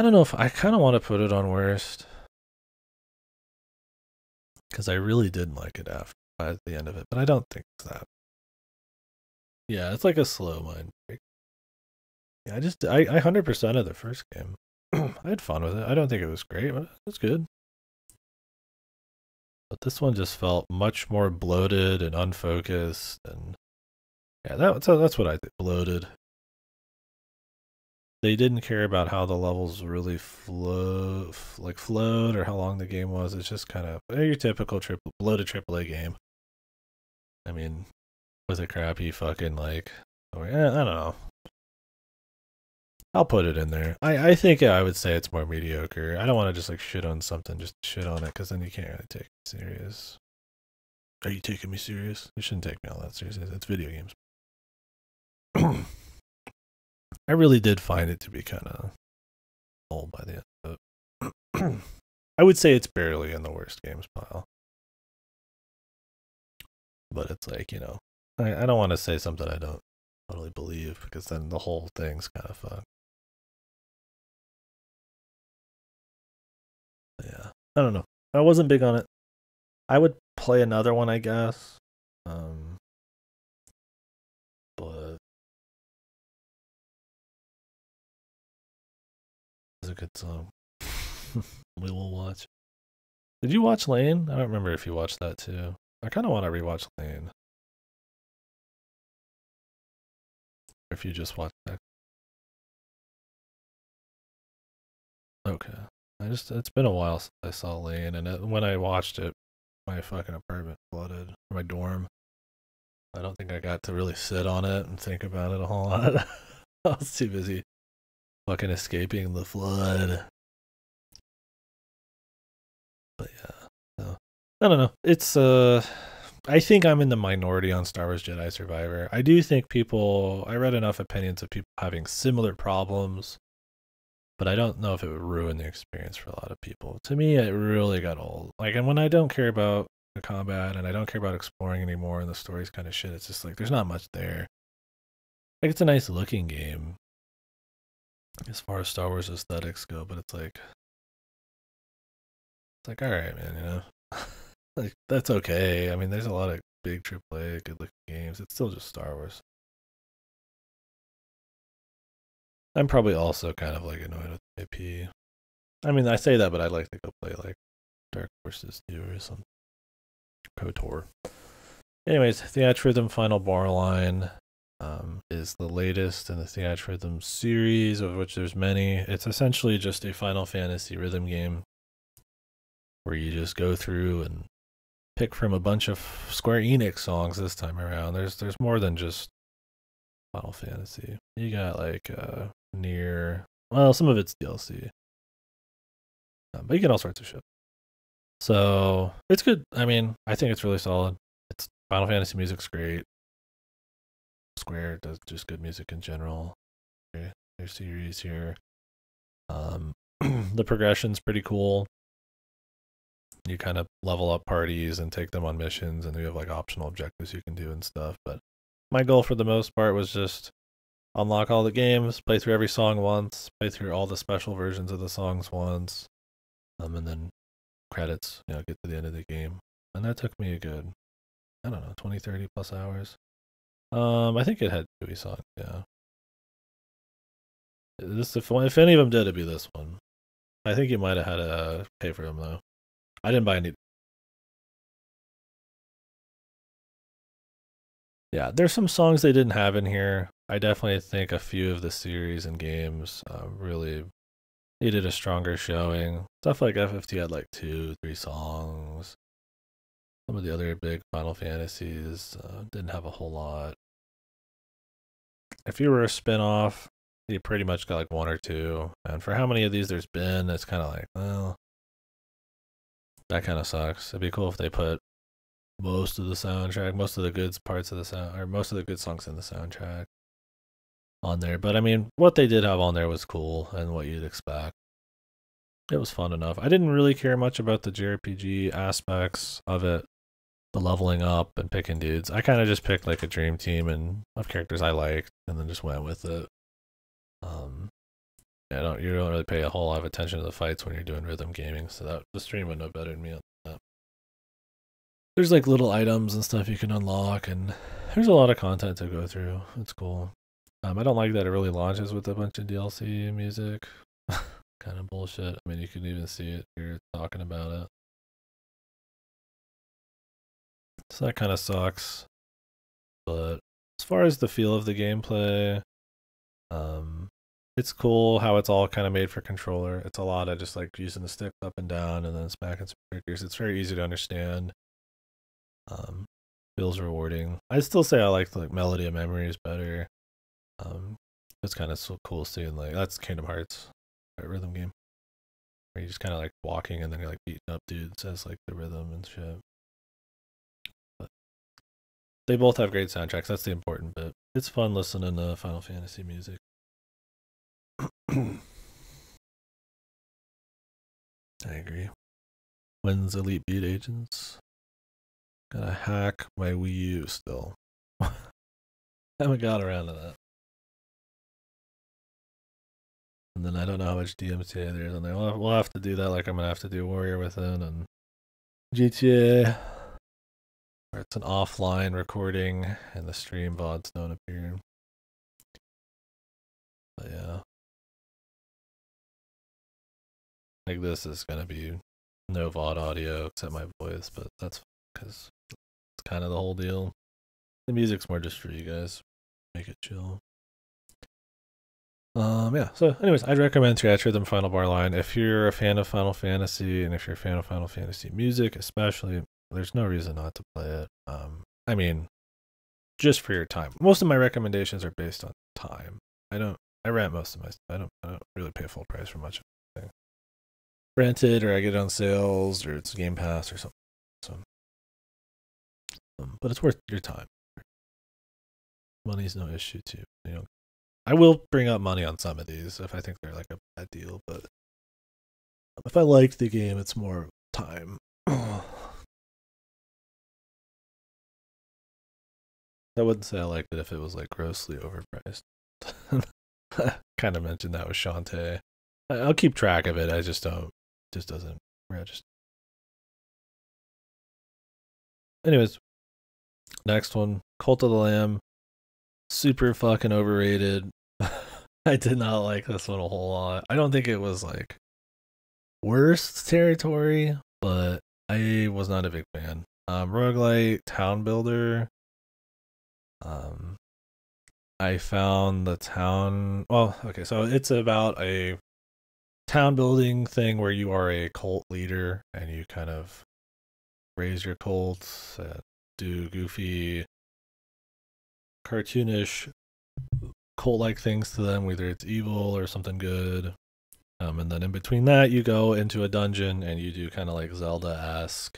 I don't know if I kind of want to put it on worst because I really didn't like it after at the end of it, but I don't think it's that. Yeah, it's like a slow mind break. Yeah, I 100% of the first game. I had fun with it. I don't think it was great, but it was good. But this one just felt much more bloated and unfocused, and yeah, that's what I think. Bloated. They didn't care about how the levels really flowed or how long the game was. It's just kind of your typical bloated AAA game. I mean, with a crappy fucking I don't know. I'll put it in there. I think I would say it's more mediocre. I don't want to just shit on something, just shit on it, because then you can't really take it serious. Are you taking me serious? You shouldn't take me all that seriously. It's video games. I really did find it to be kind of old by the end of it. I would say it's barely in the worst games pile. But it's I don't want to say something I don't totally believe, because then the whole thing's kind of fucked. Yeah, I don't know. I wasn't big on it. I would play another one, I guess. But it's a good song. We will watch. Did you watch Lane? I don't remember if you watched that too. I kind of want to rewatch Lane. Or if you just watched that. Okay. It's been a while since I saw Lane, and when I watched it, my fucking apartment flooded. My dorm. I don't think I got to really sit on it and think about it a whole lot. I was too busy fucking escaping the flood. But yeah, so, I don't know. It's I think I'm in the minority on Star Wars Jedi Survivor. I do think I read enough opinions of people having similar problems, but I don't know if it would ruin the experience for a lot of people. To me, it really got old. And when I don't care about the combat and I don't care about exploring anymore and the story's kind of shit, it's just there's not much there. It's a nice looking game as far as Star Wars aesthetics go, but it's all right, man, that's okay. I mean, there's a lot of big AAA good looking games. It's still just Star Wars. I'm probably also kind of annoyed with the IP. I mean, I say that, but I'd like to go play Dark Forces 2 or something. KOTOR. Anyways, Theatrhythm Final Bar Line is the latest in the Theatrhythm series, of which there's many. It's essentially just a Final Fantasy rhythm game where you just go through and pick from a bunch of Square Enix songs this time around. There's more than just Final Fantasy. You got Nier. Well, some of it's DLC, but you get all sorts of shit. So it's good. I mean, I think it's really solid. It's Final Fantasy music's great. Square does just good music in general. Their series here. The progression's pretty cool. You kind of level up parties and take them on missions, and you have optional objectives you can do and stuff. But my goal for the most part was just unlock all the games, play through every song once, play through all the special versions of the songs once, and then credits, get to the end of the game. And that took me a good, I don't know, 20, 30 plus hours. I think it had 2 songs, yeah. If any of them did, it'd be this one. I think you might have had to pay for them, though. I didn't buy any. Yeah, there's some songs they didn't have in here. I definitely think a few of the series and games really needed a stronger showing. Stuff like FFT had 2, 3 songs. Some of the other big Final Fantasies didn't have a whole lot. If you were a spin-off, you pretty much got 1 or 2. And for how many of these there's been, it's kind of well, that kind of sucks. It'd be cool if they put most of the soundtrack, most of the good parts of the sound, or most of the good songs in the soundtrack on there. But I mean, what they did have on there was cool and what you'd expect. It was fun enough. I didn't really care much about the JRPG aspects of it, the leveling up and picking dudes. I kind of just picked a dream team and of characters I liked, and then just went with it. you don't really pay a whole lot of attention to the fights when you're doing rhythm gaming, so that the stream would know better than me on that. There's like little items and stuff you can unlock, and there's a lot of content to go through. It's cool. I don't like that it really launches with a bunch of DLC music. Kind of bullshit. I mean, you can even see it here talking about it. So that kind of sucks. But as far as the feel of the gameplay, it's cool how it's all kind of made for controller. It's a lot of just like using the stick up and down and then smacking some characters. It's very easy to understand. Feels rewarding. I'd still say I like the Melody of Memories better. It's kind of so cool seeing like that's Kingdom Hearts, a rhythm game where you just kind of like walking and then you're like beating up dudes as like the rhythm and shit. But they both have great soundtracks. That's the important bit. It's fun listening to Final Fantasy music. I agree. When's Elite Beat Agents? Gotta hack my Wii U still. Haven't got around to that. And then I don't know how much DMCA there is, and we'll have to do that. Like I'm gonna have to do Warrior Within and GTA, where it's an offline recording and the stream VODs don't appear. But yeah, like this is gonna be no VOD audio except my voice, but that's because it's kind of the whole deal. The music's more just for you guys, make it chill. Yeah, so anyways, I'd recommend Scratch Rhythm Final Bar Line if you're a fan of Final Fantasy, and if you're a fan of Final Fantasy music especially. There's no reason not to play it. I mean, just for your time. Most of my recommendations are based on time. I rent most of my stuff. I don't really pay full price for much of anything. Rent it, or I get it on sales, or it's Game Pass or something. So but it's worth your time. Money's no issue too. You know, I will bring up money on some of these if I think they're like a bad deal, but if I liked the game, it's more time. I wouldn't say I liked it if it was like grossly overpriced. Kind of mentioned that with Shantae. I'll keep track of it. I just doesn't register. Anyways, next one, Cult of the Lamb. Super fucking overrated. I did not like this one a whole lot. I don't think it was like worst territory, but I was not a big fan. Roguelite town builder. I found the town. Well, okay, so it's about a town building thing where you are a cult leader and you kind of raise your cults and do goofy, cartoonish, cult-like things to them, whether it's evil or something good. And then in between that, you go into a dungeon and you do kind of like Zelda-esque,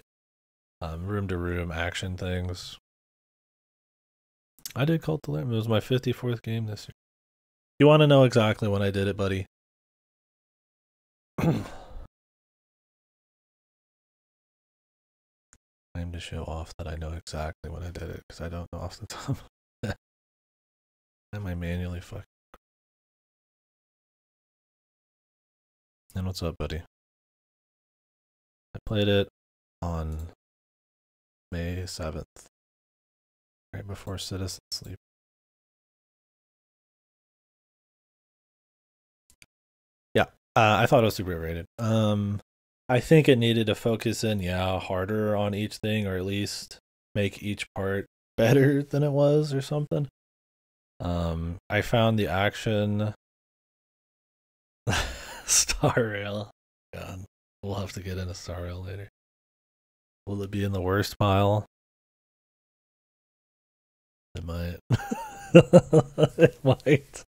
room-to-room action things. I did Cult of the Lamb. It was my 54th game this year. You want to know exactly when I did it, buddy? Time to show off that I know exactly when I did it, because I don't know off the top. Am I manually fucking? And what's up, buddy? I played it on May 7th, right before Citizen Sleep. Yeah, I thought it was super rated. I think it needed to focus in, harder on each thing, or at least make each part better than it was, or something. I found the action Star Rail. God, we'll have to get into Star Rail later. Will it be in the worst pile? It might. It might.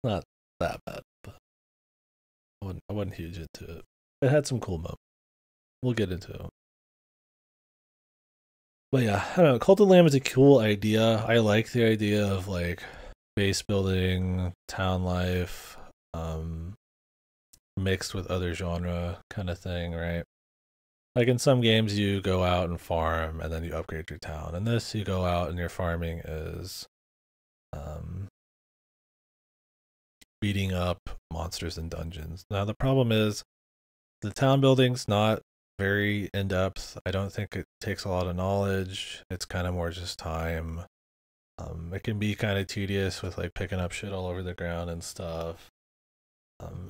Not that bad, but I wasn't huge into it. It had some cool moments. We'll get into it. But yeah, I don't know. Cult of the Lamb is a cool idea. I like the idea of like base building, town life, mixed with other genre kind of thing, right? Like in some games, you go out and farm, and then you upgrade your town. In this, you go out and your farming is, beating up monsters in dungeons. Now the problem is the town building's not very in depth. I don't think it takes a lot of knowledge. It's kind of more just time. It can be kind of tedious with like picking up shit all over the ground and stuff.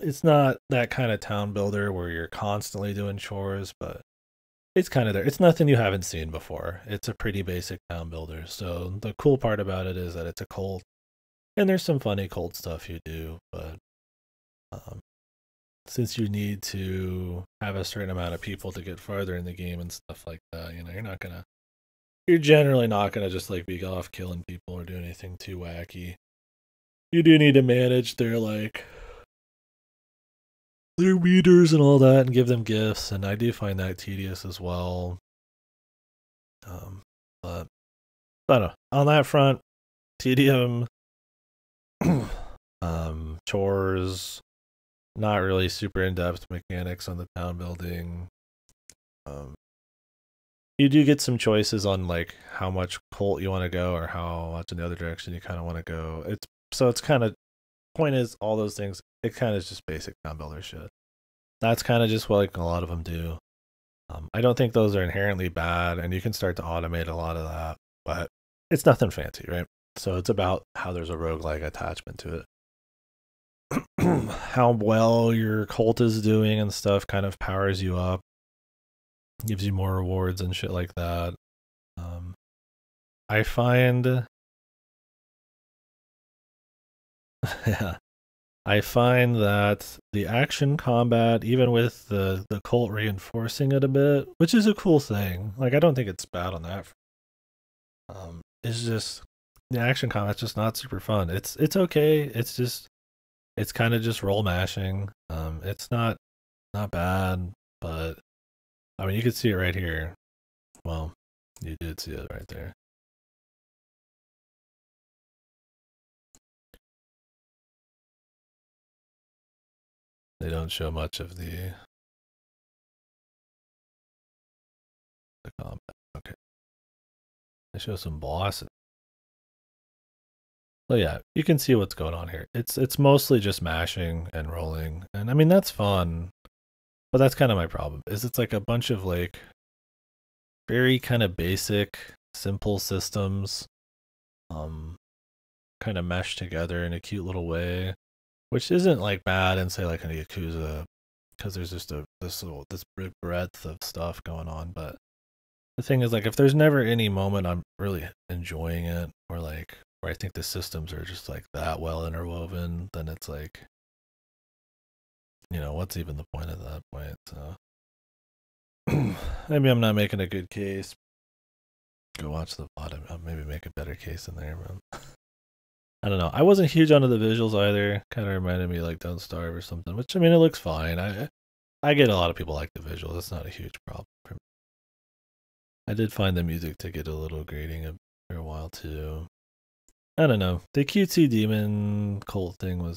It's not that kind of town builder where you're constantly doing chores, but it's kind of there. It's nothing you haven't seen before. It's a pretty basic town builder. So the cool part about it is that it's a cult, and there's some funny cult stuff you do, but um, since you need to have a certain amount of people to get farther in the game and stuff like that, you know, you're generally not gonna just like be off killing people or do anything too wacky. You do need to manage their readers and all that and give them gifts, and I do find that tedious as well. But I don't know. On that front, tedium, chores, not really super in-depth mechanics on the town building. You do get some choices on like how much cult you want to go or how much in the other direction you kind of want to go. It's kind of, point is, all those things, it kind of is just basic town builder shit. That's kind of just what like a lot of them do. I don't think those are inherently bad, and you can start to automate a lot of that, but it's nothing fancy, right? So it's about how there's a roguelike attachment to it. How well your cult is doing and stuff kind of powers you up, gives you more rewards and shit like that. I find yeah, I find that the action combat, even with the cult reinforcing it a bit, which is a cool thing. Like I don't think it's bad on that. It's just the action combat's just not super fun. It's okay. It's kind of just roll mashing. It's not bad, but I mean you could see it right here. Well, you did see it right there. They don't show much of the combat. Okay. They show some bosses. So yeah, you can see what's going on here. It's mostly just mashing and rolling. And I mean that's fun. But that's kind of my problem. Is it's like a bunch of like very kind of basic, simple systems kind of meshed together in a cute little way, which isn't like bad in say like in a Yakuza, because there's just this breadth of stuff going on. But the thing is, like, if there's never any moment I'm really enjoying it, or like where I think the systems are just like that well interwoven, then it's like, you know, what's even the point at that point? So maybe I'm not making a good case. Go watch the bottom. I'll maybe make a better case in there, man. I don't know. I wasn't huge onto the visuals either. Kind of reminded me like Don't Starve or something, which I mean, it looks fine. I get a lot of people like the visuals. It's not a huge problem for me. I did find the music to get a little grating for a while too. I don't know. The cutesy demon cult thing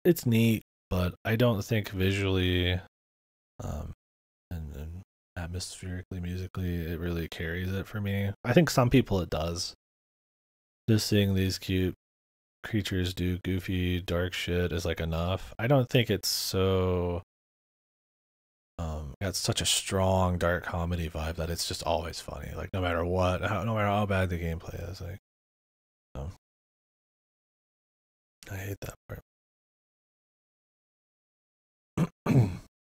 it's neat, but I don't think visually and atmospherically, musically, it really carries it for me. I think some people it does. Just seeing these cute creatures do goofy, dark shit is like enough. I don't think it's so got such a strong dark comedy vibe that it's just always funny. Like no matter what, no matter how bad the gameplay is, like I hate that part.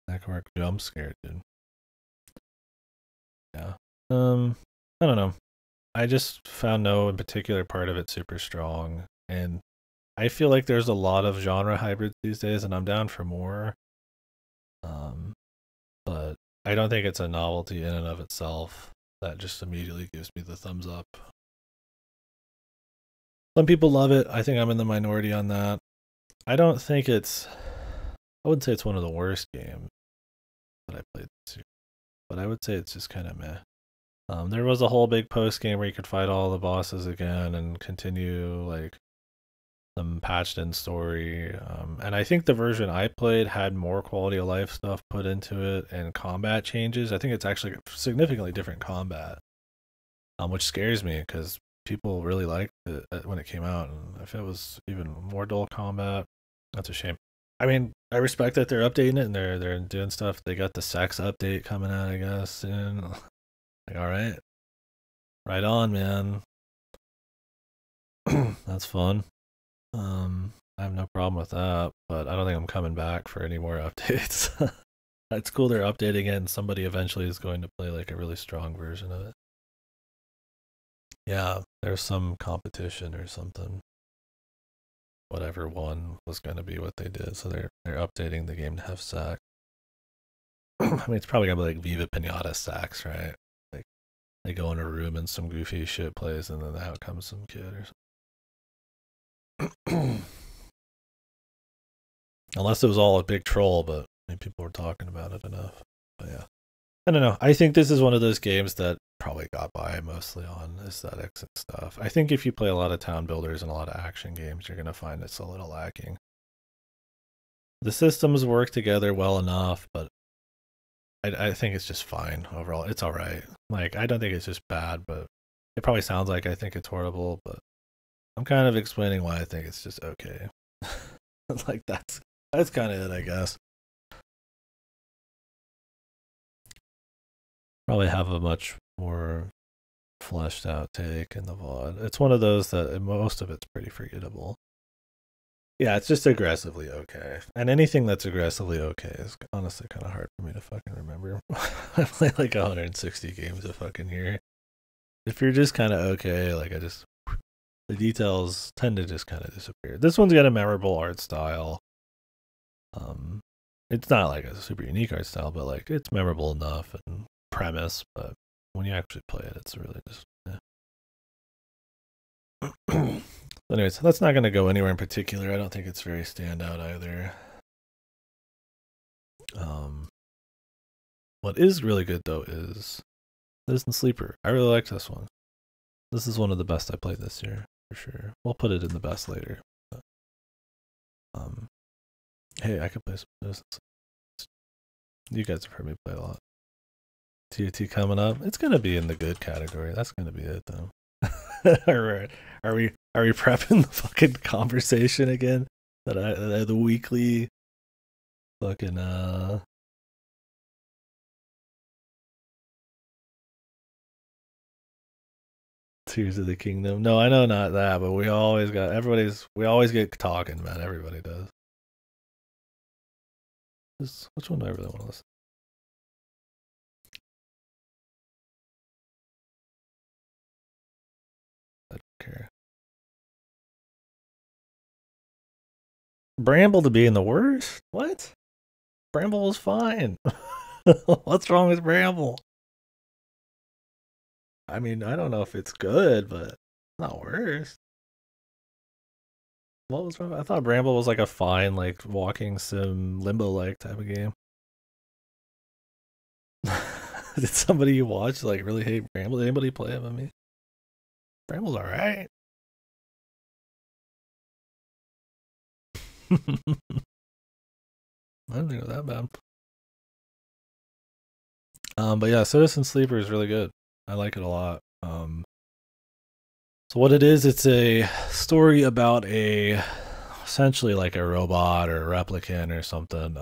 That can work jump scare, dude. Yeah. I don't know. I just found no in particular part of it super strong, and I feel like there's a lot of genre hybrids these days, and I'm down for more. But I don't think it's a novelty in and of itself that just immediately gives me the thumbs up. Some people love it. I think I'm in the minority on that. I don't think I wouldn't say it's one of the worst games that I played this year, but I would say it's just kind of meh. There was a whole big post game where you could fight all the bosses again and continue like some patched in story. And I think the version I played had more quality of life stuff put into it and combat changes. I think it's actually significantly different combat, which scares me because people really liked it when it came out, and if it was even more dull combat, that's a shame. I mean, I respect that they're updating it and they're doing stuff. They got the sex update coming out, I guess, soon. Like, all right, right on, man. That's fun. I have no problem with that, but I don't think I'm coming back for any more updates. It's cool they're updating it, and somebody eventually is going to play like a really strong version of it. Yeah, there's some competition or something. Whatever one was going to be what they did, so they're updating the game to have sack. I mean, it's probably gonna be like Viva Pinata sacks, right? Like they go in a room and some goofy shit plays, and then out comes some kid or something. Unless it was all a big troll, but I mean, people were talking about it enough. But yeah, I don't know. I think this is one of those games that probably got by mostly on aesthetics and stuff. I think if you play a lot of town builders and a lot of action games, you're gonna find it's a little lacking. The systems work together well enough, but I think it's just fine overall. It's all right. Like, I don't think it's just bad, but it probably sounds like I think it's horrible, but I'm kind of explaining why I think it's just okay. Like, that's kind of it, I guess. Probably have a much more fleshed out take in the VOD. It's one of those that most of it's pretty forgettable. Yeah, it's just aggressively okay. And anything that's aggressively okay is honestly kind of hard for me to fucking remember. I play like 160 games a fucking year. If you're just kind of okay, like the details tend to just kind of disappear. This one's got a memorable art style. It's not like a super unique art style, but like it's memorable enough and premise, but when you actually play it, it's really just anyways, that's not going to go anywhere in particular. I don't think it's very standout either. What is really good though is Citizen Sleeper. I really like this one. This is one of the best I played this year for sure. We'll put it in the best later. But, hey, I could play some Citizen Sleeper. You guys have heard me play a lot. TOT coming up. It's gonna be in the good category. That's gonna be it though. Are we prepping the fucking conversation again? That the weekly fucking Tears of the Kingdom. No, I know not that, but we always get talking, man. Everybody does. Which one do I really want to listen? I don't care. Bramble to being the worst? What? Bramble was fine. What's wrong with Bramble? I mean, I don't know if it's good, but it's not worse. What was wrong? I thought Bramble was like a fine, like walking sim limbo-like type of game. Did somebody you watch like really hate Bramble? Did anybody play it with me? Bramble's alright. I don't think it was that bad. But yeah, Citizen Sleeper is really good. I like it a lot. So what it is, it's a story about essentially like a robot or a replicant or something.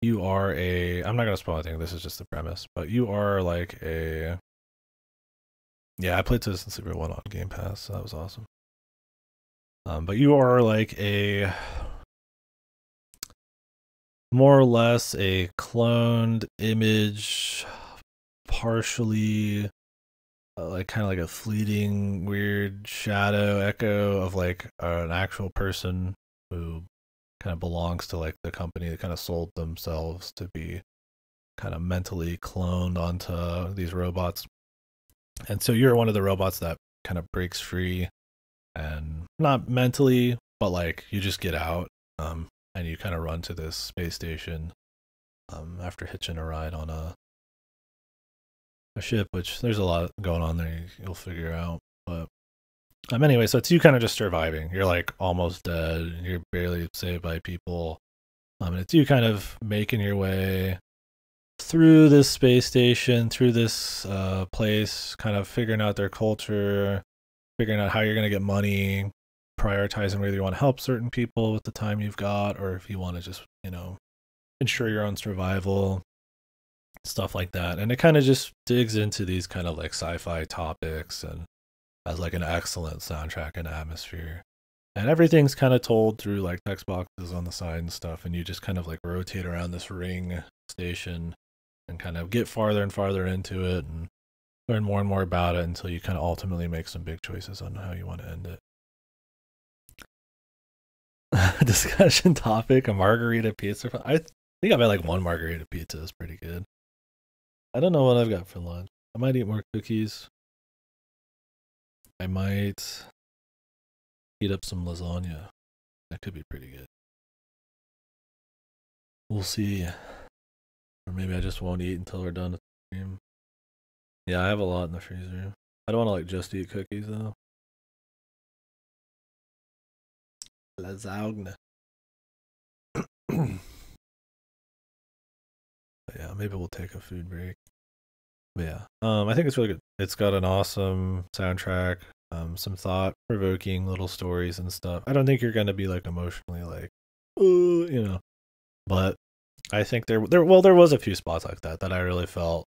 You are I'm not gonna spoil anything. This is just the premise, but you are like yeah, I played Citizen Sleeper 1 on Game Pass, so that was awesome. But you are like more or less a cloned image, partially like kind of like a fleeting weird shadow echo of like an actual person who kind of belongs to like the company that kind of sold themselves to be kind of mentally cloned onto these robots. And so you're one of the robots that kind of breaks free, and not mentally, but like you just get out, and you kind of run to this space station after hitching a ride on a ship, which there's a lot going on there you'll figure out. But anyway, so it's you kind of just surviving. You're like almost dead. You're barely saved by people. And it's you kind of making your way through this space station, through this place, kind of figuring out their culture, figuring out how you're going to get money, prioritizing whether you want to help certain people with the time you've got, or if you want to just, ensure your own survival, stuff like that. And it kind of just digs into these kind of like sci-fi topics and has like an excellent soundtrack and atmosphere. And everything's kind of told through like text boxes on the side and stuff, and you just kind of like rotate around this ring station and kind of get farther and farther into it and learn more and more about it until you kind of ultimately make some big choices on how you want to end it. Discussion topic: a margarita pizza. I think I've had like one margarita pizza. It's pretty good. I don't know what I've got for lunch. I might eat more cookies. I might heat up some lasagna. That could be pretty good. We'll see. Or maybe I just won't eat until we're done with the stream. Yeah, I have a lot in the freezer. I don't want to like just eat cookies though. Lasagna. Yeah, maybe we'll take a food break. But yeah, I think it's really good. It's got an awesome soundtrack, some thought-provoking little stories and stuff. I don't think you're gonna be like emotionally like, oh, but I think there was a few spots like that I really felt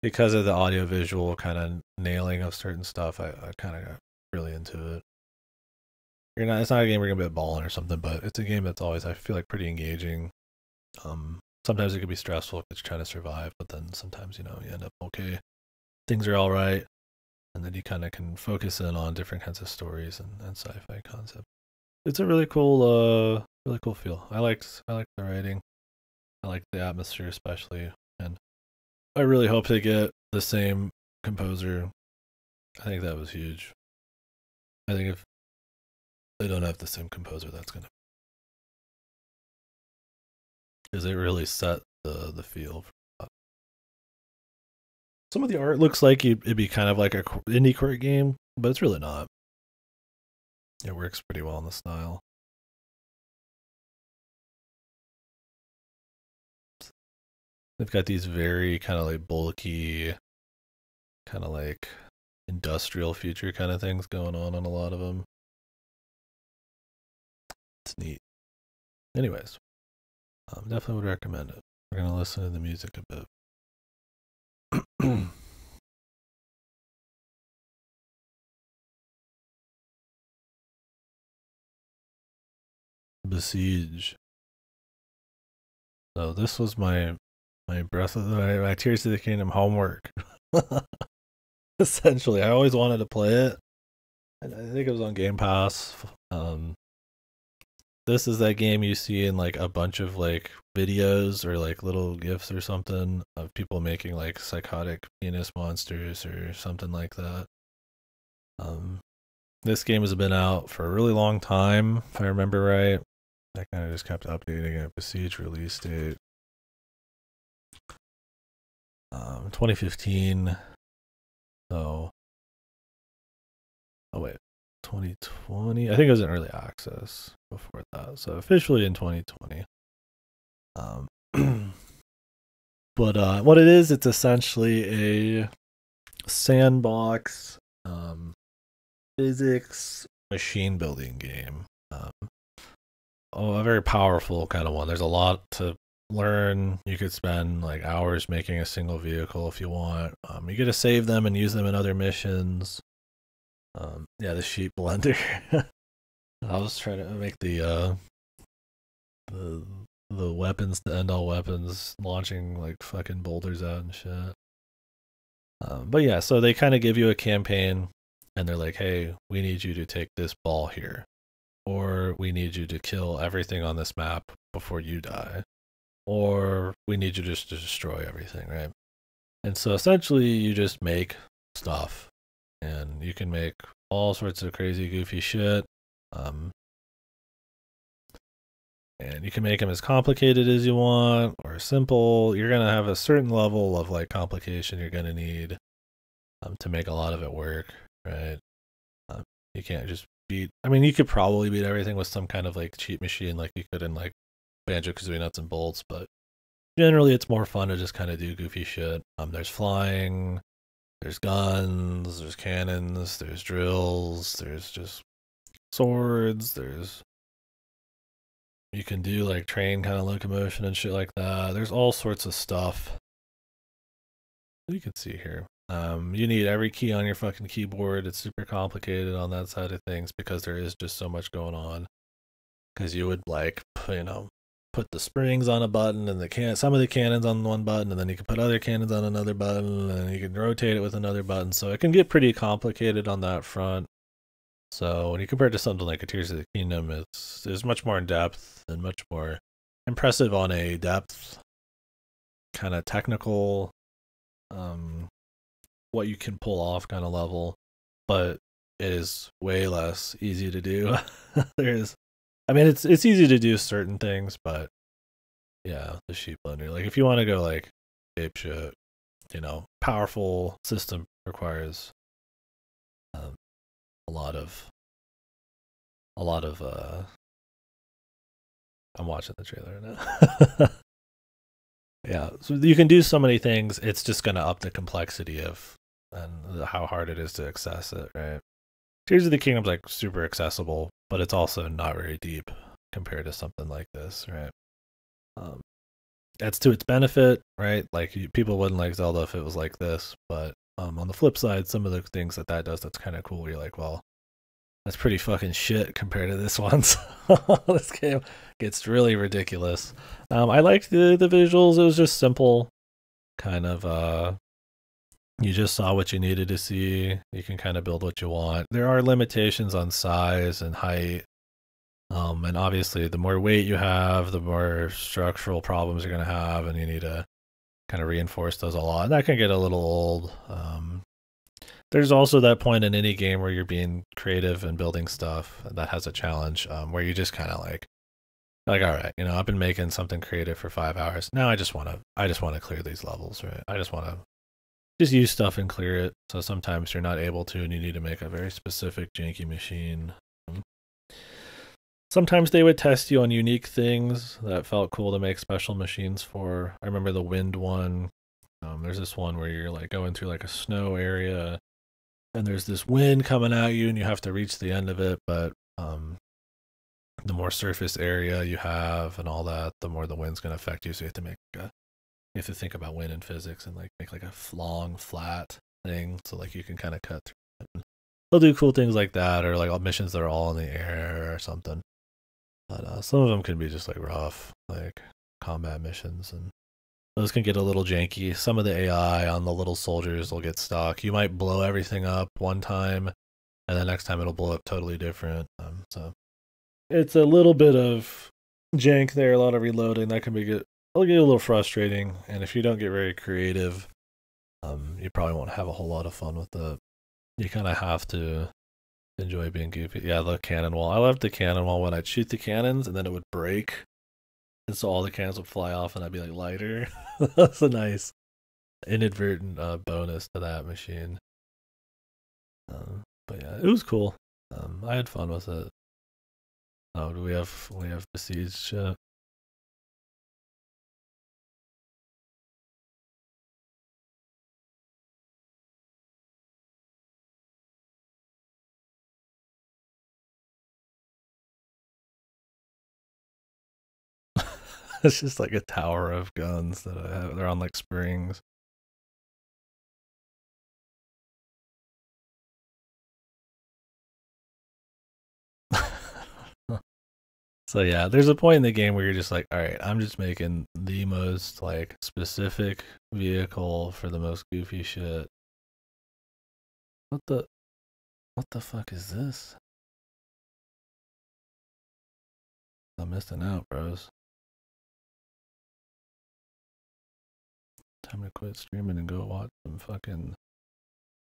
because of the audio-visual kind of nailing of certain stuff. I kind of got really into it. It's not a game you're gonna be balling or something, but it's a game that's always, I feel like, pretty engaging. Sometimes it can be stressful if it's trying to survive, but then sometimes, you end up okay. Things are all right. And then you kind of can focus in on different kinds of stories and sci-fi concepts. It's a really cool feel. I like the writing. I like the atmosphere especially. And I really hope they get the same composer. I think that was huge. I think if they don't have the same composer, that's gonna, because it really set the feel. Some of the art looks like it'd be kind of like a indie court game, but it's really not. It works pretty well in the style. They've got these very kind of like bulky, kind of like industrial future kind of things going on a lot of them. It's neat. Anyways, definitely would recommend it. We're gonna listen to the music a bit. Besiege. So this was my my Tears of the Kingdom homework. Essentially, I always wanted to play it. And I think it was on Game Pass. This is that game you see in like a bunch of like videos or like little gifs or something of people making like psychotic penis monsters or something like that. This game has been out for a really long time, if I remember right. I kind of just kept updating it. Besiege release date 2015. So, oh wait, 2020. I think it was in early access before that. So officially in 2020. But what it is, it's essentially a sandbox physics machine building game. A very powerful kind of one. There's a lot to learn. You could spend like hours making a single vehicle if you want. You get to save them and use them in other missions. Yeah, the sheep blender. I was trying to make the weapons to end all weapons, launching like fucking boulders out and shit. But yeah, so they kind of give you a campaign, and they're like, "Hey, we need you to take this ball here, or we need you to kill everything on this map before you die, or we need you just to destroy everything, right?" And so essentially, you just make stuff, and you can make all sorts of crazy, goofy shit. And you can make them as complicated as you want or simple. You're going to have a certain level of like complication you're going to need to make a lot of it work, right? You can't just beat, I mean, you could probably beat everything with some kind of like cheat machine like you could in like Banjo-Kazooie Nuts and Bolts, but generally it's more fun to just kind of do goofy shit. There's flying, there's guns, there's cannons, there's drills, there's just swords, you can do like train kind of locomotion and shit like that. There's all sorts of stuff. You can see here. You need every key on your fucking keyboard. It's super complicated on that side of things because there is just so much going on. Because you would like, put the springs on a button and some of the cannons on one button, and then you can put other cannons on another button, and you can rotate it with another button. So it can get pretty complicated on that front. So when you compare it to something like a Tears of the Kingdom, it's much more in depth and much more impressive on a depth kind of technical, what you can pull off kind of level, but it is way less easy to do. It's easy to do certain things, but yeah, the sheep blender. Like if you want to go like ape shit, powerful system requires a lot of I'm watching the trailer now. Yeah, so you can do so many things. It's just gonna up the complexity of and how hard it is to access it, right? Tears of the Kingdom's like super accessible, but it's also not very deep compared to something like this, right? That's to its benefit, right? Like people wouldn't like Zelda if it was like this, but on the flip side, some of the things that does that's kind of cool. You're like, well, that's pretty fucking shit compared to this one. So this game gets really ridiculous. I liked the visuals. It was just simple, kind of. You just saw what you needed to see. You can kind of build what you want. There are limitations on size and height. And obviously, the more weight you have, the more structural problems you're going to have, and you need to kind of reinforce those a lot. And that can get a little old. There's also that point in any game where you're being creative and building stuff that has a challenge, where you just kind of like, all right, I've been making something creative for 5 hours. Now I just want to clear these levels, right? I just want to just use stuff and clear it. So sometimes you're not able to, and you need to make a very specific janky machine. Sometimes they would test you on unique things that felt cool to make special machines for. I remember the wind one. There's this one where you're like going through like a snow area, and there's this wind coming at you, and you have to reach the end of it. But the more surface area you have and all that, the more the wind's going to affect you. So you have to think about wind and physics and like make like a long flat thing, so like you can kind of cut through it. They'll do cool things like that, or like missions that are all in the air or something. But some of them can be just like rough, like combat missions, and those can get a little janky. Some of the AI on the little soldiers will get stuck. You might blow everything up one time, and the next time it'll blow up totally different. So it's a little bit of jank there, a lot of reloading. That can it'll get a little frustrating, and if you don't get very creative, you probably won't have a whole lot of fun with it. You kind of have to enjoy being goofy. Yeah, the cannon wall. I loved the cannon wall when I'd shoot the cannons and then it would break, and so all the cannons would fly off and I'd be like lighter. That's a nice inadvertent bonus to that machine. But yeah, it was cool. I had fun with it. Oh, do we have besieged shit? It's just like a tower of guns that I have. They're on like springs. So yeah, there's a point in the game where you're just like, all right, I'm just making the most like specific vehicle for the most goofy shit. What the fuck is this? I'm missing out, bros. Time to quit streaming and go watch some fucking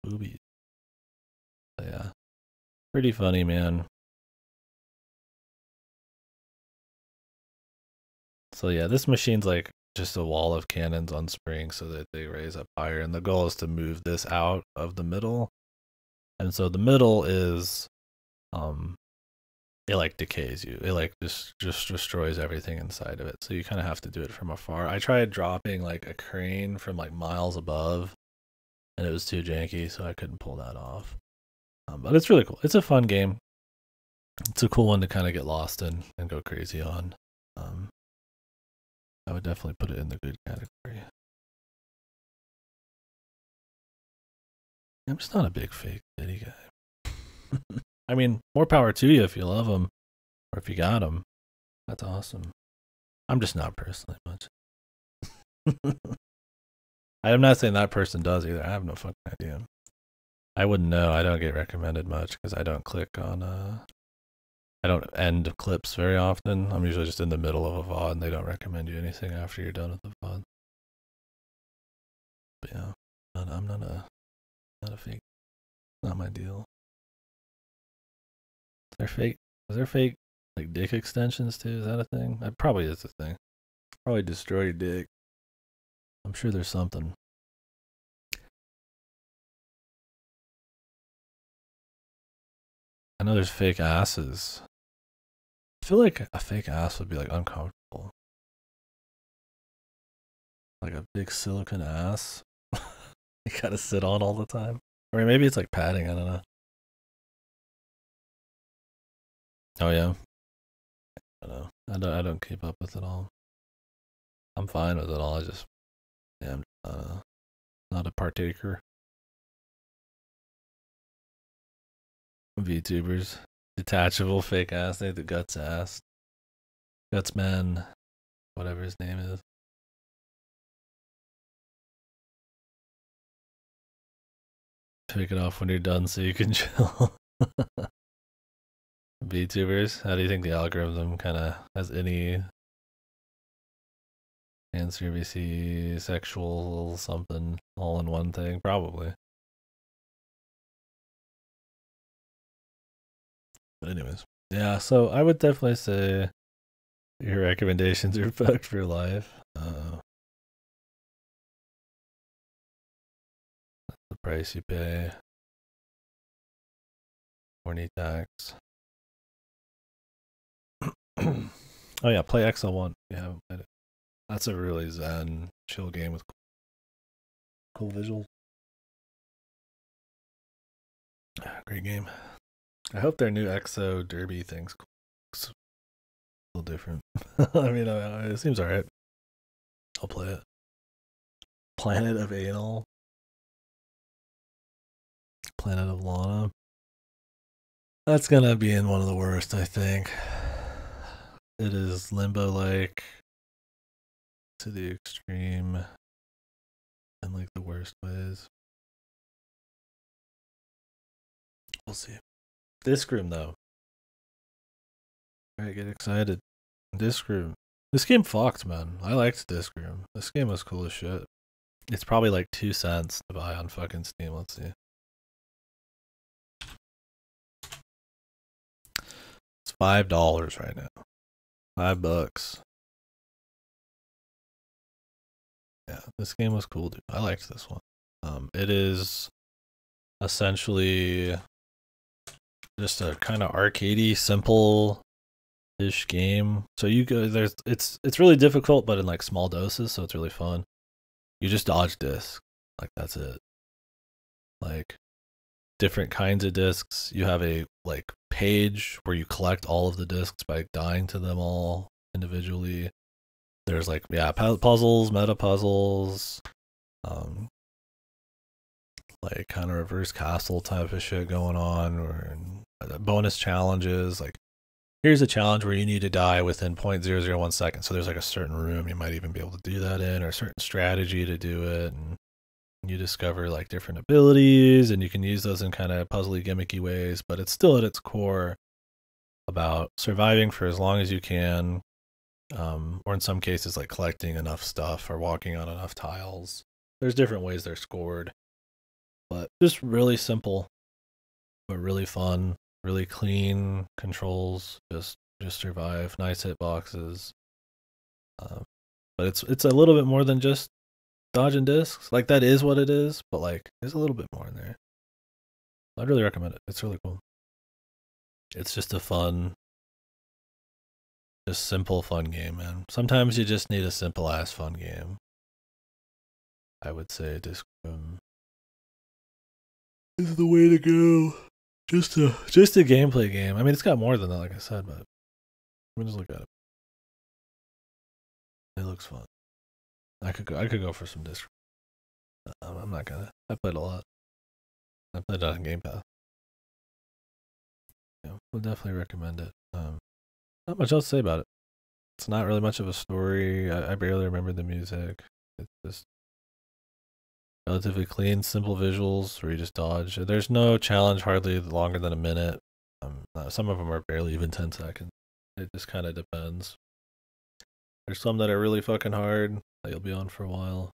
boobies. But yeah, pretty funny, man. So yeah, this machine's like just a wall of cannons on springs so that they raise up higher, and the goal is to move this out of the middle. And so the middle is it like decays you. It like just destroys everything inside of it. So you kind of have to do it from afar. I tried dropping like a crane from like miles above, and it was too janky, so I couldn't pull that off. But it's really cool. It's a fun game. It's a cool one to kind of get lost in and go crazy on. I would definitely put it in the good category. I'm just not a big Fake City guy. I mean, more power to you if you love them, or if you got them. That's awesome. I'm just not personally much. I'm not saying that person does either. I have no fucking idea. I wouldn't know. I don't get recommended much because I don't click on I don't end clips very often. I'm usually just in the middle of a VOD and they don't recommend you anything after you're done with the VOD. But yeah, I'm not a fake. Not my deal. Is there fake like dick extensions too? Is that a thing? That probably is a thing. Probably destroy your dick. I'm sure there's something. I know there's fake asses. I feel like a fake ass would be like uncomfortable. Like a big silicone ass. You gotta sit on all the time. Or maybe it's like padding, I don't know. Oh yeah. I don't know. I don't keep up with it all. I'm fine with it all. I just I'm not a partaker. VTubers. Detachable fake ass. They have the guts ass. Guts man. Whatever his name is. Take it off when you're done so you can chill. VTubers. How do you think the algorithm kind of has any answer VC sexual something all in one thing? Probably. But anyways, yeah. So I would definitely say your recommendations are fucked for life. The price you pay. Horny tax. Oh yeah, play XL1. You haven't played it. That's a really zen, chill game with cool visuals. Great game. I hope their new EXO Derby thing's cool. It's a little different. I mean, it seems alright. I'll play it. Planet of Anal. Planet of Lana. That's gonna be in one of the worst, I think. It is limbo-like to the extreme in like the worst ways. We'll see. Disc Room though. Alright, get excited. Disc Room. This game fucked, man. I liked Disc Room. This game was cool as shit. It's probably like 2 cents to buy on fucking Steam. Let's see. It's $5 right now. $5. Yeah, this game was cool, dude. I liked this one. It is essentially just a kind of arcadey, simple-ish game. So you go it's really difficult, but in like small doses, so it's really fun. You just dodge discs, like that's it. Like different kinds of discs. You have a like page where you collect all of the discs by dying to them all individually. There's like puzzles, meta puzzles, like kind of reverse castle type of shit going on, or bonus challenges. Like here's a challenge where you need to die within 0.001 seconds. So there's like a certain room you might even be able to do that in, or a certain strategy to do it, and you discover like different abilities, and you can use those in kind of puzzly, gimmicky ways. But it's still at its core about surviving for as long as you can. Or in some cases like collecting enough stuff or walking on enough tiles. There's different ways they're scored, but just really simple but really fun, really clean controls. Just survive, nice hitboxes. But it's a little bit more than just dodging discs. Like that is what it is, but like there's a little bit more in there. I'd really recommend it. It's really cool. It's just a fun Just simple, fun game, man. Sometimes you just need a simple ass fun game. I would say Disc is the way to go. Just a gameplay game. I mean, it's got more than that, like I said, but let me just look at it. It looks fun. I could go for some Disc. I'm not gonna. I played a lot. I played it on Game Pass. Yeah, would definitely recommend it. Not much else to say about it. It's not really much of a story. I barely remember the music. It's just relatively clean, simple visuals where you just dodge. There's no challenge hardly longer than a minute. Some of them are barely even 10 seconds. It just kind of depends. There's some that are really fucking hard that you'll be on for a while.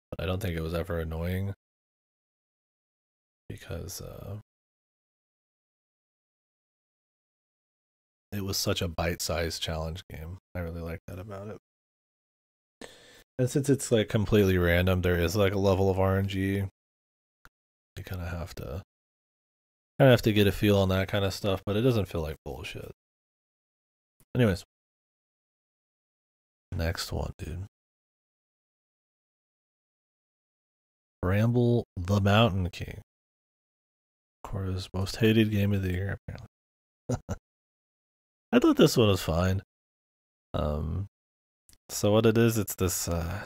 But I don't think it was ever annoying. Because it was such a bite-sized challenge game. I really like that about it. And since it's like completely random, there is like a level of RNG. You kind of have to get a feel on that kind of stuff, but it doesn't feel like bullshit. Anyways, next one, dude. Bramble the Mountain King. Cora's most hated game of the year, apparently. I thought this one was fine. So what it is, it's this, I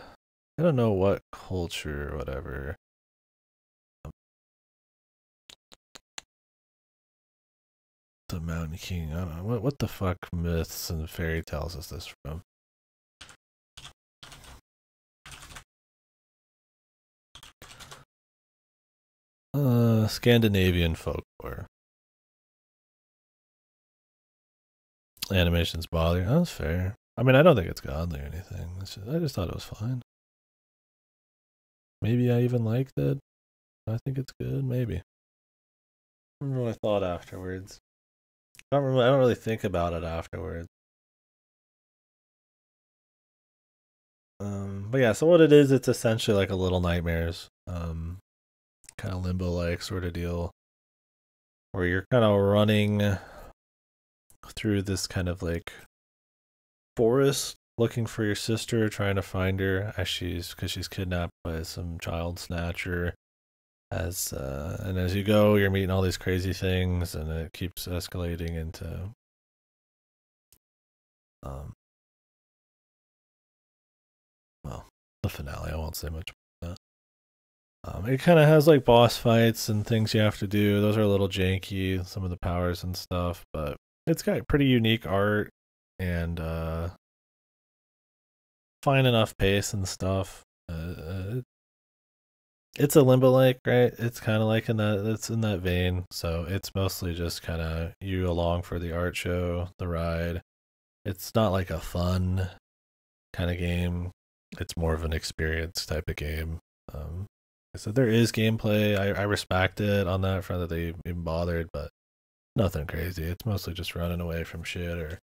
don't know what culture or whatever. The Mountain King, I don't know, what the fuck myths and fairy tales is this from? Scandinavian folklore. Animation's bothering. That's fair. I mean, I don't think it's godly or anything. I just thought it was fine. Maybe I even liked it. I think it's good. Maybe. I don't remember what I thought afterwards. I don't really think about it afterwards. But yeah. So what it is, it's essentially like a Little Nightmares, kind of limbo-like sort of deal, where you're kind of running through this kind of like forest looking for your sister, trying to find her because she's kidnapped by some child snatcher. And as you go, you're meeting all these crazy things, and it keeps escalating into well, the finale. I won't say much about that. It kind of has like boss fights and things you have to do. Those are a little janky, some of the powers and stuff, but it's got pretty unique art and fine enough pace and stuff. It's a Limbo-like, right? It's kind of like it's in that vein. So it's mostly just kind of you along for the art show, the ride. It's not like a fun kind of game. It's more of an experience type of game. So there is gameplay. I respect it on that front that they even bothered, but nothing crazy. It's mostly just running away from shit or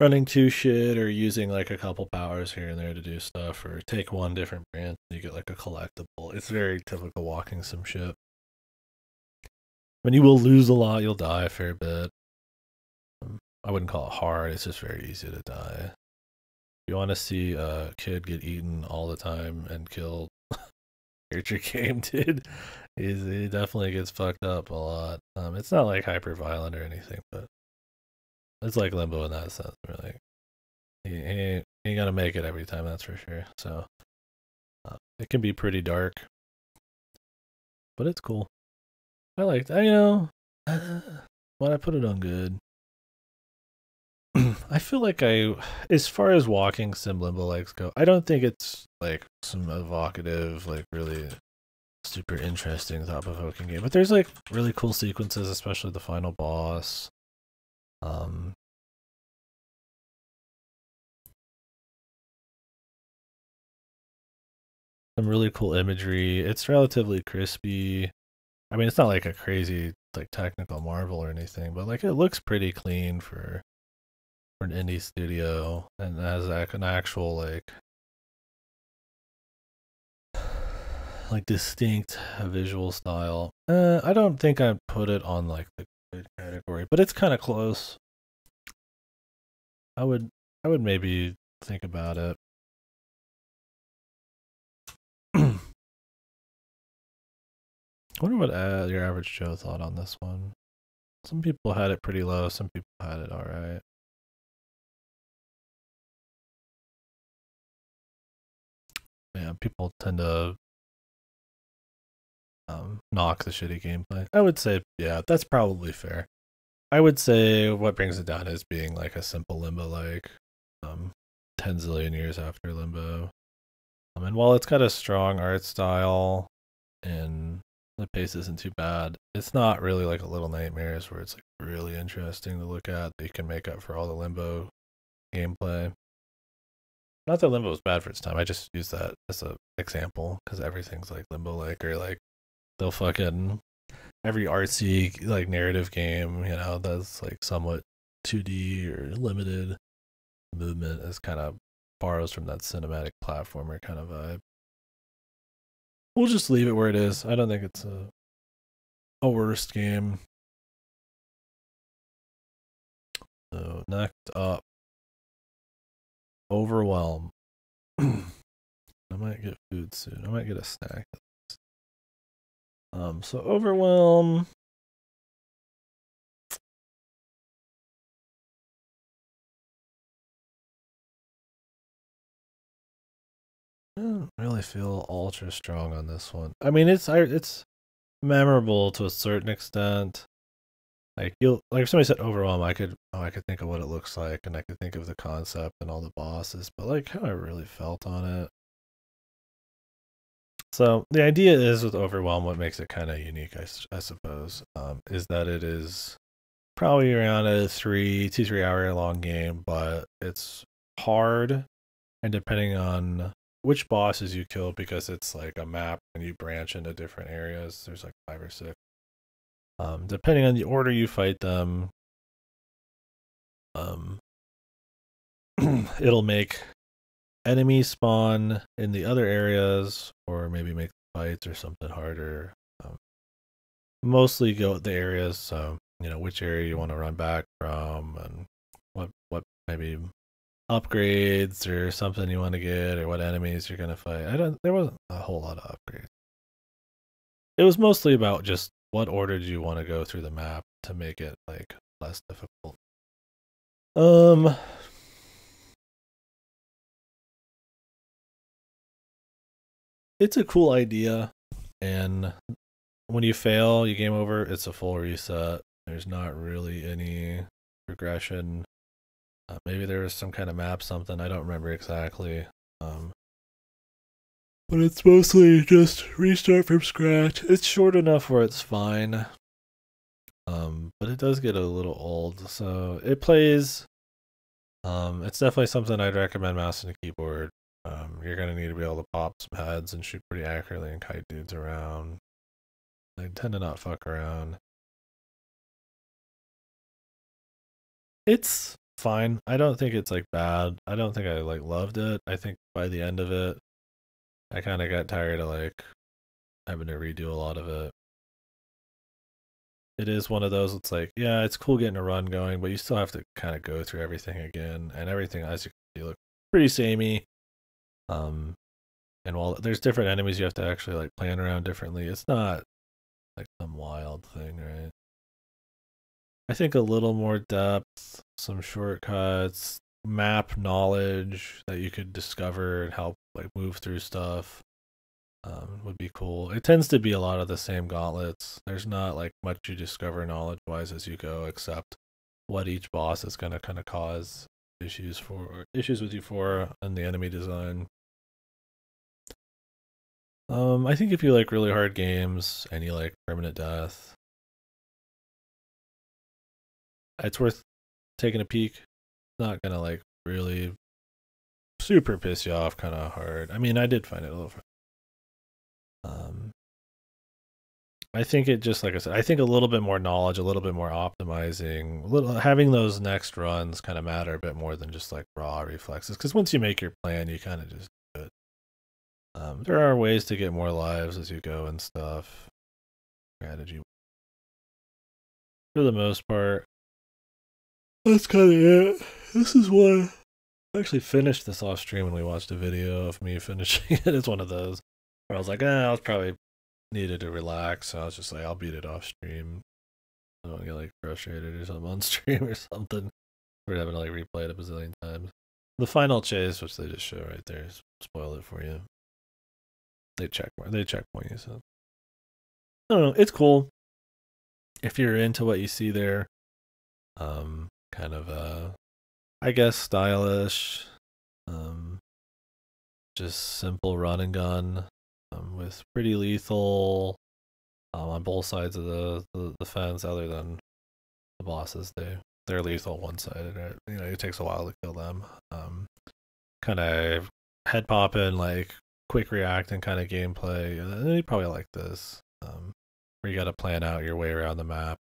running to shit or using like a couple powers here and there to do stuff or take one different branch and you get like a collectible. It's very typical walking sim shit. I mean, you will lose a lot. You'll die a fair bit. I wouldn't call it hard. It's just very easy to die. You want to see a kid get eaten all the time and killed? Here's your game, dude. He definitely gets fucked up a lot. It's not like hyper violent or anything, but it's like Limbo in that sense. Really, he ain't gonna make it every time, that's for sure. So it can be pretty dark, but it's cool. I liked. When I put it on good. I feel like as far as walking sim Limbo likes go, I don't think it's like some evocative, like really super interesting, thought-provoking game. But there's like really cool sequences, especially the final boss. Some really cool imagery. It's relatively crispy. I mean, it's not like a crazy like technical marvel or anything, but like it looks pretty clean for an indie studio and has like an actual like distinct visual style. I don't think I'd put it on like the good category, but it's kind of close. I would I would maybe think about it. I wonder what your average Joe thought on this one. Some people had it pretty low, some people had it alright. Yeah, people tend to knock the shitty gameplay. I would say, yeah, that's probably fair. I would say what brings it down is being like a simple Limbo, like 10 zillion years after Limbo. And while it's got a strong art style and the pace isn't too bad, it's not really like a Little Nightmares where it's like really interesting to look at that you can make up for all the Limbo gameplay. Not that Limbo was bad for its time, I just use that as an example because everything's like Limbo like, or like they'll fucking every artsy like narrative game, you know, that's like somewhat 2D or limited movement is kind of borrows from that cinematic platformer kind of vibe. We'll just leave it where it is. I don't think it's a worst game. So next up, Overwhelm. I might get food soon. I might get a snack. So Overwhelm. I don't really feel ultra strong on this one. I mean, it's memorable to a certain extent. Like like if somebody said Overwhelm, I could think of what it looks like, and I could think of the concept and all the bosses, but like how I really felt on it. So the idea is with Overwhelm, what makes it kind of unique, I suppose, is that it is probably around a 3 hour long game, but it's hard, and depending on which bosses you kill, because it's like a map and you branch into different areas. There's like 5 or 6. Depending on the order you fight them, it'll make enemies spawn in the other areas, or maybe make fights or something harder. Mostly go the areas, so you know which area you want to run back from, and what maybe upgrades or something you want to get, or what enemies you're gonna fight. There wasn't a whole lot of upgrades. It was mostly about just what order do you want to go through the map to make it like less difficult. It's a cool idea, and when you fail, you game over. It's a full reset. There's not really any progression. Maybe there was some kind of map, something I don't remember exactly. But it's mostly just restart from scratch. It's short enough where it's fine. But it does get a little old, so it plays. It's definitely something I'd recommend mouse and a keyboard. You're gonna need to be able to pop some heads and shoot pretty accurately and kite dudes around. I tend to not fuck around. It's fine. I don't think it's like bad. I don't think I like loved it. I think by the end of it, I kind of got tired of like having to redo a lot of it. It is one of those. It's like, yeah, it's cool getting a run going, but you still have to kind of go through everything again, and everything as you can see look pretty samey. And while there's different enemies, you have to actually like plan around differently. It's not like some wild thing, right? I think a little more depth, some shortcuts, map knowledge that you could discover and help like move through stuff would be cool. It tends to be a lot of the same gauntlets. There's not like much you discover knowledge wise as you go, except what each boss is gonna kind of cause issues with you for and the enemy design. I think if you like really hard games and you like permanent death, it's worth taking a peek. Not gonna like really super piss you off kind of hard. I mean, I did find it a little I think it just like I said, I think a little bit more knowledge, a little bit more optimizing, a little having those next runs kind of matter a bit more than just like raw reflexes. Because once you make your plan, you kind of just do it. There are ways to get more lives as you go and stuff. Strategy. For the most part, that's kind of it. This is one I actually finished this off stream when we watched a video of me finishing it. It's one of those where I was like, I was probably needed to relax. So I was just like, I'll beat it off stream. I don't want to get like frustrated or something on stream or something. We're having to like replay it a bazillion times. The final chase, which they just show right there, spoil it for you. They checkpoint you, so I don't know. It's cool if you're into what you see there. Kind of I guess stylish. Just simple run and gun. With pretty lethal. On both sides of the fence, other than the bosses, they're lethal one-sided. Right? You know, it takes a while to kill them. Kind of head popping, like quick reacting kind of gameplay. You probably like this, where you got to plan out your way around the map.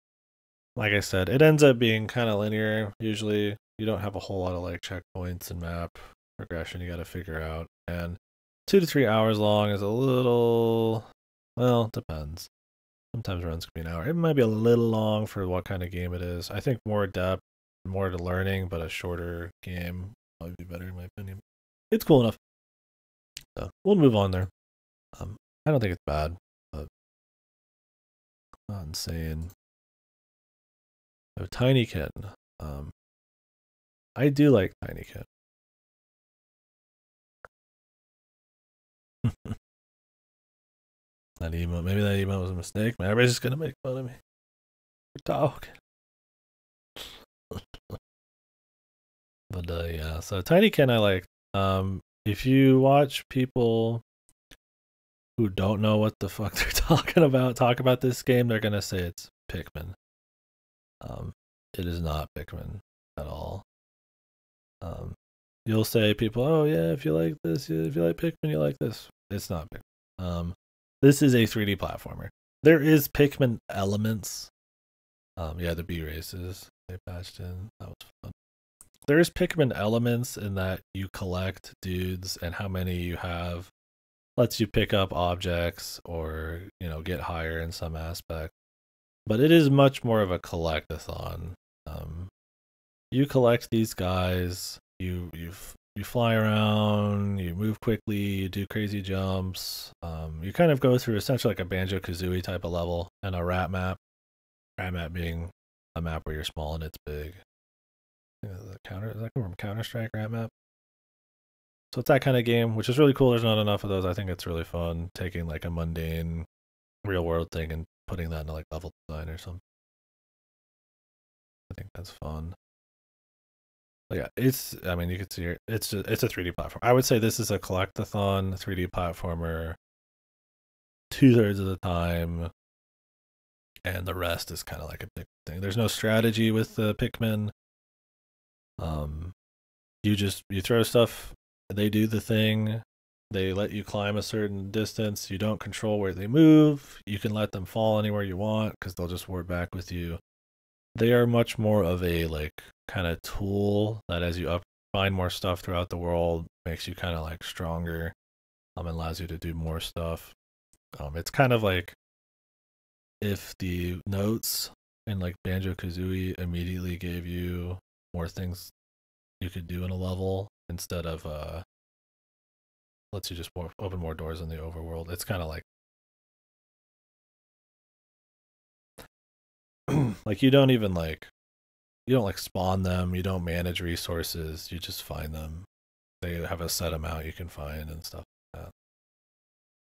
Like I said, it ends up being kind of linear. Usually, you don't have a whole lot of like checkpoints and map progression you got to figure out. And 2 to 3 hours long is a little, well, depends. Sometimes runs can be an hour. It might be a little long for what kind of game it is. I think more depth, more to learning, but a shorter game might be better in my opinion. It's cool enough. So we'll move on there. I don't think it's bad, but not insane. So Tinykin. I do like Tinykin. That emote, maybe that emote was a mistake. Man, everybody's just gonna make fun of me for talking. But yeah, so Tinykin I like. If you watch people who don't know what the fuck they're talking about talk about this game, they're gonna say it's Pikmin. It is not Pikmin at all. You'll say people, oh yeah, if you like this, if you like Pikmin, you like this. It's not Pikmin. This is a 3D platformer. There is Pikmin elements. Yeah, the B races they patched in. That was fun. There's Pikmin elements in that you collect dudes, and how many you have lets you pick up objects or, you know, get higher in some aspect. But it is much more of a collectathon. You collect these guys, you fly around, you move quickly, you do crazy jumps. You kind of go through essentially like a Banjo-Kazooie type of level and a rat map. Rat map being a map where you're small and it's big. Is that from Counter-Strike rat map? So it's that kind of game, which is really cool. There's not enough of those. I think it's really fun taking like a mundane real world thing and putting that into like level design or something. I think that's fun. But yeah, I mean, you can see here, it's a 3D platform. I would say this is a collectathon 3D platformer 2/3 of the time, and the rest is kind of like a big thing. There's no strategy with the Pikmin. You throw stuff, they do the thing. They let you climb a certain distance. You don't control where they move. You can let them fall anywhere you want because they'll just warp back with you. They are much more of a like kind of tool that as you find more stuff throughout the world makes you kind of like stronger, and allows you to do more stuff. It's kind of like if the notes in like Banjo-Kazooie immediately gave you more things you could do in a level instead of lets you just open more doors in the overworld. It's kind of like like you don't spawn them, you don't manage resources, you just find them. They have a set amount you can find and stuff like that.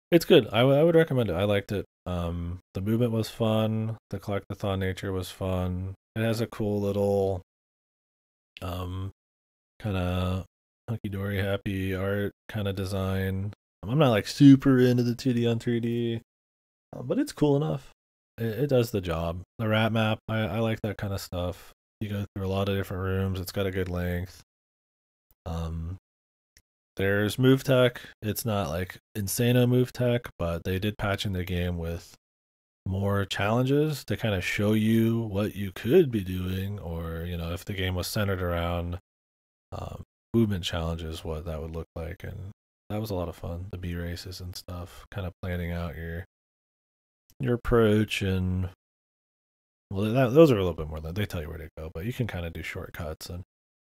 It's good. I would recommend it. I liked it. The movement was fun. The collectathon nature was fun. It has a cool little kind of hunky-dory happy art kind of design. I'm not like super into the 2D on 3D, but it's cool enough. It does the job. The rat map, I like that kind of stuff. You go through a lot of different rooms. It's got a good length. There's move tech. It's not like insano move tech, but they did patch in the game with more challenges to kind of show you what you could be doing, or, you know, if the game was centered around movement challenges, what that would look like. And that was a lot of fun. The B races and stuff, kind of planning out your approach. And well, those are a little bit more than they tell you where to go, but you can kind of do shortcuts and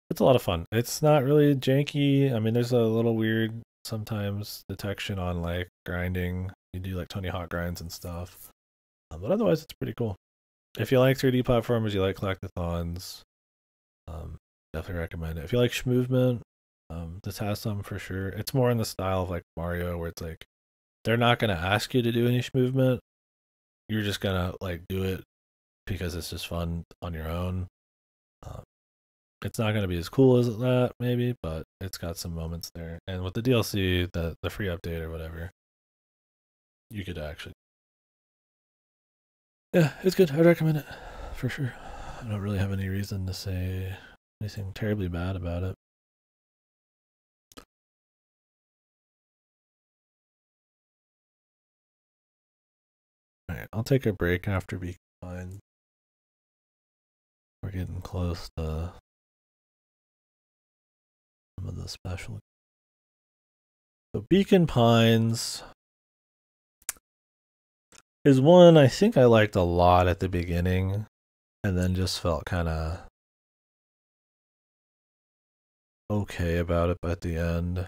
It's a lot of fun. It's not really janky. I mean, there's a little weird sometimes detection on like grinding. You do like Tony Hawk grinds and stuff, but otherwise it's pretty cool. If you like 3D platformers, you like collectathons, um, definitely recommend it. If you like Schmovement, this has some for sure. It's more in the style of like Mario, where it's like they're not gonna ask you to do any Schmovement. You're just gonna like do it because it's just fun on your own. Um, it's not gonna be as cool as that maybe, but it's got some moments there. And with the DLC, the free update or whatever, you could actually, yeah, it's good. I'd recommend it for sure. I don't really have any reason to say anything terribly bad about it. All right, I'll take a break after Beacon Pines. We're getting close to some of the special. So Beacon Pines is one I think I liked a lot at the beginning, and then just felt kind of okay about it at the end.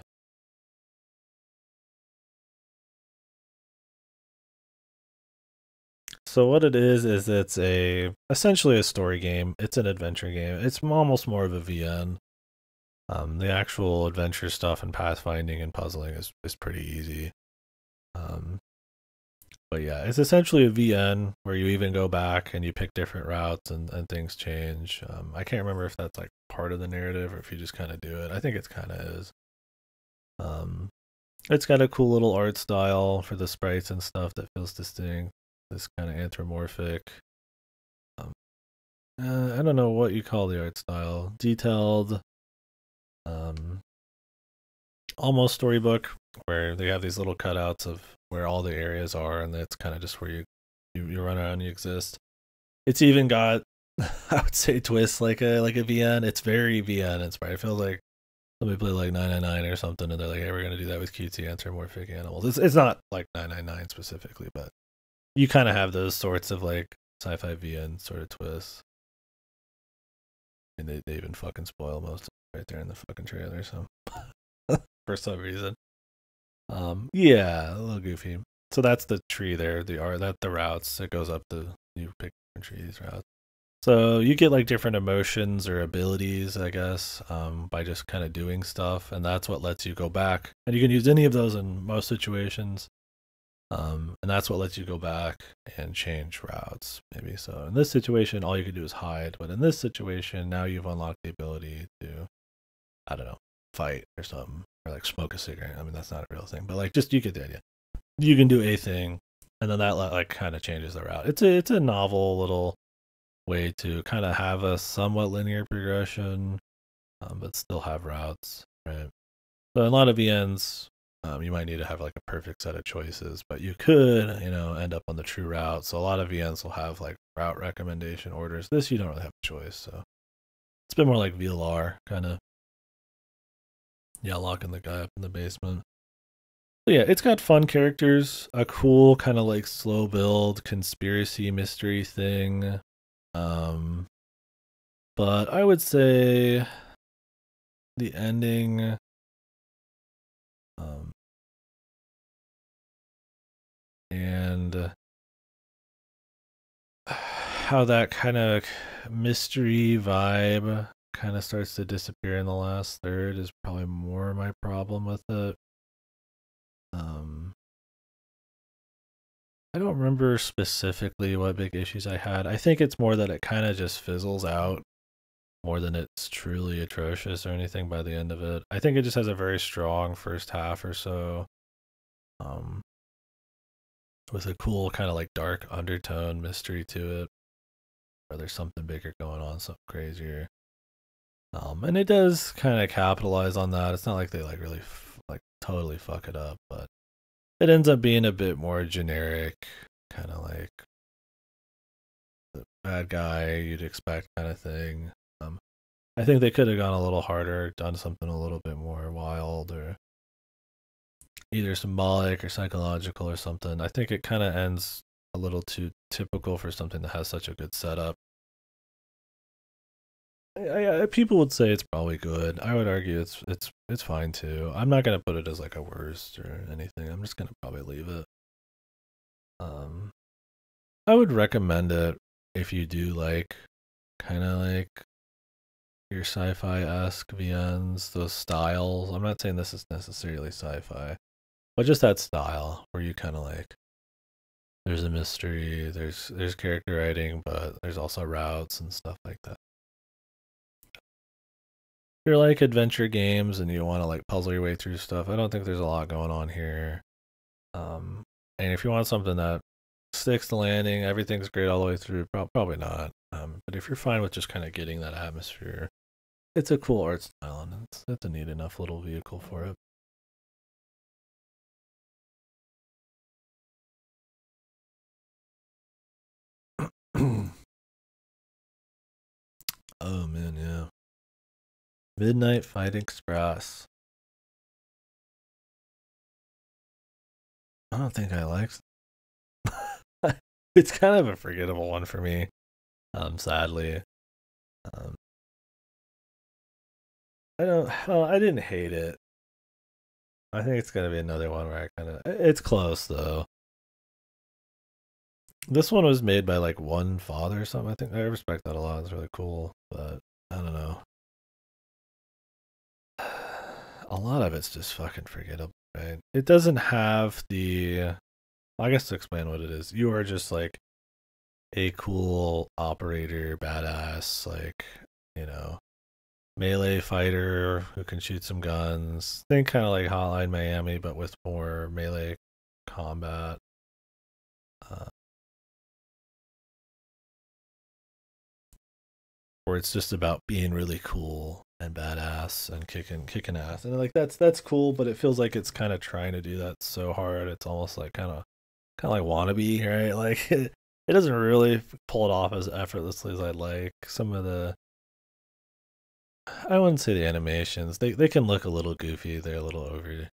So what it is it's essentially a story game. It's an adventure game. It's almost more of a VN. The actual adventure stuff and pathfinding and puzzling is pretty easy. But yeah, it's essentially a VN where you even go back and you pick different routes and things change. I can't remember if that's like part of the narrative or if you just kind of do it. I think it's kind of is. Um, it's got a cool little art style for the sprites and stuff that feels distinct. This kind of anthropomorphic. Um, I don't know what you call the art style. Detailed, um, almost storybook, where they have these little cutouts of where all the areas are, and that's kind of just where you run around and you exist. It's even got I would say twists like a VN. It's very VN inspired. It feels like somebody played like 999 or something, and they're like, "Hey, we're gonna do that with cutesy anthropomorphic animals." It's not like 999 specifically, but you kind of have those sorts of like sci-fi VN sort of twists, and they even fucking spoil most of it right there in the fucking trailer. So for some reason, yeah, a little goofy. So that's the tree there. The routes. It goes up you pick different trees routes. So you get like different emotions or abilities, I guess, by just kind of doing stuff, and that's what lets you go back. And you can use any of those in most situations, and that's what lets you go back and change routes, maybe. So in this situation, all you can do is hide, but in this situation, now you've unlocked the ability to, I don't know, fight or something, or like smoke a cigarette. I mean, that's not a real thing, but like just you get the idea. You can do a thing, and then that like kind of changes the route. It's a novel little way to kind of have a somewhat linear progression, but still have routes, right? So in a lot of VNs, you might need to have like a perfect set of choices, but you could, end up on the true route. So a lot of VNs will have like route recommendation orders. This you don't really have a choice, so it's been more like VLR kind of, yeah, locking the guy up in the basement. But yeah, it's got fun characters, a cool kind of like slow build conspiracy mystery thing. Um, but I would say the ending, um, and how that kind of mystery vibe kind of starts to disappear in the last third is probably more my problem with it. Um, I don't remember specifically what big issues I had. I think it's more that it kind of just fizzles out more than it's truly atrocious or anything by the end of it. I think it just has a very strong first half or so. Um, with a cool kind of like dark undertone mystery to it, or there's something bigger going on, something crazier. And it does kind of capitalize on that. It's not like they like really like totally fuck it up, but it ends up being a bit more generic, kind of like the bad guy you'd expect kind of thing. I think they could have gone a little harder, done something a little bit more wild or either symbolic or psychological or something. I think it kind of ends a little too typical for something that has such a good setup. People would say it's probably good. I would argue it's fine too. I'm not gonna put it as like a worst or anything. I'm just gonna probably leave it. Um, I would recommend it if you do like kind of like your sci-fi-esque VNs, those styles. I'm not saying this is necessarily sci-fi, but just that style where you kind of like there's a mystery, there's character writing, but there's also routes and stuff like that. If you're like adventure games and you want to like puzzle your way through stuff, I don't think there's a lot going on here. And if you want something that sticks the landing, everything's great all the way through, probably not. But if you're fine with just kind of getting that atmosphere, it's a cool art style and it's a neat enough little vehicle for it. Oh man, yeah. Midnight Fight Express. I don't think I like. It's kind of a forgettable one for me. Sadly. Um, I don't. Oh, I didn't hate it. I think it's gonna be another one where I kind of. It's close though. This one was made by like one father or something. I think I respect that a lot. It's really cool, but I don't know. A lot of it's just fucking forgettable, right? It doesn't have the. I guess to explain what it is, you are just like a cool operator, badass, like you know, melee fighter who can shoot some guns. Think kind of like Hotline Miami, but with more melee combat. Uh, where it's just about being really cool and badass and kicking ass, and like that's cool, but it feels like it's kind of trying to do that so hard. It's almost like kind of like wannabe, right? Like it doesn't really pull it off as effortlessly as I'd like. Some of the I wouldn't say the animations. They can look a little goofy. They're a little overdone,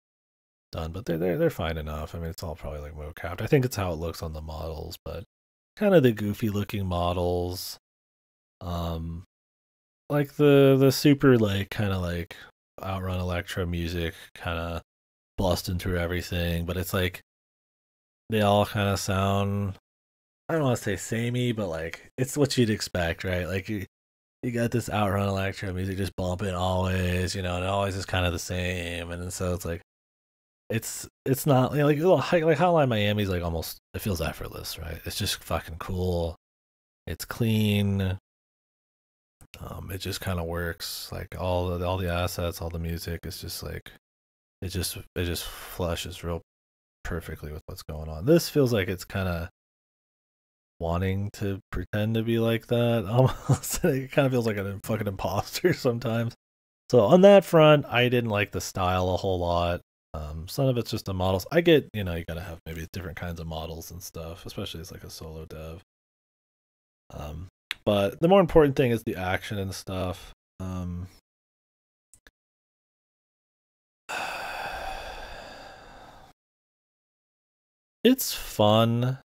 but they're fine enough. I mean, it's all probably like mocapped. I think it's how it looks on the models, but kind of the goofy looking models. Um, like the super like kind of like outrun electro music, kind of busting through everything, but it's like they all kind of sound. I don't want to say samey, but like it's what you'd expect, right? Like you got this outrun electro music just bumping always, and it always is kind of the same, and so it's like it's not like Hotline Miami's like almost it feels effortless, right? It's just fucking cool. It's clean. It just kind of works. Like all the assets, all the music. It's just like it just flushes real perfectly with what's going on. This feels like it's kind of wanting to pretend to be like that. Almost, it kind of feels like a fucking imposter sometimes. So on that front, I didn't like the style a whole lot. Some of it's just the models. I get, you gotta have maybe different kinds of models and stuff, especially as like a solo dev. Um, but the more important thing is the action and stuff. It's fun.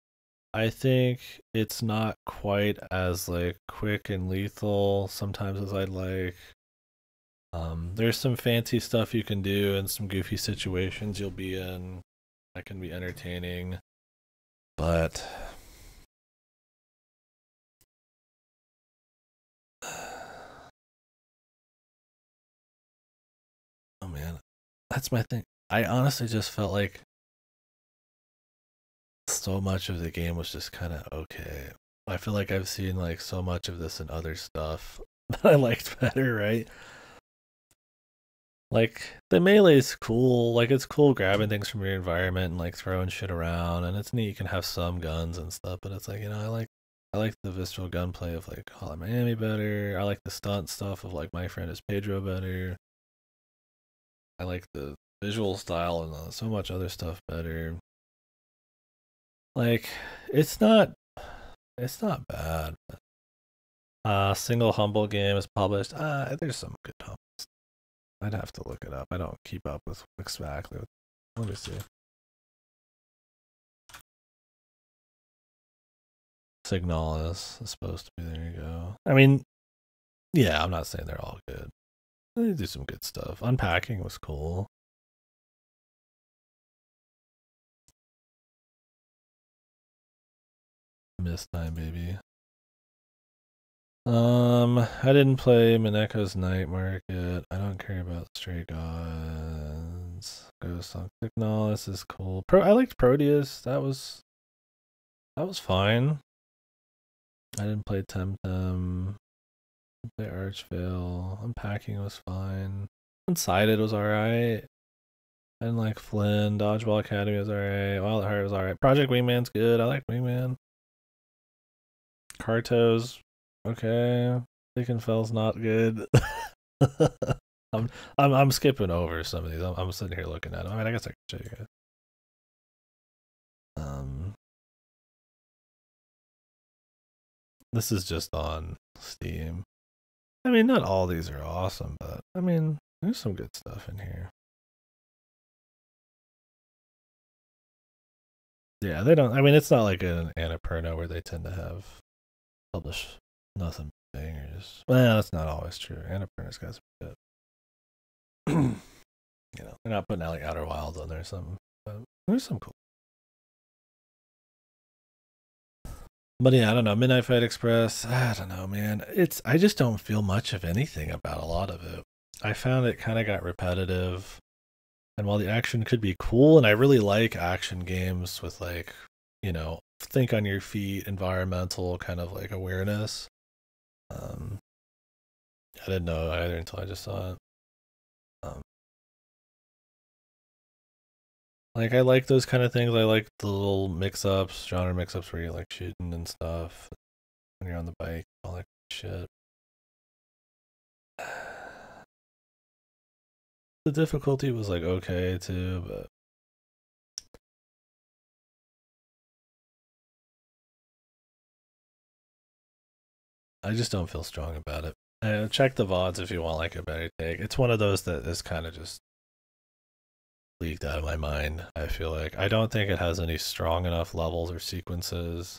I think it's not quite as like quick and lethal sometimes as I'd like. There's some fancy stuff you can do and some goofy situations you'll be in that can be entertaining. But oh man, that's my thing. I honestly just felt like so much of the game was just kind of okay. I feel like I've seen like so much of this in other stuff that I liked better, right? Like the melee's cool, like it's cool grabbing things from your environment and like throwing shit around, and it's neat. You can have some guns and stuff, but it's like I like the visceral gunplay of like Hotline Miami better. I like the stunt stuff of like My Friend Is Pedro better. I like the visual style and so much other stuff better. Like it's not it's not bad. Single humble game is published. There's some good humble. I'd have to look it up. I don't keep up with exactly. Let me see. Signal is supposed to be. There you go. I mean, Yeah, I'm not saying they're all good. They do some good stuff. Unpacking was cool. Mist Time, baby. I didn't play Mineko's Night Market. I don't care about Stray Gods. Ghost Song Technolis is cool. I liked Proteus. That was fine. I didn't play Temtem. Didn't play Archvale. Unpacking was fine. Unsighted was alright. I didn't like Flynn. Dodgeball Academy was alright. Wild at Heart was alright. Project Wingman's good. I like Wingman. Kartos, okay. Fell's not good. I'm skipping over some of these. I'm sitting here looking at them. I mean, I guess I can show you guys. This is just on Steam. I mean, not all these are awesome, but I mean, there's some good stuff in here. Yeah, they don't. I mean, it's not like an Annapurna where they tend to have publish nothing bangers. Well, that's not always true. Annapurna's got some good. You know, they're not putting out like Outer Wilds on there or something, but there's some cool. But yeah, I don't know. Midnight Fight Express. I don't know, man. I just don't feel much of anything about a lot of it. I found it kind of got repetitive. And while the action could be cool, and I really like action games with like, you know, think on your feet, environmental kind of like awareness. I didn't know either until I just saw it. Like I like those kind of things. I like the little mix-ups, genre mix-ups where you're like shooting and stuff when you're on the bike, all that shit. The difficulty was like okay too, but I just don't feel strong about it. Check the VODs if you want like a better take. It's one of those that is kind of just leaked out of my mind. I feel like I don't think it has any strong enough levels or sequences.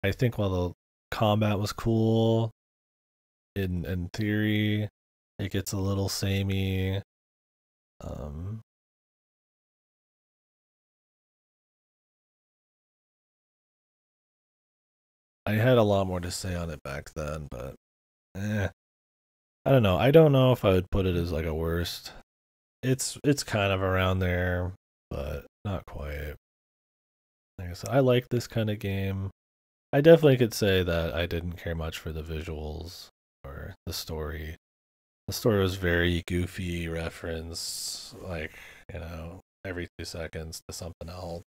I think while the combat was cool, in theory, it gets a little samey. I had a lot more to say on it back then, but I don't know. I don't know if I would put it as like a worst. It's kind of around there, but not quite. Like I said, I like this kind of game. I definitely could say that I didn't care much for the visuals or the story. The story was very goofy reference, like, you know, every 2 seconds to something else.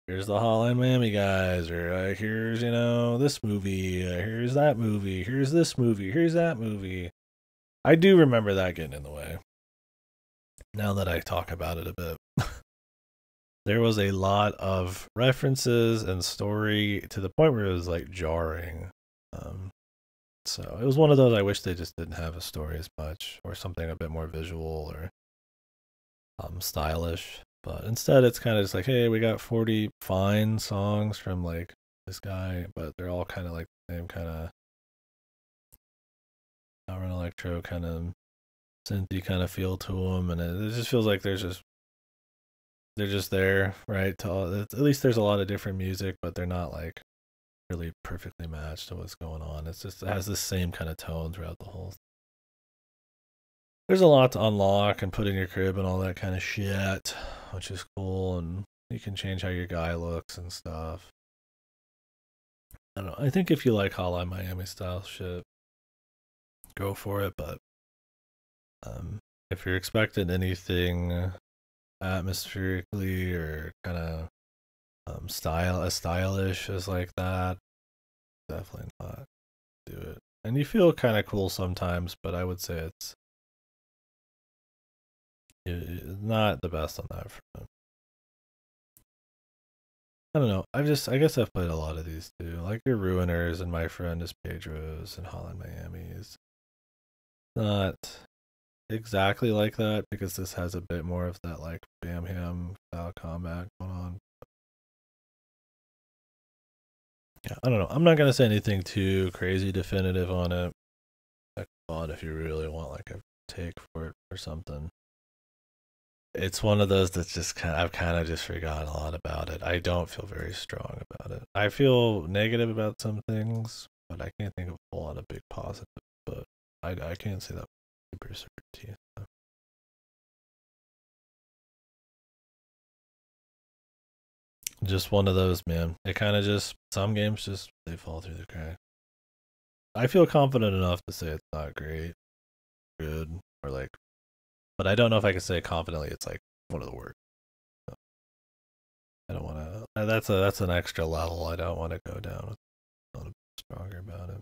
Here's the Hotline Miami guys, or here's, you know, this movie, here's that movie, here's this movie, here's that movie. I do remember that getting in the way. Now that I talk about it a bit. There was a lot of references and story to the point where it was like jarring. So it was one of those I wish they just didn't have a story as much, or something a bit more visual or stylish. But instead, it's kind of just like, hey, we got 40 fine songs from like this guy, but they're all kind of like the same kind of power and electro kind of synthy kind of feel to them, and it just feels like they're just there, right? At least there's a lot of different music, but they're not like really perfectly matched to what's going on. It's just, it has the same kind of tone throughout the whole. There's a lot to unlock and put in your crib and all that kind of shit, which is cool, and you can change how your guy looks and stuff. I don't know. I think if you like Hotline Miami style shit, go for it. But if you're expecting anything atmospherically or kind of stylish as like that, definitely not do it. And you feel kind of cool sometimes, but I would say it's not the best on that front. I don't know. I guess I've played a lot of these too. Like your Ruiners and My Friend is Pedro's and Hotline Miami's. Not exactly like that because this has a bit more of that like Bam Ham style combat going on. Yeah, I don't know. I'm not gonna say anything too crazy definitive on it. fun if you really want like a take for it or something. It's one of those that's just I've kind of just forgotten a lot about it. I don't feel very strong about it. I feel negative about some things, but I can't think of a whole lot of big positives. But I can't say that with super certainty. So. Just one of those, man. It kind of just some games just they fall through the cracks. I feel confident enough to say it's not great, good, or like, but I don't know if I can say confidently it's like one of the worst. I don't want to. That's an extra level. I don't want to go down with. Not a bit stronger about it.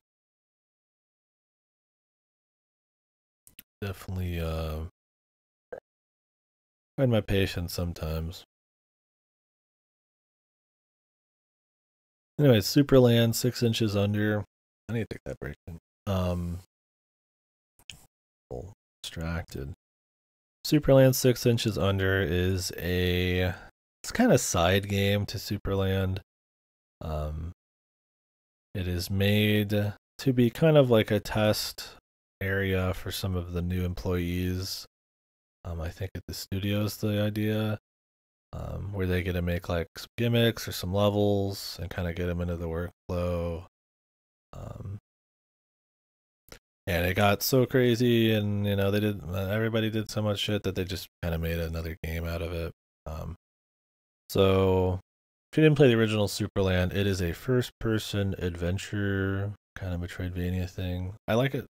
Definitely find my patience sometimes. Anyway, Superland 6 inches under. I need to take that break. Distracted. Superland 6 inches under is it's kind of side game to Superland. It is made to be kind of like a test area for some of the new employees. I think at the studio's the idea, where they get to make like some gimmicks or some levels and kind of get them into the workflow. And it got so crazy, and everybody did so much shit that they just kind of made another game out of it. So if you didn't play the original Superland, it is a first-person adventure kind of Metroidvania thing. I like it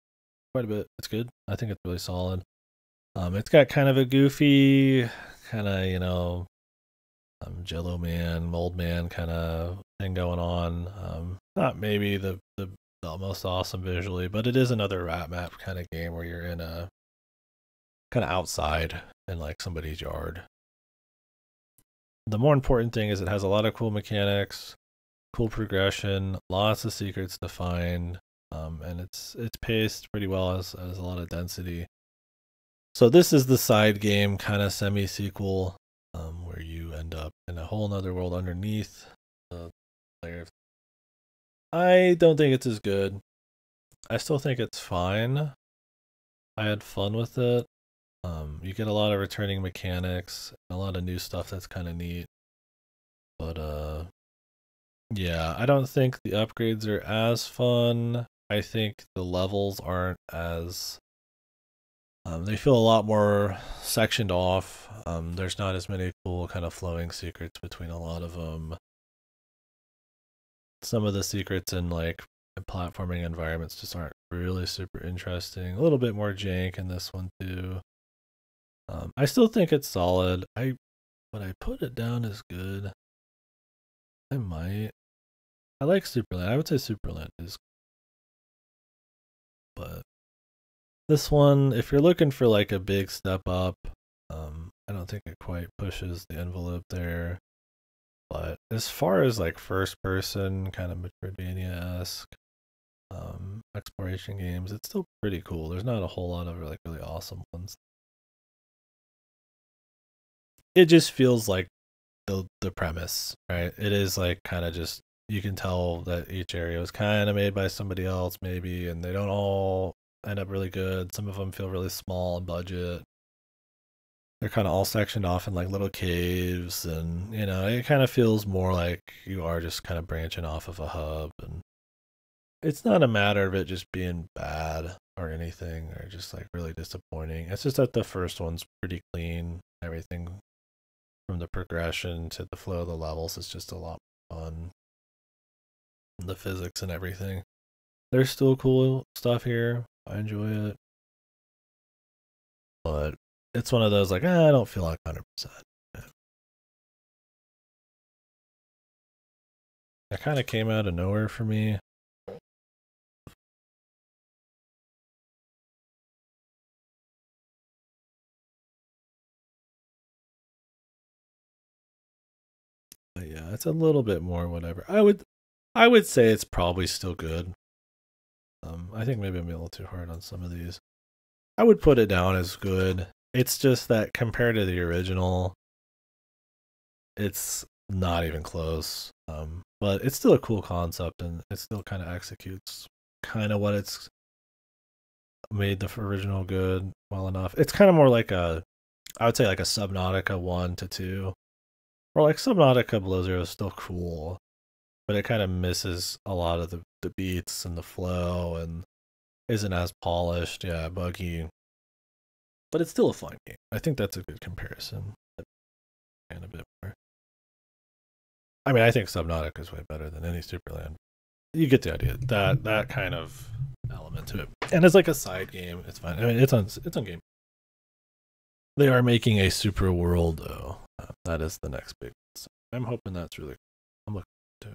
quite a bit. It's good. I think it's really solid. It's got kind of a goofy, kind of Jello Man, Mold Man kind of thing going on. Not maybe the most awesome visually, but it is another rat map kind of game where you're in a kind of outside in like somebody's yard. The more important thing is it has a lot of cool mechanics, cool progression, lots of secrets to find, and it's paced pretty well, as a lot of density. So this is the side game kind of semi-sequel, where you end up in a whole nother world underneath the layer. I don't think it's as good. I still think it's fine. I had fun with it. You get a lot of returning mechanics, a lot of new stuff that's kind of neat. But yeah, I don't think the upgrades are as fun. I think the levels aren't as they feel a lot more sectioned off. There's not as many cool kind of flowing secrets between a lot of them. Some of the secrets in like platforming environments just aren't really super interesting. A little bit more jank in this one too. I still think it's solid. Would I put it down as good? I might. I like Superland. I would say Superland is, but this one, if you're looking for like a big step up, I don't think it quite pushes the envelope there. But as far as like first person kind of Metroidvania-esque exploration games, it's still pretty cool. There's not a whole lot of like really awesome ones. It just feels like the premise, right? It is like kind of just, you can tell that each area was kind of made by somebody else maybe, and they don't all end up really good. Some of them feel really small in budget. They're kind of all sectioned off in like little caves, and it kind of feels more like you are just kind of branching off of a hub. And it's not a matter of it just being bad or anything, or just like really disappointing. It's just that the first one's pretty clean. Everything from the progression to the flow of the levels is just a lot fun. The physics and everything. There's still cool stuff here. I enjoy it. But it's one of those like, I don't feel like 100%. It kind of came out of nowhere for me. But yeah, it's a little bit more whatever. I would say it's probably still good. I think maybe I'm a little too hard on some of these. I would put it down as good. It's just that compared to the original, it's not even close. But it's still a cool concept, and it still kind of executes kind of what it's made the original good well enough. It's kind of more like I would say like a Subnautica 1 to 2. Or like Subnautica Below Zero is still cool, but it kind of misses a lot of the beats and the flow and isn't as polished, buggy. But it's still a fun game. I think that's a good comparison. And a bit more. I mean, I think Subnautica is way better than any Superland. You get the idea. That kind of element to it. And it's like a side game. It's fine. I mean, it's on game. They are making a Super World though. That is the next big one. So I'm hoping that's really cool. I'm looking to it.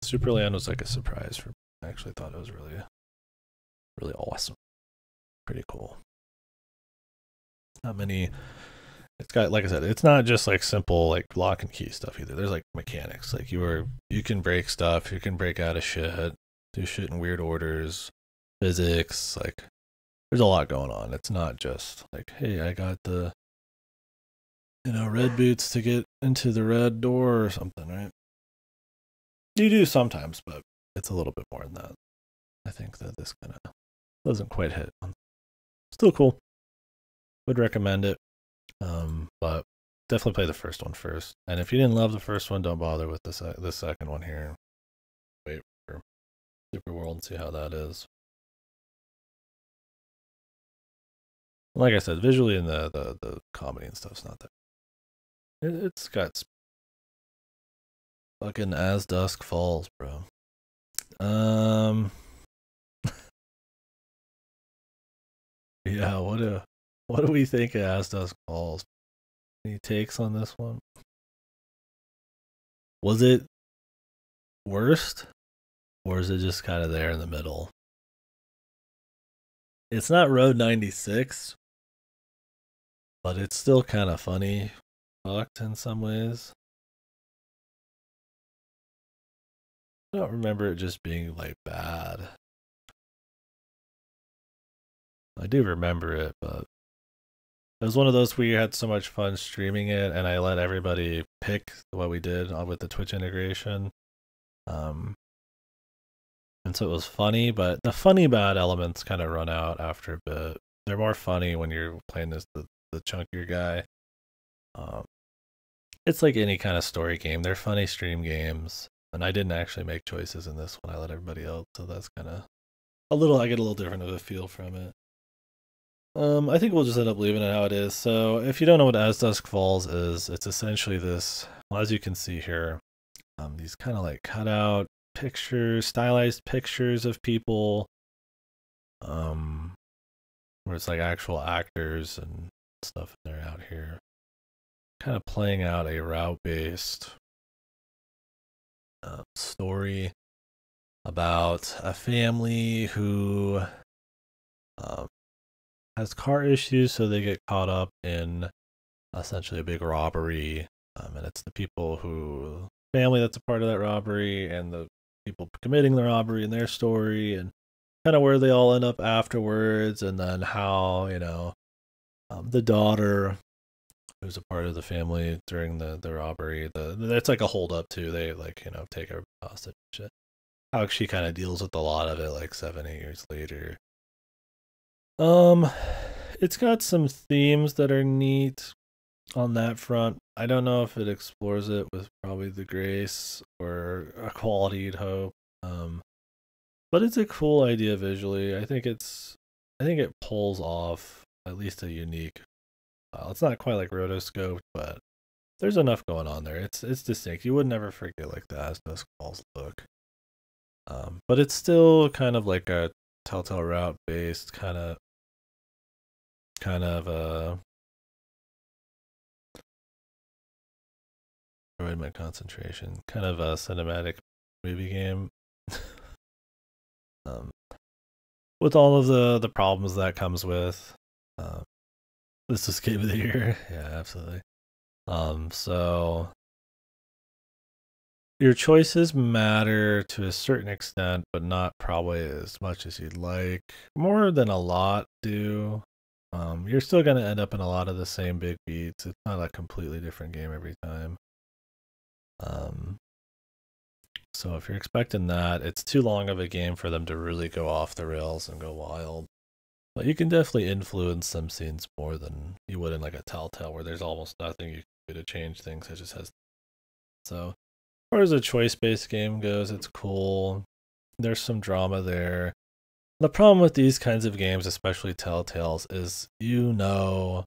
Superland was like a surprise for me. I actually thought it was really, really awesome. Pretty cool. Not many. It's got, like I said, it's not just like simple like lock and key stuff either. There's like mechanics. Like you can break stuff. You can break out of shit. Do shit in weird orders. Physics. Like there's a lot going on. It's not just like, hey, I got the red boots to get into the red door or something, right? You do sometimes, but it's a little bit more than that. I think that this kind of doesn't quite hit. Still cool. Would recommend it. But definitely play the first one first. And if you didn't love the first one, don't bother with the second one here. Wait for Super World and see how that is. Like I said, visually and the comedy and stuff's not that. It's got fucking As Dusk Falls, bro. Yeah, what do we think of As Dusk Falls? Any takes on this one? Was it worst? Or is it just kind of there in the middle? It's not Road 96, but it's still kind of funny fucked in some ways. I don't remember it just being like bad. I do remember it, but it was one of those where you had so much fun streaming it, and I let everybody pick what we did with the Twitch integration. And so it was funny, but the funny bad elements kind of run out after a bit. They're more funny when you're playing the chunkier guy. It's like any kind of story game. They're funny stream games, and I didn't actually make choices in this one. I let everybody else, so that's kind of I get a little different of a feel from it. I think we'll just end up leaving it how it is. So if you don't know what As Dusk Falls is, it's essentially this, well, as you can see here, these kind of like cutout pictures, stylized pictures of people, where it's like actual actors and stuff in there out here, kind of playing out a route-based story about a family who has car issues, so they get caught up in essentially a big robbery, and it's the family that's a part of that robbery and the people committing the robbery and their story and kind of where they all end up afterwards, and then how the daughter who's a part of the family during the robbery, it's like a hold up too. They take her hostage. How she kind of deals with a lot of it like 7-8 years later. It's got some themes that are neat on that front. I don't know if it explores it with probably the grace or a quality you'd hope. But it's a cool idea visually. I think it pulls off at least a unique. It's not quite like Rotoscope, but there's enough going on there. It's distinct. You would never forget like the As Dusk Falls look. But it's still kind of like a Telltale route based kind of my concentration, kind of a cinematic movie game. With all of the problems that comes with this is game of the year. Yeah, absolutely. So your choices matter to a certain extent, but not probably as much as you'd like. More than a lot do. You're still going to end up in a lot of the same big beats. It's not a completely different game every time. So if you're expecting that, it's too long of a game for them to really go off the rails and go wild. But you can definitely influence some scenes more than you would in like a Telltale, where there's almost nothing you can do to change things. It just has. So, as far as a choice-based game goes, it's cool. There's some drama there. The problem with these kinds of games, especially Telltales, is they're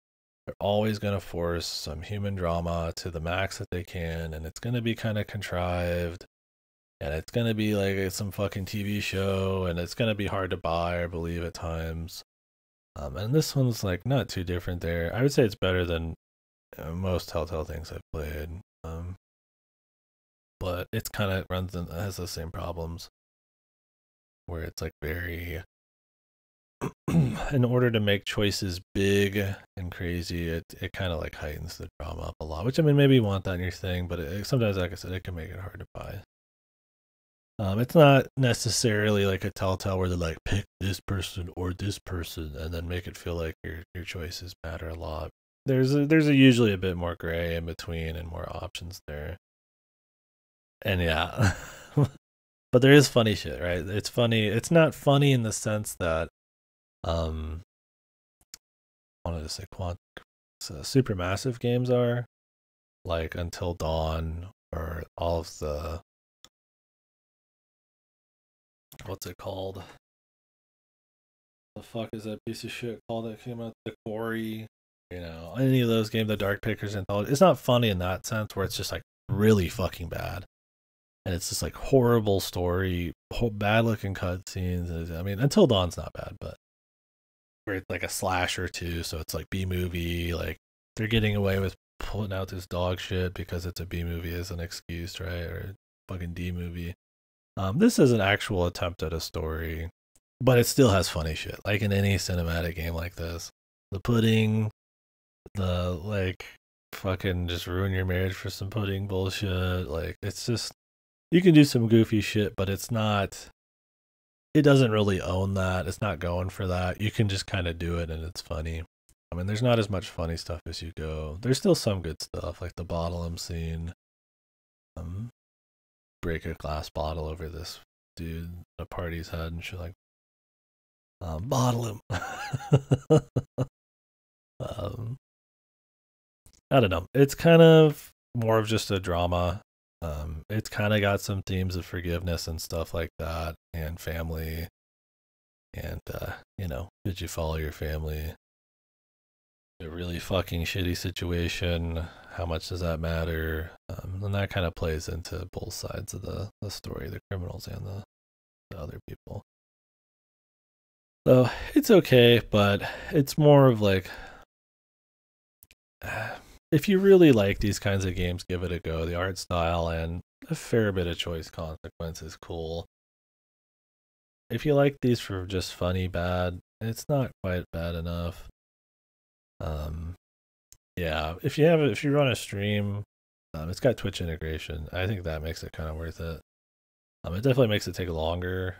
always going to force some human drama to the max that they can, and it's going to be kind of contrived, and it's going to be like some fucking TV show, and it's going to be hard to buy or believe at times. And this one's like not too different there. I would say it's better than most Telltale things I've played. But it's kind of has the same problems where it's like very in order to make choices big and crazy, it kind of like heightens the drama up a lot, which I mean maybe you want that in your thing, but sometimes, like I said, it can make it hard to buy. It's not necessarily like a Telltale where they're like pick this person or this person and then make it feel like your choices matter a lot. There's usually a bit more gray in between and more options there. And yeah, but there is funny shit, right? It's funny. It's not funny in the sense that I wanted to say supermassive games are, like Until Dawn or all of the what's it called? The fuck is that piece of shit called that came out? The Quarry, any of those games, the Dark Pictures Anthology. It's not funny in that sense where it's just like really fucking bad. And it's just like horrible story, bad looking cutscenes. I mean, Until Dawn's not bad, but where it's like a slasher too, so it's like B movie, like they're getting away with putting out this dog shit because it's a B movie as an excuse, right? Or fucking D movie. This is an actual attempt at a story, but it still has funny shit, like in any cinematic game like this. The pudding, the like fucking just ruin your marriage for some pudding bullshit. Like it's just, you can do some goofy shit, but it doesn't really own that. It's not going for that. You can just kind of do it and it's funny. I mean, there's not as much funny stuff as you go. There's still some good stuff, like the bottle scene. Break a glass bottle over this dude at a party's head and shit, like bottle him. I don't know. It's kind of more of just a drama. It's kind of got some themes of forgiveness and stuff like that, and family, and did you follow your family? A really fucking shitty situation. How much does that matter? And that kind of plays into both sides of the story, the criminals and the other people. So it's okay, but it's more of like, if you really like these kinds of games, give it a go. The art style and a fair bit of choice consequence is cool. If you like these for just funny bad, it's not quite bad enough. Yeah, if you run a stream, it's got Twitch integration. I think that makes it kind of worth it. It definitely makes it take longer.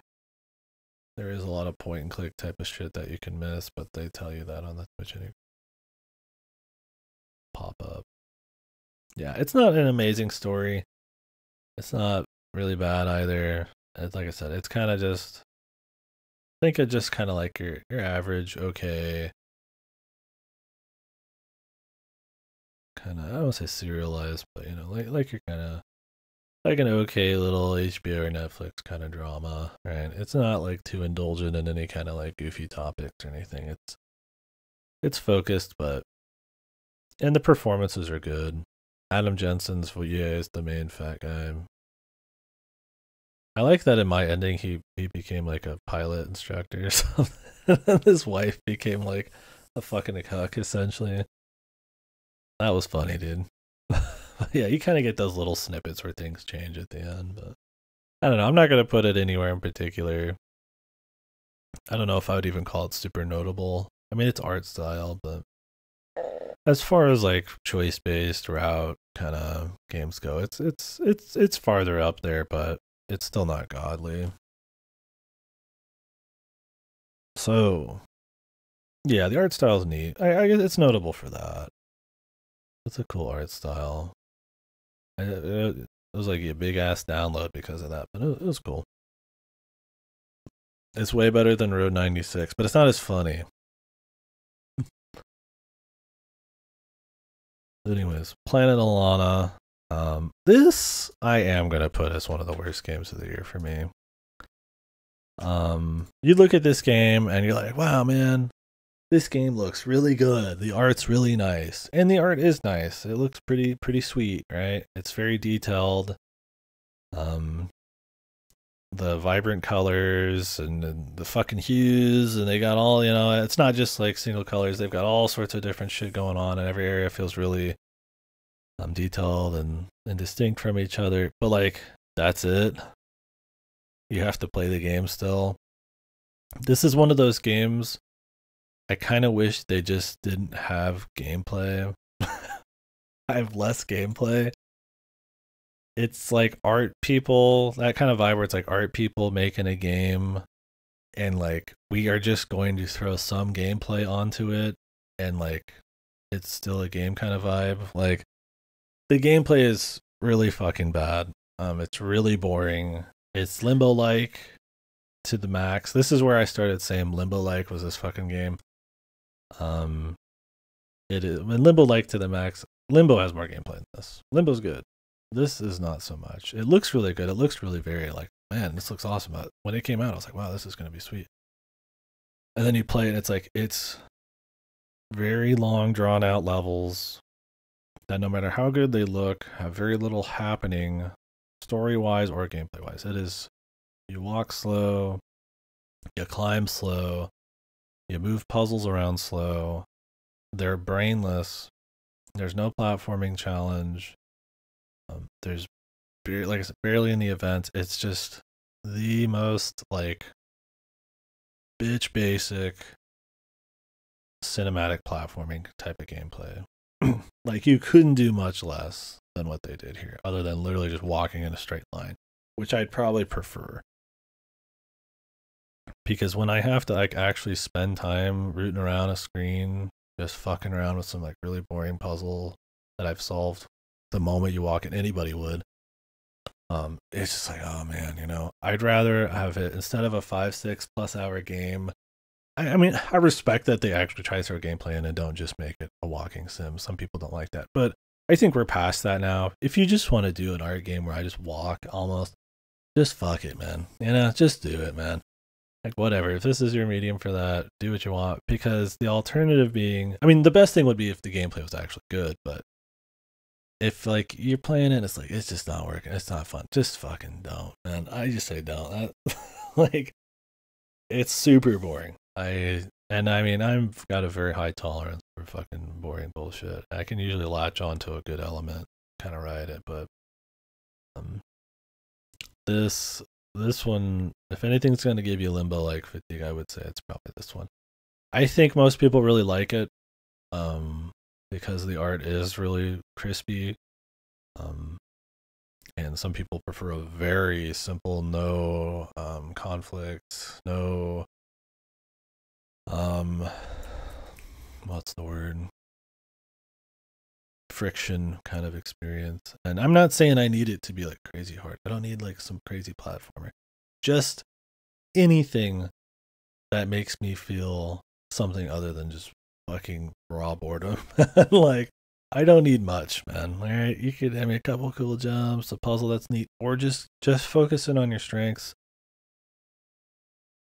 There is a lot of point and click type of shit that you can miss, but they tell you that on the Twitch integration pop up. Yeah, it's not an amazing story. It's not really bad either. It's like I said, it's kind of just, think of just kind of like your average okay, kind of, I don't want to say serialized, but like you're kind of like an okay little HBO or Netflix kind of drama, right? It's not like too indulgent in any kind of like goofy topics or anything. It's focused, and the performances are good. Adam Jensen's is the main fat guy. I like that in my ending he became like a pilot instructor or something. His wife became like a fucking cuck essentially. That was funny, dude. Yeah, you kind of get those little snippets where things change at the end, but I don't know. I'm not gonna put it anywhere in particular. I don't know if I would even call it super notable. I mean, it's art style, but as far as like choice based route kind of games go, it's farther up there, but it's still not godly. So yeah, the art style is neat. I guess it's notable for that. It's a cool art style. It was like a big ass download because of that, but it was cool. It's way better than Road 96, but it's not as funny. Anyways, Planet Alana. This I am gonna put as one of the worst games of the year for me. You look at this game and you're like, wow, man, this game looks really good. The art's really nice, and the art is nice. It looks pretty sweet, right? It's very detailed. The vibrant colors and the fucking hues, and they got all, it's not just like single colors. They've got all sorts of different shit going on, and every area feels really detailed and distinct from each other. But like, that's it. You have to play the game still. This is one of those games I kind of wish they just didn't have gameplay. I have less gameplay. It's like art people, that kind of vibe where it's like art people making a game, and like we are just going to throw some gameplay onto it, and like it's still a game kind of vibe. Like the gameplay is really fucking bad. It's really boring. It's Limbo-like to the max. This is where I started saying Limbo-like was this fucking game. It is Limbo-like to the max. Limbo has more gameplay than this. Limbo's good. This is not so much. It looks really good. It looks really very like, man, this looks awesome. But when it came out, I was like, wow, this is going to be sweet. And then you play it, and it's like, it's very long, drawn out levels that no matter how good they look, have very little happening story-wise or gameplay-wise. It is, you walk slow, you climb slow, you move puzzles around slow. They're brainless. There's no platforming challenge. There's like I said, barely any events. It's just the most like bitch basic cinematic platforming type of gameplay. Like you couldn't do much less than what they did here, other than literally just walking in a straight line, which I'd probably prefer. Because when I have to like actually spend time rooting around a screen, just fucking around with some like really boring puzzle that I've solved the moment you walk in, anybody would. It's just like, oh man, I'd rather have it instead of a 5-6+ hour game. I mean, I respect that they actually try to throw gameplay in and don't just make it a walking sim. Some people don't like that, but I think we're past that now. If you just want to do an art game where I just walk almost, just fuck it, man. Just do it, man. Like, whatever. If this is your medium for that, do what you want. Because the alternative being, I mean, the best thing would be if the gameplay was actually good, but if like you're playing it, it's like it's just not working. It's not fun. Just fucking don't, man. I just say don't. Like, it's super boring. I mean, I've got a very high tolerance for fucking boring bullshit. I can usually latch onto a good element, kind of ride it, but this one, if anything's going to give you Limbo-like fatigue, I would say it's probably this one. I think most people really like it. Because the art is really crispy. And some people prefer a very simple, no conflict, no what's the word? Friction kind of experience. And I'm not saying I need it to be like crazy hard. I don't need like some crazy platformer. Just anything that makes me feel something other than just fucking raw boredom. Like, I don't need much, man. All right, you could have a couple cool jumps, a puzzle that's neat, or just focusing on your strengths.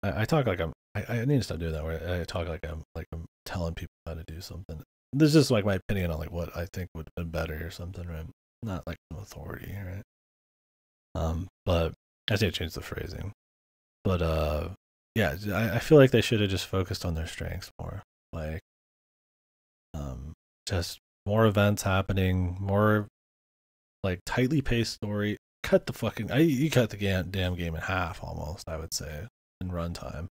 I talk like I need to stop doing that. Where I talk like I'm telling people how to do something. This is just like my opinion on like what I think would have been better or something, right? Not like an authority, right? But I think I changed the phrasing. But yeah, I feel like they should have just focused on their strengths more. Like, just more events happening, more like tightly paced story. You cut the damn game in half almost, I would say, in runtime.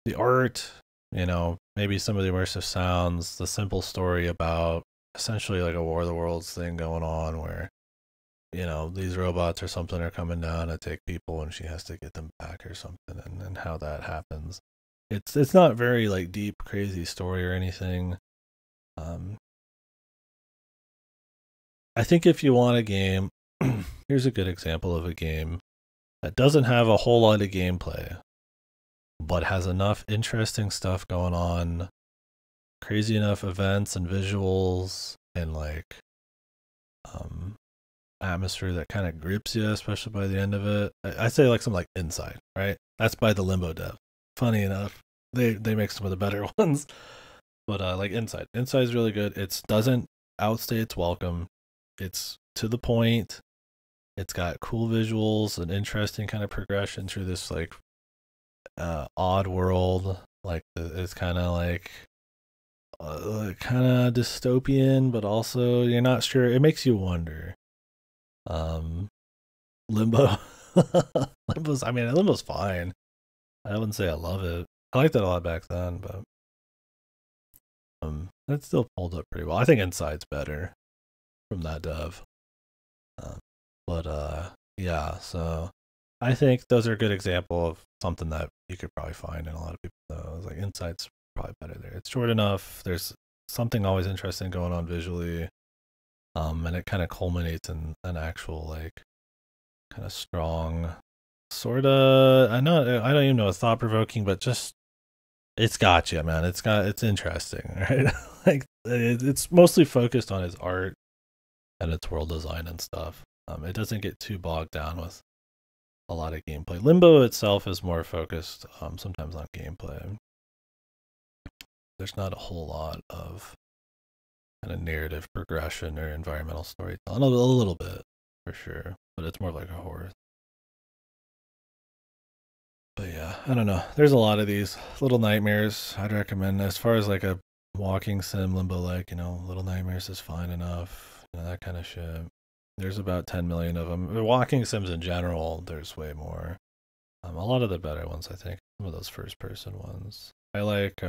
The art, maybe some of the immersive sounds, the simple story about essentially like a War of the Worlds thing going on where, these robots or something are coming down to take people and she has to get them back or something, and how that happens. It's not very like deep, crazy story or anything. I think if you want a game, here's a good example of a game that doesn't have a whole lot of gameplay, but has enough interesting stuff going on, crazy enough events and visuals, and like atmosphere that kind of grips you, especially by the end of it. I say like something like Inside, right? That's by the Limbo dev. Funny enough, they make some of the better ones, but like Inside is really good. It doesn't outstay its welcome. It's to the point. It's got cool visuals and interesting kind of progression through this like odd world. Like it's kind of like kind of dystopian, but also you're not sure. It makes you wonder. Limbo, Limbo's fine. I wouldn't say I love it. I liked it a lot back then, but it still pulled up pretty well. I think Inside's better from that dev. But yeah, so I think those are a good example of something that you could probably find in a lot of people. Though, like Inside's probably better there. It's short enough. There's something always interesting going on visually, and it kind of culminates in an actual like kind of strong, sort of. I don't even know, it's thought provoking, but just it's got you, man. It's interesting, right? Like it's mostly focused on its art and its world design and stuff. It doesn't get too bogged down with a lot of gameplay. Limbo itself is more focused sometimes on gameplay. There's not a whole lot of kind of narrative progression or environmental storytelling. A little bit, for sure, but it's more like a horror. But yeah, I don't know. There's a lot of these Little Nightmares I'd recommend. As far as like a walking sim, Limbo, like, Little Nightmares is fine enough. That kind of shit. There's about 10 million of them. Walking sims in general, there's way more. A lot of the better ones, I think. Some of those first person ones. I like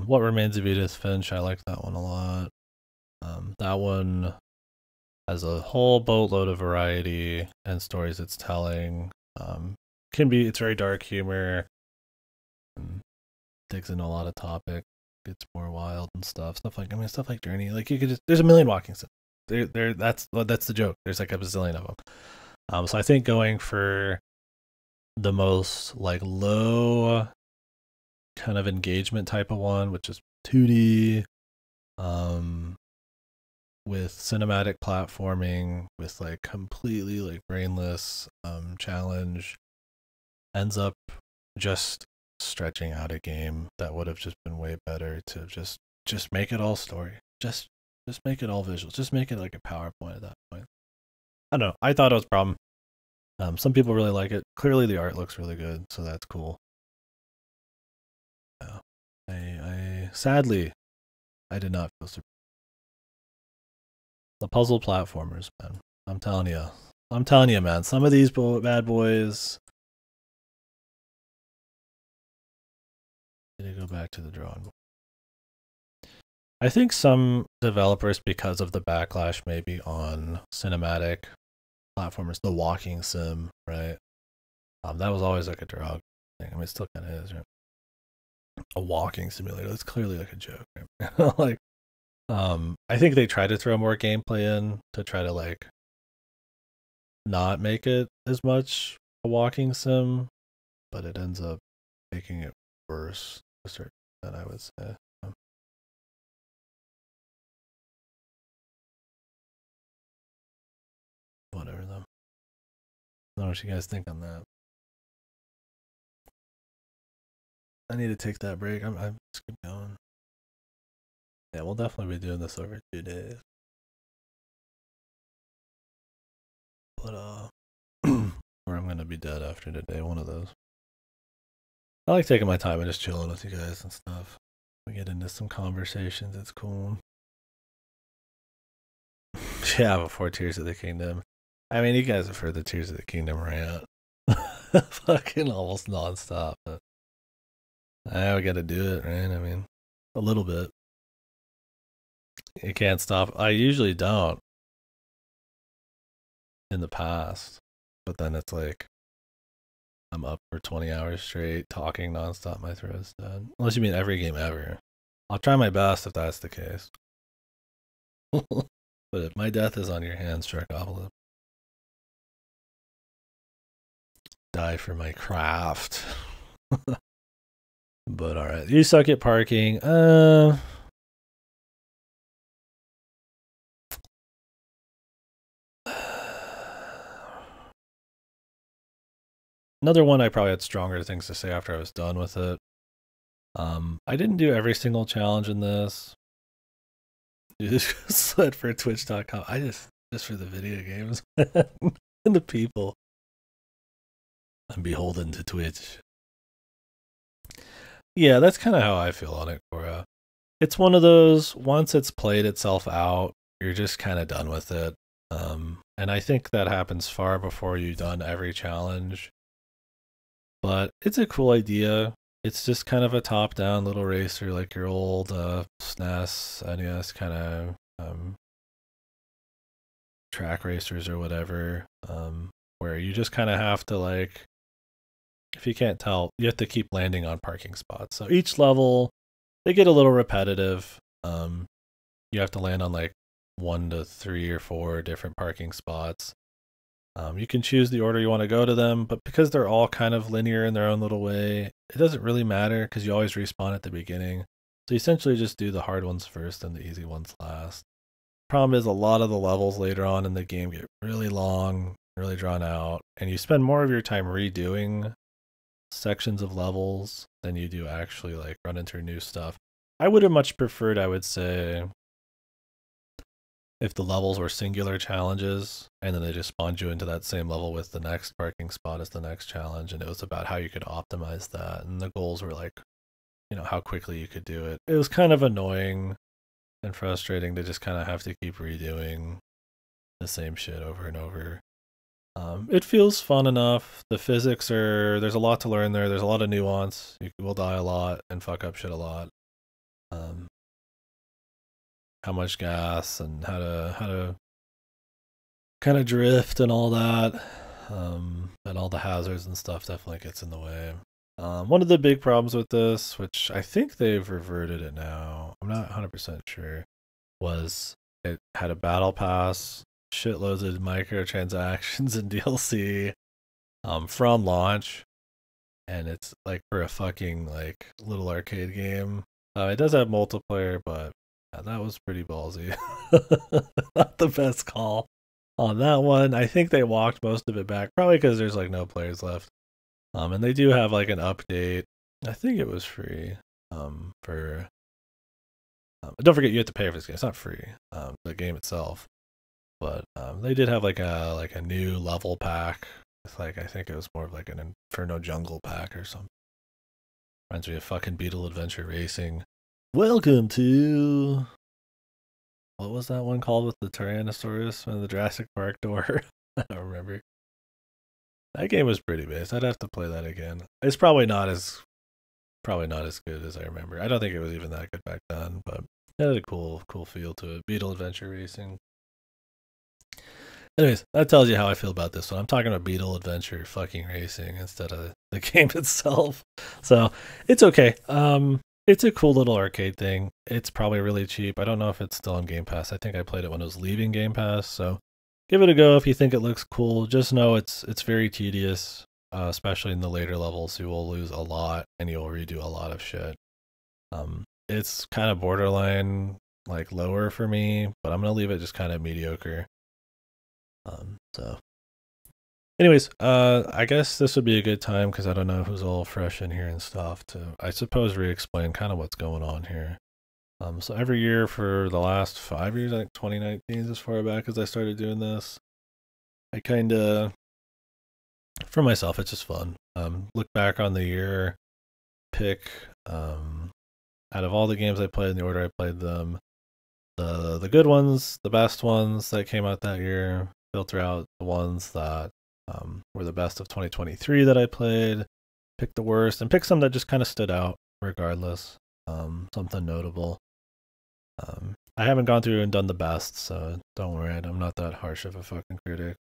What Remains of Edith Finch. I like that one a lot. That one has a whole boatload of variety and stories it's telling. It's very dark humor. Digs into a lot of topic. Gets more wild and stuff. Stuff like Journey. Like you could there's a million walking sims. That's the joke. There's like a bazillion of them. So I think going for the most like low kind of engagement type of one, which is 2D, with cinematic platforming, with like completely like brainless challenge, ends up just stretching out a game that would have just been way better to just make it all story. Just make it all visuals. Just make it like a PowerPoint at that point. I don't know. I thought it was a problem. Some people really like it. Clearly the art looks really good, so that's cool. Yeah. I sadly I did not feel surprised. The puzzle platformers, man. I'm telling you, man. Some of these bad boys. Need to go back to the drawing board. I think some developers, because of the backlash maybe on cinematic platformers, the walking sim, right? That was always like a drug thing. I mean, it still kind of is, right? A walking simulator. That's clearly like a joke, right? Like, I think they try to throw more gameplay in to try to like not make it as much a walking sim, but it ends up making it worse to a certain extent, I would say. Whatever though. I don't know what you guys think on that. I need to take that break. I'm just keep going. Yeah, we'll definitely be doing this over 2 days. But or I'm gonna be dead after today, one of those. I like taking my time and just chilling with you guys and stuff. We get into some conversations, it's cool. Yeah, before Tears of the Kingdom. I mean, you guys have heard the Tears of the Kingdom rant. Fucking almost nonstop. But we gotta do it, right? I mean, a little bit. You can't stop. I usually don't in the past, but then it's like I'm up for 20 hours straight talking nonstop. My throat's dead. Unless you mean every game ever. I'll try my best if that's the case. But if my death is on your hands, Sharkopolis. die for my craft. But alright, you suck at parking. Another one I probably had stronger things to say after I was done with it. I didn't do every single challenge in this. You just slid for Twitch.com. I just for the video games and the people. I'm beholden to Twitch. Yeah, that's kind of how I feel on it, Cora. It's one of those, once it's played itself out, you're just kind of done with it. And I think that happens far before you've done every challenge. But it's a cool idea. It's just kind of a top-down little racer, like your old SNES, NES kind of track racers or whatever, where you just kind of have to, like, if you can't tell, you have to keep landing on parking spots. So each level, they get a little repetitive. You have to land on like 1 to 3 or 4 different parking spots. You can choose the order you want to go to them, but because they're all kind of linear in their own little way, it doesn't really matter because you always respawn at the beginning. So you essentially just do the hard ones first and the easy ones last. Problem is, a lot of the levels later on in the game get really long, really drawn out, and you spend more of your time redoing sections of levels than you do actually like run into new stuff. I would have much preferred, I would say, if the levels were singular challenges and then they just spawned you into that same level with the next parking spot as the next challenge, and it was about how you could optimize that, and the goals were like, you know, how quickly you could do it. It was kind of annoying and frustrating to just kind of have to keep redoing the same shit over and over. It feels fun enough. The physics are, there's a lot to learn there. There's a lot of nuance. You will die a lot and fuck up shit a lot. How much gas and how to kind of drift and all that. And all the hazards and stuff definitely gets in the way. One of the big problems with this, which I think they've reverted it now, I'm not 100% sure, was it had a battle pass, shitloads of microtransactions and DLC from launch, and it's like for a fucking like little arcade game. It does have multiplayer, but yeah, that was pretty ballsy. Not the best call on that one. I think they walked most of it back, probably because there's like no players left. And they do have like an update. I think it was free. For don't forget, you have to pay for this game. It's not free. The game itself, but they did have like a new level pack. It's like, I think it was more of like an Inferno Jungle pack or something. Reminds me of fucking Beetle Adventure Racing. Welcome to, what was that one called with the Tyrannosaurus and the Jurassic Park door? I don't remember. That game was pretty base. I'd have to play that again. It's probably not as good as I remember. I don't think it was even that good back then, but it had a cool feel to it. Beetle Adventure Racing. Anyways, that tells you how I feel about this one. I'm talking about Beetle Adventure fucking Racing instead of the game itself. So it's okay. It's a cool little arcade thing. It's probably really cheap. I don't know if it's still on Game Pass. I think I played it when it was leaving Game Pass, so give it a go if you think it looks cool. Just know it's very tedious, especially in the later levels. You will lose a lot and you'll redo a lot of shit. It's kind of borderline like lower for me, but I'm gonna leave it just kind of mediocre. So anyways, I guess this would be a good time, because I don't know who's all fresh in here and stuff, to, I suppose, re-explain kind of what's going on here. So every year for the last 5 years, I think 2019 is as far back as I started doing this, I kind of, for myself, it's just fun. Look back on the year, pick, out of all the games I played in the order I played them, the good ones, the best ones that came out that year, filter out the ones that were the best of 2023 that I played, pick the worst, and pick some that just kind of stood out regardless, something notable. I haven't gone through and done the best, so don't worry, I'm not that harsh of a fucking critic.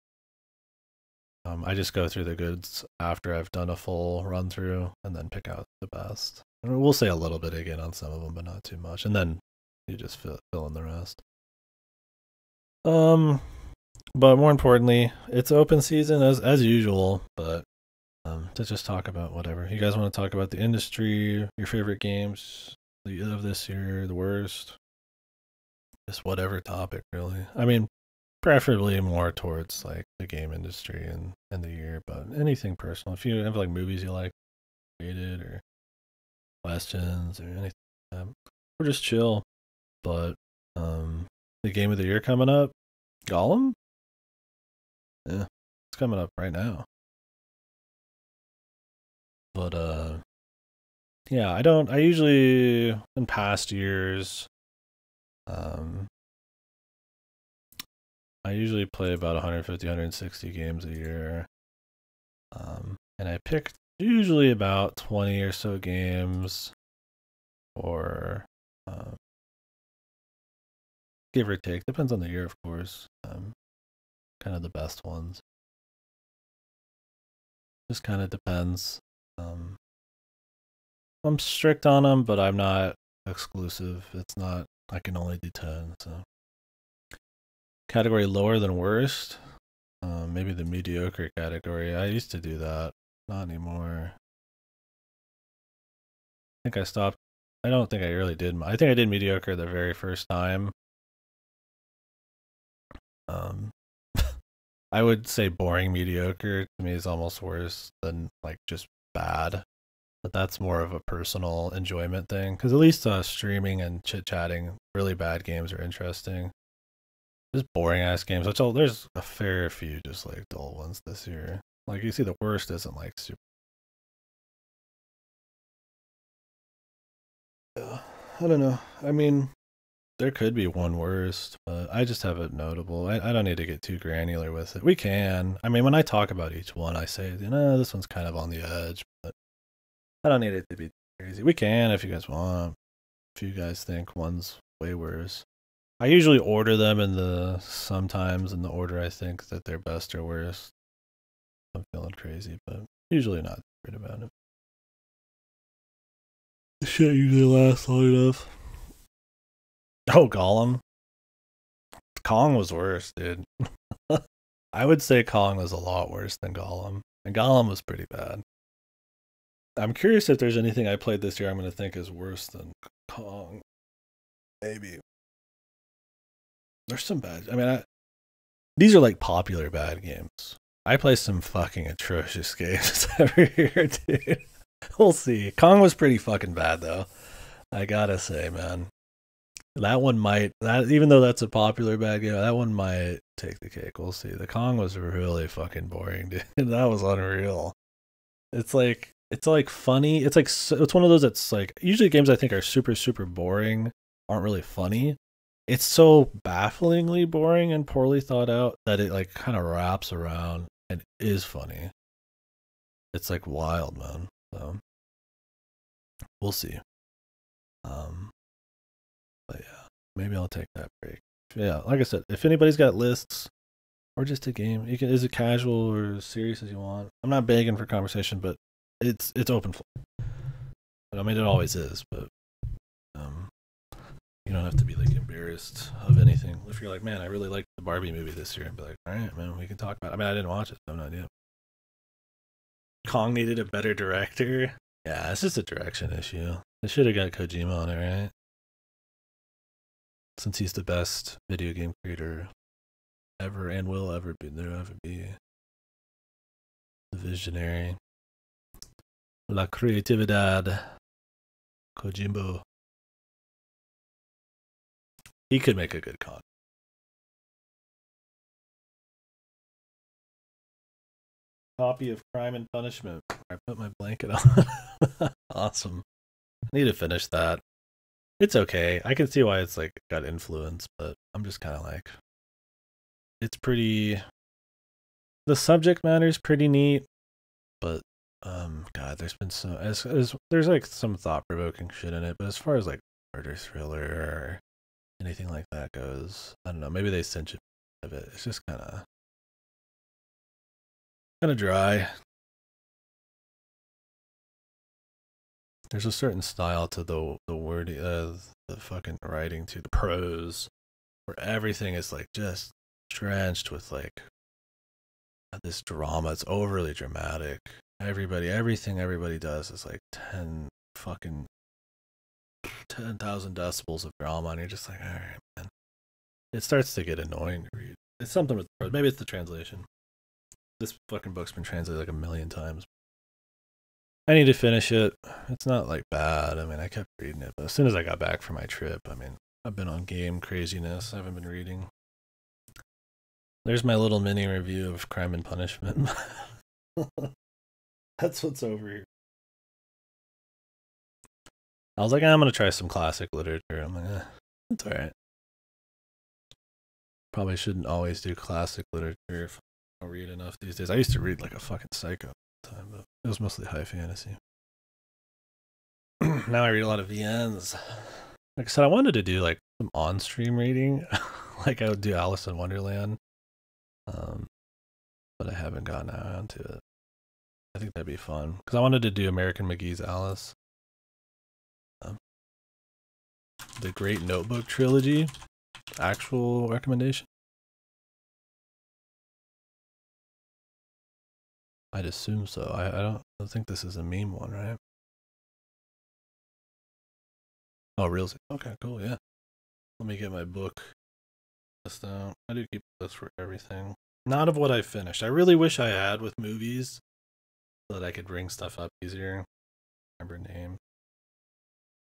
I just go through the goods after I've done a full run through and then pick out the best. And we'll say a little bit again on some of them, but not too much, and then you just fill in the rest. But more importantly, it's open season as usual, but to just talk about whatever. You guys want to talk about the industry, your favorite games of this year, the worst? Just whatever topic, really. I mean, preferably more towards like the game industry and the year, but anything personal. If you have like movies you like, created or questions or anything, or just chill. But the game of the year coming up, Gollum. Yeah, it's coming up right now. But yeah, I don't. I usually in past years, um, I usually play about 150, 160 games a year. And I picked usually about 20 or so games, or give or take. Depends on the year, of course. Kind of the best ones. Just kind of depends. I'm strict on them, but I'm not exclusive. It's not. I can only do 10. So category lower than worst. Maybe the mediocre category. I used to do that. Not anymore. I think I stopped. I don't think I really did. I think I did mediocre the very first time. I would say boring mediocre to me is almost worse than like just bad. But that's more of a personal enjoyment thing. Because at least streaming and chit chatting, really bad games are interesting. Just boring ass games. There's a fair few just like dull ones this year. Like you see, the worst isn't like super. I don't know. I mean, there could be one worst, but I just have it notable. I don't need to get too granular with it. We can. I mean, when I talk about each one, I say, this one's kind of on the edge, but I don't need it to be crazy. We can if you guys want. If you guys think one's way worse. I usually order them sometimes in the order I think that they're best or worst. I'm feeling crazy, but usually not worried about it. The shit usually lasts long enough. Oh, Gollum. Kong was worse, dude. I would say Kong was a lot worse than Gollum. And Gollum was pretty bad. I'm curious if there's anything I played this year I'm going to think is worse than Kong. Maybe. There's some bad. I mean, these are like popular bad games. I play some fucking atrocious games every year, dude. We'll see. Kong was pretty fucking bad, though. I gotta say, man. That one might, even though that's a popular bad game, that one might take the cake. We'll see. The Kong was really fucking boring, dude. That was unreal. It's like funny. It's one of those that's like, usually games I think are super, super boring aren't really funny. It's so bafflingly boring and poorly thought out that it like kind of wraps around and is funny. It's like wild, man. So we'll see. But yeah, maybe I'll take that break. Yeah, like I said, if anybody's got lists or just a game, you can, is it casual or as serious as you want. I'm not begging for conversation, but it's open. I mean, it always is, but you don't have to be like embarrassed of anything. If you're like, man, I really liked the Barbie movie this year, I'd be like, all right, man, we can talk about it. I mean, I didn't watch it, so I have no idea. Kong needed a better director. Yeah, it's just a direction issue. They should have got Kojima on it, right? Since he's the best video game creator ever and will ever be. The visionary. La creatividad. Kojimbo. He could make a good Kong. Copy of Crime and Punishment. I put my blanket on. Awesome. I need to finish that. It's okay. I can see why it's like got influence, but I'm just kind of like, it's pretty. The subject matter is pretty neat, but God, there's been there's like some thought provoking shit in it, but as far as like murder thriller or anything like that goes, I don't know. Maybe they cinch it a bit. It's just kind of dry. There's a certain style to the word, the fucking writing, to the prose, where everything is like just drenched with like this drama. It's overly dramatic, everything everybody does is like 10,000 decibels of drama, and you're just like, all right, man. It starts to get annoying to read. It's something with maybe it's the translation. This fucking book's been translated like a million times. I need to finish it. It's not like bad. I mean, I kept reading it, but as soon as I got back from my trip, I mean, I've been on game craziness. I haven't been reading. There's my little mini review of Crime and Punishment. That's what's over here. I was like, I'm gonna try some classic literature. I'm like, it's alright. Probably shouldn't always do classic literature if I don't read enough these days. I used to read like a fucking psycho all the time, but it was mostly high fantasy. Now I read a lot of VNs. Like I said, I wanted to do like some on-stream reading, like I would do Alice in Wonderland, but I haven't gotten around to it. I think that'd be fun because I wanted to do American McGee's Alice, the Great Notebook trilogy. Actual recommendation. I'd assume so. I don't think this is a meme one, right? Oh, real? Okay, cool. Yeah. Let me get my book list out. I do keep a list for everything. Not of what I finished. I really wish I had with movies so that I could bring stuff up easier. Remember name.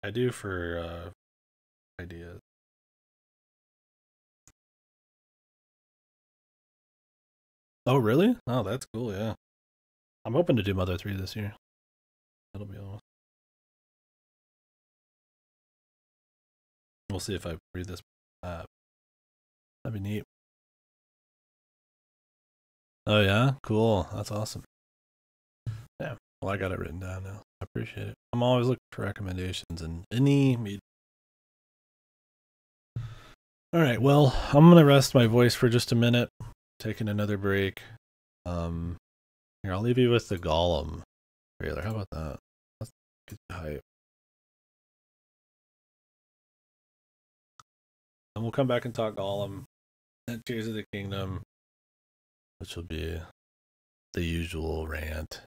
I do for ideas. Oh, really? Oh, that's cool. Yeah. I'm hoping to do Mother 3 this year. That'll be awesome. We'll see if I read this. That'd be neat. Oh yeah, cool. That's awesome. Yeah. Well, I got it written down now. I appreciate it. I'm always looking for recommendations and any media. All right. Well, I'm gonna rest my voice for just a minute, taking another break. Here I'll leave you with the Gollum trailer. How about that? Let's get you hype. And we'll come back and talk Gollum and Tears of the Kingdom, which will be the usual rant.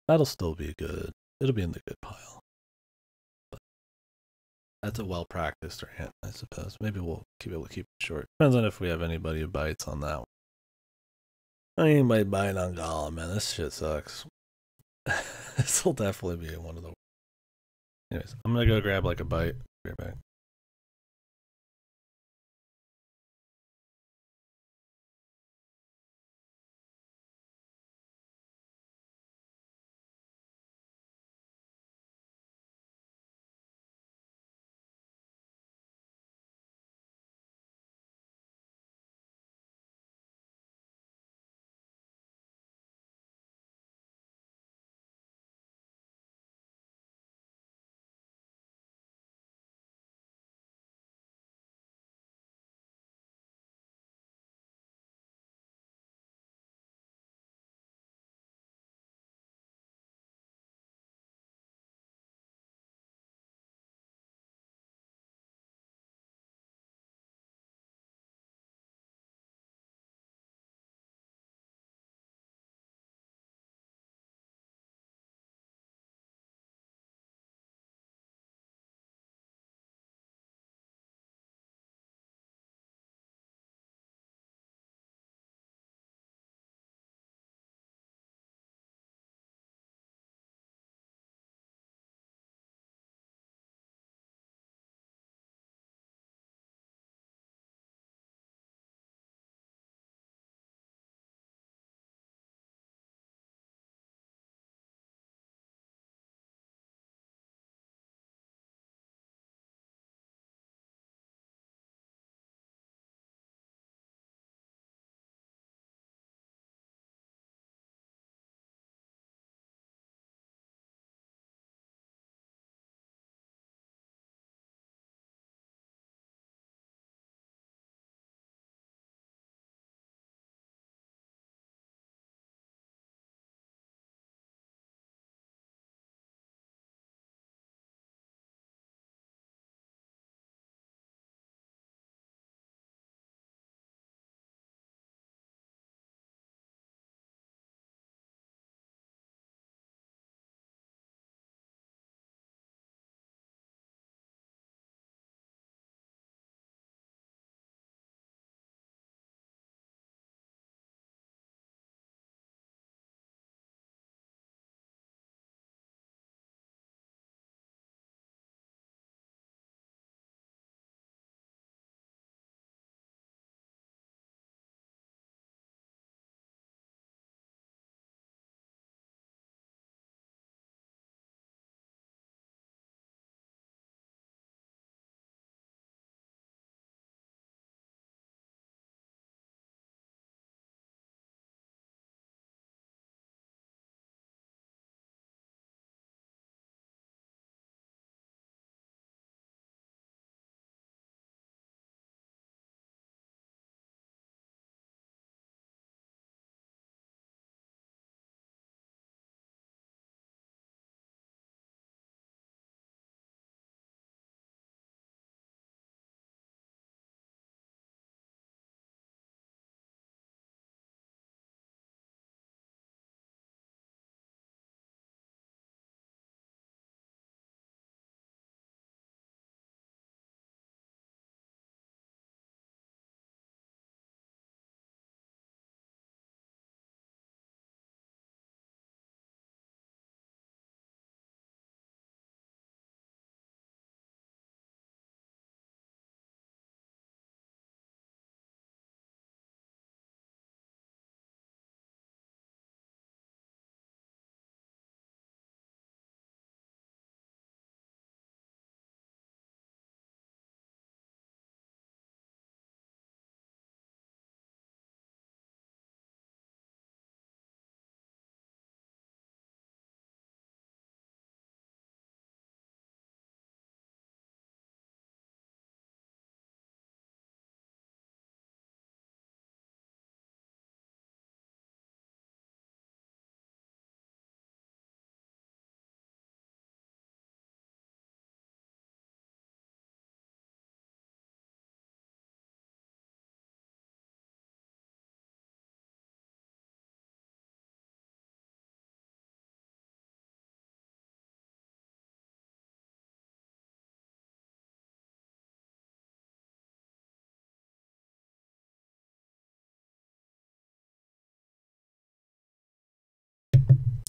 That'll still be good. It'll be in the good pile. But that's a well practiced rant, I suppose. Maybe we'll keep it short. Depends on if we have anybody who bites on that one. Anybody biting on Gollum, man. This shit sucks. This will definitely be one of the. Anyways, I'm gonna go grab like a bite. Be right back.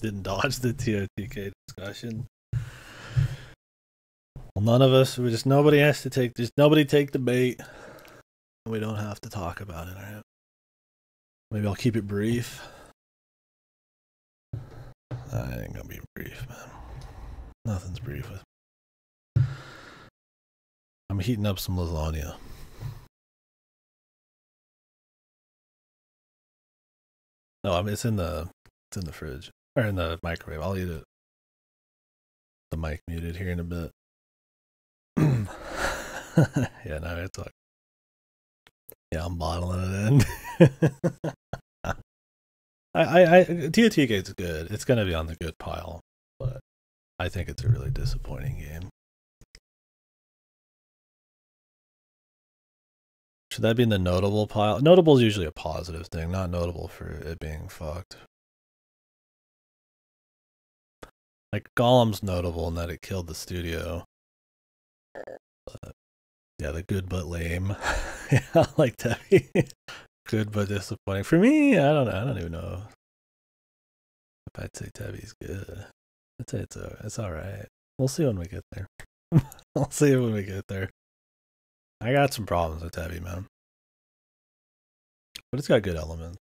Didn't dodge the TOTK discussion. Well, none of us. We just nobody has to take. Just nobody take the bait. We don't have to talk about it. All right? Maybe I'll keep it brief. I ain't gonna be brief, man. Nothing's brief with. I'm heating up some lasagna. No, I mean it's in the fridge or in the microwave. I'll eat it. The mic muted here in a bit. Yeah, no, it's like, yeah, I'm bottling it in. TOTK is good. It's gonna be on the good pile, but I think it's a really disappointing game. Should that be in the notable pile? Notable is usually a positive thing, not notable for it being fucked. Like Golem's notable in that it killed the studio. But, yeah, the good but lame. Yeah, like Debbie. Good but disappointing. For me, I don't even know if I'd say Tabby's good. I'd say it's alright. We'll see when we get there. We'll see when we get there. I got some problems with Tabby, man. But it's got good elements.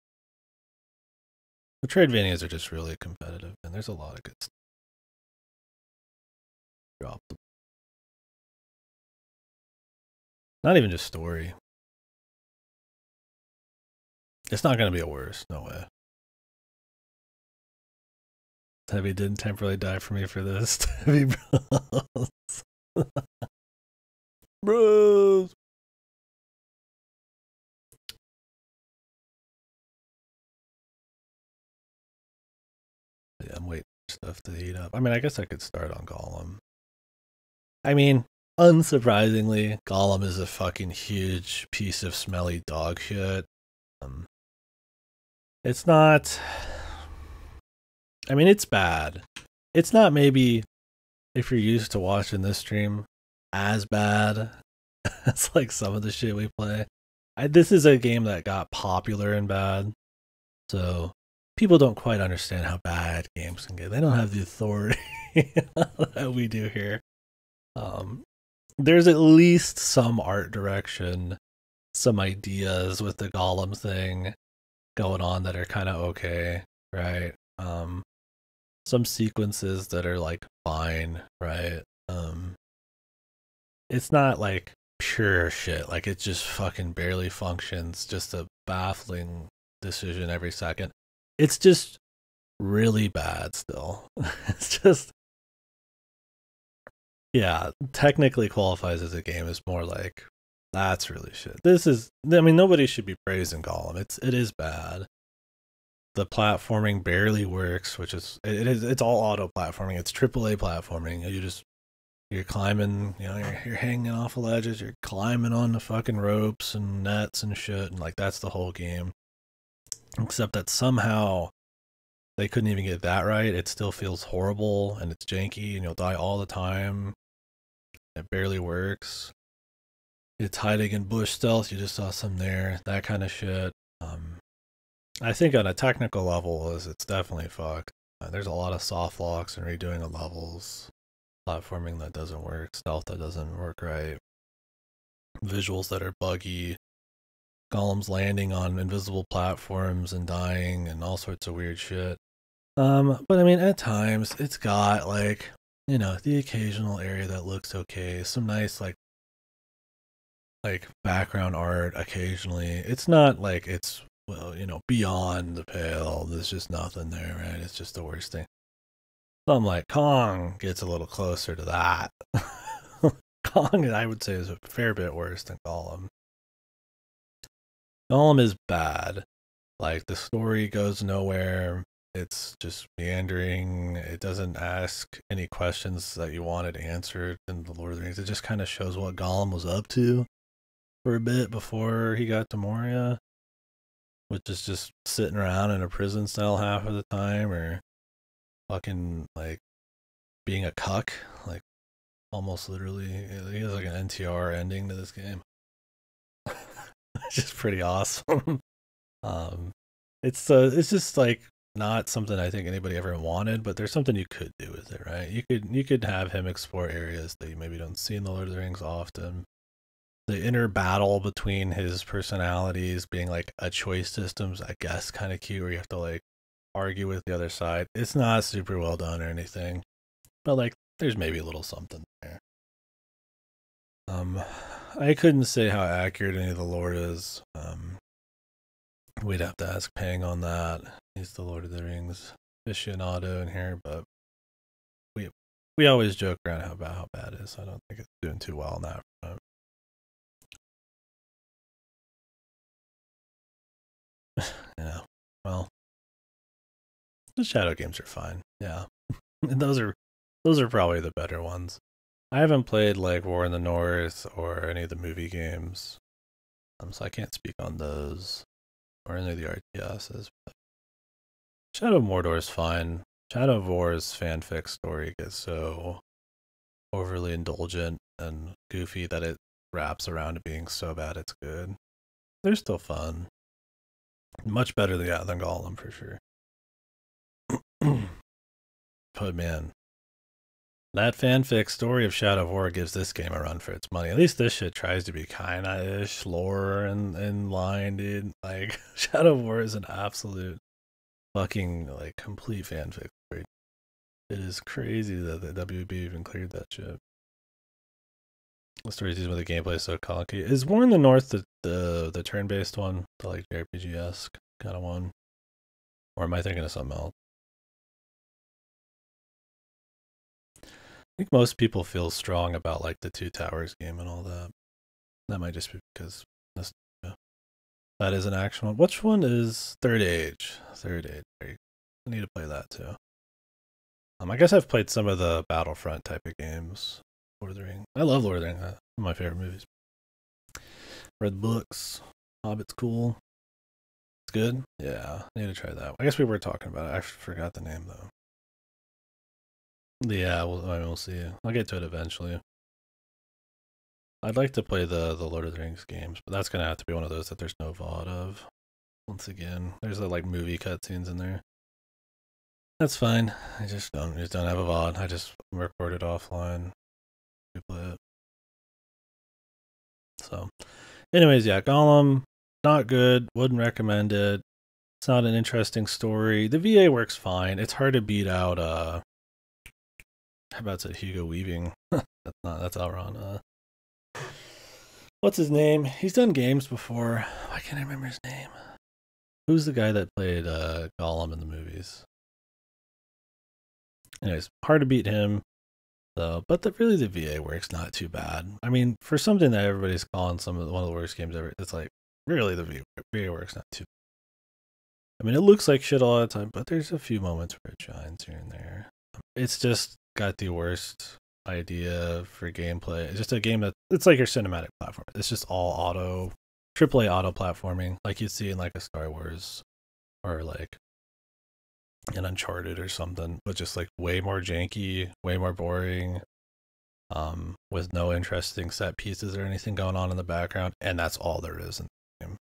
The Traidvanias are just really competitive, and there's a lot of good stuff. Drop them. Not even just story. It's not going to be a worse. No way. Tabby didn't temporarily die for me for this. Tabby bros. Bros. Yeah, I'm waiting for stuff to heat up. I mean, I guess I could start on Golem. I mean, unsurprisingly, Golem is a fucking huge piece of smelly dog shit. It's not. I mean, it's bad. It's not maybe, if you're used to watching this stream, as bad as like some of the shit we play. This is a game that got popular and bad, so people don't quite understand how bad games can get. They don't have the authority that we do here. There's at least some art direction, some ideas with the Golem thing going on that are kind of okay, right? Some sequences that are like fine, right? It's not like pure shit, like it just fucking barely functions, just a baffling decision every second. It's just really bad still. It's just, yeah, technically qualifies as a game. Is more like, that's really shit. This is, I mean, nobody should be praising Golem. It is bad. The platforming barely works, which is it's all auto platforming. It's AAA platforming. You're climbing, you know, you're hanging off of ledges, you're climbing on the fucking ropes and nets and shit, and like that's the whole game. Except that somehow they couldn't even get that right. It still feels horrible and it's janky and you'll die all the time. It barely works. It's hiding in bush stealth. You just saw some there. That kind of shit. I think on a technical level, it's definitely fucked. There's a lot of soft locks and redoing the levels. Platforming that doesn't work. Stealth that doesn't work right. Visuals that are buggy. Golems landing on invisible platforms and dying and all sorts of weird shit. But I mean, at times, it's got, like, you know, the occasional area that looks okay. Some nice, like background art occasionally. It's not like it's, well, you know, beyond the pale. There's just nothing there, right? It's just the worst thing. Something like Kong gets a little closer to that. Kong, I would say, is a fair bit worse than Golem. Golem is bad. Like, the story goes nowhere. It's just meandering. It doesn't ask any questions that you wanted answered in the Lord of the Rings. It just kind of shows what Gollum was up to for a bit before he got to Moria, which is just sitting around in a prison cell half of the time, or fucking, like, being a cuck. Like, almost literally. He has, like, an NTR ending to this game. It's just pretty awesome. It's just, like, not something I think anybody ever wanted, but there's something you could do with it, right? You could have him explore areas that you maybe don't see in the Lord of the Rings often. The inner battle between his personalities being like a choice system's, I guess, kind of cute, where you have to like argue with the other side. It's not super well done or anything, but like there's maybe a little something there. I couldn't say how accurate any of the lore is. We'd have to ask Pang on that. He's the Lord of the Rings aficionado in here, but we always joke around about how bad it is. I don't think it's doing too well on that front. Yeah, well, the Shadow games are fine. Yeah, those are probably the better ones. I haven't played like War in the North or any of the movie games, so I can't speak on those or any of the RTSs. But Shadow of Mordor is fine. Shadow of War's fanfic story gets so overly indulgent and goofy that it wraps around to being so bad it's good. They're still fun. Much better than Gollum for sure. But man, that fanfic story of Shadow of War gives this game a run for its money. At least this shit tries to be kinda ish lore and line, dude. Like Shadow of War is an absolute fucking like complete fanfic story. It is crazy that the WB even cleared that shit. The story's using with the gameplay is so clunky. Is War in the North the turn-based one, the like JRPG-esque kind of one, or am I thinking of something else? I think most people feel strong about like the Two Towers game and all that. That might just be because that is an action one. Which one is Third Age? Third Age. I need to play that too. I guess I've played some of the Battlefront type of games. Lord of the Rings. I love Lord of the Rings. One of my favorite movies. Read books. Hobbit's cool. It's good. Yeah, I need to try that. I guess we were talking about it. I forgot the name though. Yeah, we'll see. I'll get to it eventually. I'd like to play the Lord of the Rings games, but that's gonna have to be one of those that there's no VOD of. Once again, there's like movie cutscenes in there. That's fine. I just don't have a VOD. I just record it offline. We play it. So, anyways, yeah, Gollum, not good. Wouldn't recommend it. It's not an interesting story. The VA works fine. It's hard to beat out. How about it, Hugo Weaving? That's Elrond. What's his name? He's done games before. Why can't I remember his name? Who's the guy that played Gollum in the movies? Anyways, hard to beat him. So, but really the VA works not too bad. I mean, for something that everybody's calling one of the worst games ever, it's like really the VA works not too bad. I mean, it looks like shit all the time, but there's a few moments where it shines here and there. It's just got the worst idea for gameplay. It's just a game that it's like your cinematic platform. It's just all AAA auto platforming, like you see in like a Star Wars or like an Uncharted or something, but just like way more janky, way more boring, with no interesting set pieces or anything going on in the background, and that's all there is in the game.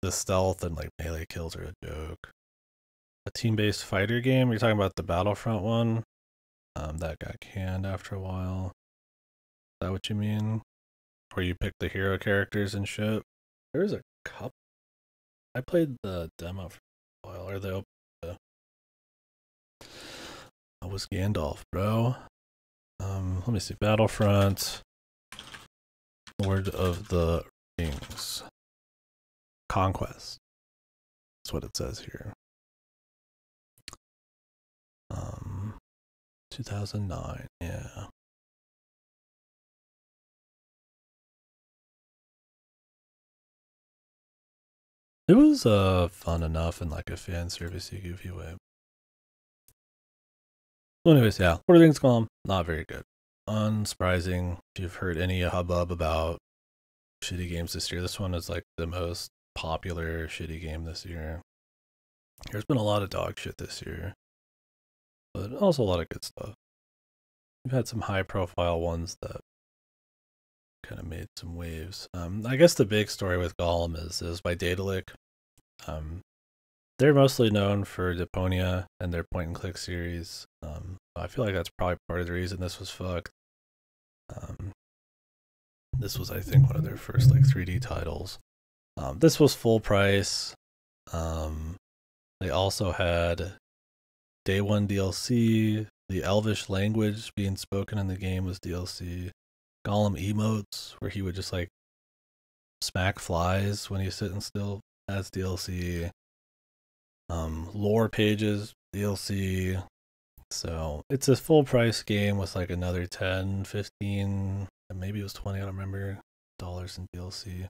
The stealth and like melee kills are a joke. A team-based fighter game? You're talking about the Battlefront one? That got canned after a while. Is that what you mean? Where you pick the hero characters and shit? There's a couple. I played the demo for a while, or the that was Gandalf, bro. Let me see. Battlefront, Lord of the Rings, Conquest. That's what it says here. 2009. Yeah. It was fun enough in like a fan servicey goofy way. Well, anyways, yeah, Lord of the Rings Golem, not very good. Unsurprising. If you've heard any hubbub about shitty games this year, this one is like the most popular shitty game this year. There's been a lot of dog shit this year, but also a lot of good stuff. We've had some high profile ones that kind of made some waves. I guess the big story with Gollum is by Daedalic. they're mostly known for Deponia and their point and click series. I feel like that's probably part of the reason this was fucked. This was, I think, one of their first like 3D titles. This was full price. They also had day one DLC. The Elvish language being spoken in the game was DLC. Gollum emotes, where he would just like smack flies when he's sitting still, as DLC. Lore pages, DLC. So it's a full price game with like another 10, 15, maybe it was 20, I don't remember, dollars in DLC.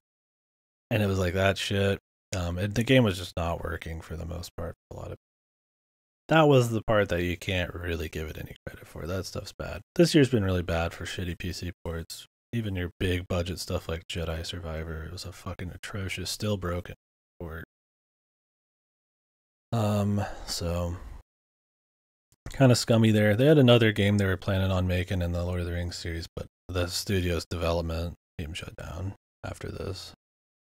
And it was like that shit. And the game was just not working for the most part. That was the part that you can't really give it any credit for. That stuff's bad. This year's been really bad for shitty PC ports. Even your big budget stuff like Jedi Survivor, it was a fucking atrocious, still broken port. So kind of scummy there. They had another game they were planning on making in the Lord of the Rings series, but the studio's development team shut down after this.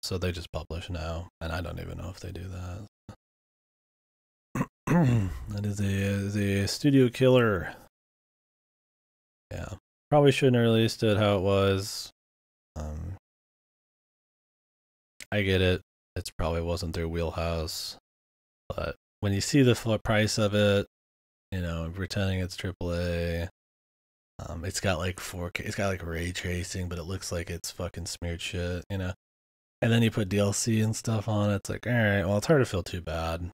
So they just publish now, and I don't even know if they do that. That is a studio killer. Yeah. Probably shouldn't have released it how it was. I get it. It probably wasn't their wheelhouse. But when you see the full price of it, you know, pretending it's AAA, it's got like 4K, it's got like ray tracing, but it looks like it's fucking smeared shit, you know? And then you put DLC and stuff on it. It's like, all right, well, it's hard to feel too bad.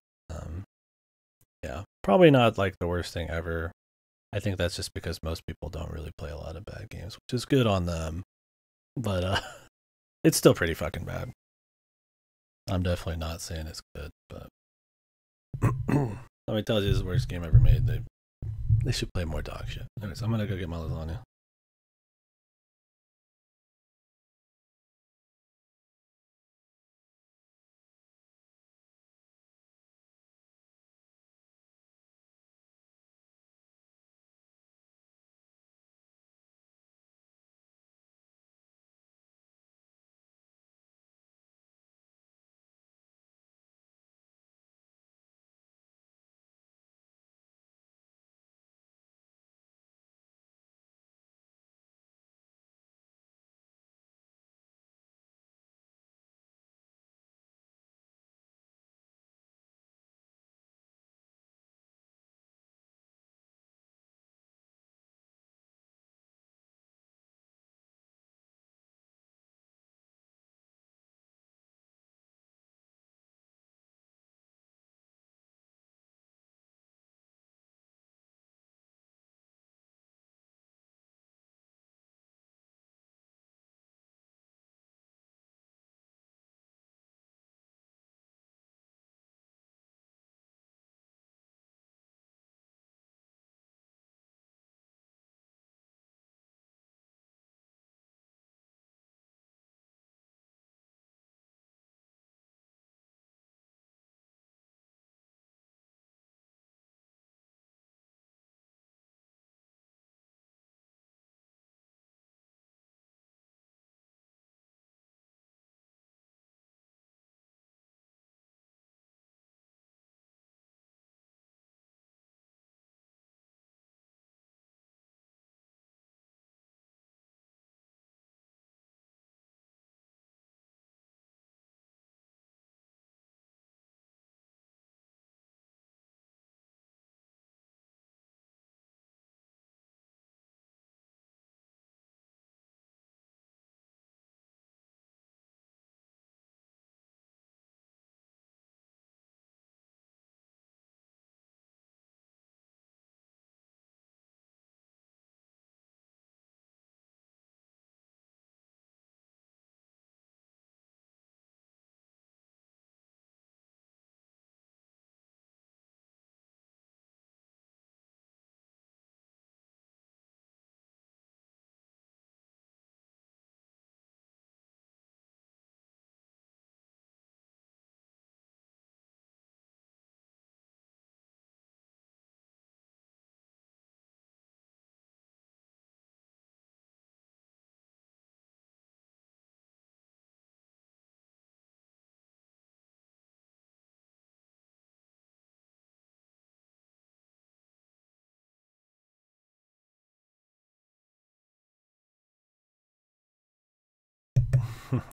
Yeah, probably not like the worst thing ever. I think that's just because most people don't really play a lot of bad games, which is good on them. But it's still pretty fucking bad. I'm definitely not saying it's good, but let me tell you, this is the worst game ever made. They should play more dog shit. Anyways, I'm gonna go get my lasagna.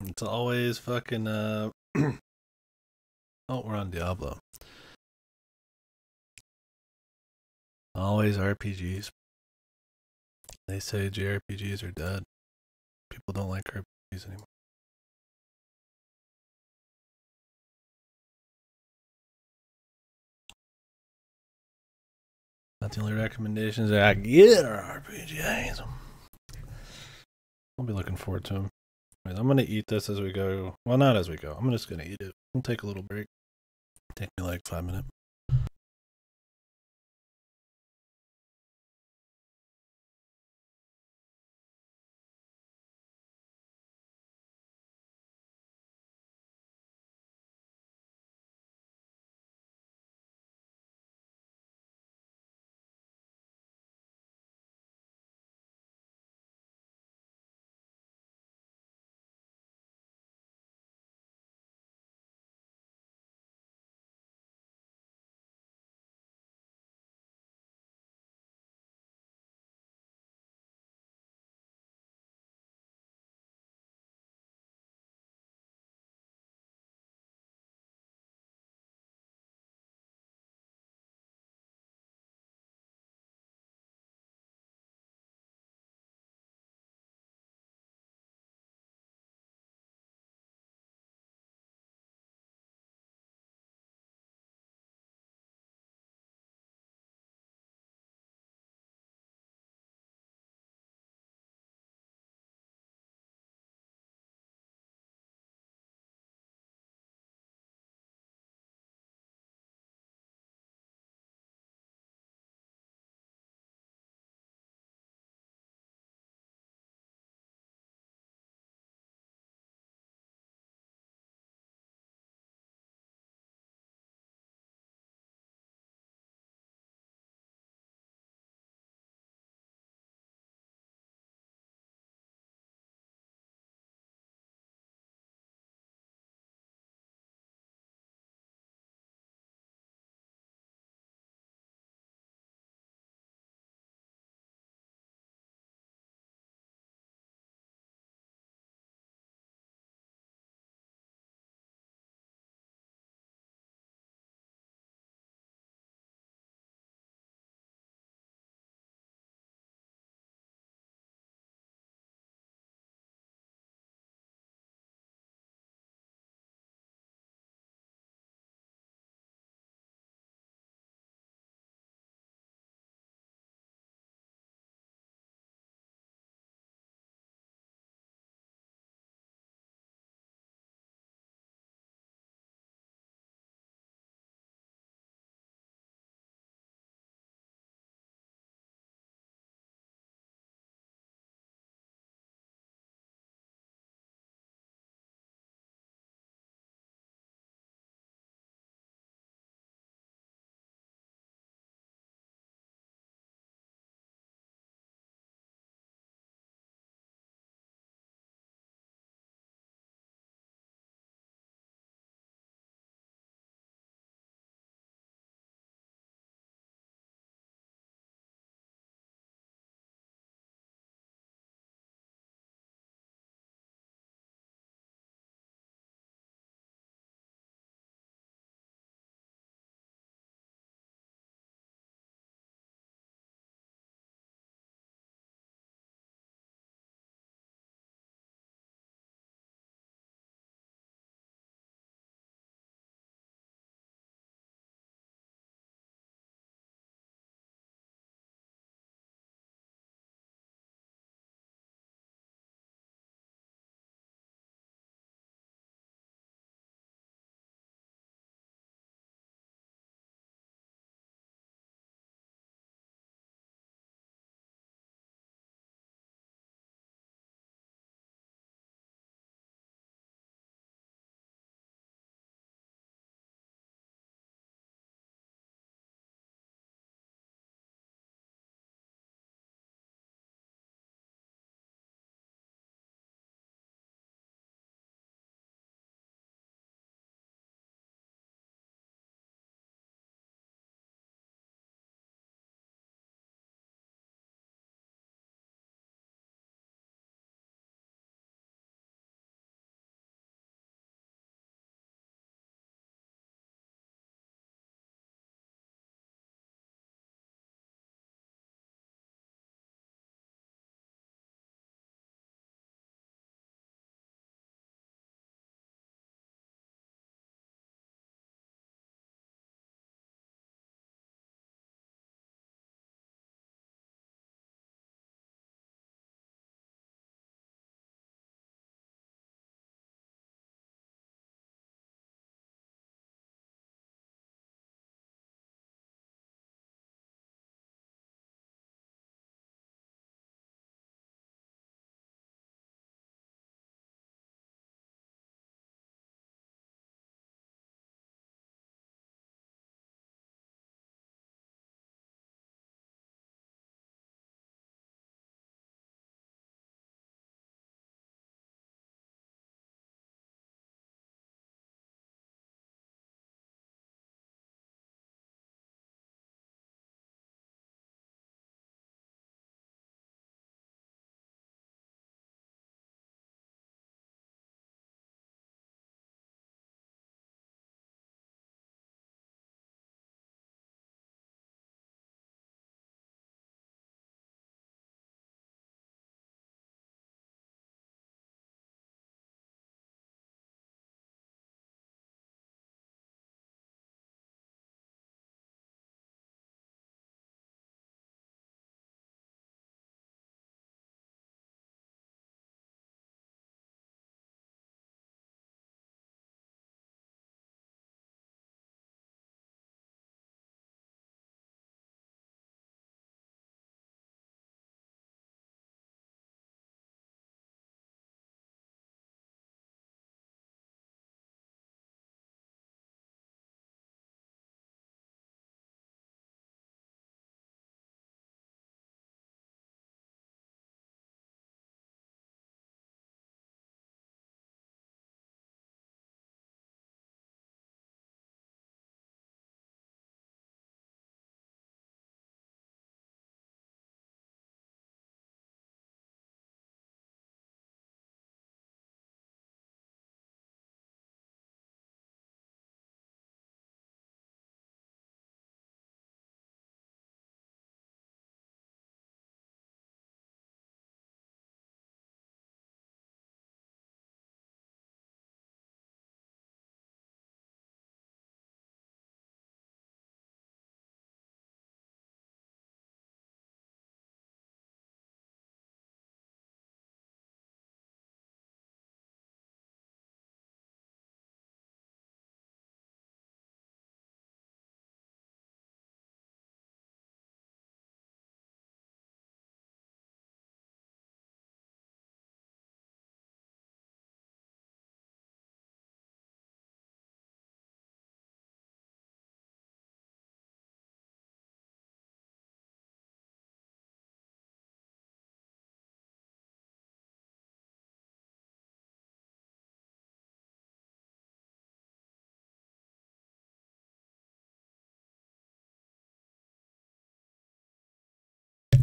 It's always fucking oh, we're on Diablo. Always RPGs. They say JRPGs are dead. People don't like RPGs anymore. Not the only recommendations I get are RPGs. I'll be looking forward to them. I'm gonna eat this as we go. Well, not as we go. I'm just gonna eat it. We'll take a little break. Take me like 5 minutes.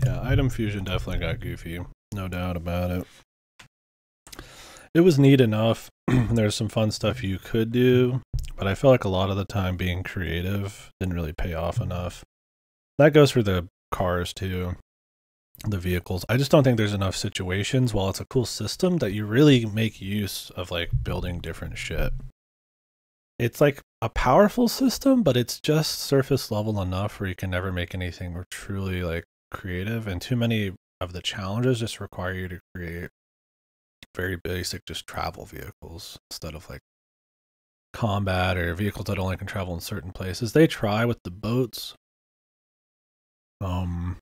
Yeah, Item Fusion definitely got goofy. No doubt about it. It was neat enough. There's some fun stuff you could do, but I feel like a lot of the time being creative didn't really pay off enough. That goes for the cars too, the vehicles. I just don't think there's enough situations, while it's a cool system, that you really make use of like building different shit. It's like a powerful system, but it's just surface level enough where you can never make anything truly like creative, and too many of the challenges just require you to create very basic just travel vehicles instead of like combat or vehicles that only can travel in certain places. They try with the boats, and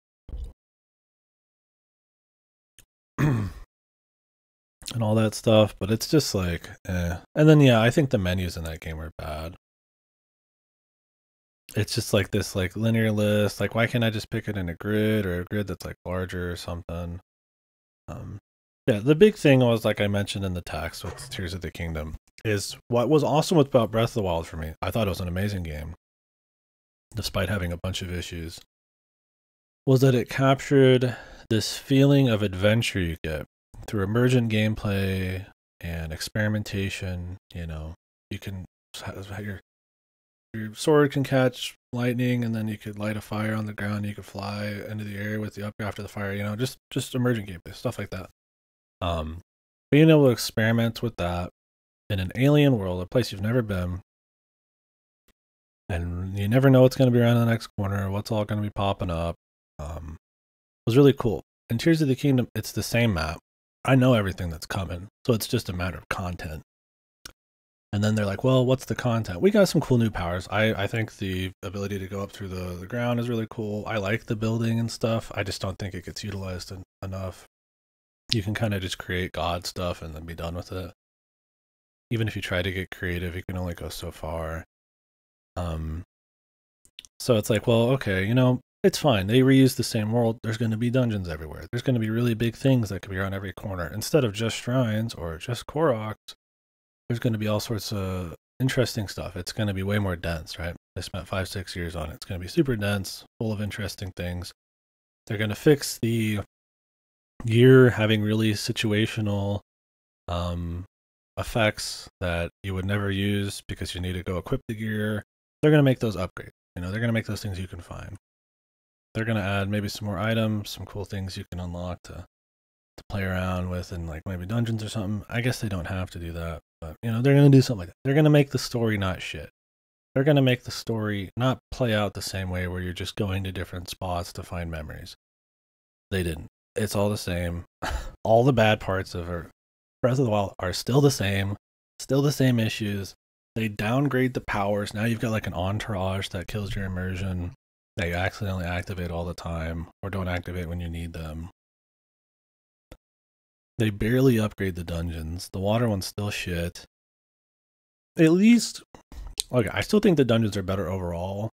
all that stuff, but it's just like And then yeah, I think the menus in that game are bad. It's just like this like linear list. Like, why can't I just pick it in a grid, or a grid that's like larger or something? Yeah, the big thing was, like I mentioned in the text with Tears of the Kingdom, is what was awesome about Breath of the Wild for me. I thought it was an amazing game, despite having a bunch of issues, was that it captured this feeling of adventure you get through emergent gameplay and experimentation. You know, you can your sword can catch lightning, and then you could light a fire on the ground. You could fly into the air with the upgrade after the fire. You know, just emergent gameplay stuff like that. Being able to experiment with that in an alien world, a place you've never been, and you never know what's going to be around the next corner, what's all going to be popping up, was really cool. In Tears of the Kingdom, it's the same map. I know everything that's coming, so it's just a matter of content. And then they're like, well, what's the content? We got some cool new powers. I think the ability to go up through the ground is really cool. I like the building and stuff. I just don't think it gets utilized enough. You can kind of just create God stuff and then be done with it. Even if you try to get creative, you can only go so far. So it's like, well, okay, you know, it's fine. They reuse the same world. There's going to be dungeons everywhere. There's going to be really big things that could be around every corner. Instead of just shrines or just Koroks, there's going to be all sorts of interesting stuff. It's going to be way more dense, right? They spent 5-6 years on it. It's going to be super dense, full of interesting things. They're going to fix the gear having really situational effects that you would never use because you need to go equip the gear. They're going to make those upgrades. You know, they're going to make those things you can find. They're going to add maybe some more items, some cool things you can unlock to play around with, and like maybe dungeons or something. I guess they don't have to do that, but you know, they're going to do something like that. They're going to make the story not shit. They're going to make the story not play out the same way where you're just going to different spots to find memories. They didn't. It's all the same. All the bad parts of Breath of the Wild are still the same issues. They downgrade the powers. Now you've got like an entourage that kills your immersion, that you accidentally activate all the time, or don't activate when you need them. They barely upgrade the dungeons. The water one's still shit. At least, okay, I still think the dungeons are better overall,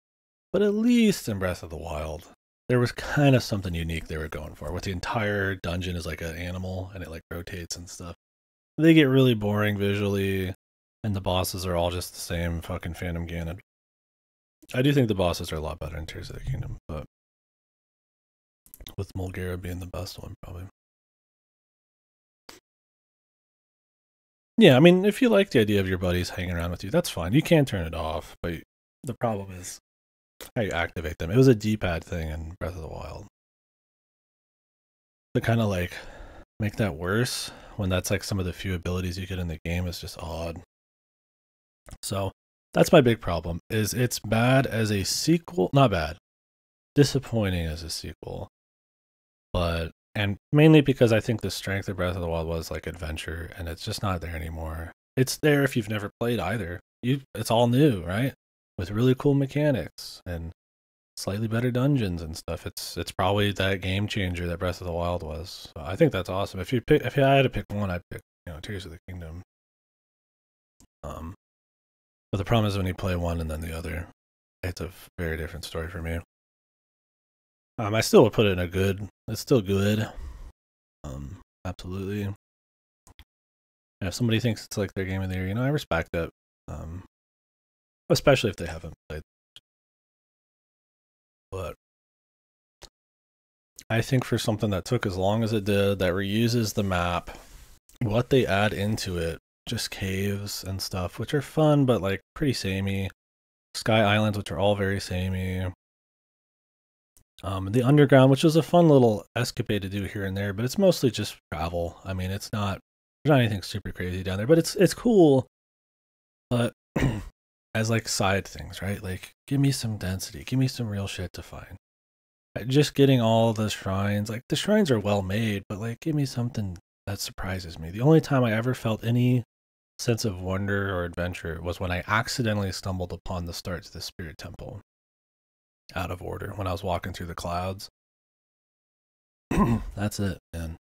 but at least in Breath of the Wild, there was kind of something unique they were going for, with the entire dungeon is like an animal and it like rotates and stuff. They get really boring visually, and the bosses are all just the same fucking Phantom Ganon. I do think the bosses are a lot better in Tears of the Kingdom, but with Mulgara being the best one, probably. Yeah, I mean, if you like the idea of your buddies hanging around with you, that's fine. You can turn it off, but the problem is how you activate them. It was a D-pad thing in Breath of the Wild. To kind of like make that worse when that's like some of the few abilities you get in the game is just odd. So that's my big problem, is it's bad as a sequel. Not bad, disappointing as a sequel. But, and mainly because I think the strength of Breath of the Wild was like adventure, and it's just not there anymore. It's there if you've never played either. It's all new, right? With really cool mechanics and slightly better dungeons and stuff. It's probably that game changer that Breath of the Wild was. So I think that's awesome. If I had to pick one, I'd pick, you know, Tears of the Kingdom. But the problem is when you play one and then the other, it's a very different story for me. I still would put it in a good. It's still good. Absolutely. And if somebody thinks it's like their game of the year, you know, I respect it. Especially if they haven't played. But I think for something that took as long as it did, that reuses the map, what they add into it, just caves and stuff, which are fun, but like pretty samey. Sky Islands, which are all very samey. The underground, which is a fun little escapade to do here and there, but it's mostly just travel. I mean, there's not anything super crazy down there, but it's cool. But as like side things, right? Like, give me some density, give me some real shit to find. Just getting all the shrines, like the shrines are well made, but like, give me something that surprises me. The only time I ever felt any sense of wonder or adventure was when I accidentally stumbled upon the start to the Spirit Temple out of order when I was walking through the clouds. That's it, man.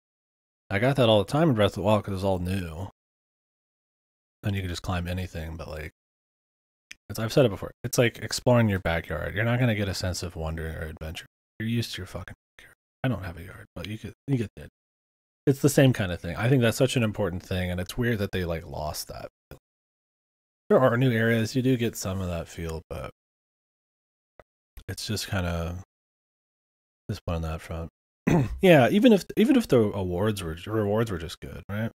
I got that all the time in Breath of the Wild because it was all new. And you could just climb anything, but like, I've said it before, it's like exploring your backyard. You're not going to get a sense of wonder or adventure. You're used to your fucking backyard. I don't have a yard, but you get it. It's the same kind of thing. I think that's such an important thing, and it's weird that they like lost that. There are new areas, you do get some of that feel, but it's just kind of this one on that front. Yeah, even if the rewards were just good, right?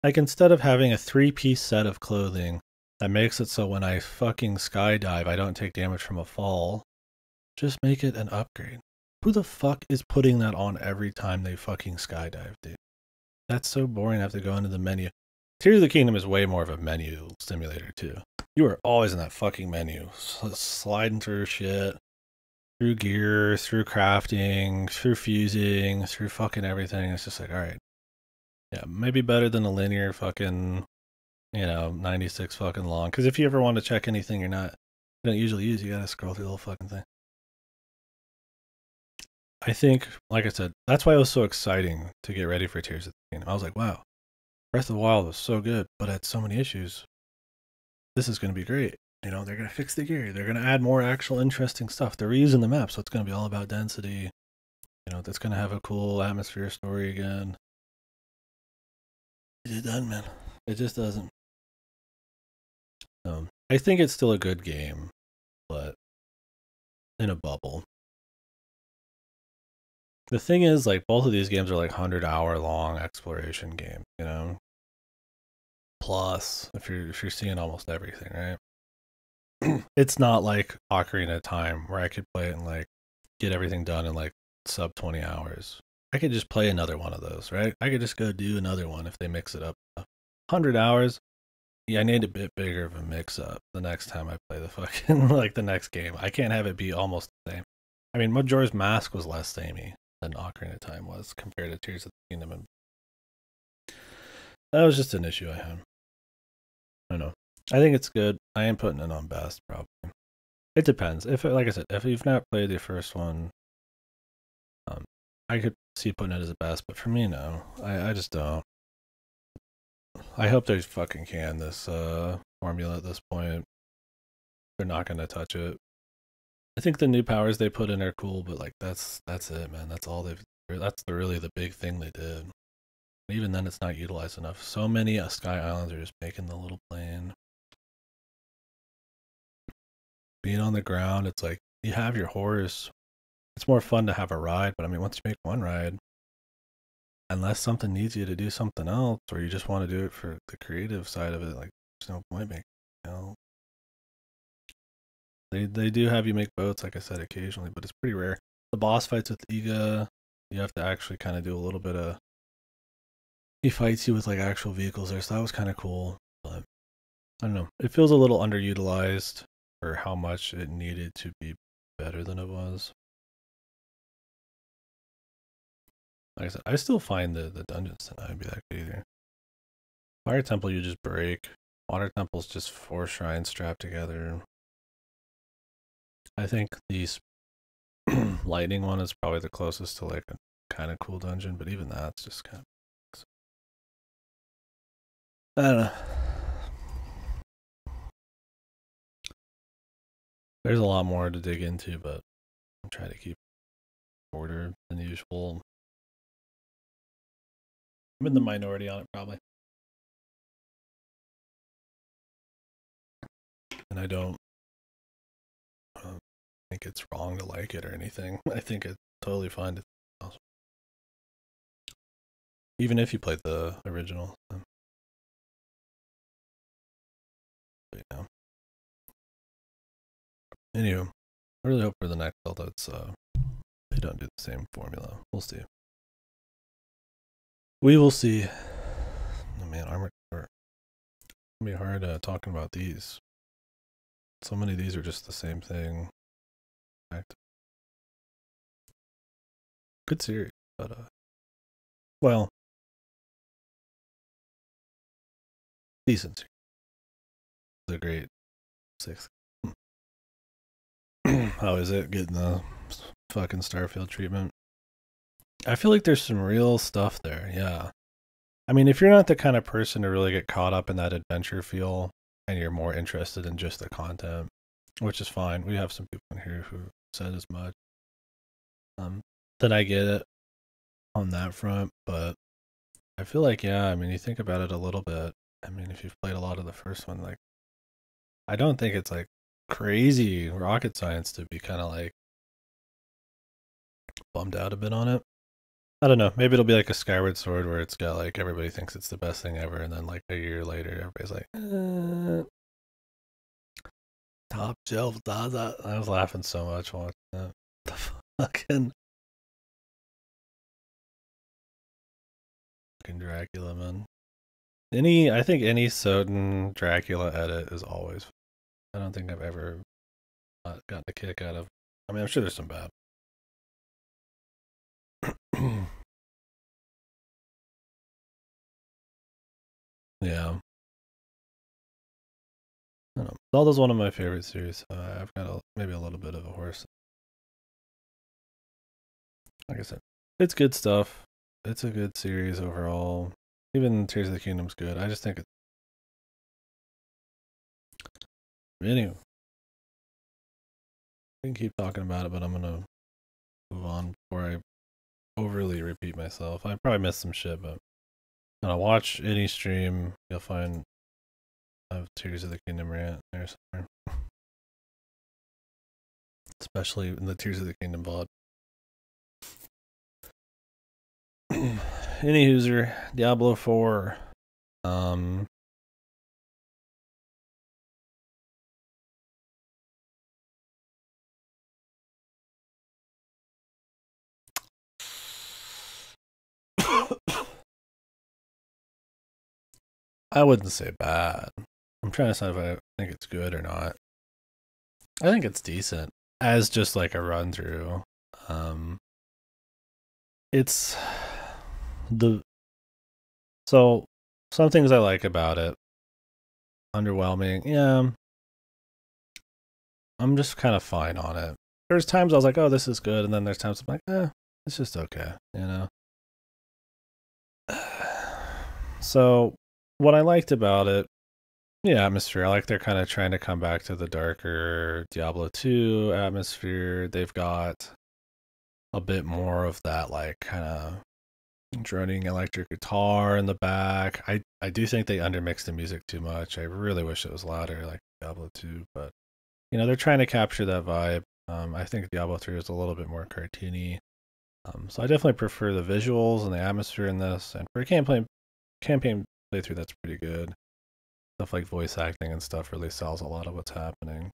Like, instead of having a 3-piece set of clothing that makes it so when I fucking skydive I don't take damage from a fall, just make it an upgrade. Who the fuck is putting that on every time they fucking skydive, dude? That's so boring. I have to go into the menu. Tears of the Kingdom is way more of a menu simulator too. You are always in that fucking menu, sliding through shit, through gear, through crafting, through fusing, through fucking everything. It's just like, all right, yeah, maybe better than a linear fucking, 96 fucking long. Because if you ever want to check anything you don't usually use, you gotta scroll through the whole fucking thing. I think, like I said, that's why it was so exciting to get ready for Tears of the Kingdom. I was like, wow, Breath of the Wild was so good, but had so many issues. This is going to be great. They're going to fix the gear. They're going to add more actual interesting stuff. They're reusing the map, so it's going to be all about density. That's going to have a cool atmosphere story again. It doesn't, man. It just doesn't. I think it's still a good game, but in a bubble. The thing is, like, both of these games are like 100-hour long exploration games, Plus, if you're seeing almost everything, right? It's not like Ocarina of Time where I could play it and like get everything done in like sub 20 hours. I could just play another one of those, right? I could just go do another one if they mix it up. 100 hours. Yeah, I need a bit bigger of a mix up the next time I play the fucking like the next game. I can't have it be almost the same. I mean, Majora's Mask was less samey than Ocarina of Time was compared to Tears of the Kingdom, and that was just an issue I had. I don't know. I think it's good. I am putting it on best, probably. It depends. Like I said, if you've not played the first one, I could see putting it as a best, but for me, no. I just don't. I hope they fucking can this formula at this point. They're not gonna touch it. I think the new powers they put in are cool, but like that's it, man. That's all they've. That's really the big thing they did. Even then, it's not utilized enough. So many Sky Islands are just making the little plane. Being on the ground, it's like you have your horse. It's more fun to have a ride, but I mean, once you make one ride, unless something needs you to do something else, or you just want to do it for the creative side of it, like there's no point making. They do have you make boats, like I said, occasionally, but it's pretty rare. The boss fights with Iga, you have to actually kind of do a little bit of. He fights you with like actual vehicles there, so that was kind of cool. But I don't know. It feels a little underutilized for how much it needed to be better than it was. Like I said, I still find the dungeons to not be that good either. Fire Temple, you just break. Water Temple's just 4 shrines strapped together. I think the lightning one is probably the closest to like a kind of cool dungeon, but even that's just kind of. I don't know. There's a lot more to dig into, but I'm trying to keep order than usual. I'm in the minority on it, probably. And I don't think it's wrong to like it or anything. I think it's totally fine. even if you played the original. So. But, yeah. Anywho, I really hope for the next Zelda they don't do the same formula. We'll see. We will see. Oh man, Armored Core. It's gonna be hard talking about these. So many of these are just the same thing. Good series, but well, decent series. The great sixth. How is it getting the fucking Starfield treatment? I feel like there's some real stuff there. Yeah. I mean, if you're not the kind of person to really get caught up in that adventure feel and you're more interested in just the content, which is fine. We have some people in here who said as much. Then I get it on that front, but I feel like, yeah, I mean, you think about it a little bit. I mean, if you've played a lot of the first one, like, I don't think it's like crazy rocket science to be kind of like bummed out a bit on it. I don't know. Maybe it'll be like a Skyward Sword where it's got like everybody thinks it's the best thing ever, and then like a year later, everybody's like, top shelf Zaza. I was laughing so much watching that. The fucking Dracula, man. I think any Soden Dracula edit is always. I don't think I've ever gotten a kick out of. I mean, I'm sure there's some bad. Yeah. I don't know. Zelda's one of my favorite series. So I've got maybe a little bit of a horse. Like I said, it's good stuff. It's a good series overall. Even Tears of the Kingdom's good. I just think it's. Anyway, we can keep talking about it, but I'm gonna move on before I overly repeat myself. I probably missed some shit, but when I watch any stream, you'll find I have Tears of the Kingdom rant there somewhere. Especially in the Tears of the Kingdom VOD. Any user, Diablo 4. I wouldn't say bad. I'm trying to decide if I think it's good or not. I think it's decent as just like a run through. It's so some things I like about it. Underwhelming, yeah. I'm just kind of fine on it. There's times I was like, oh, this is good, and then there's times I'm like, it's just okay, you know. So what I liked about it, yeah, atmosphere. I like they're kind of trying to come back to the darker Diablo 2 atmosphere. They've got a bit more of that like kind of droning electric guitar in the back. I do think they undermix the music too much. I really wish it was louder like Diablo 2, but you know, they're trying to capture that vibe. I think Diablo 3 is a little bit more cartoony. So I definitely prefer the visuals and the atmosphere in this. And for a campaign playthrough, that's pretty good. Stuff like voice acting and stuff really sells a lot of what's happening.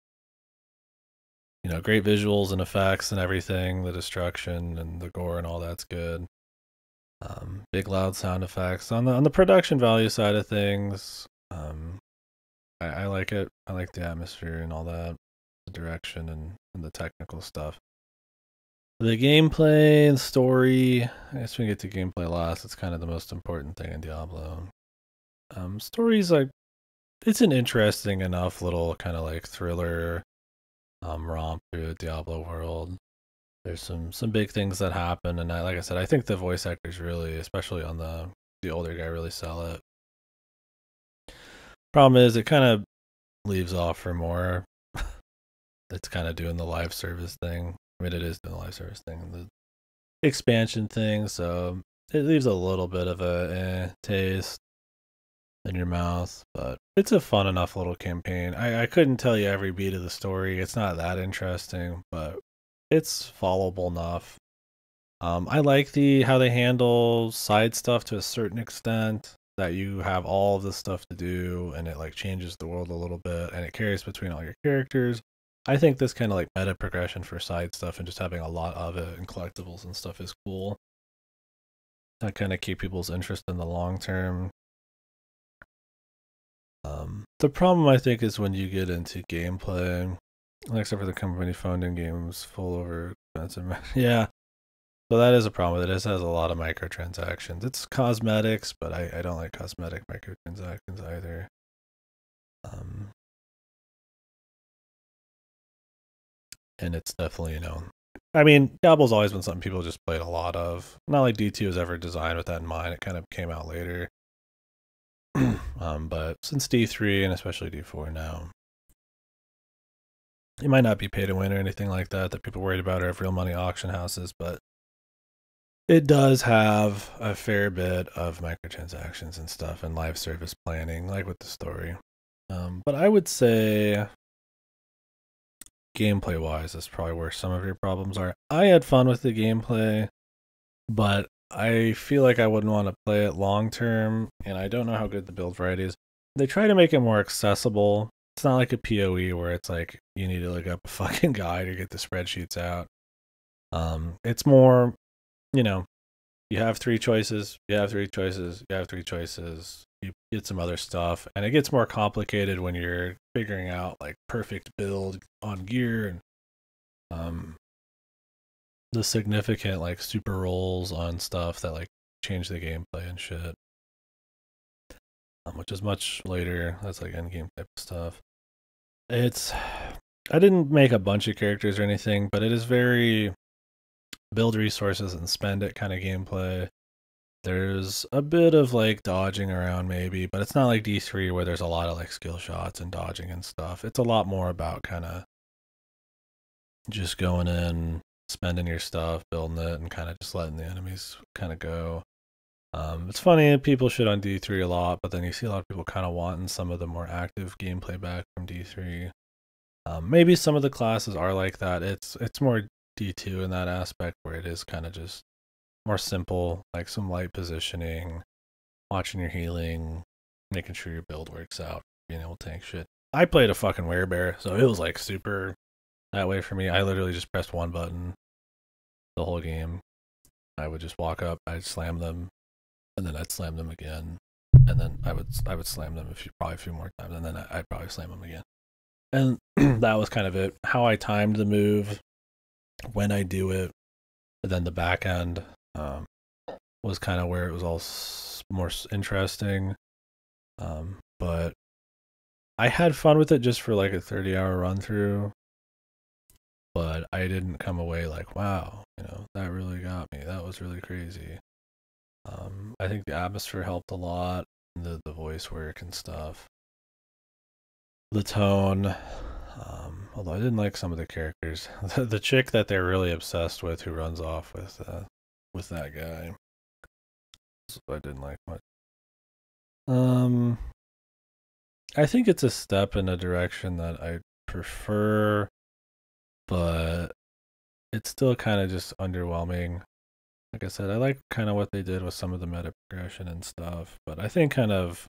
You know, great visuals and effects and everything. The destruction and the gore and all that's good. Big loud sound effects. On the production value side of things, I like it. I like the atmosphere and all that, the direction and the technical stuff. The gameplay and story, I guess we get to gameplay last. It's kind of the most important thing in Diablo. Story's like, it's an interesting enough little kind of like thriller romp through the Diablo world. There's some big things that happen, and like I said, I think the voice actors really, especially on the older guy, really sell it. Problem is, it kind of leaves off for more. It's kind of doing the live service thing. I mean, it is doing the live service thing, the expansion thing, so it leaves a little bit of a taste in your mouth, but it's a fun enough little campaign. I couldn't tell you every beat of the story. It's not that interesting, but it's followable enough. I like how they handle side stuff to a certain extent. That you have all of this stuff to do, and it like changes the world a little bit, and it carries between all your characters. I think this kind of like meta progression for side stuff and just having a lot of it and collectibles and stuff is cool. That kind of keep people's interest in the long term. The problem I think is when you get into gameplay, except for the company funding games full over expensive. Yeah, so that is a problem. It has a lot of microtransactions. It's cosmetics, but I don't like cosmetic microtransactions either. And it's definitely, I mean, Diablo's always been something people just played a lot of. Not like D2 was ever designed with that in mind. It kind of came out later. But since D3 and especially D4 now, it might not be pay to win or anything like that people worried about or have real money auction houses, but it does have a fair bit of microtransactions and stuff and live service planning, like with the story. But I would say gameplay wise, that's probably where some of your problems are. I had fun with the gameplay, but I feel like I wouldn't want to play it long term, and I don't know how good the build variety is. They try to make it more accessible. It's not like a PoE where it's like you need to look up a fucking guide or get the spreadsheets out. It's more, you have three choices, you have three choices, you have three choices, you get some other stuff, and it gets more complicated when you're figuring out like perfect build on gear and the significant like super rolls on stuff that like change the gameplay and shit. Which is much later. That's like end game type of stuff. I didn't make a bunch of characters or anything, but it is very build resources and spend it kind of gameplay. There's a bit of like dodging around maybe, but it's not like D3 where there's a lot of like skill shots and dodging and stuff. It's a lot more about kind of just going in, spending your stuff, building it, and kind of just letting the enemies kind of go. It's funny, people shit on D3 a lot, but then you see a lot of people kind of wanting some of the more active gameplay back from D3. Maybe some of the classes are like that. It's more D2 in that aspect where it is kind of just more simple, like some light positioning, watching your healing, making sure your build works out, being able to tank shit. I played a fucking werebear, so it was like super that way for me. I literally just pressed one button the whole game. I would just walk up, I'd slam them, and then I'd slam them again, and then I would slam them probably a few more times, and then I'd probably slam them again. And that was kind of it. How I timed the move, when I do it, and then the back end was kind of where it was all more interesting. But I had fun with it just for like a 30-hour run through. But I didn't come away like, wow, that really got me. That was really crazy. I think the atmosphere helped a lot, the voice work and stuff, the tone. Although I didn't like some of the characters. The chick that they're really obsessed with, who runs off with that guy, so I didn't like much. I think it's a step in a direction that I prefer, but it's still kind of just underwhelming. Like I said, I like kind of what they did with some of the meta progression and stuff, but I think kind of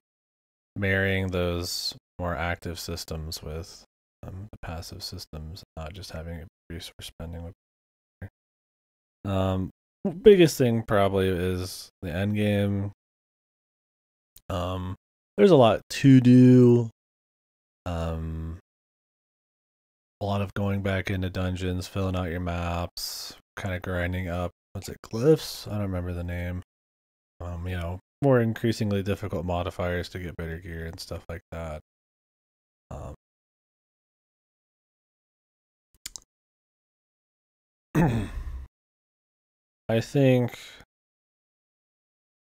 marrying those more active systems with the passive systems, not just having a resource spending. Biggest thing probably is the end game. There's a lot to do. A lot of going back into dungeons, filling out your maps, kind of grinding up, what's it, glyphs? I don't remember the name. More increasingly difficult modifiers to get better gear and stuff like that. I think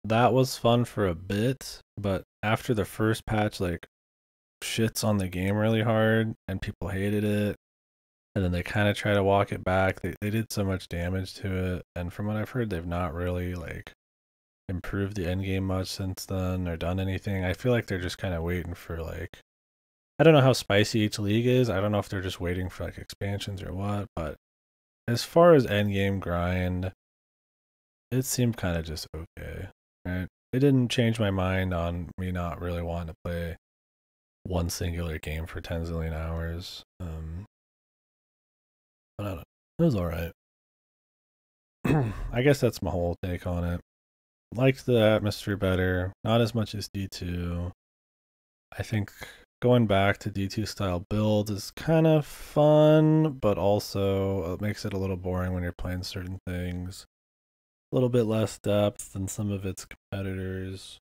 that was fun for a bit, but after the first patch, like, shits on the game really hard and people hated it, and then they kind of try to walk it back. They did so much damage to it, and from what I've heard, they've not really like improved the end game much since then or done anything. I feel like they're just kind of waiting for like, I don't know how spicy each league is. I don't know if they're just waiting for like expansions or what, but as far as end game grind, it seemed kind of just okay. Right? It didn't change my mind on me not really wanting to play one singular game for 10 zillion hours. But I don't know. It was alright. I guess that's my whole take on it. Liked the atmosphere better. Not as much as D2. I think going back to D2 style builds is kind of fun, but also it makes it a little boring when you're playing certain things. A little bit less depth than some of its competitors.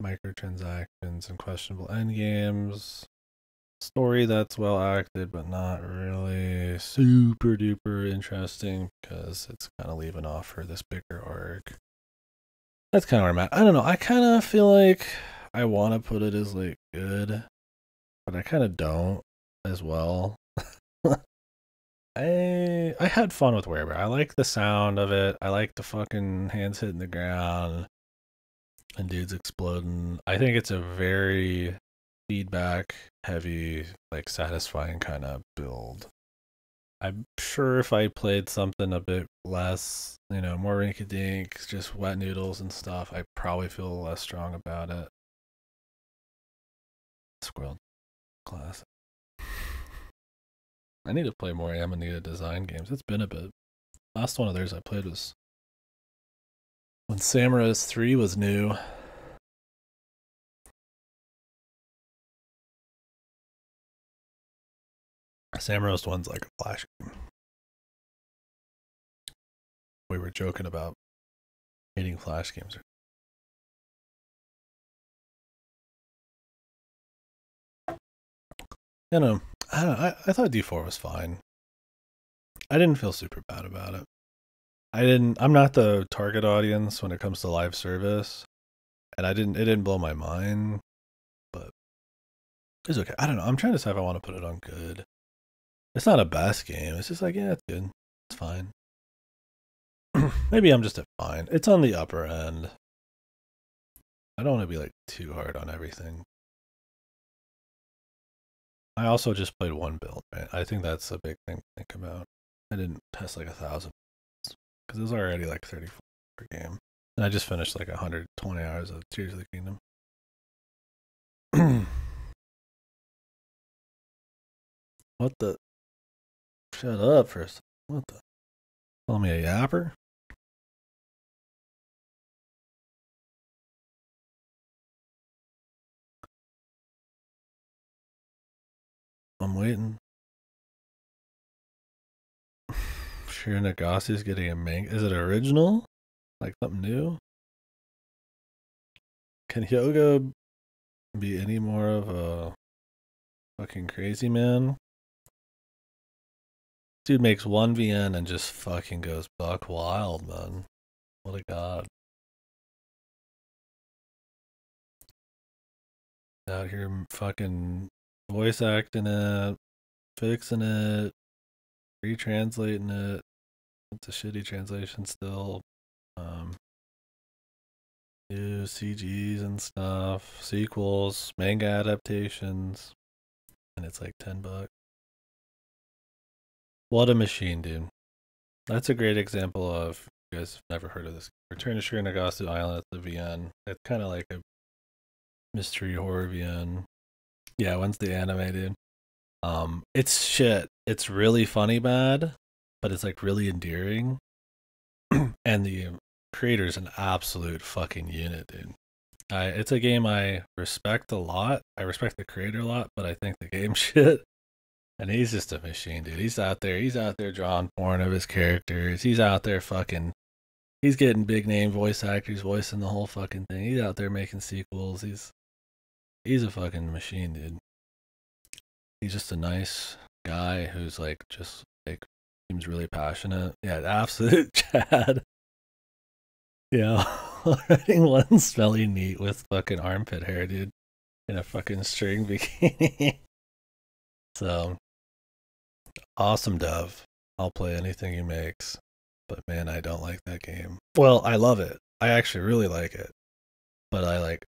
Microtransactions and questionable endgames. Story that's well acted, but not really super duper interesting because it's kind of leaving off for this bigger arc. That's kind of where I'm at. I don't know. I kind of feel like I want to put it as like good, but I kind of don't as well. I had fun with Werebear. I like the sound of it. I like the fucking hands hitting the ground and dudes exploding. I think it's a very feedback heavy, like satisfying kind of build. I'm sure if I played something a bit less, more rinky-dink, just wet noodles and stuff, I probably feel less strong about it. Squirrel classic. I need to play more Amanita design games. It's been a bit. Last one of theirs I played was when Samurai's 3 was new. Samurai's 1's like a flash game. We were joking about hating flash games. I thought D4 was fine. I didn't feel super bad about it. I'm not the target audience when it comes to live service, and it didn't blow my mind, but it's okay. I don't know. I'm trying to decide if I want to put it on good. It's not a best game. It's just like, yeah, it's good. It's fine. Maybe I'm just at fine. It's on the upper end. I don't want to be like too hard on everything. I also just played one build, right? I think that's a big thing to think about. I didn't test like 1,000 because it was already like 34 per game. And I just finished like 120 hours of Tears of the Kingdom. What the? Shut up first. What the? Call me a yapper? I'm waiting. Sure, Nagasi's getting a manga. Is it original? Like something new? Can Hyoga be any more of a fucking crazy man? Dude makes 1VN and just fucking goes buck wild, man. What a god. Out here fucking voice acting it, fixing it, retranslating it. It's a shitty translation still. New CGs and stuff, sequels, manga adaptations, and it's like $10. What a machine, dude. That's a great example of, you guys have never heard of this. Return to Shirin Nagasu Island at the VN. It's kind of like a mystery horror VN. Yeah, when's the anime, dude? It's shit. It's really funny bad, but it's like really endearing. And the creator's an absolute fucking unit, dude. It's a game I respect a lot. I respect the creator a lot, but I think the game shit. And he's just a machine, dude. He's out there drawing porn of his characters. He's out there fucking, he's getting big name voice actors voicing the whole fucking thing. He's out there making sequels. He's a fucking machine, dude. He's just a nice guy who's like just like seems really passionate. Yeah, absolute Chad. Yeah, riding one smelly neat with fucking armpit hair, dude, in a fucking string bikini. So awesome, Dove. I'll play anything he makes, but man, I don't like that game. Well, I love it. I actually really like it, but I like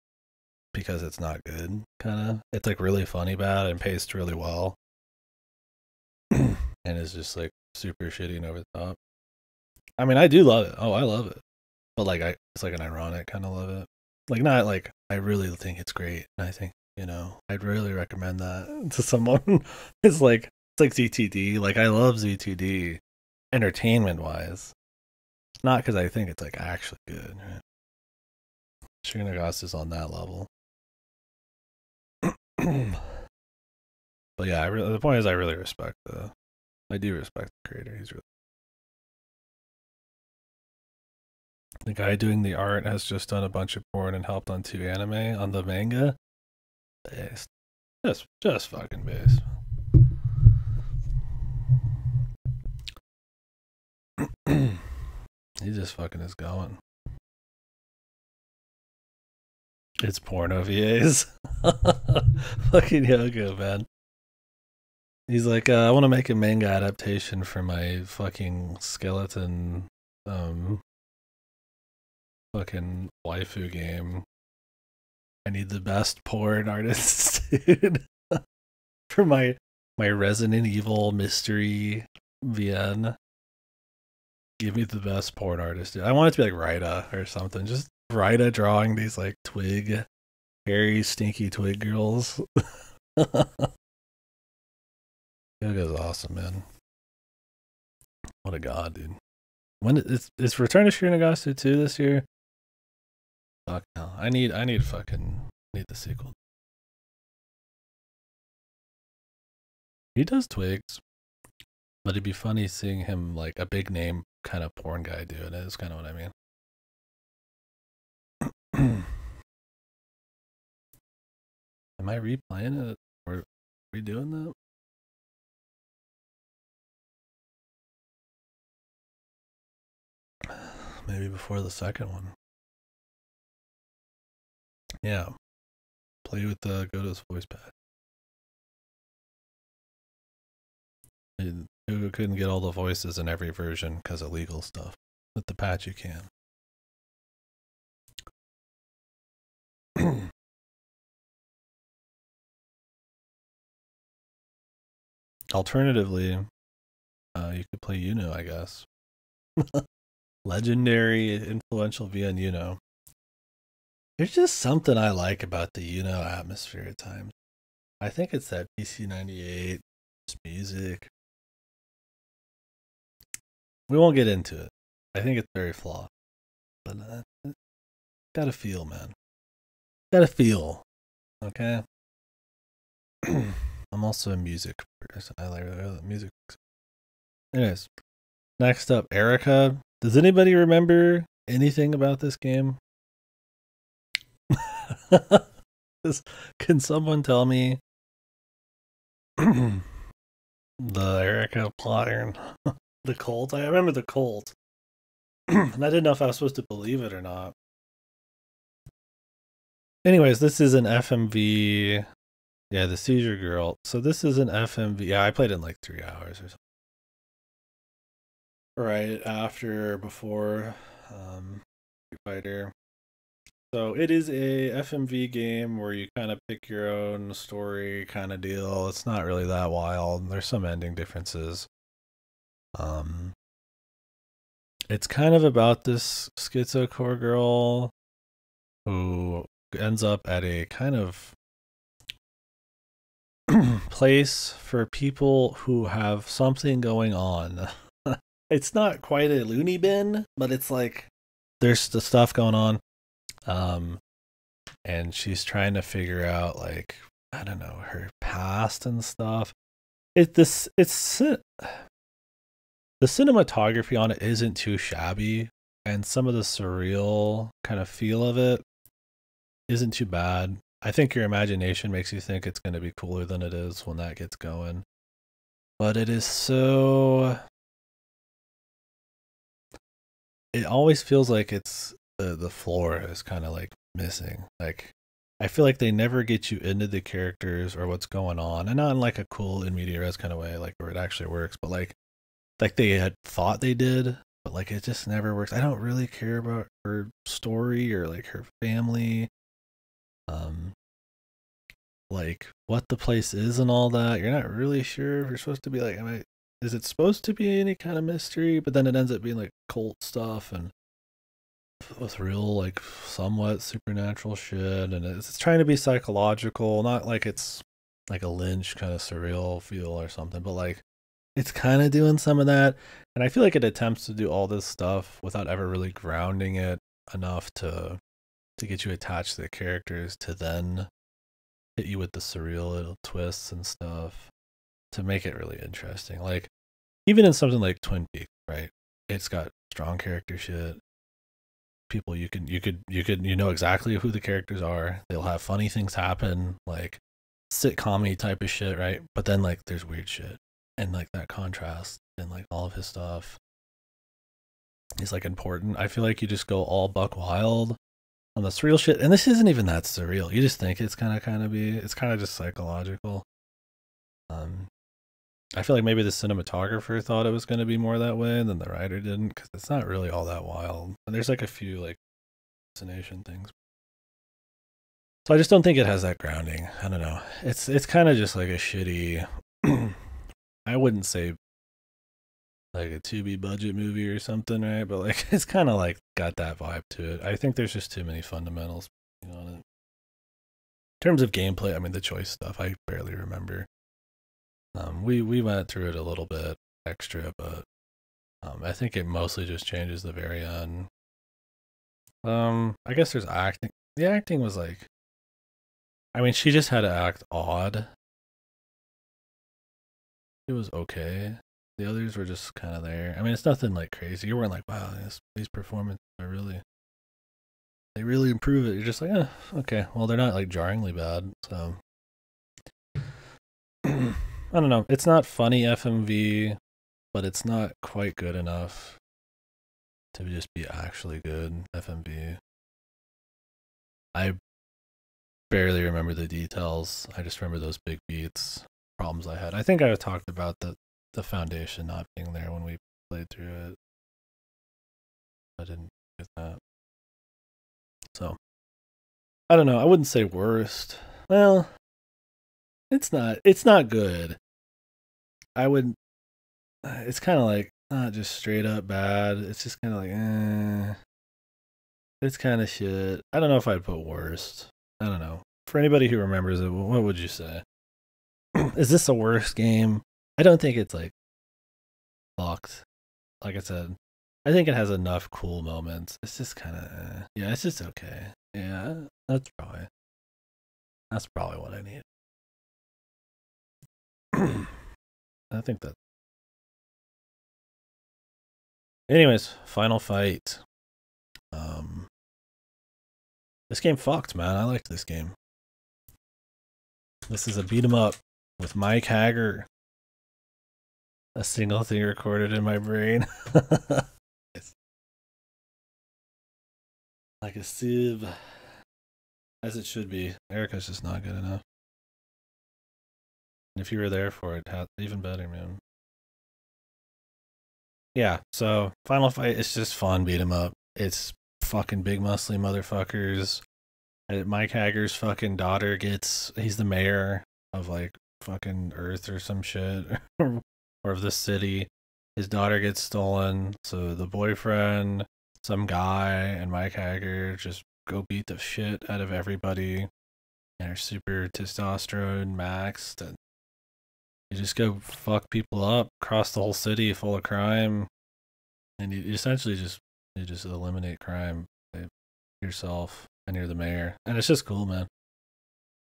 because it's not good. Kind of, it's like really funny bad and paced really well, and it's just like super shitty and over the top. I mean, I do love it. Oh, I love it. But like, it's like an ironic kind of love it. Like, not like I really think it's great. And I think, I'd really recommend that to someone. It's like ZTD. Like, I love ZTD entertainment wise. Not because I think it's like actually good. Right? Shinigami is on that level. But yeah, the point is, I really respect I do respect the creator. He's really the guy doing the art has just done a bunch of porn and helped on 2 anime on the manga. Based, just fucking based. He just fucking is going. It's porno VAs. Fucking Yoko, man. He's like, I want to make a manga adaptation for my fucking skeleton, fucking waifu game. I need the best porn artists, dude. For my Resident Evil mystery VN. Give me the best porn artist, dude. I want it to be like Raida or something. Just Raida drawing these like hairy, stinky twig girls. Yoga's awesome, man. What a god, dude. When is Return to Shinigami 2 this year? Fuck no. I need the sequel. He does twigs. But it'd be funny seeing him like a big name kind of porn guy do it. Is kind of what I mean. Am I replaying it? Or are we doing that? Maybe before the second one. Yeah. Play with the Goto's voice pad. Who couldn't get all the voices in every version because of legal stuff. With the patch you can. Alternatively, you could play Yuno, I guess. Legendary, influential VN Yuno. There's just something I like about the Yuno atmosphere at times. I think it's that PC98 music. We won't get into it. I think it's very flawed. But gotta feel, man. Gotta feel. Okay? I'm also a music person. I like music. Anyways, next up, Erica. Does anybody remember anything about this game? Can someone tell me the Erica pattern? The cult? I remember the cult. And I didn't know if I was supposed to believe it or not. Anyways, this is an FMV. Yeah, the Seizure Girl. So this is an FMV. Yeah, I played it in like 3 hours or something. Right after, before Street Fighter. So it is a FMV game where you kind of pick your own story kind of deal. It's not really that wild. There's some ending differences. It's kind of about this schizocore girl who ends up at a kind of place for people who have something going on. It's not quite a loony bin, but it's like there's the stuff going on. And she's trying to figure out, like, I don't know, her past and stuff. The cinematography on it isn't too shabby, and some of the surreal kind of feel of it isn't too bad. I think your imagination makes you think it's going to be cooler than it is when that gets going. But it is so... It always feels like it's the floor is kind of like missing. Like, I feel like they never get you into the characters or what's going on, and not in like a cool in media res kind of way, like where it actually works, but like they had thought they did, but like it just never works. I don't really care about her story or like her family, like what the place is and all that. You're not really sure if you're supposed to be like, is it supposed to be any kind of mystery, but then it ends up being like cult stuff and with real like somewhat supernatural shit, and it's trying to be psychological, not like it's like a Lynch kind of surreal feel or something, but like it's kind of doing some of that. And I feel like it attempts to do all this stuff without ever really grounding it enough to get you attached to the characters, to then hit you with the surreal little twists and stuff to make it really interesting. Like even in something like Twin Peaks, right? It's got strong character shit. People you know exactly who the characters are. They'll have funny things happen, like sitcom-y type of shit, right? But then like there's weird shit and like that contrast and like all of his stuff is like important. I feel like you just go all buck wild on the surreal shit, and this isn't even that surreal. You just think it's kind of it's kind of just psychological. I feel like maybe the cinematographer thought it was going to be more that way, and then the writer didn't, because it's not really all that wild. And there's like a few like hallucination things. So I just don't think it has that grounding. I don't know. It's kind of just like a shitty. I wouldn't say like a Tubi budget movie or something, right? But like it's kind of like got that vibe to it. I think there's just too many fundamentals on it. In terms of gameplay, I mean the choice stuff, I barely remember. We went through it a little bit extra, but I think it mostly just changes the very end. I guess there's acting. The acting was like, I mean, she just had to act odd. It was okay. The others were just kind of there. I mean, it's nothing like crazy. You weren't like, wow, these performances are they really improve it. You're just like, okay. Well, they're not like jarringly bad, so. I don't know. It's not funny FMV, but it's not quite good enough to just be actually good FMV. I barely remember the details. I just remember those big beats, problems I had. I think I talked about the foundation not being there when we played through it. I didn't get that. So, I don't know. I wouldn't say worst. Well, it's not good. I would. It's kind of like not just straight up bad. It's just kind of like, it's kind of shit. I don't know if I'd put worst. I don't know. For anybody who remembers it, what would you say? Is this a worst game? I don't think it's like fucked. Like I said, I think it has enough cool moments. It's just kind of, yeah, it's just okay. Yeah, that's probably what I need. I think that. Anyways, final fight. This game fucked, man. I liked this game. This is a beat 'em up with Mike Haggar. A single thing recorded in my brain. Like a sieve. As it should be. Erica's just not good enough. And if you were there for it, even better, man. Yeah, so final fight is just fun, beat 'em up. It's fucking big muscly motherfuckers. Mike Haggar's fucking daughter he's the mayor of like fucking Earth or some shit, or of the city. His daughter gets stolen, so the boyfriend, some guy, and Mike Haggar just go beat the shit out of everybody. And are super testosterone maxed, and you just go fuck people up across the whole city full of crime, and you essentially just eliminate crime yourself, and you're the mayor, and it's just cool, man.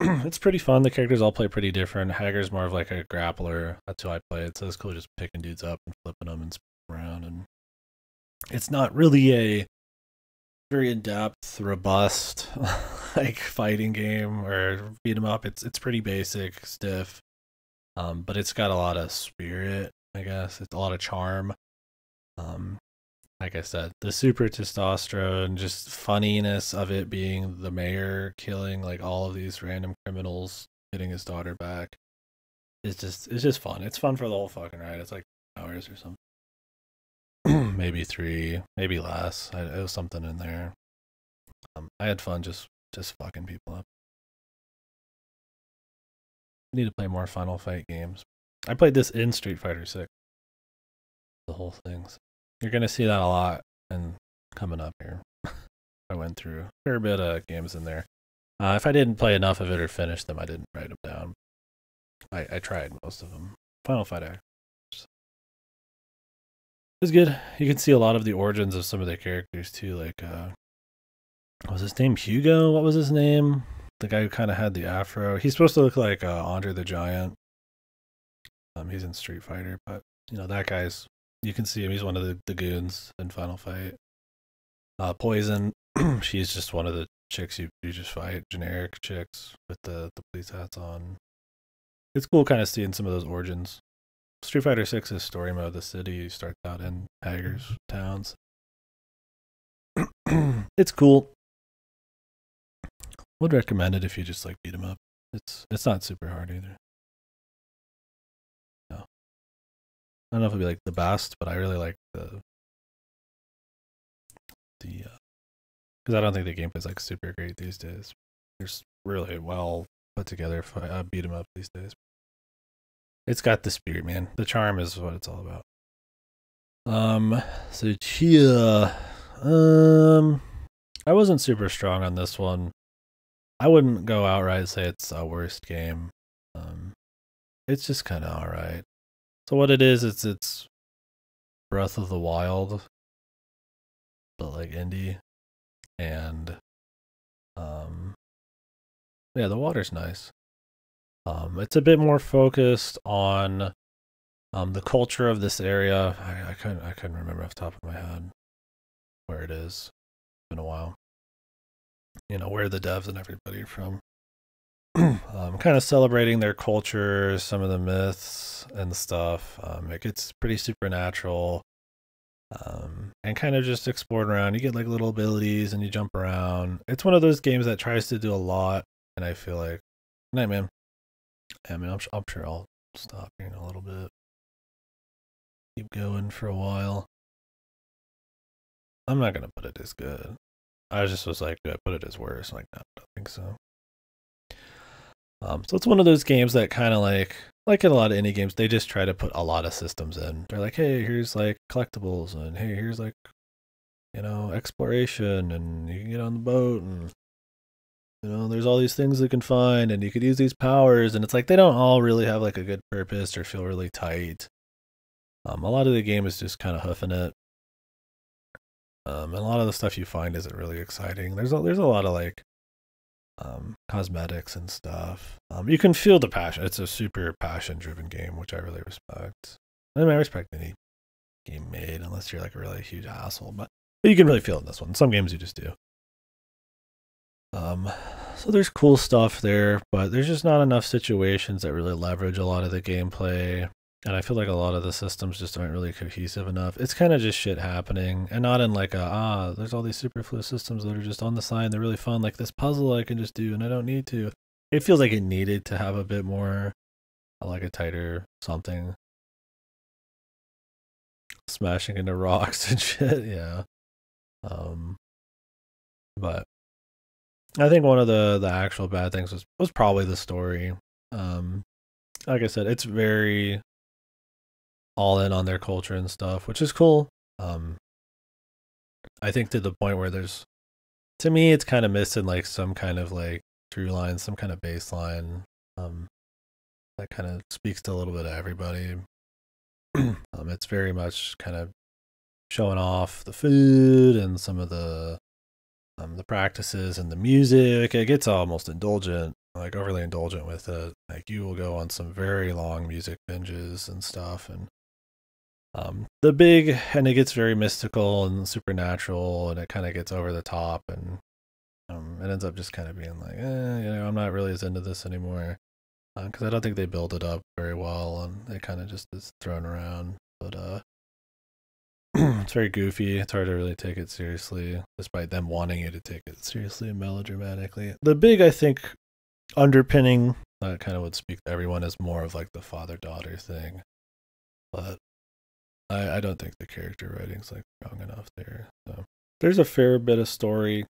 It's pretty fun. The characters all play pretty different. Haggar's more of like a grappler. That's who I played, so it's cool just picking dudes up and flipping them and spinning around. And it's not really a very in-depth, robust like fighting game or beat 'em up. It's pretty basic, stiff, but it's got a lot of spirit. I guess it's a lot of charm. Like I said, the super testosterone, just funniness of it being the mayor killing like all of these random criminals, getting his daughter back. It's just fun. It's fun for the whole fucking ride. It's like hours or something. Maybe 3, maybe less. It was something in there. I had fun just fucking people up. I need to play more Final Fight games. I played this in Street Fighter 6. whole thing. So you're gonna see that a lot and coming up here. I went through a fair bit of games in there. If I didn't play enough of it or finish them, I didn't write them down. I tried most of them. Final Fight Act was good. You can see a lot of the origins of some of the characters too. Like, what was his name? Hugo? What was his name? The guy who kind of had the afro. He's supposed to look like Andre the Giant. He's in Street Fighter, but you know that guy's. You can see him. He's one of the goons in Final Fight. Poison. She's just one of the chicks you just fight. Generic chicks with the police hats on. It's cool kind of seeing some of those origins. Street Fighter 6's story mode, the city starts out in Hager's towns. It's cool. Would recommend it if you just like beat 'em up. It's not super hard either. No. I don't know if it'd be like the best, but I really like the because I don't think the gameplay's like super great these days. There's really well put together beat 'em up these days. It's got the spirit, man. The charm is what it's all about. So Chia, I wasn't super strong on this one. I wouldn't go outright and say it's a worst game. It's just kind of alright. So what it is, it's Breath of the Wild, but like indie, and yeah, the water's nice. It's a bit more focused on the culture of this area. I couldn't remember off the top of my head where it is. It's been a while. You know, where the devs and everybody are from. Kind of celebrating their culture, some of the myths and stuff. It gets pretty supernatural. And kind of just exploring around. You get like little abilities and you jump around. It's one of those games that tries to do a lot, and I feel like, good night, man. Yeah, I mean, I'm sure I'll stop here in a little bit. Keep going for a while. I'm not gonna put it as good. I just was like, do I put it as worse? Like, no, I don't think so. So it's one of those games that kind of like in a lot of indie games, they just try to put a lot of systems in. They're like, hey, here's like collectibles, and hey, here's like, you know, exploration, and you can get on the boat, and you know, there's all these things you can find, and you could use these powers, and it's like they don't all really have like a good purpose or feel really tight. A lot of the game is just kind of hoofing it. And a lot of the stuff you find isn't really exciting. There's a lot of like cosmetics and stuff. You can feel the passion. It's a super passion-driven game, which I really respect. I mean, I respect any game made, unless you're like a really huge asshole. But you can really feel it in this one. Some games you just do. So there's cool stuff there, but there's just not enough situations that really leverage a lot of the gameplay. And I feel like a lot of the systems just aren't really cohesive enough. It's kind of just shit happening, and not in like there's all these superfluous systems that are just on the side. They're really fun, like this puzzle I can just do, and I don't need to. It feels like it needed to have a bit more, like a tighter something. Smashing into rocks and shit, yeah. But I think one of the actual bad things was probably the story. Like I said, it's very all in on their culture and stuff, which is cool. I think to the point where to me, it's kind of missing like some kind of like through line, some kind of baseline that kind of speaks to a little bit of everybody. It's very much kind of showing off the food and some of the practices and the music. It gets almost indulgent, like overly indulgent with it. Like you will go on some very long music binges and stuff, and it gets very mystical and supernatural, and it kind of gets over the top, and it ends up just kind of being like, you know, I'm not really as into this anymore, because I don't think they build it up very well, and it kind of just is thrown around. But it's very goofy. It's hard to really take it seriously, despite them wanting you to take it seriously and melodramatically. The big, I think, underpinning that kind of would speak to everyone is more of like the father-daughter thing, but I don't think the character writing's like strong enough there. So there's a fair bit of story.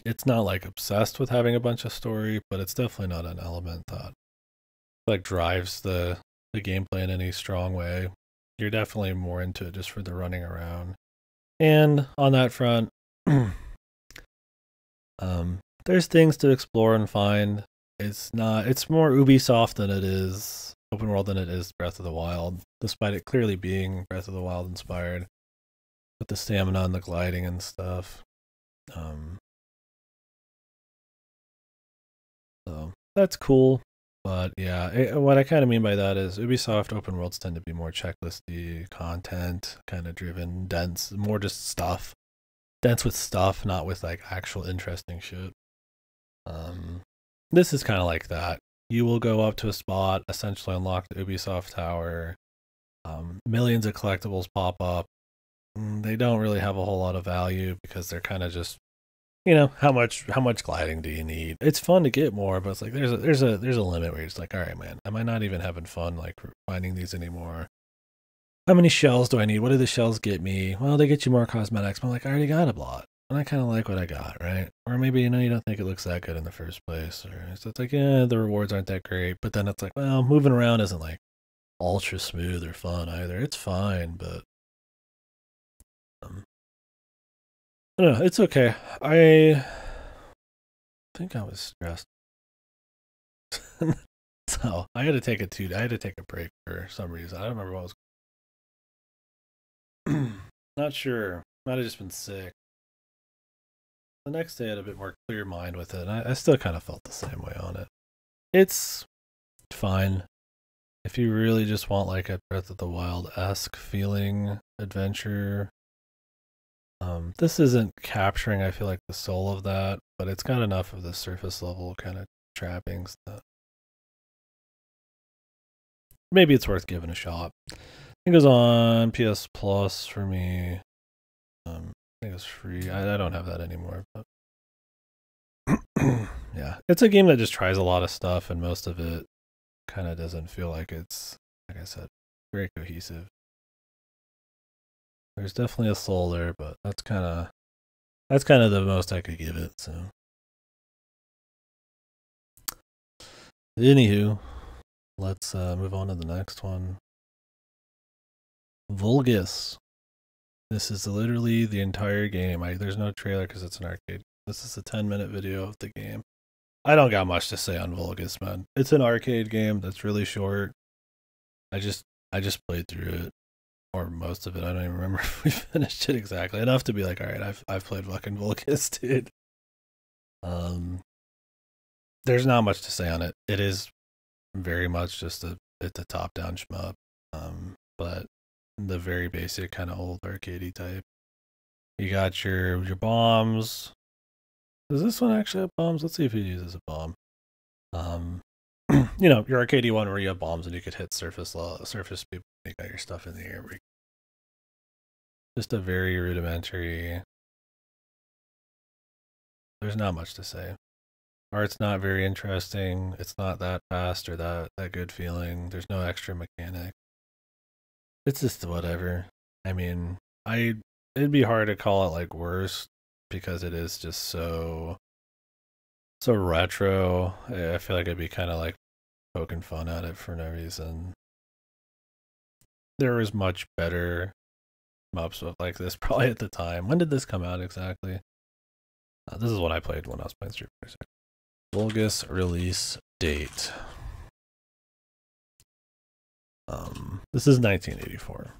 It's not like obsessed with having a bunch of story, but it's definitely not an element that like drives the gameplay in any strong way. you're definitely more into it just for the running around. And on that front, there's things to explore and find. It's more Ubisoft than it is open world than it is Breath of the Wild, despite it clearly being Breath of the Wild inspired with the stamina and the gliding and stuff. So that's cool. But yeah, what I kind of mean by that is Ubisoft open worlds tend to be more checklisty content, kind of driven, dense, more just stuff. Dense with stuff, not with like actual interesting shit. This is kind of like that. You will go up to a spot, essentially unlock the Ubisoft Tower. Millions of collectibles pop up. They don't really have a whole lot of value because they're kind of just, how much gliding do you need? It's fun to get more, but it's like there's a limit where you're just like, all right, man, am I not even having fun like finding these anymore? How many shells do I need? What do the shells get me? Well, they get you more cosmetics, but I'm like, I already got a lot. And I kind of like what I got, right? Or maybe, you don't think it looks that good in the first place. Or so it's like, yeah, the rewards aren't that great. But then it's like, well, moving around isn't like ultra smooth or fun either. It's fine, but I don't know, it's okay. I think I was stressed. So I had to take a break for some reason. I don't remember what was not sure. Might have just been sick. The next day I had a bit more clear mind with it, and I still kind of felt the same way on it. It's fine. If you really just want like a Breath of the Wild-esque feeling adventure, this isn't capturing, I feel like, the soul of that, but it's got enough of the surface level kind of trappings that maybe it's worth giving a shot. I think it was on PS Plus for me. I think it was free. I don't have that anymore, but yeah, it's a game that just tries a lot of stuff, and most of it kind of doesn't feel like it's, like I said, very cohesive. There's definitely a soul there, but that's kind of the most I could give it. So, anywho, let's move on to the next one. Vulgus. This is literally the entire game. There's no trailer because it's an arcade. This is a 10-minute video of the game. I don't got much to say on Vulgus, man. It's an arcade game that's really short. I just played through it, or most of it. I don't even remember if we finished it exactly. Enough to be like, all right, I've played fucking Vulgus, dude. There's not much to say on it. It is very much just it's a top-down shmup, but the very basic kind of old arcadey type. You got your bombs. Does this one actually have bombs? Let's see if it uses a bomb. Your arcadey one where you have bombs and you could hit surface people. You got your stuff in the air. Just a very rudimentary. There's not much to say. Art's not very interesting. It's not that fast or that good feeling. There's no extra mechanic. It's just whatever. I mean, it'd be hard to call it like worse because it is just so retro. I feel like it'd be kind of like poking fun at it for no reason. There was much better maps like this probably at the time. When did this come out exactly? This is what I played when I was playing Street Fighter 6. Vulgus release date. This is 1984.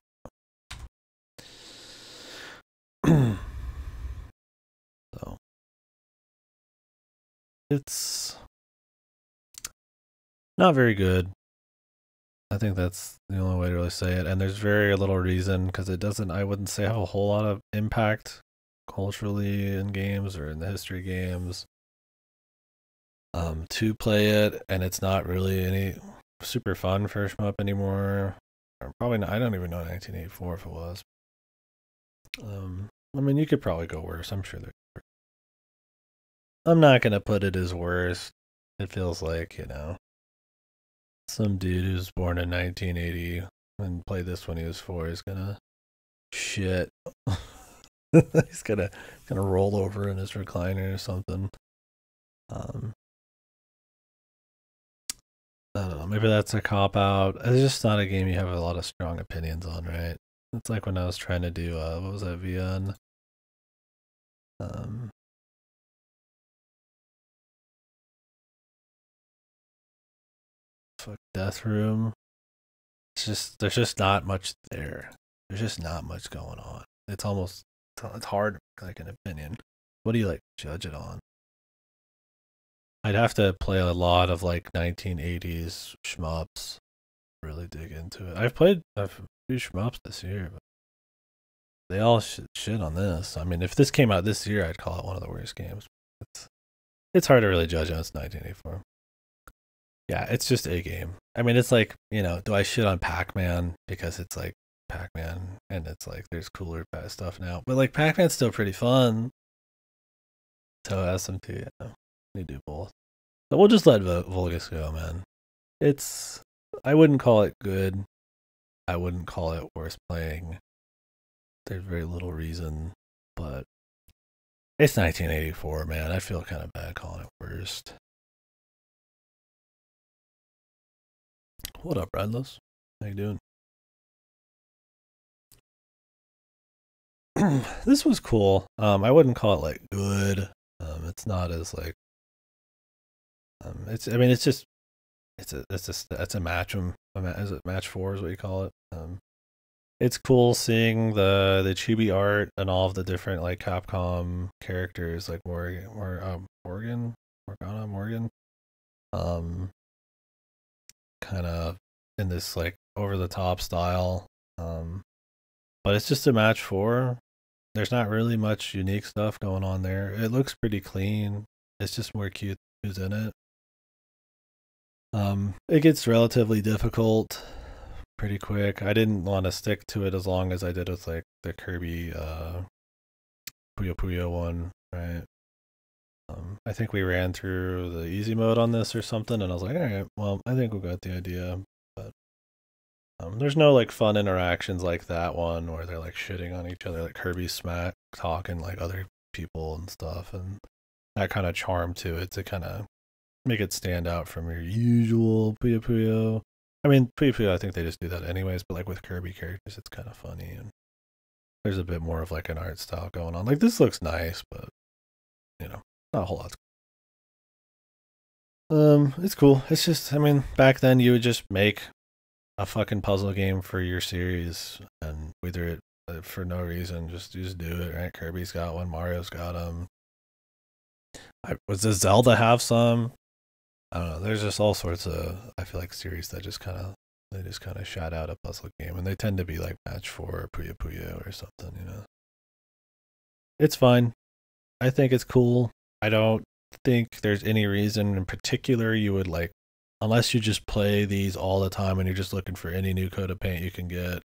So it's not very good. I think that's the only way to really say it. And there's very little reason because it doesn't, I wouldn't say, have a whole lot of impact culturally in games or in the history games to play it. And it's not really any super fun for a shmup anymore. Or probably not, I don't even know 1984 if it was. I mean, you could probably go worse. I'm sure I'm not going to put it as worse. It feels like, some dude who's born in 1980 and played this when he was 4 is gonna shit. He's gonna roll over in his recliner or something. I don't know. Maybe that's a cop out. It's just not a game you have a lot of strong opinions on, right? It's like when I was trying to do what was that VN? Um, fuck Death Room. It's just there's just not much there. There's just not much going on. It's almost it's hard like an opinion. What do you like judge it on? I'd have to play a lot of like 1980s shmups, really dig into it. I've played a few shmups this year, but they all shit on this. I mean, if this came out this year, I'd call it one of the worst games. It's hard to really judge on. It's 1984. Yeah, it's just a game. I mean, it's like, do I shit on Pac-Man because it's like Pac-Man and it's like there's cooler bad stuff now, but like Pac-Man's still pretty fun. So SMT, yeah, we do both. But we'll just let Vulgus go, man. I wouldn't call it good. I wouldn't call it worth playing. There's very little reason, but it's 1984, man. I feel kind of bad calling it worst. What up, Radless? How you doing? This was cool. I wouldn't call it like good. It's not as like. It's. I mean, it's just. It's a match. Is it match 4? Is what you call it? It's cool seeing the chibi art and all of the different like Capcom characters, like Morgan, kind of in this like over the top style. But it's just a match 4. There's not really much unique stuff going on there. It looks pretty clean. It's just more cute who's in it. It gets relatively difficult pretty quick. I didn't want to stick to it as long as I did with like the Kirby Puyo Puyo one, right? I think we ran through the easy mode on this or something, and I was like, all right, well, I think we got the idea. But there's no like fun interactions like that one where they're like shitting on each other, like Kirby smack talking like other people and stuff, and that kind of charm to it to kind of make it stand out from your usual Puyo Puyo. I mean, Puyo Puyo, I think they just do that anyways, but like with Kirby characters, it's kind of funny, and there's a bit more of like an art style going on. Like this looks nice, but not a whole lot. It's cool. It's just, I mean, back then you would just make a fucking puzzle game for your series, and whether it for no reason, just do it. Right? Kirby's got one, Mario's got them. Does Zelda have some? I don't know. There's just all sorts of, I feel like, series that just kind of shout out a puzzle game, and they tend to be like match 4 or Puyo Puyo or something. It's fine. I think it's cool. I don't think there's any reason in particular you would like, unless you just play these all the time and you're just looking for any new coat of paint you can get.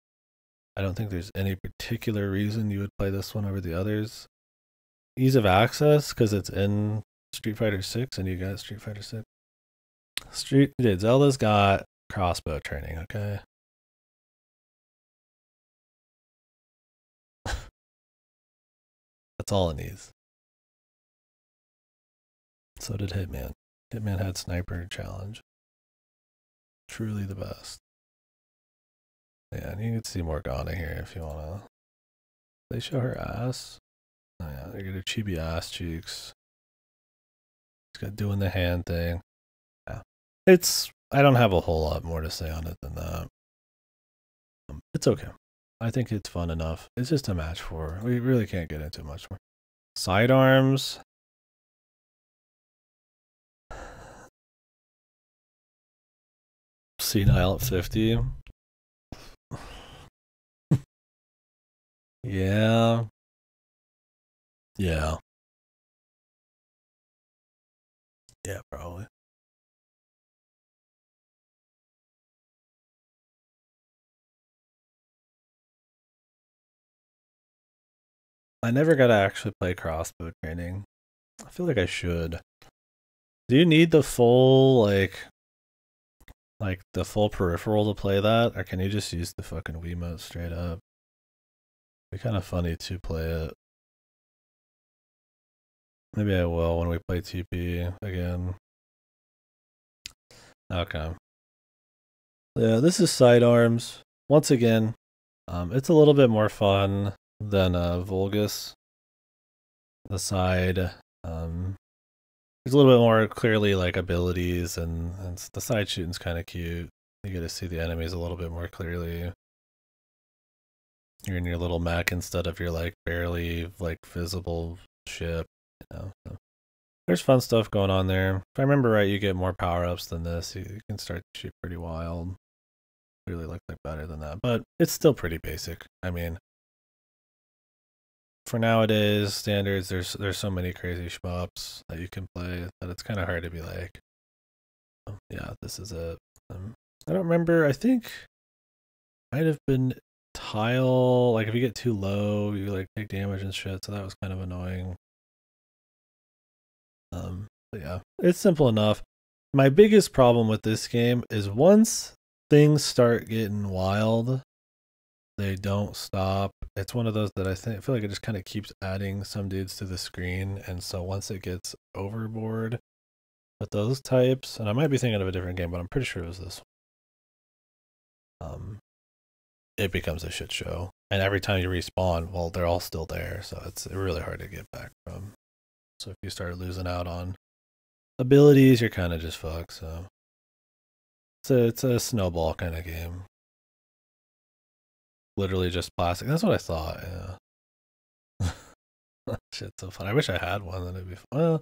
I don't think there's any particular reason you would play this one over the others. Ease of access because it's in Street Fighter 6 and you got Street Fighter 6. Zelda's got crossbow training, okay? That's all it needs. So did Hitman. Hitman had Sniper Challenge. Truly the best. Yeah, and you can see Morgana here if you wanna. They show her ass. Oh yeah, they get her chibi ass cheeks. She's got doing the hand thing. Yeah. I don't have a whole lot more to say on it than that. It's okay. I think it's fun enough. It's just a match 4. We really can't get into much more. Sidearms. Senile at 50. Yeah. Yeah. Yeah, probably. I never got to actually play crossbow training. I feel like I should. Do you need the full like the full peripheral to play that, or can you just use the fucking Wiimote straight up? It'd be kind of funny to play it. Maybe I will when we play TP again. Okay. Yeah, this is Sidearms. Once again, it's a little bit more fun than Vulgus. The side, there's a little bit more clearly like abilities, and the side shooting's kind of cute. You get to see the enemies a little bit more clearly. You're in your little mech instead of your like barely like visible ship. So there's fun stuff going on there. If I remember right, you get more power ups than this. You can start to shoot pretty wild. Really look like better than that, but it's still pretty basic. I mean, for nowadays standards, there's so many crazy shmups that you can play that it's kind of hard to be like, oh, yeah, this is it. I don't remember. I think might have been tile. Like if you get too low, you like take damage and shit. So that was kind of annoying. But yeah, it's simple enough. My biggest problem with this game is once things start getting wild, they don't stop. It's one of those that I feel like it just kind of keeps adding some dudes to the screen, and so once it gets overboard with those types, and I might be thinking of a different game, but I'm pretty sure it was this one. It becomes a shit show, and every time you respawn, well, they're all still there, so it's really hard to get back from. So if you start losing out on abilities, you're kind of just fucked. So it's a snowball kind of game. Literally just plastic. That's what I thought. Yeah. Shit's so fun. I wish I had one. Then it'd be fun. Well,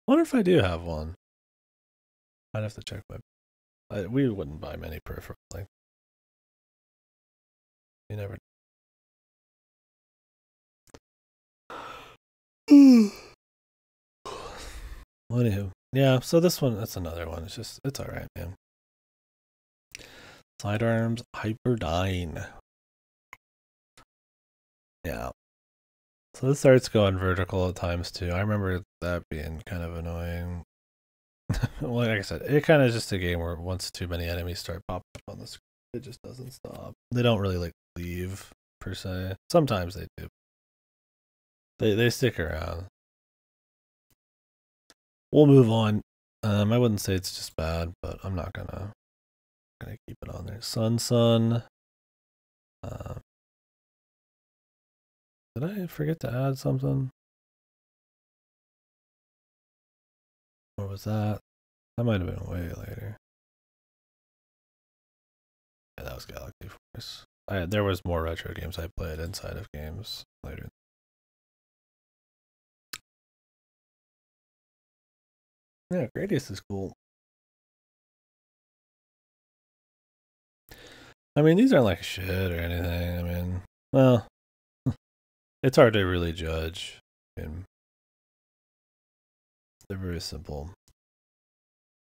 I wonder if I do have one. I'd have to check my. We wouldn't buy many peripherals. Like you never. Anywho, yeah. So this one, that's another one. It's all right, man. Sidearms Hyperdyne. Yeah. So this starts going vertical at times too. I remember that being kind of annoying. Well, like I said, it kind of is just a game where once too many enemies start popping up on the screen, it just doesn't stop. They don't really like leave per se. Sometimes they do. They stick around. We'll move on. I wouldn't say it's just bad, but I'm not gonna keep it on there. Sun. Did I forget to add something? Or was that? That might have been way later. Yeah, that was Galaxy Force. There was more retro games I played inside of games later. Yeah, Gradius is cool. I mean, these aren't like shit or anything. I mean, well, it's hard to really judge. And they're very simple.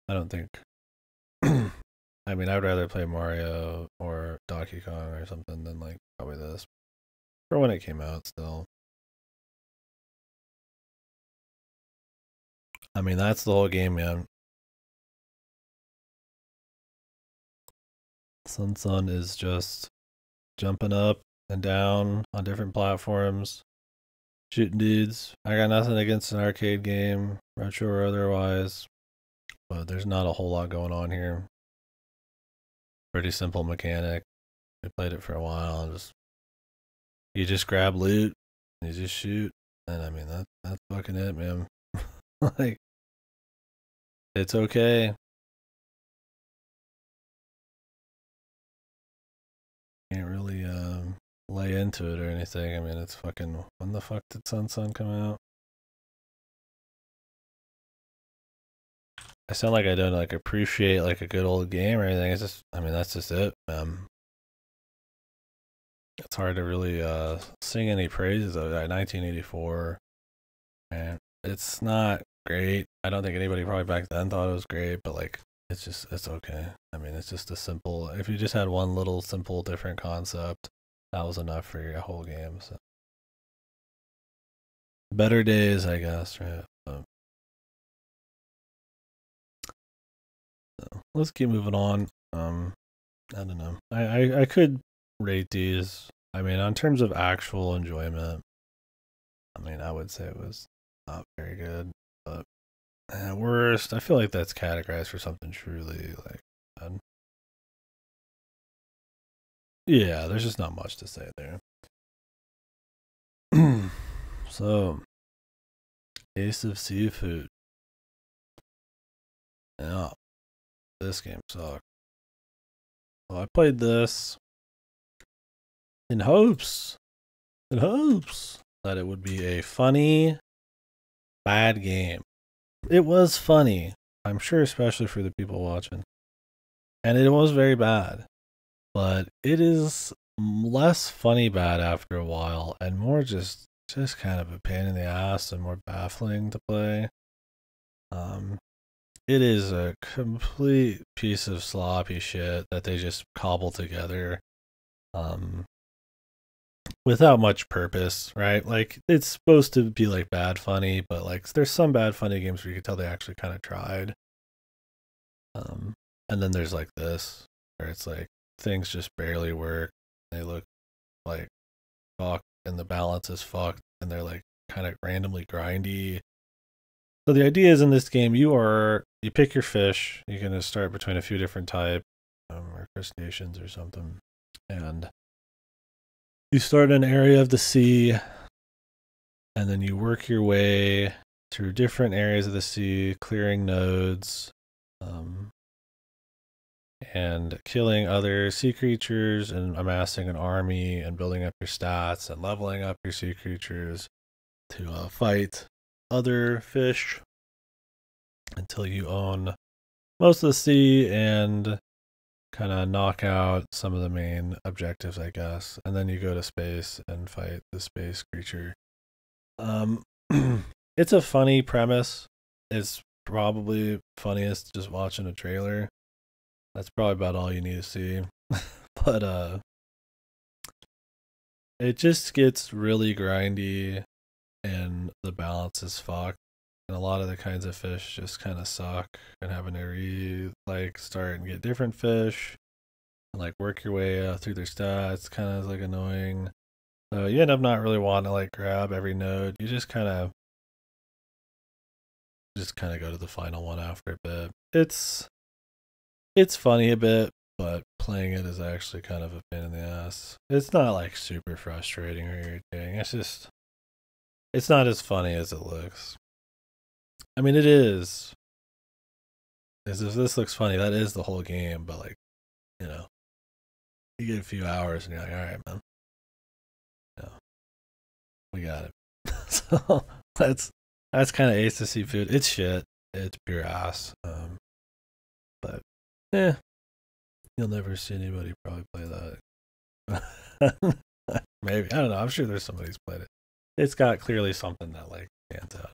I don't think. I mean, I'd rather play Mario or Donkey Kong or something than like probably this. For when it came out, still. I mean, that's the whole game, man. Sun is just jumping up and down on different platforms, shooting dudes. I got nothing against an arcade game, retro or otherwise, but there's not a whole lot going on here. Pretty simple mechanic. We played it for a while and you just grab loot, and you just shoot, and I mean that's fucking it, man. Like it's okay. Can't really lay into it or anything. I mean, it's fucking. When the fuck did Sun come out? I sound like I don't like appreciate like a good old game or anything. It's just, I mean, that's just it. It's hard to really sing any praises of that 1984, and it's not great. I don't think anybody probably back then thought it was great, but like it's okay. I mean, it's just a simple. If you just had one little simple different concept, that was enough for your whole game. So better days, I guess, right? So let's keep moving on. I don't know. I could rate these. I mean, on terms of actual enjoyment, I mean, I would say it was not very good. But worst, I feel like that's categorized for something truly like bad. Yeah, there's just not much to say there. So, Ace of Seafood. Yeah, this game sucked. Well, I played this in hopes, that it would be a funny, bad game. It was funny, I'm sure, especially for the people watching. And it was very bad. But it is less funny bad after a while and more just kind of a pain in the ass and more baffling to play. It is a complete piece of sloppy shit that they just cobble together without much purpose, right? Like, it's supposed to be like bad funny, but like there's some bad funny games where you can tell they actually kind of tried. And then there's like this where it's like things just barely work. They look like fucked and the balance is fucked and they're like kind of randomly grindy. So the idea is in this game you pick your fish. You're gonna start between a few different types, or crustaceans or something, and you start in an area of the sea, and then you work your way through different areas of the sea, clearing nodes, and killing other sea creatures and amassing an army and building up your stats and leveling up your sea creatures to fight other fish until you own most of the sea and kind of knock out some of the main objectives, I guess. And then you go to space and fight the space creature. It's a funny premise. It's probably funniest just watching a trailer. That's probably about all you need to see. But it just gets really grindy and the balance is fucked. And a lot of the kinds of fish just kind of suck, and having to start and get different fish and like work your way through their stats kind of like annoying. So you end up not really wanting to like grab every node. You just kind of go to the final one after a bit. It's funny a bit, but playing it is actually kind of a pain in the ass. It's not like super frustrating or irritating. It's not as funny as it looks. I mean, it is. As if this looks funny, that is the whole game, but like, you get a few hours and you're like, all right, man. We got it. So that's kind of Ace of Seafood. It's shit. It's pure ass. But you'll never see anybody probably play that. Maybe, I don't know. I'm sure there's somebody who's played it. It's got clearly something that like stands out.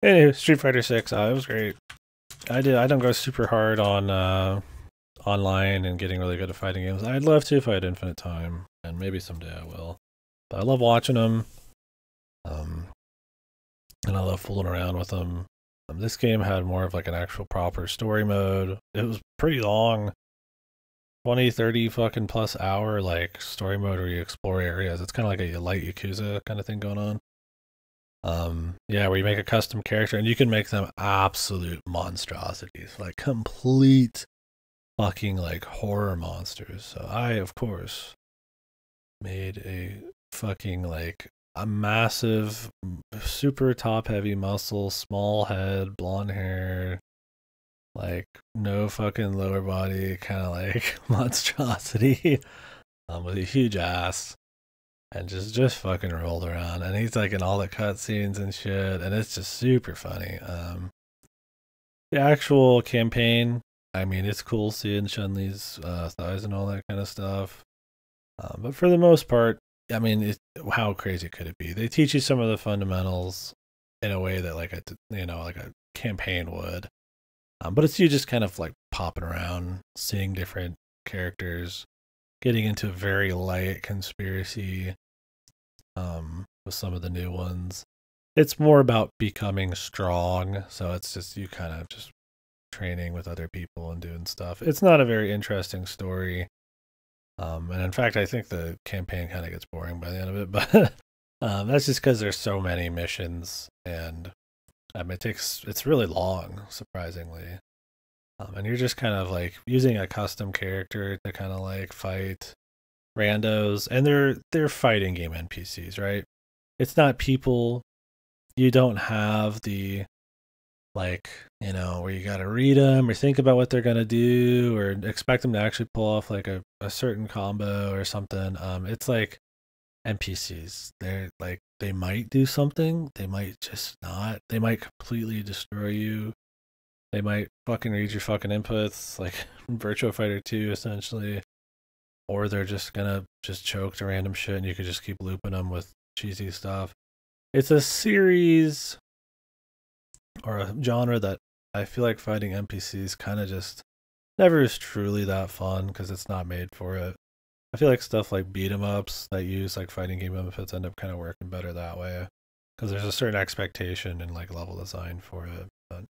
Anyway, Street Fighter 6. It was great. I don't go super hard on online and getting really good at fighting games. I'd love to if I had infinite time, and maybe someday I will. But I love watching them, and I love fooling around with them. This game had more of like an actual proper story mode. It was pretty long, 20, 30 fucking plus hour like story mode where you explore areas. It's kind of like a light Yakuza kind of thing going on. Yeah, where you make a custom character and you can make them absolute monstrosities, like complete fucking like horror monsters. So I, of course, made a fucking like a massive, super top heavy muscle, small head, blonde hair, like no fucking lower body, kind of like monstrosity, with a huge ass. And just fucking rolled around, and he's like in all the cutscenes and shit, and it's just super funny. The actual campaign, I mean, it's cool seeing Chun-Li's thighs and all that kind of stuff. But for the most part, I mean, how crazy could it be? They teach you some of the fundamentals in a way that like a campaign would. But it's you just kind of like popping around, seeing different characters, getting into a very light conspiracy with some of the new ones. It's more about becoming strong, so it's just you kind of just training with other people and doing stuff. It's not a very interesting story. And in fact, I think the campaign kind of gets boring by the end of it, but that's just because there's so many missions, and it's really long, surprisingly. And you're just kind of like using a custom character to kind of like fight randos, and they're fighting game NPCs, right? It's not people. You don't have the like, where you got to read them or think about what they're going to do or expect them to actually pull off like a certain combo or something. It's like NPCs. They're like, they might do something, they might just not. They might completely destroy you. They might fucking read your fucking inputs, like Virtua Fighter 2, essentially. Or they're just gonna just choke to random shit and you could just keep looping them with cheesy stuff. It's a series or a genre that I feel like fighting NPCs kind of just never is truly that fun because it's not made for it. I feel like stuff like beat 'em ups that use like fighting game inputs end up kind of working better that way because there's a certain expectation and like level design for it. But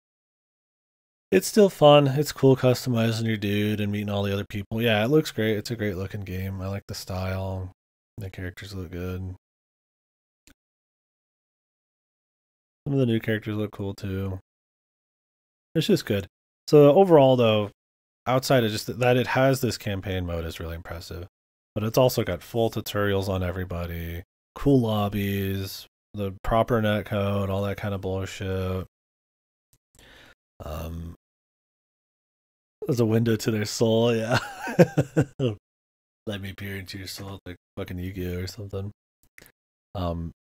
it's still fun. It's cool customizing your dude and meeting all the other people. Yeah, it looks great. It's a great looking game. I like the style. The characters look good. Some of the new characters look cool too. It's just good. So overall, though, outside of just that it has this campaign mode is really impressive. But it's also got full tutorials on everybody, cool lobbies, the proper netcode, all that kind of bullshit. Um, there's a window to their soul, yeah. Let me peer into your soul, like fucking Yu-Gi-Oh or something.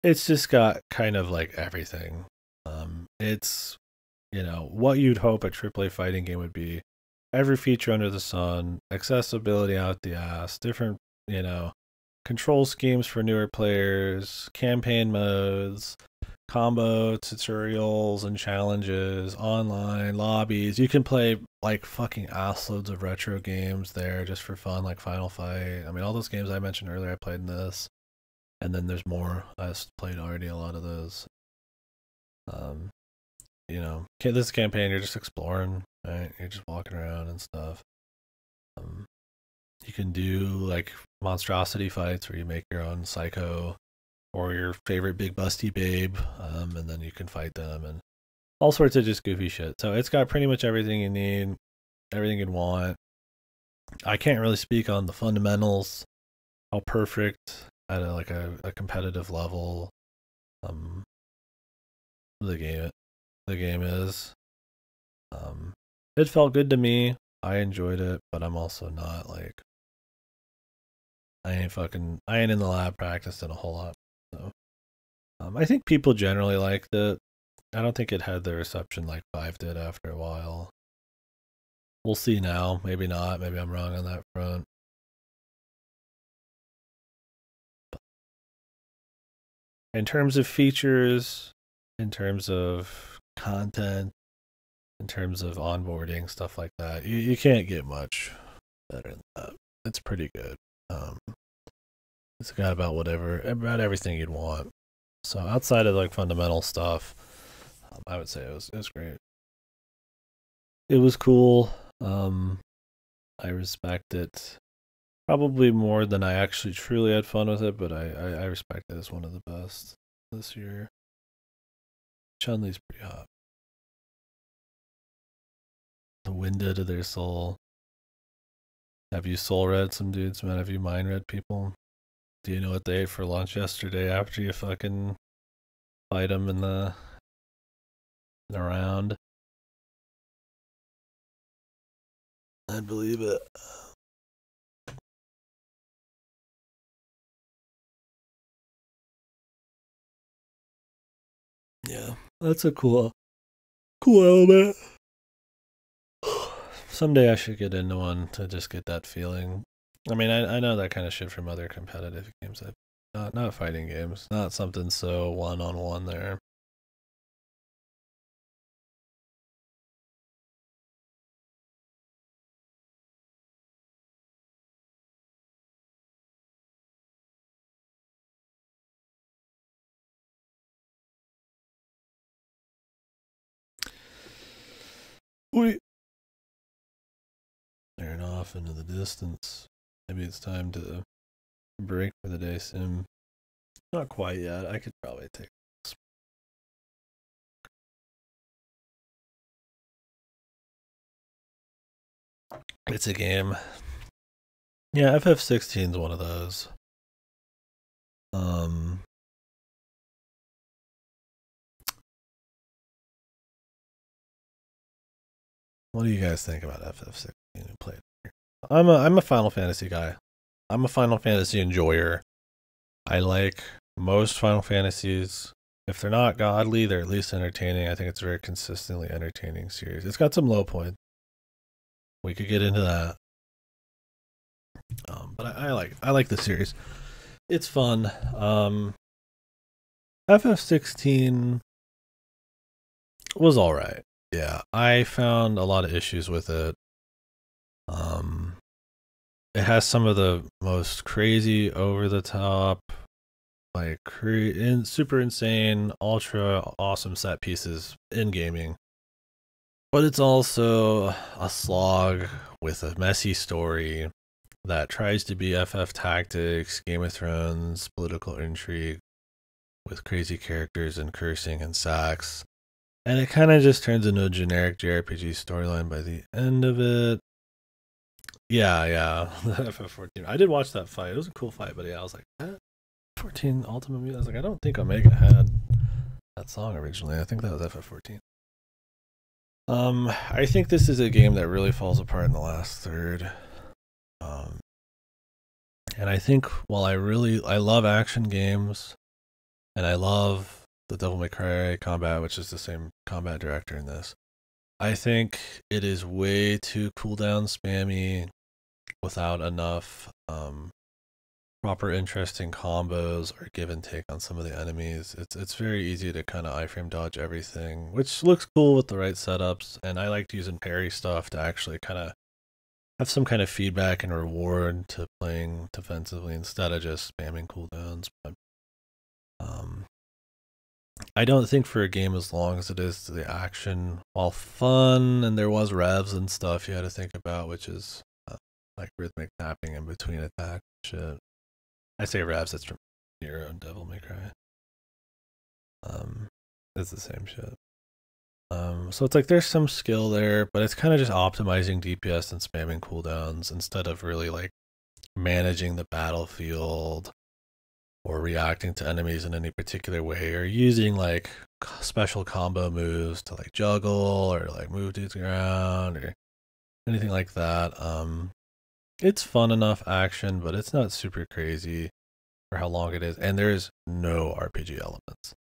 It's just got kind of like everything. It's what you'd hope a AAA fighting game would be. Every feature under the sun, accessibility out the ass, different, control schemes for newer players, campaign modes, combo tutorials and challenges, online lobbies. You can play like fucking ass loads of retro games there just for fun, like Final Fight. I mean, all those games I mentioned earlier, I played in this, and then there's more. I played already a lot of those. This campaign you're just exploring, right? You're just walking around and stuff. You can do like monstrosity fights where you make your own psycho or your favorite big busty babe, and then you can fight them and all sorts of just goofy shit. So it's got pretty much everything you need, everything you'd want. I can't really speak on the fundamentals, how perfect at a competitive level um, the game is. It felt good to me. I enjoyed it, but I'm also not like I ain't in the lab practicing a whole lot. So I think people generally liked it. I don't think it had the reception like 5 did after a while. We'll see now. Maybe not. Maybe I'm wrong on that front. In terms of features, in terms of content, in terms of onboarding, stuff like that, you can't get much better than that. It's pretty good. It's got about everything you'd want. So outside of like fundamental stuff, I would say it was great. It was cool. I respect it probably more than I actually truly had fun with it, but I respect it as one of the best this year. Chun-Li's pretty hot. The window to their soul. Have you soul read some dudes, man? Have you mind read people? Do you know what they ate for lunch yesterday after you fucking fight them in the round? I'd believe it. Yeah, that's a cool element. Someday I should get into one to just get that feeling. I mean, I know that kind of shit from other competitive games. Not fighting games. Not something so one-on-one there. We staring off into the distance. Maybe it's time to break for the day soon. Not quite yet. I could probably take It's a game. Yeah, FF16 is one of those. What do you guys think about FF16? Who played? I'm a Final Fantasy guy. I'm a Final Fantasy enjoyer. I like most Final Fantasies. If they're not godly, they're at least entertaining. I think it's a very consistently entertaining series. It's got some low points. We could get into that. But I like the series. It's fun. FF16 was all right. Yeah, I found a lot of issues with it. It has some of the most crazy, over the top, like super insane, ultra awesome set pieces in gaming. But it's also a slog with a messy story that tries to be FF Tactics, Game of Thrones, political intrigue with crazy characters and cursing and sax. And it kind of just turns into a generic JRPG storyline by the end of it. Yeah, FF14. I did watch that fight. It was a cool fight, but yeah, I was like, 14 Ultimate Music. I was like, I don't think Omega had that song originally. I think that was FF14. I think this is a game that really falls apart in the last third. And I think while I love action games, and I love the Devil May Cry combat, which is the same combat director in this, I think it is way too cooldown spammy without enough proper interesting combos or give and take on some of the enemies. It's very easy to kind of iframe dodge everything, which looks cool with the right setups, and I liked using parry stuff to actually kind of have some kind of feedback and reward to playing defensively instead of just spamming cooldowns. But I don't think for a game as long as it is the action, while fun and there was revs and stuff you had to think about, which is like rhythmic tapping in between attack shit. I say revs, that's from Nero and Devil May Cry. It's the same shit. So it's like there's some skill there, but it's kind of just optimizing DPS and spamming cooldowns instead of really like managing the battlefield or reacting to enemies in any particular way, or using like special combo moves to like juggle or like move dudes around or anything like that. It's fun enough action, but it's not super crazy for how long it is, and there's no RPG elements.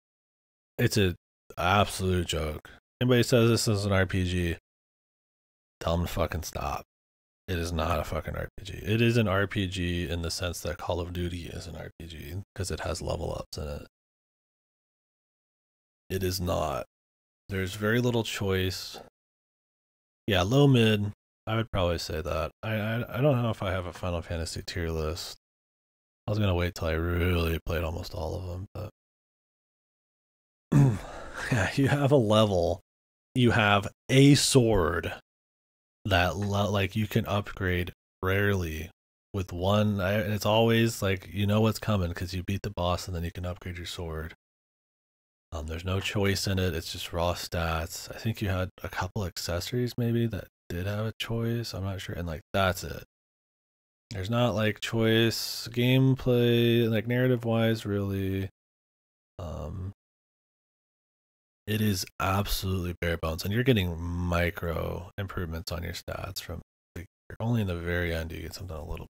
It's an absolute joke. Anybody says this is an RPG, tell them to fucking stop. It is not a fucking RPG. It is an RPG in the sense that Call of Duty is an RPG because it has level ups in it. It is not. There's very little choice. Yeah, low mid. I would probably say that. I don't know if I have a Final Fantasy tier list. I was gonna wait till I really played almost all of them, but yeah, you have a level. You have a sword that like you can upgrade rarely with one. It's always like you know what's coming because you beat the boss and then you can upgrade your sword. There's no choice in it. It's just raw stats. I think you had a couple accessories maybe that did have a choice. I'm not sure, and like that's it. There's not like choice gameplay like narrative wise really. It is absolutely bare bones, and you're getting micro improvements on your stats from like, only in the very end you get something a little.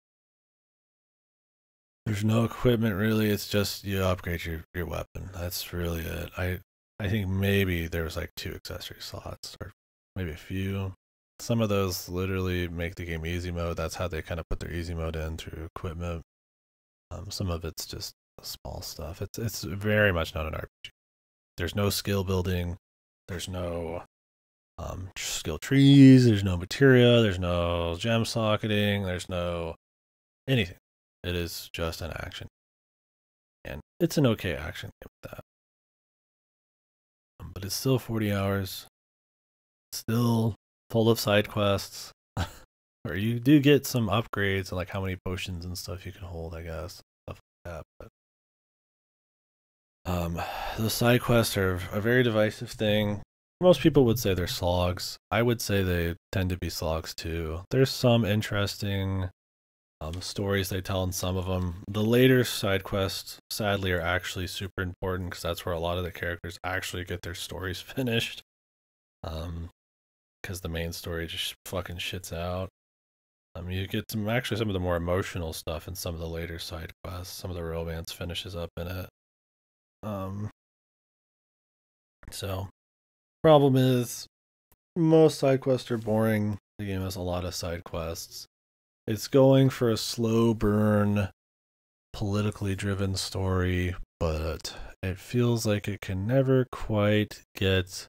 There's no equipment really. It's just you upgrade your weapon. That's really it. I think maybe there was like 2 accessory slots or maybe a few. Some of those literally make the game easy mode. That's how they kind of put their easy mode in through equipment. Some of it's just small stuff. It's very much not an RPG. There's no skill building. There's no skill trees. There's no materia. There's no gem socketing. There's no anything. It is just an action. And it's an okay action game with that. But it's still 40 hours. Still full of side quests. Or you do get some upgrades and like how many potions and stuff you can hold, I guess. Stuff like that. But the side quests are a very divisive thing. most people would say they're slogs. I would say they tend to be slogs too. There's some interesting stories they tell in some of them. The later side quests, sadly, are actually super important because that's where a lot of the characters actually get their stories finished. Because the main story just fucking shits out. You get some of the more emotional stuff in some of the later side quests. Some of the romance finishes up in it. So problem is most side quests are boring. The game has a lot of side quests. It's going for a slow burn, politically driven story, but it feels like it can never quite get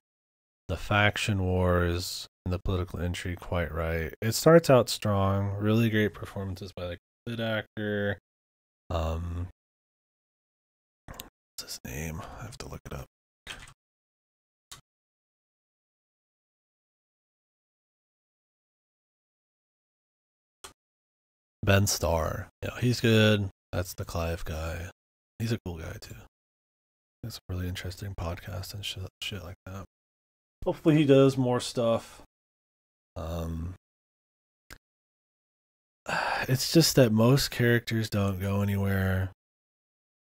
the faction wars and the political intrigue quite right. It starts out strong, really great performances by like the lead actor. What's his name? I have to look it up. Ben Starr. Yeah, he's good. That's the Clive guy. He's a cool guy too. It's a really interesting podcast and shit like that. Hopefully he does more stuff. It's just that most characters don't go anywhere.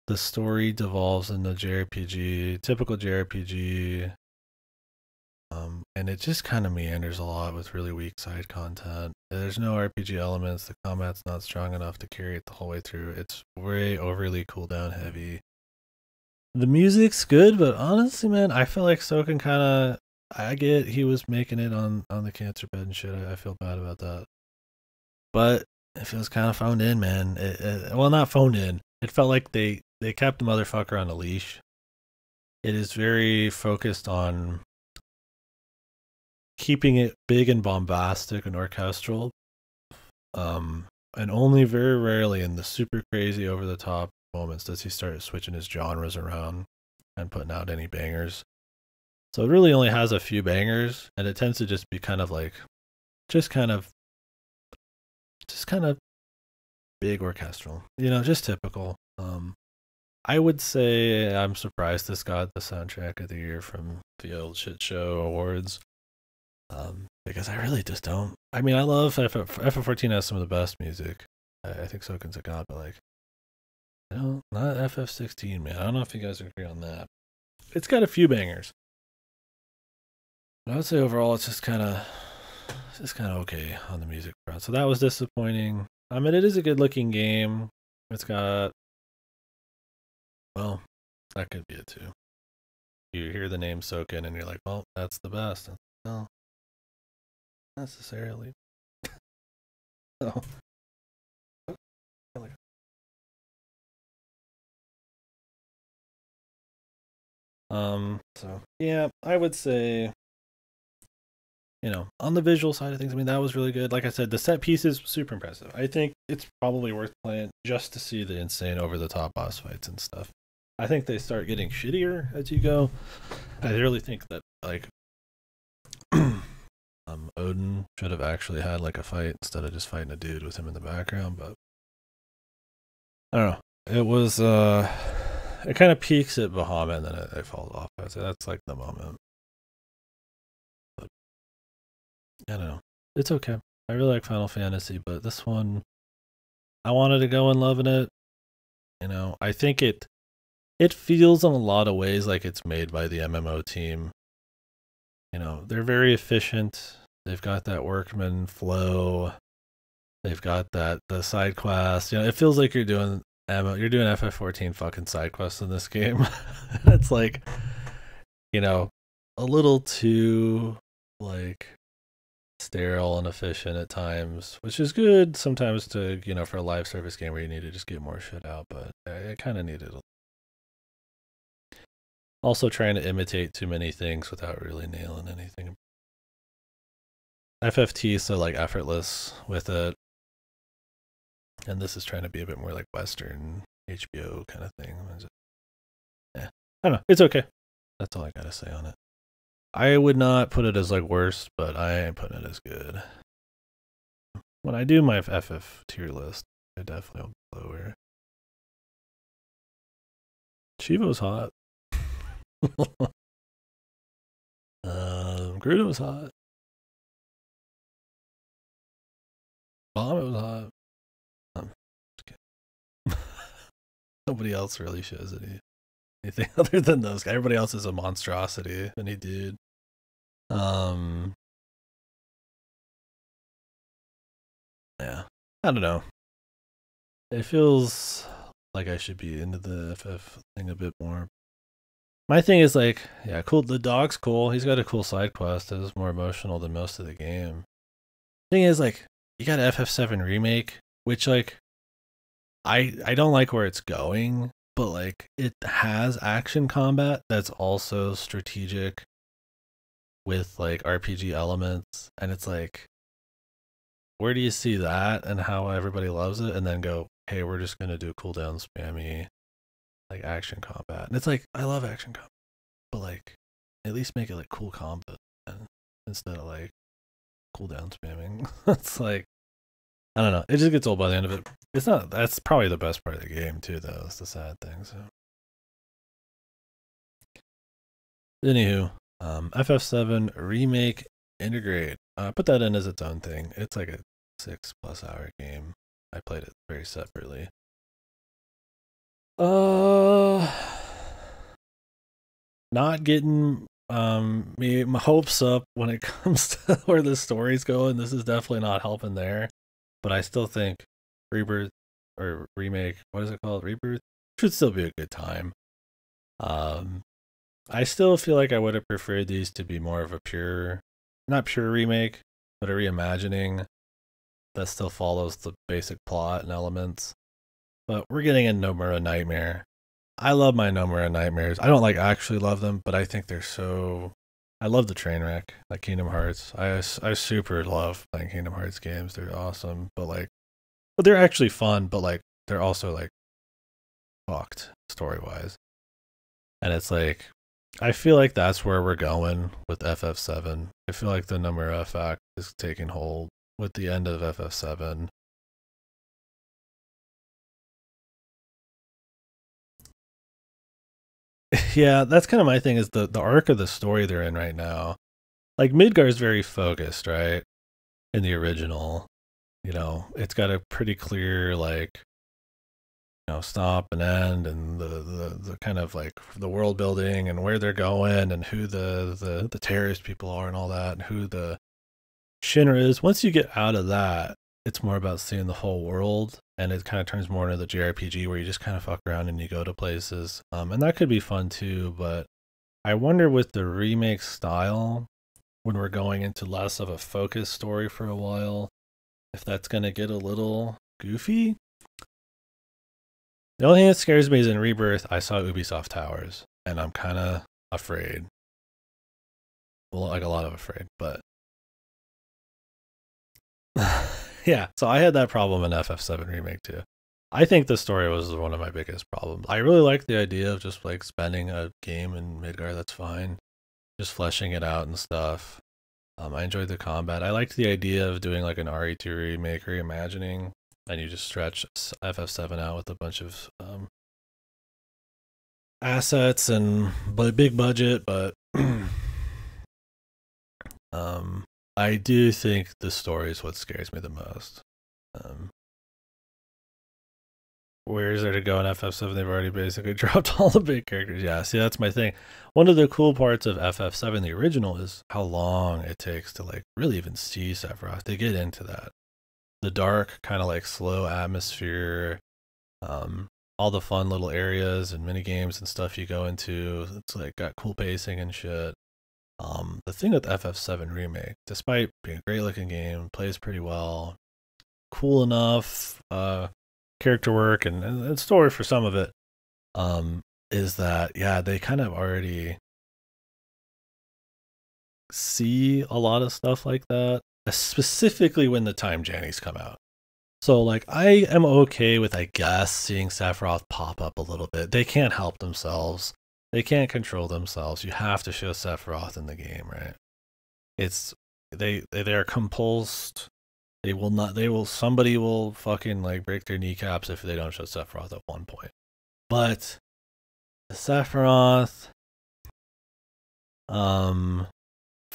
The story devolves into JRPG, typical JRPG. And it just kind of meanders a lot with really weak side content. There's no RPG elements. The combat's not strong enough to carry it the whole way through. It's way overly cooldown heavy. The music's good, but honestly, man, I feel like Soken kind of. I get he was making it on the cancer bed and shit. I feel bad about that, but it feels kind of phoned in, man. Well, not phoned in. It felt like they kept the motherfucker on a leash. It is very focused on keeping it big and bombastic and orchestral, and only very rarely in the super crazy over the top moments does he start switching his genres around and putting out any bangers. So it really only has a few bangers, and it tends to just be kind of like just kind of big orchestral, just typical. I would say I'm surprised this got the soundtrack of the year from the old shit show awards. Because I really just don't. I mean, I love FF14 has some of the best music. I think Soken's a god, but like, not FF16, man. I don't know if you guys agree on that. It's got a few bangers. But I would say overall, it's just kind of okay on the music front. So that was disappointing. I mean, it is a good looking game. It's got, well, that could be it too. You hear the name Soken and you're like, well, that's the best. No, necessarily. So. So yeah, I would say, on the visual side of things, I mean, that was really good. Like I said, the set piece is super impressive. I think it's probably worth playing just to see the insane over the top boss fights and stuff. I think they start getting shittier as you go. I really think that like Odin should have actually had like a fight instead of just fighting a dude with him in the background, but I don't know. It was it kind of peaks at Bahamut and then it falls off. I'd say that's like the moment. But I don't know. It's okay. I really like Final Fantasy, but this one, I wanted to go in loving it. I think it feels in a lot of ways like it's made by the MMO team. They're very efficient. They've got that workman flow. They've got the side quest. It feels like you're doing FF14 fucking side quests in this game. It's like, a little too like sterile and efficient at times, which is good sometimes to, for a live service game where you need to just get more shit out, but I kind of needed it. Also trying to imitate too many things without really nailing anything. FFT is so like effortless with it. And this is trying to be a bit more like Western HBO kind of thing. I don't know. It's okay. That's all I gotta say on it. I would not put it as like worst, but I am putting it as good. When I do my FF tier list, I definitely will be lower. Chivo's hot. Gruda was hot. Vomit was hot. Nobody else really shows anything other than those guys. Everybody else is a monstrosity, any dude. Yeah, I don't know. It feels like I should be into the FF thing a bit more. My thing is like, yeah, cool. The dog's cool. He's got a cool side quest that is more emotional than most of the game. Thing is, like, you got FF7 remake, which like, I don't like where it's going, but like, it has action combat that's also strategic with like RPG elements, and it's like, where do you see that and how everybody loves it, and then go, hey, we're just gonna do cooldown spammy like action combat. And it's like, I love action combat, but like, at least make it like cool combat instead of like cooldown spamming. It's like, I don't know. It just gets old by the end of it. It's not. That's probably the best part of the game too, though. It's the sad thing. So, anywho, FF7 remake integrate. Put that in as its own thing. It's like a 6+ hour game. I played it very separately. Not getting my hopes up when it comes to where the story's going. This is definitely not helping there. But I still think Rebirth or remake, what is it called? Rebirth should still be a good time. I still feel like I would have preferred these to be more of a pure, not pure remake, but a reimagining that still follows the basic plot and elements. But we're getting in Nomura Nightmare. I love my Nomura Nightmares. I don't like actually love them, but I think they're so. I love the train wreck, like Kingdom Hearts. I super love playing Kingdom Hearts games. They're awesome, but they're actually fun, but like they're also like fucked story wise. And it's like, I feel like that's where we're going with FF7. I feel like the Nomura effect is taking hold with the end of FF7. Yeah, that's kind of my thing, is the arc of the story they're in right now. Like, Midgar's very focused, right? In the original, it's got a pretty clear like, stop and end, and the kind of like the world building and where they're going and who the terrorist people are and all that, and who the Shinra is. Once you get out of that, it's more about seeing the whole world, and it kind of turns more into the JRPG where you just kind of fuck around and you go to places. And that could be fun too, but I wonder with the remake style, when we're going into less of a focused story for a while, if that's going to get a little goofy. The only thing that scares me is in Rebirth, I saw Ubisoft Towers, and I'm kind of afraid. Well, like a lot of afraid, but yeah, so I had that problem in FF7 Remake too. I think the story was one of my biggest problems. I really like the idea of just like spending a game in Midgar, that's fine. Just fleshing it out and stuff. I enjoyed the combat. I liked the idea of doing like an RE2 remake reimagining, and you just stretch FF7 out with a bunch of assets and big budget, but I do think the story is what scares me the most. Where is there to go in FF7? They've already basically dropped all the big characters. Yeah, see, that's my thing. One of the cool parts of FF7, the original, is how long it takes to like really even see Sephiroth. They get into that. The dark, kind of like slow atmosphere, all the fun little areas and mini games and stuff you go into. It's like got cool pacing and shit. The thing with FF7 Remake, despite being a great looking game, plays pretty well, cool enough, character work and story for some of it, is that, yeah, they kind of already see a lot of stuff like that, specifically when the Time Jannies come out. So like, I am okay with, I guess, seeing Sephiroth pop up a little bit. They can't help themselves. They can't control themselves. You have to show Sephiroth in the game, right? It's they are compulsed. Somebody will fucking like break their kneecaps if they don't show Sephiroth at one point. But Sephiroth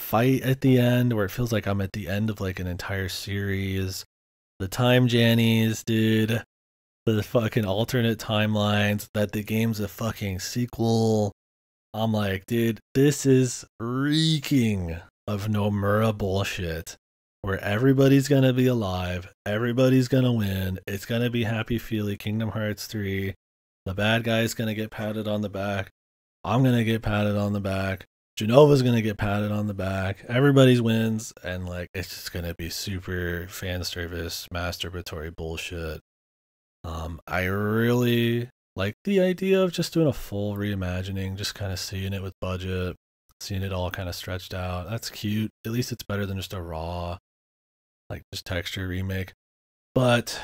fight at the end where it feels like I'm at the end of like an entire series. The time Jannies, dude. The fucking alternate timelines, that the game's a fucking sequel. I'm like, dude, this is reeking of Nomura bullshit. Where everybody's gonna be alive, everybody's gonna win, it's gonna be happy feely Kingdom Hearts 3. The bad guy's gonna get patted on the back. I'm gonna get patted on the back. Genova's gonna get patted on the back. Everybody's wins, and like it's just gonna be super fan service, masturbatory bullshit. I really like the idea of just doing a full reimagining, just kind of seeing it with budget, seeing it all kind of stretched out. That's cute. At least it's better than just a raw, like just texture remake. But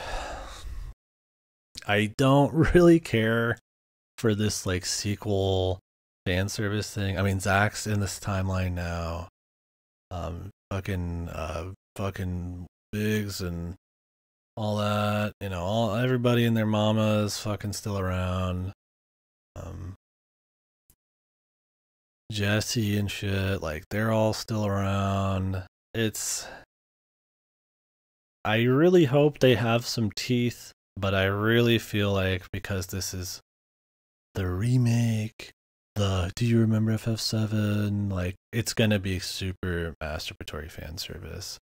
I don't really care for this like sequel fan service thing. I mean, Zach's in this timeline now. Fucking Biggs and all that, you know, all everybody and their mama is fucking still around. Jesse and shit, like they're all still around. I really hope they have some teeth, but I really feel like because this is the remake, do you remember FF7? Like it's gonna be super masturbatory fan service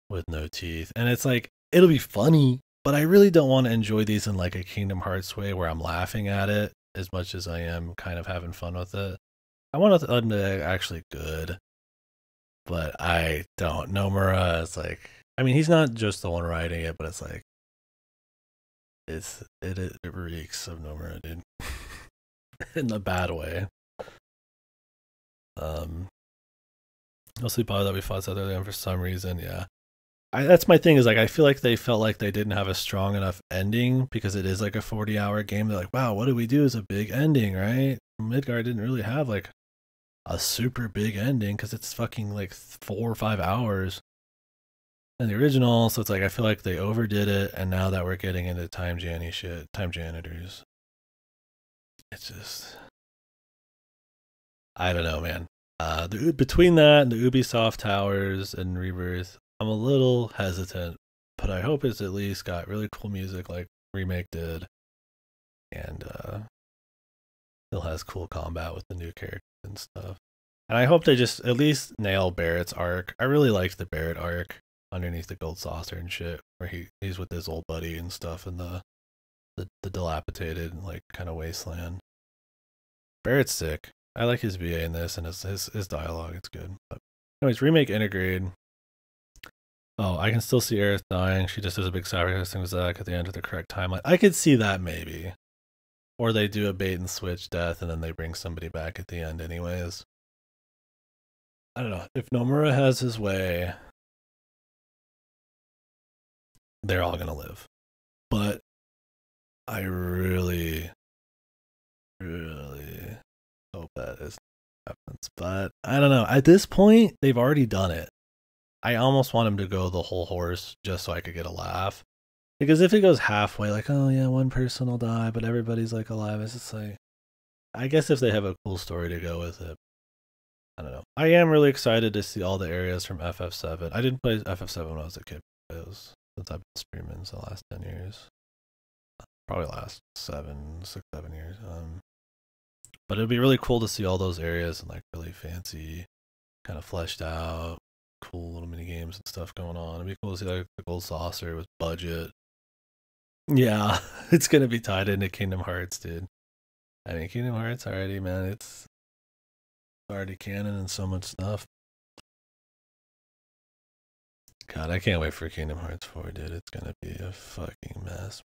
with no teeth. And it's like it'll be funny, but I really don't want to enjoy these in like a Kingdom Hearts way where I'm laughing at it as much as I am kind of having fun with it. I want them to actually good, but I don't. Nomura is like, I mean, he's not just the one writing it, but it's like, it reeks of Nomura, dude, in a bad way. Mostly probably that we fought out there for some reason, yeah. That's my thing is like I feel like they felt like they didn't have a strong enough ending because it is like a 40-hour game. They're like, wow, what do we do as a big ending, right? Midgard didn't really have like a super big ending because it's fucking like 4 or 5 hours in the original. So it's like I feel like they overdid it, and now that we're getting into time janitors, it's just I don't know, man. Between that and the Ubisoft Towers and Rebirth, I'm a little hesitant, but I hope it's at least got really cool music like Remake did, and still has cool combat with the new characters and stuff. And I hope they just at least nail Barrett's arc. I really liked the Barrett arc underneath the gold saucer and shit, where he's with his old buddy and stuff in the dilapidated like kind of wasteland. Barrett's sick. I like his VA in this and his dialogue. It's good. But anyways, Remake Intergrade. Oh, I can still see Aerith dying. She just does a big sacrifice thing with Zack at the end of the correct timeline. I could see that maybe. Or they do a bait and switch death and then they bring somebody back at the end anyways. I don't know. If Nomura has his way, they're all gonna live. But I really, really hope that is happens. But I don't know. At this point, they've already done it. I almost want him to go the whole horse just so I could get a laugh. Because if it goes halfway, like, oh yeah, one person will die, but everybody's like alive, it's just like, I guess if they have a cool story to go with it, I don't know. I am really excited to see all the areas from FF7. I didn't play FF7 when I was a kid. It was since I've been streaming the last 10 years. Probably last 6-7 years. But it'd be really cool to see all those areas and like really fancy, kind of fleshed out, cool little mini games and stuff going on. It'd be cool to see like the gold saucer with budget. Yeah, it's gonna be tied into Kingdom Hearts, dude. I mean, Kingdom Hearts already, man, it's already canon and so much stuff. God, I can't wait for Kingdom Hearts 4, dude. It's gonna be a fucking mess.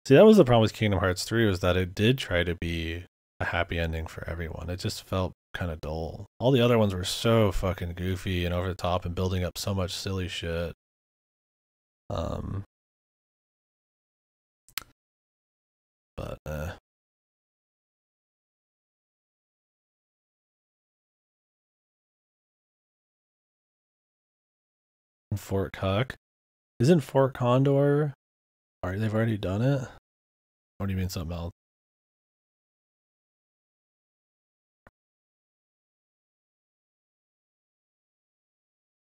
See, that was the problem with Kingdom Hearts 3 was that it did try to be a happy ending for everyone. It just felt kind of dull. All the other ones were so fucking goofy and over the top and building up so much silly shit. But Fort Cuck. Isn't Fort Condor? They've already done it? Or do you mean something else?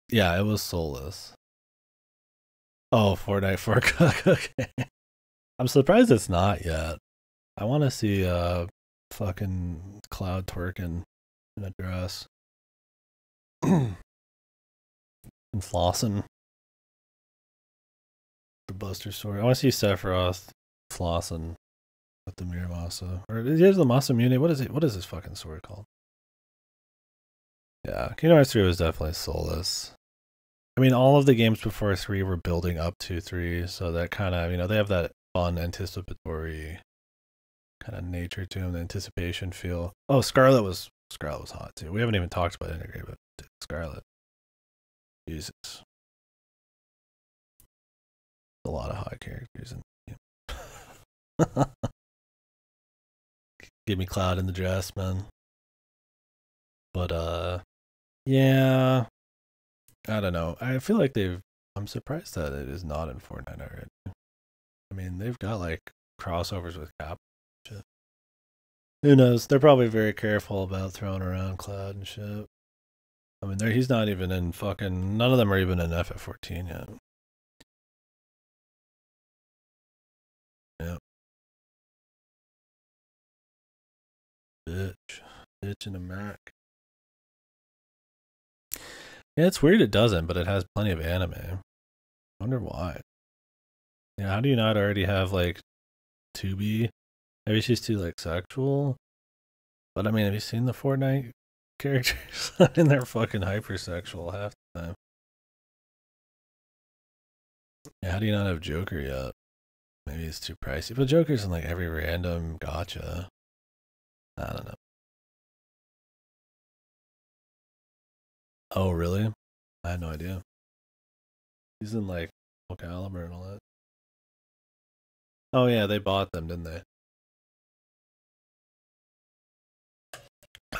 Yeah, it was soulless. Oh, Fortnite for Cook. Okay. I'm surprised it's not yet. I want to see fucking Cloud twerking in a dress and flossing the Buster sword. I want to see Sephiroth flossing with the Muramasa. Or he has the Masamune. What is it? What is this fucking sword called? Yeah, Kingdom Hearts 3 was definitely soulless. I mean, all of the games before 3 were building up to 3, so that kind of, they have that fun, anticipatory kind of nature to them, the anticipation feel. Oh, Scarlet was hot too. We haven't even talked about Integrate, but Scarlet. Jesus. A lot of hot characters in the game. Give me Cloud in the dress, man. But yeah, I don't know. I feel like I'm surprised that it is not in Fortnite already. I mean, they've got like crossovers with Cap. Who knows? They're probably very careful about throwing around Cloud and shit. I mean, he's not even in fucking. None of them are even in FF14 yet. Yep. Bitch in a Mac. Yeah, it's weird it doesn't, but it has plenty of anime. Wonder why. Yeah, how do you not already have like 2B? Maybe she's too like sexual. But I mean, have you seen the Fortnite characters? I mean, they're fucking hypersexual half the time. Yeah, how do you not have Joker yet? Maybe it's too pricey. But Joker's in like every random gacha. I don't know. Oh, really? I had no idea. He's in like Soul Calibur and all that. Oh yeah, they bought them, didn't they?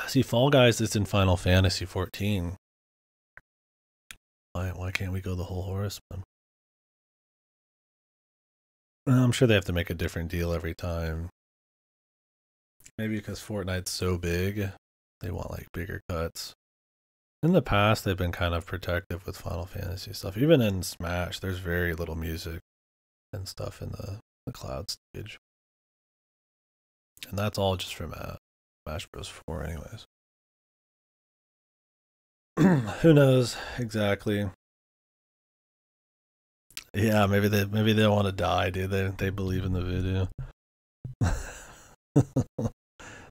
See, Fall Guys is in Final Fantasy 14. Why can't we go the whole Horseman? I'm sure they have to make a different deal every time. Maybe because Fortnite's so big, they want like bigger cuts. In the past, they've been kind of protective with Final Fantasy stuff. Even in Smash, there's very little music and stuff in the Cloud stage. And that's all just from Smash Bros. 4 anyways. Who knows exactly? Yeah, maybe they don't want to die, dude. They believe in the voodoo.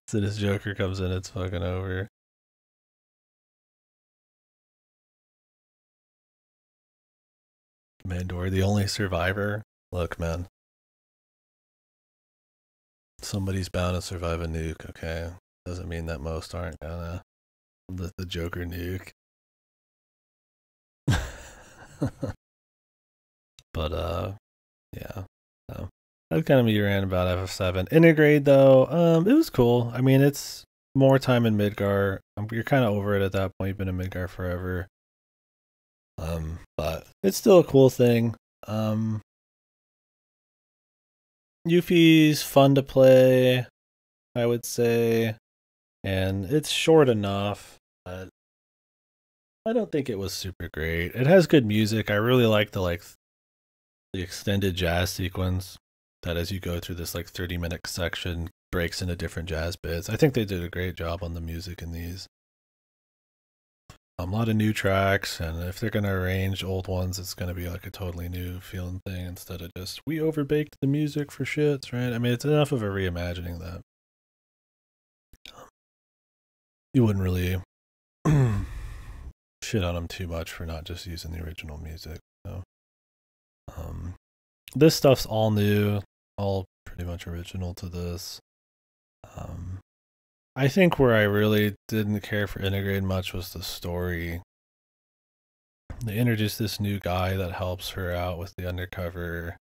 So this Joker comes in, it's fucking over. Mandor, the only survivor. Look, man. Somebody's bound to survive a nuke, okay? Doesn't mean that most aren't gonna. The Joker nuke. But yeah. So that's kind of me rant about FF7. Integrate though, it was cool. I mean, it's more time in Midgar. You're kind of over it at that point. You've been in Midgar forever. But it's still a cool thing. Yuffie's fun to play, I would say, and it's short enough, but I don't think it was super great. It has good music. I really like the extended jazz sequence that as you go through this like 30-minute section breaks into different jazz bits. I think they did a great job on the music in these. A lot of new tracks, and if they're going to arrange old ones, it's going to be like a totally new feeling thing instead of just we overbaked the music for shits, right? I mean, it's enough of a reimagining that you wouldn't really shit on them too much for not just using the original music. So, this stuff's all new, all pretty much original to this. I think where I really didn't care for Integrate much was the story. They introduced this new guy that helps her out with the undercover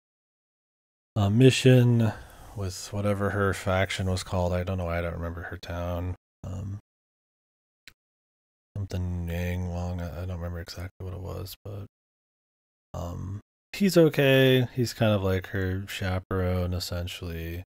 mission with whatever her faction was called. I don't know. I don't remember her town. Something Yang Wong. I don't remember exactly what it was, but he's okay. He's kind of like her chaperone, essentially.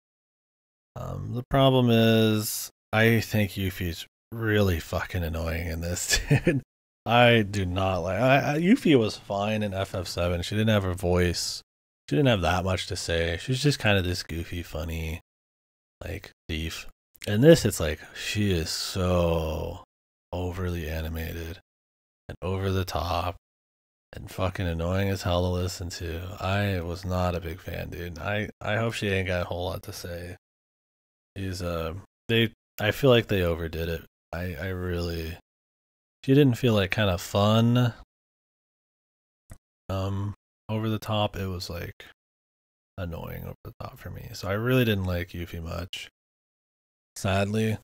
The problem is, I think Yuffie's really fucking annoying in this, dude. I do not like. Yuffie was fine in FF7. She didn't have her voice. She didn't have that much to say. She was just kind of this goofy, funny, like thief. And this, it's like she is so overly animated and over the top and fucking annoying as hell to listen to. I was not a big fan, dude. I hope she ain't got a whole lot to say. She's they I feel like they overdid it. I really, she didn't feel like kind of fun. Over the top. It was like annoying over the top for me. So I really didn't like Yuffie much. Sadly.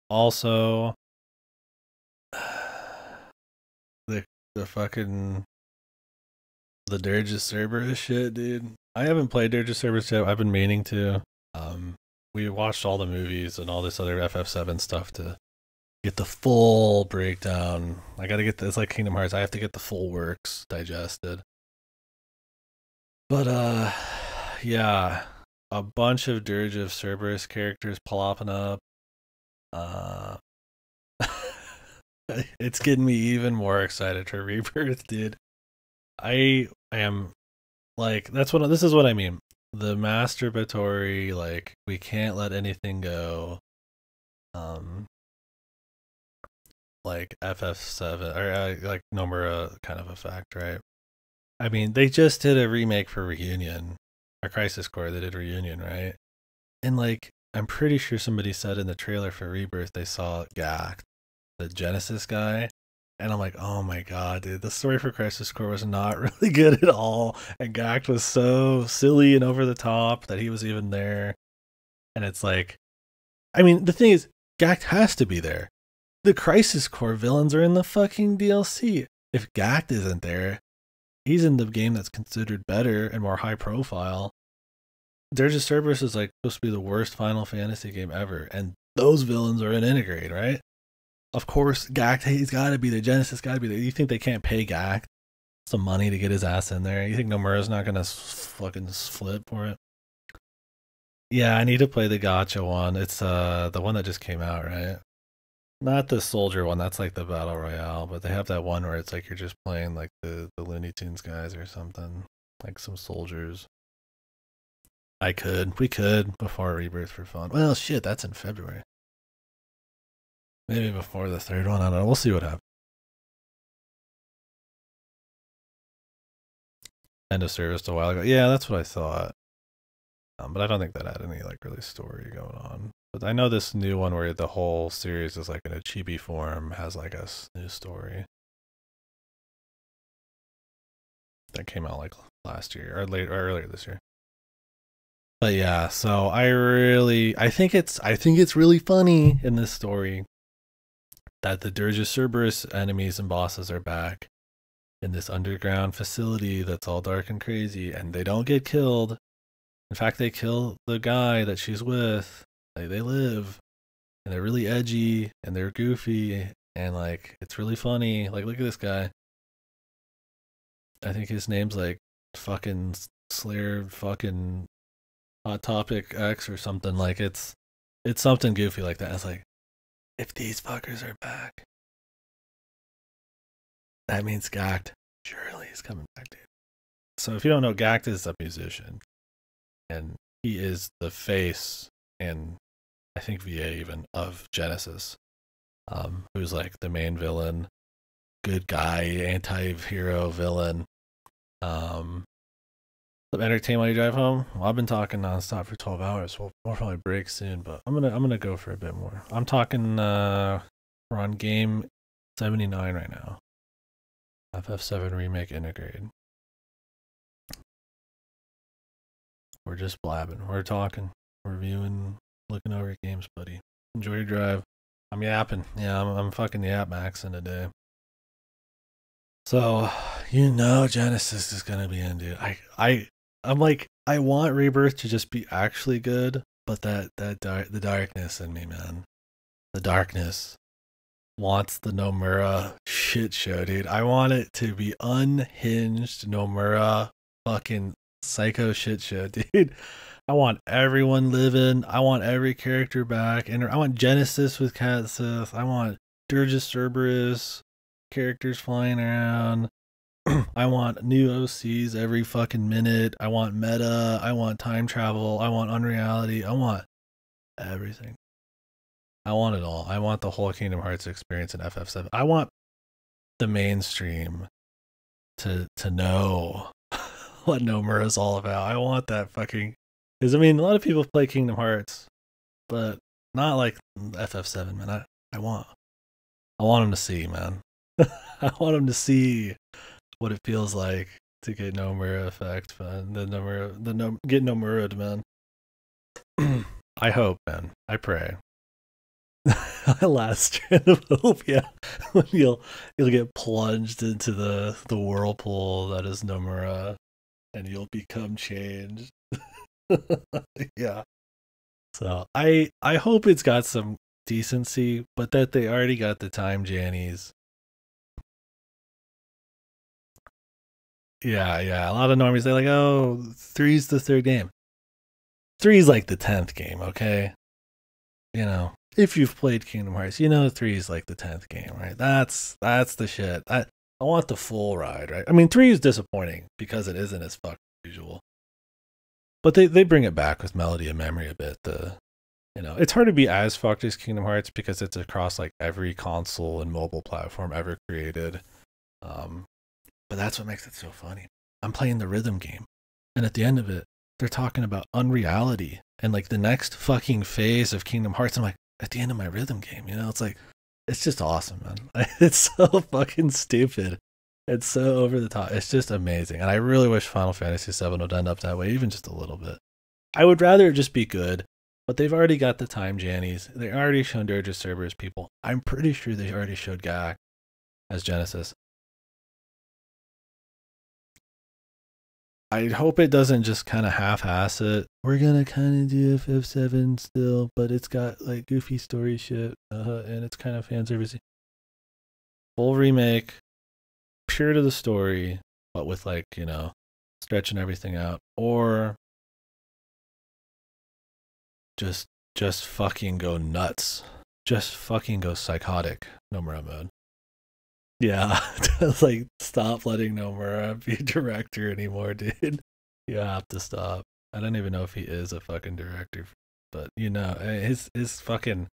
Also the fucking the Dirge of Cerberus shit, dude. I haven't played Dirge of Cerberus yet. I've been meaning to. We watched all the movies and all this other FF7 stuff to get the full breakdown. I gotta get this, like Kingdom Hearts. I have to get the full works digested. But yeah, a bunch of Dirge of Cerberus characters plopping up. It's getting me even more excited for Rebirth, dude. I am like, this is what I mean. The masturbatory, like, we can't let anything go. Like FF7 or like Nomura kind of effect, right? I mean, they just did a remake for Reunion, a Crisis Core. They did Reunion, right? And like, I'm pretty sure somebody said in the trailer for Rebirth they saw Gak, the Genesis guy, and I'm like, oh my god, dude, the story for Crisis Core was not really good at all, and Gak was so silly and over the top that he was even there, and it's like, I mean, the thing is, Gak has to be there. The Crisis Core villains are in the fucking DLC. If Gak isn't there, he's in the game that's considered better and more high profile. Dirge of Cerberus is like supposed to be the worst Final Fantasy game ever, and those villains are in Intergrade, right? Of course, Gak, he's got to be there. Genesis got to be there. You think they can't pay Gak some money to get his ass in there? You think Nomura's not gonna fucking flip for it? Yeah, I need to play the Gacha one. It's the one that just came out, right? Not the soldier one. That's like the battle royale, but they have that one where it's like you're just playing like the Looney Tunes guys or something, like some soldiers. We could before Rebirth for fun. Well, shit, that's in February. Maybe before the third one. I don't know. We'll see what happens. End of service a while ago. Yeah, that's what I thought. But I don't think that had any like really story going on. But I know this new one where the whole series is like in a chibi form has like a new story that came out like last year or earlier this year. But yeah, so I think it's really funny in this story that the Dirge of Cerberus enemies and bosses are back in this underground facility that's all dark and crazy, and they don't get killed. In fact, they kill the guy that she's with. They live, and they're really edgy, and they're goofy, and like, it's really funny. Like, look at this guy. I think his name's like fucking Slayer fucking Hot Topic X or something. Like, it's something goofy like that. It's like, if these fuckers are back, that means Gact surely is coming back, dude. So if you don't know, Gact is a musician, and he is the face, and I think VA even, of Genesis, who's like the main villain, good guy, anti-hero villain. Entertain while you drive home. Well, I've been talking nonstop for 12 hours. We'll probably break soon, but I'm gonna go for a bit more. I'm talking. We're on game 79 right now. FF7 Remake Intergrade. We're just blabbing. We're talking. We're viewing, looking over games, buddy. Enjoy your drive. I'm yapping. Yeah, I'm fucking yap maxing today. So, Genesis is gonna be in, dude. I'm like, I want Rebirth to just be actually good, but the darkness in me, man. The darkness wants the Nomura shit show, dude. I want it to be unhinged Nomura fucking psycho shit show, dude. I want everyone living. I want every character back, and I want Genesis with Cat Sith. I want Dirge Cerberus characters flying around. I want new OCs every fucking minute. I want meta. I want time travel. I want unreality. I want everything. I want it all. I want the whole Kingdom Hearts experience in FF7. I want the mainstream to know what Nomura is all about. I want that fucking, because I mean, a lot of people play Kingdom Hearts, but not like FF7, man. I want them to see, man. I want them to see what it feels like to get Nomura effect, man. Get Nomura, man. I hope, man. I pray. Last strand of hope, yeah. You'll get plunged into the whirlpool that is Nomura, and you'll become changed. Yeah. So I hope it's got some decency, but that they already got the time Jannies. Yeah. A lot of normies, they're like, oh, 3's the third game. 3's like the 10th game, okay? You know, if you've played Kingdom Hearts, you know 3 is like the 10th game, right? That's the shit. I want the full ride, right? I mean, 3 is disappointing because it isn't as fucking usual. But they bring it back with Melody of Memory a bit. It's hard to be as fucked as Kingdom Hearts because it's across like every console and mobile platform ever created. But that's what makes it so funny. I'm playing the rhythm game, and at the end of it, they're talking about unreality and like the next fucking phase of Kingdom Hearts. I'm like, at the end of my rhythm game, it's like, it's just awesome, man. It's so fucking stupid. It's so over the top. It's just amazing. And I really wish Final Fantasy VII would end up that way, even just a little bit. I would rather it just be good, but they've already got the time Jannies. They already shown Dirge of Cerberus people. I'm pretty sure they already showed Gak as Genesis. I hope it doesn't just kind of half-ass it. We're gonna kind of do FF7 still, but it's got like goofy story shit, and it's kind of fan servicey. Full remake, pure to the story, but with like stretching everything out, or just fucking go nuts, just fucking go psychotic, Nomura mode. Yeah, just like stop letting Nomura be director anymore, dude. You have to stop. I don't even know if he is a fucking director, but his fucking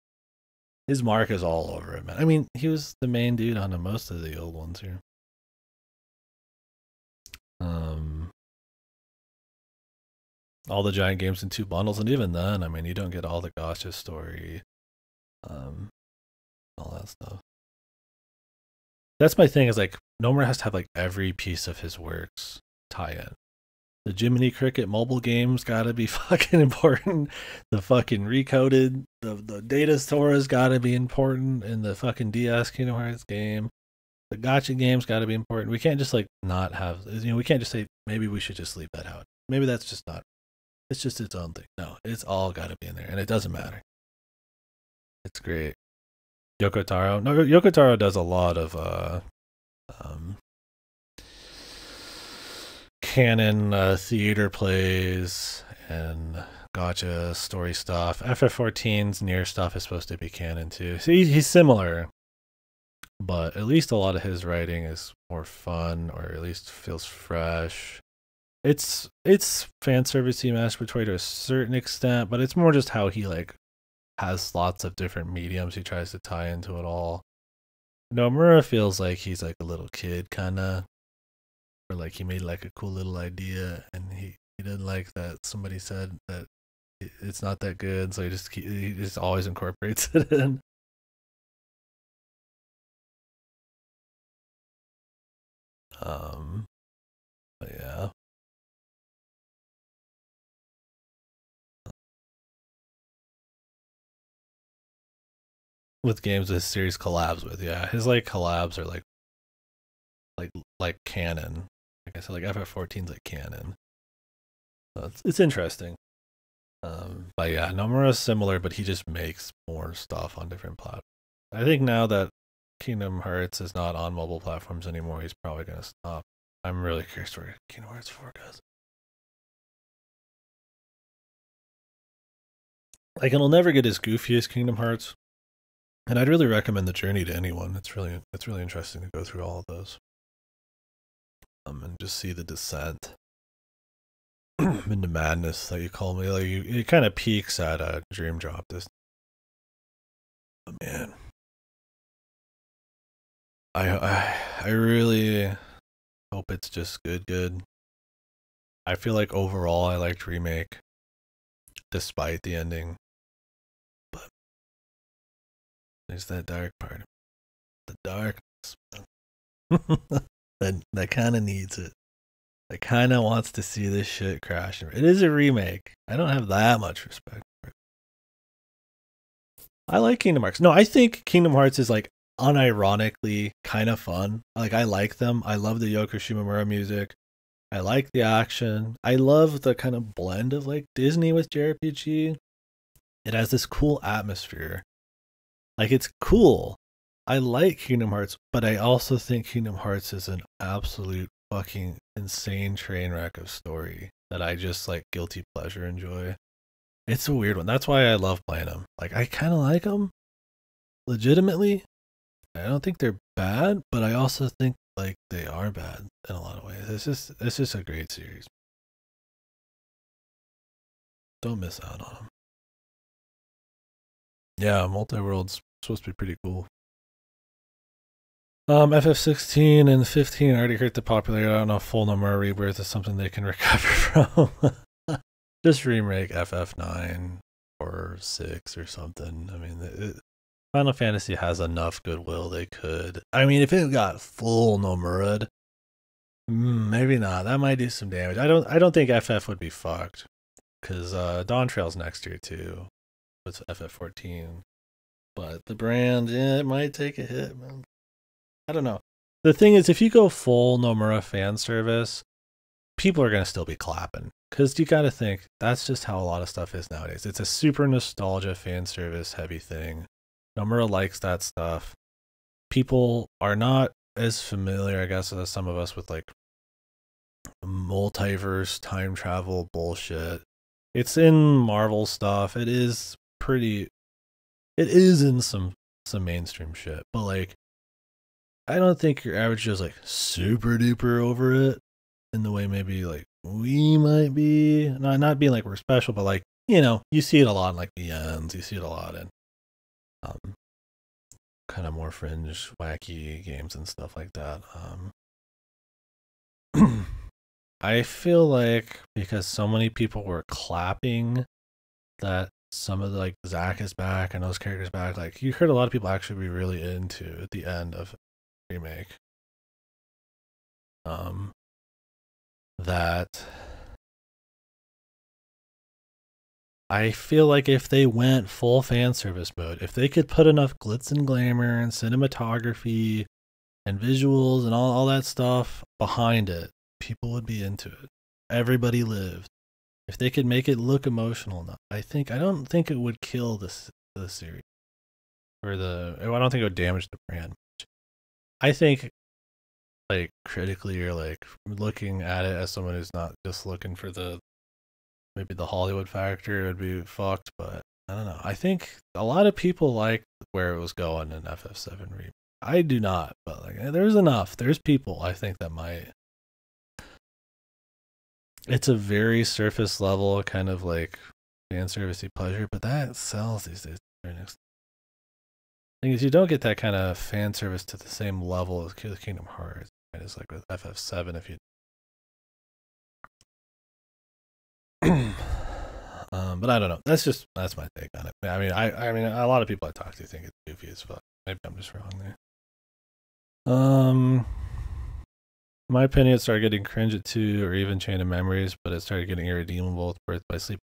his mark is all over it, man. I mean, he was the main dude on most of the old ones here. All the giant games in 2 bundles, and even then, I mean, you don't get all the Gotcha story, all that stuff. That's my thing, is like Nomura has to have like every piece of his works tie in. The Jiminy Cricket mobile game's gotta be fucking important. The fucking recoded, the data store's gotta be important in the fucking DS Kingdom Hearts game. The gotcha game's gotta be important. We can't just like not have, we can't just say maybe we should just leave that out. Maybe that's just not, it's just its own thing. No, it's all gotta be in there, and it doesn't matter. It's great. Yoko Taro. No, Yoko Taro does a lot of canon theater plays and gotcha story stuff. FF14's Nier stuff is supposed to be canon too. So he's similar, but at least a lot of his writing is more fun, or at least feels fresh. It's fan servicey, masturbatory to a certain extent, but it's more just how he like has lots of different mediums he tries to tie into it all. Nomura feels like he's like a little kid kind of, or like he made like a cool little idea and he didn't like that somebody said that it's not that good, so he just always incorporates it in. But yeah. With games this series collabs with, yeah, his like collabs are like canon. Like I said, like FF14's like canon. So it's interesting. But yeah, Nomura's similar, but he just makes more stuff on different platforms. I think now that Kingdom Hearts is not on mobile platforms anymore, he's probably gonna stop. I'm really curious where Kingdom Hearts 4 goes. Like, it'll never get as goofy as Kingdom Hearts, And I'd really recommend the Journey to anyone. It's really interesting to go through all of those. And just see the descent into madness that you call me. Like it kind of peaks at a Dream Drop. This, oh, man, I really hope it's just good. I feel like overall I liked Remake, despite the ending. But there's that dark part, the darkness that kind of needs it. That kind of wants to see this shit crash. It is a remake. I don't have that much respect for it. I like Kingdom Hearts. No, I think Kingdom Hearts is like unironically kind of fun. Like I like them. I love the Yoko Shimomura music. I like the action. I love the kind of blend of like Disney with JRPG. It has this cool atmosphere. Like it's cool. I like Kingdom Hearts, but I also think Kingdom Hearts is an absolute fucking insane train wreck of story that I just like guilty pleasure enjoy. It's a weird one. That's why I love playing them. Like I kind of like them legitimately. I don't think they're bad, but I also think like they are bad in a lot of ways. It's just a great series. Don't miss out on them. Yeah, Multi-World's supposed to be pretty cool. FF16 and 15 already hurt the popularity. I don't know if Full Nomura Rebirth is something they can recover from. Just remake FF9 or 6 or something. I mean, Final Fantasy has enough goodwill they could. I mean, if it got full Nomura, maybe not. That might do some damage. I don't think FF would be fucked because Dawn Trail's next year too. With FF14, but the brand, yeah, it might take a hit, man. I don't know. The thing is, if you go full Nomura fan service, people are gonna still be clapping because you got to think that's just how a lot of stuff is nowadays. It's a super nostalgia fan service heavy thing. Nomura likes that stuff. People are not as familiar, I guess, as some of us with like multiverse time travel bullshit. It's in Marvel stuff. It is in some mainstream shit, but like I don't think your average Joe's like super duper over it in the way maybe like we might be. Not being like we're special, but like, you know, you see it a lot in like the ends, you see it a lot in kind of more fringe wacky games and stuff like that. I feel like because so many people were clapping that some of the, like Zack is back and those characters back, like you heard a lot of people actually be really into at the end of Remake. That I feel like if they went full fan service mode, if they could put enough glitz and glamour and cinematography and visuals and all that stuff behind it, people would be into it. Everybody lived. If they could make it look emotional enough, I don't think it would kill the series. I don't think it would damage the brand. I think like critically or like looking at it as someone who's not just looking for maybe the Hollywood factor, it would be fucked, but I don't know. I think a lot of people like where it was going in FF7 Remake. I do not, but like there's people I think that might. It's a very surface level kind of like fan servicey pleasure, but that sells these days. The thing is, you don't get that kind of fan service to the same level as Kingdom Hearts. Right? It's like with FF7, if you. But I don't know. That's my take on it. I mean, I mean, a lot of people I talk to think it's goofy as fuck. Maybe I'm just wrong there. In my opinion, it started getting cringe at 2 or even Chain of Memories, but it started getting irredeemable with Birth by Sleep.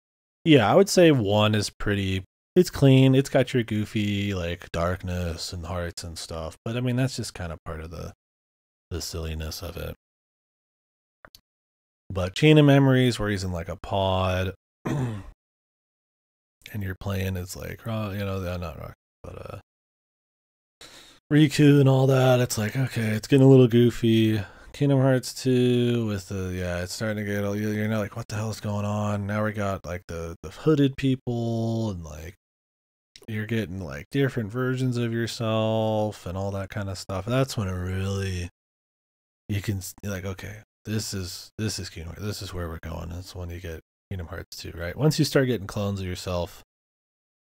Yeah, I would say 1 is pretty. It's clean. It's got your goofy like darkness and hearts and stuff, but I mean that's just kind of part of the silliness of it. But Chain of Memories, where he's in like a pod, and you're playing, it's like, not Rock, but Riku and all that. It's like, okay, it's getting a little goofy. Kingdom Hearts 2 with it's starting to get, you're not like, what the hell is going on? Now we got like the hooded people and like you're getting like different versions of yourself and all that kind of stuff. That's when it really, you can like, okay, this is Kingdom Hearts. This is where we're going. That's when you get Kingdom Hearts 2, right? Once you start getting clones of yourself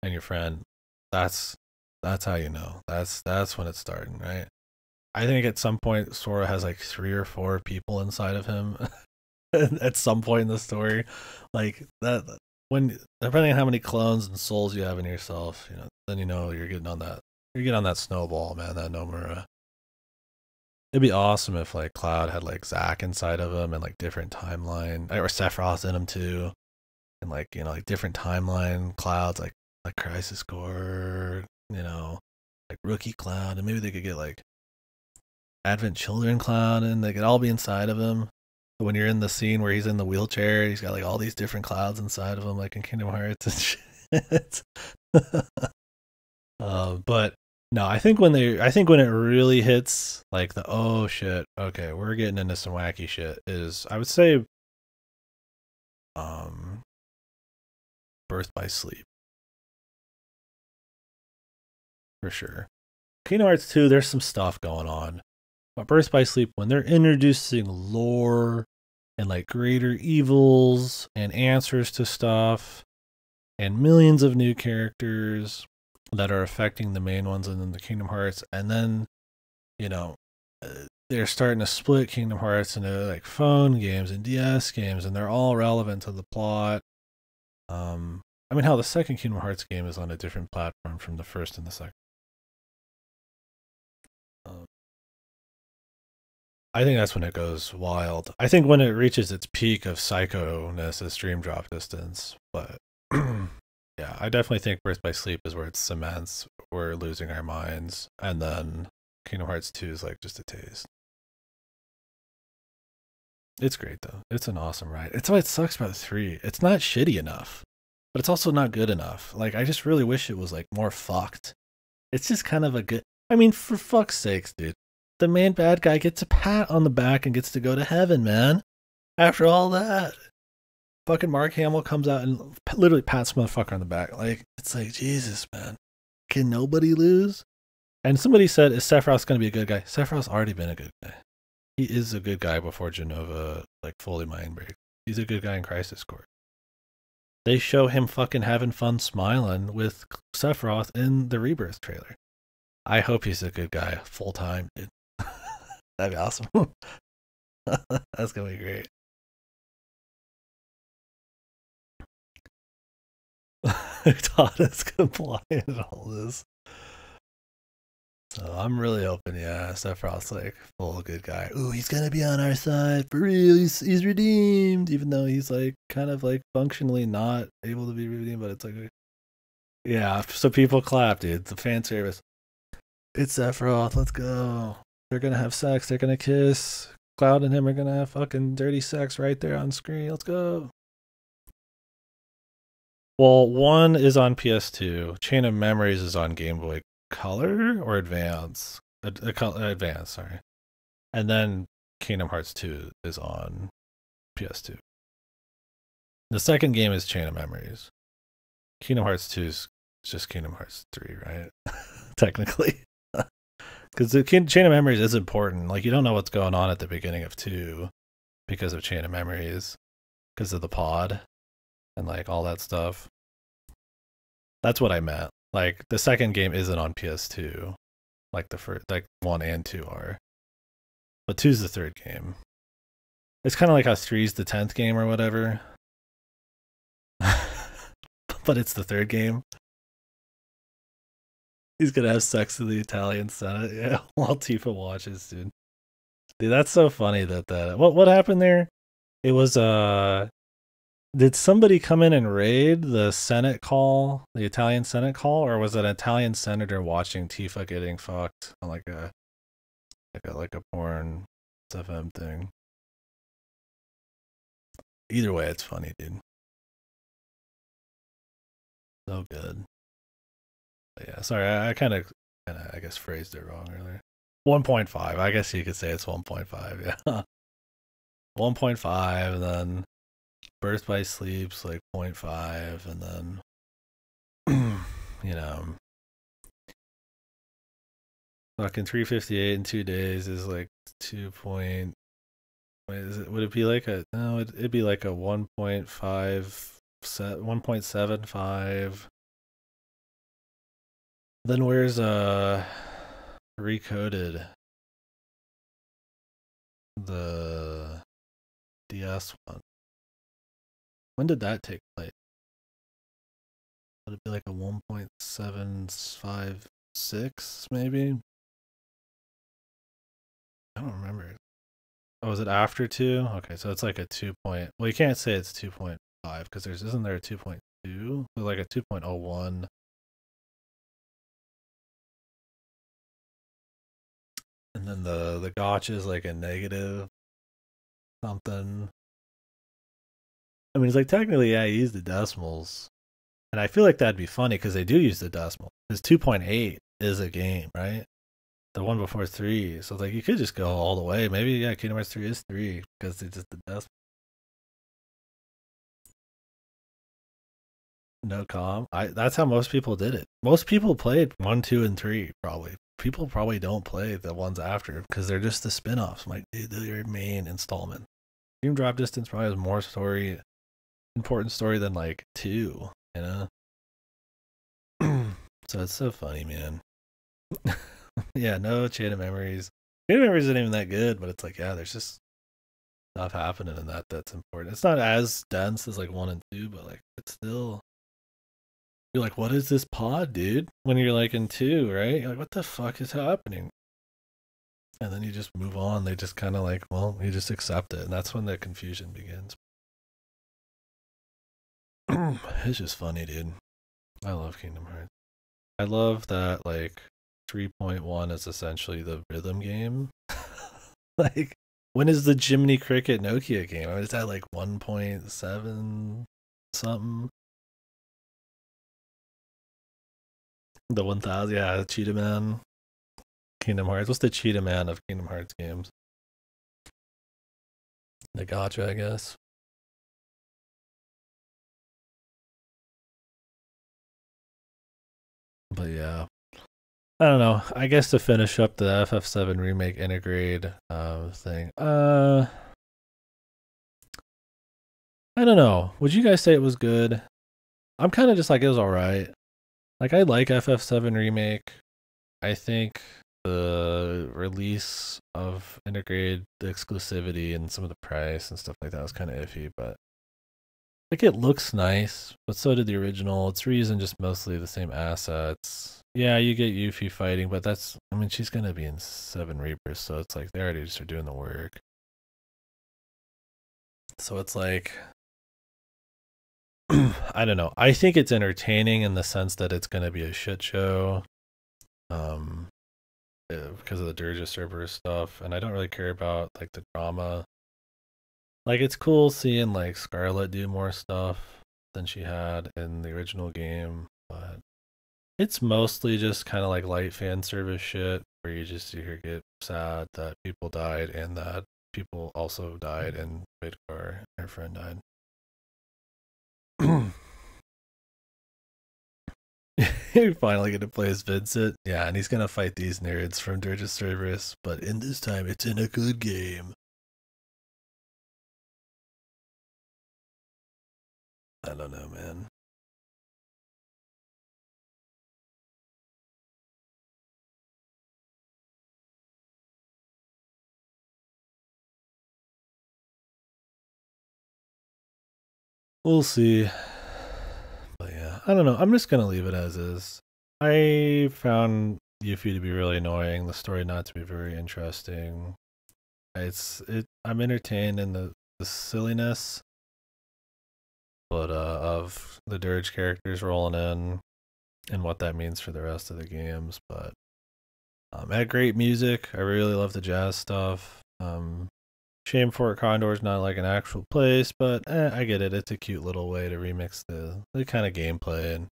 and your friend, that's how you know. That's when it's starting, right? I think at some point Sora has like 3 or 4 people inside of him at some point in the story. Like that, when depending on how many clones and souls you have in yourself, you know, then you know you're getting on that snowball, man, that Nomura. It'd be awesome if like Cloud had like Zack inside of him and like different timeline, or Sephiroth in him too, and like, you know, like different timeline Clouds, like Crisis Core, you know, like Rookie Cloud, and maybe they could get like Advent Children Cloud, and they could all be inside of him. But when you're in the scene where he's in the wheelchair, he's got like all these different clouds inside of him, like in Kingdom Hearts and shit. But no, I think when it really hits like the, oh shit, okay, we're getting into some wacky shit, is, I would say, Birth by Sleep, for sure. Kingdom Hearts 2, there's some stuff going on. But Birth by Sleep, when they're introducing lore and like greater evils and answers to stuff and millions of new characters that are affecting the main ones in the Kingdom Hearts, and then, you know, they're starting to split Kingdom Hearts into like phone games and DS games, and they're all relevant to the plot. I mean, how the second Kingdom Hearts game is on a different platform from the first and the second. I think that's when it goes wild. I think when it reaches its peak of psycho-ness is Dream Drop Distance. But yeah, I definitely think Birth by Sleep is where it cements, we're losing our minds. And then Kingdom Hearts 2 is like just a taste. It's great though. It's an awesome ride. It's why it sucks about 3. It's not shitty enough, but it's also not good enough. Like, I just really wish it was like more fucked. It's just kind of a good, I mean, for fuck's sakes, dude. The main bad guy gets a pat on the back and gets to go to heaven, man. After all that, fucking Mark Hamill comes out and literally pats motherfucker on the back. Like, it's like, Jesus, man. Can nobody lose? And somebody said, is Sephiroth going to be a good guy? Sephiroth's already been a good guy. He is a good guy before Jenova, like, fully mind breaks. He's a good guy in Crisis Core. They show him fucking having fun smiling with Sephiroth in the Rebirth trailer. I hope he's a good guy full time, dude. That'd be awesome. That's gonna be great. Todd is compliant in all this. So I'm really hoping, yeah, Sephiroth's like full good guy. Ooh, he's gonna be on our side for real. He's redeemed, even though he's like kind of like functionally not able to be redeemed. But it's like, yeah. So people clap, dude. The fan service. It's Sephiroth. Let's go. They're gonna have sex. They're gonna kiss. Cloud and him are gonna have fucking dirty sex right there on screen. Let's go. Well, 1 is on PS2. Chain of Memories is on Game Boy Color or Advance. Advance, sorry. And then Kingdom Hearts 2 is on PS2. The second game is Chain of Memories. Kingdom Hearts 2 is just Kingdom Hearts 3, right? Technically. Because the Chain of Memories is important. Like, you don't know what's going on at the beginning of 2 because of Chain of Memories, because of the pod and like all that stuff. That's what I meant. Like, the second game isn't on PS2, like the first, like 1 and 2 are, but 2's the third game. It's kind of like how 3's the 10th game or whatever, but it's the third game. He's gonna have sex in the Italian Senate, yeah, while Tifa watches, dude. Dude, that's so funny that what happened there? It was did somebody come in and raid the Senate call, the Italian Senate call, or was it an Italian senator watching Tifa getting fucked on like a porn FM thing? Either way, it's funny, dude. So good. Yeah, sorry, I kind of, I guess, phrased it wrong earlier. 1.5, I guess you could say it's 1.5, yeah. 1.5, and then Birth by Sleep's like 0.5, and then you know, fucking 358 in 2 days is like 2 point. Wait, would it be like a no? It'd be like a 1.5 set 1.75. Then where's recoded the DS one? When did that take place? Would it be like a 1.756 maybe? I don't remember. Oh, is it after 2? Okay, so it's like a 2 point. Well, you can't say it's 2.5 because isn't there a 2.2? Like a 2.01. And then the gotcha is like a negative something. I mean, it's like technically, yeah, you use the decimals. And I feel like that'd be funny because they do use the decimal. Because 2.8 is a game, right? The one before 3. So, like, you could just go all the way. Maybe, yeah, Kingdom Hearts 3 is 3 because it's just the decimal. No com. That's how most people did it. Most people played 1, 2, and 3, probably. People probably don't play the ones after because they're just the spin offs. Like, their main installment. Dream Drop Distance probably has more important story than like 2, you know? So it's so funny, man. Yeah, no Chain of Memories. Chain of Memories isn't even that good, but it's like, yeah, there's just stuff happening in that's important. It's not as dense as like 1 and 2, but like it's still you're like, what is this pod, dude? When you're like in 2, right? You're like, what the fuck is happening? And then you just move on. They just kind of like, well, you just accept it, and that's when the confusion begins. It's just funny, dude. I love Kingdom Hearts. I love that like 3.1 is essentially the rhythm game. Like, when is the Jiminy Cricket Nokia game? I mean, is that like 1.7 something? The 1000, yeah, Cheetah Man, Kingdom Hearts. What's the Cheetah Man of Kingdom Hearts games? The Gotcha, I guess. But yeah, I don't know. I guess to finish up the FF7 remake integrate thing. I don't know. Would you guys say it was good? I'm kind of just like it was all right. Like I like FF7 remake. I think the release of integrate, the exclusivity, and some of the price and stuff like that was kind of iffy, but like it looks nice, but so did the original. It's reusing just mostly the same assets. Yeah, you get Yuffie fighting, but I mean, she's gonna be in Seven Reapers, so it's like they already just are doing the work. So it's like, I don't know. I think it's entertaining in the sense that it's gonna be a shit show. Um, because of the Dirge of Cerberus stuff, and I don't really care about like the drama. Like it's cool seeing like Scarlet do more stuff than she had in the original game, but it's mostly just kind of like light fan service shit where you just see her get sad that people died and that people also died and Midgar, her friend, died. You're finally gonna play as Vincent. Yeah, and he's gonna fight these nerds from Dirge of Cerberus, but in this time it's in a good game. I don't know, man. We'll see. But yeah, I don't know. I'm just gonna leave it as is. I found Yuffie to be really annoying, the story not to be very interesting. I'm entertained in the silliness, but of the Dirge characters rolling in and what that means for the rest of the games. But had great music. I really love the jazz stuff. Shame Fort Condor is not like an actual place, but I get it. It's a cute little way to remix the kind of gameplay, and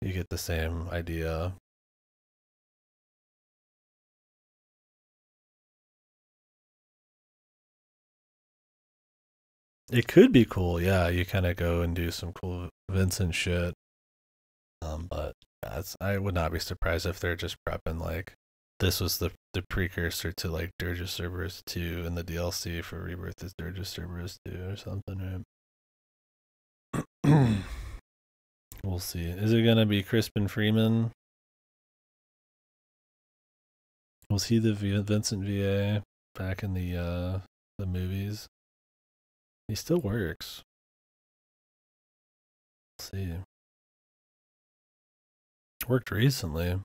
you get the same idea. It could be cool, yeah. You kind of go and do some cool Vincent shit. But I would not be surprised if they're just prepping like this was the precursor to like Dirge of Cerberus 2, and the DLC for Rebirth is Dirge of Cerberus 2 or something, right? We'll see. Is it gonna be Crispin Freeman? Was he the Vincent VA back in the movies? He still works. Let's see. Worked recently.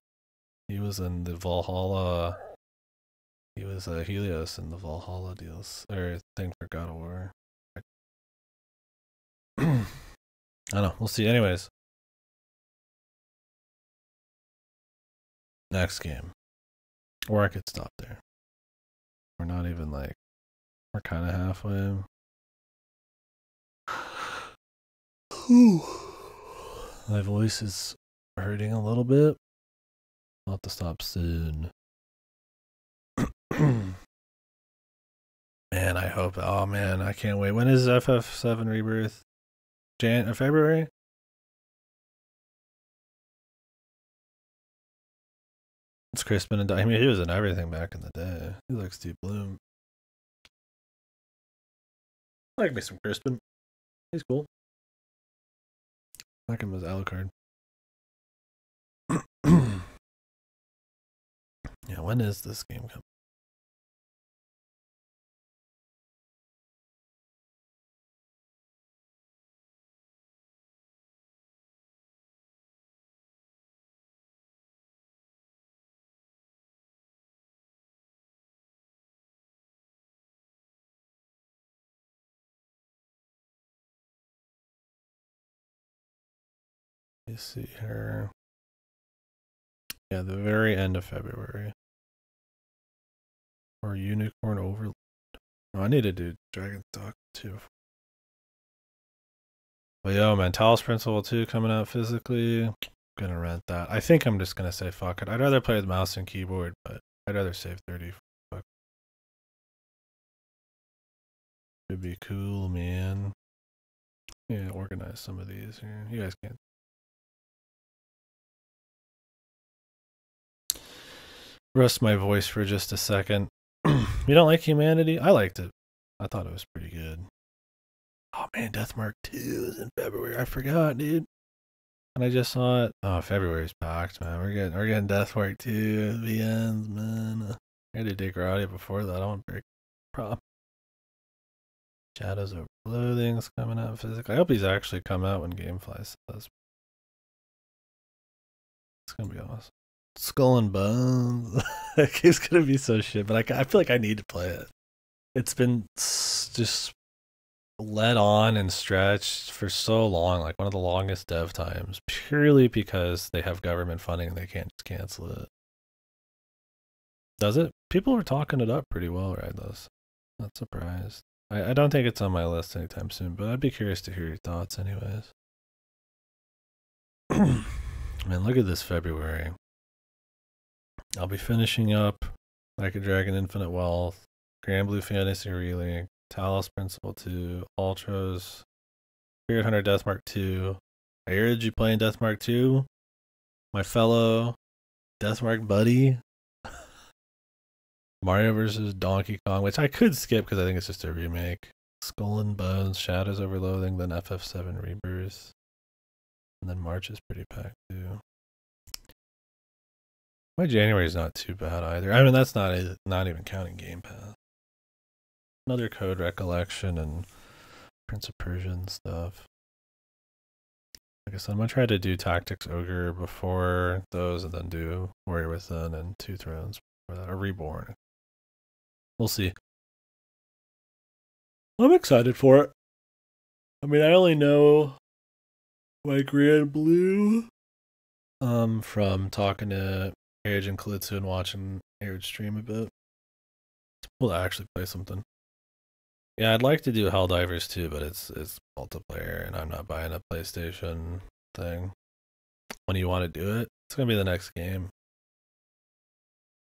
He was in the Valhalla. He was Helios in the Valhalla deals or thing for God of War. I don't know. We'll see. Anyways, next game, or I could stop there. We're not even like we're kind of halfway. My voice is hurting a little bit. I'll have to stop soon. Man, I hope. Oh man, I can't wait. When is FF7 Rebirth? February? It's Crispin and I mean, he was in everything back in the day. He looks Steve Bloom. I like me some Crispin. He's cool. I like him as Alucard. Yeah, when is this game coming? Let me see here. Yeah, the very end of February. Or Unicorn Overlord. Oh, I need to do Dragonstock too. But yo, man, Talos Principle 2 coming out physically. Gonna rent that. I think I'm just gonna say fuck it. I'd rather play with mouse and keyboard, but I'd rather save 30. Fuck. Could be cool, man. Yeah, organize some of these here. You guys can't. Rest my voice for just a second. You don't like Humanity? I liked it. I thought it was pretty good. Oh man, Deathmark 2 is in February. I forgot, dude. And I just saw it. Oh, February's packed, man. We're getting Deathmark 2 VNs, man. I had to dig her out before that. I want to break prop. Shadows Over Loathing's coming out physically. I hope he's actually come out when Gamefly says. It's gonna be awesome. Skull and Bones. That game's gonna be so shit, but I feel like I need to play it. It's been just led on and stretched for so long, like one of the longest dev times, purely because they have government funding and they can't just cancel it. Does it? People were talking it up pretty well, right? Those. Not surprised. I don't think it's on my list anytime soon, but I'd be curious to hear your thoughts anyways. Man, look at this February. I'll be finishing up Like a Dragon Infinite Wealth, Grand Blue Fantasy Relink, Talos Principle 2, Ultros, Spirit Hunter Deathmark 2. I heard you playing Deathmark 2, my fellow Deathmark buddy. Mario vs. Donkey Kong, which I could skip because I think it's just a remake. Skull and Bones, Shadows Over Loathing, then FF7 Rebirth. And then March is pretty packed too. My January is not too bad either. I mean, that's not even counting Game Pass. Another Code Recollection and Prince of Persia and stuff. Like I said, I'm going to try to do Tactics Ogre before those and then do Warrior Within and Two Thrones before that, or Reborn. We'll see. I'm excited for it. I mean, I only know my Grand Blue from talking to Age and Kalitsu and watching Age stream a bit. We'll actually play something. Yeah, I'd like to do Helldivers too, but it's multiplayer and I'm not buying a PlayStation thing. When you want to do it, it's gonna be the next game.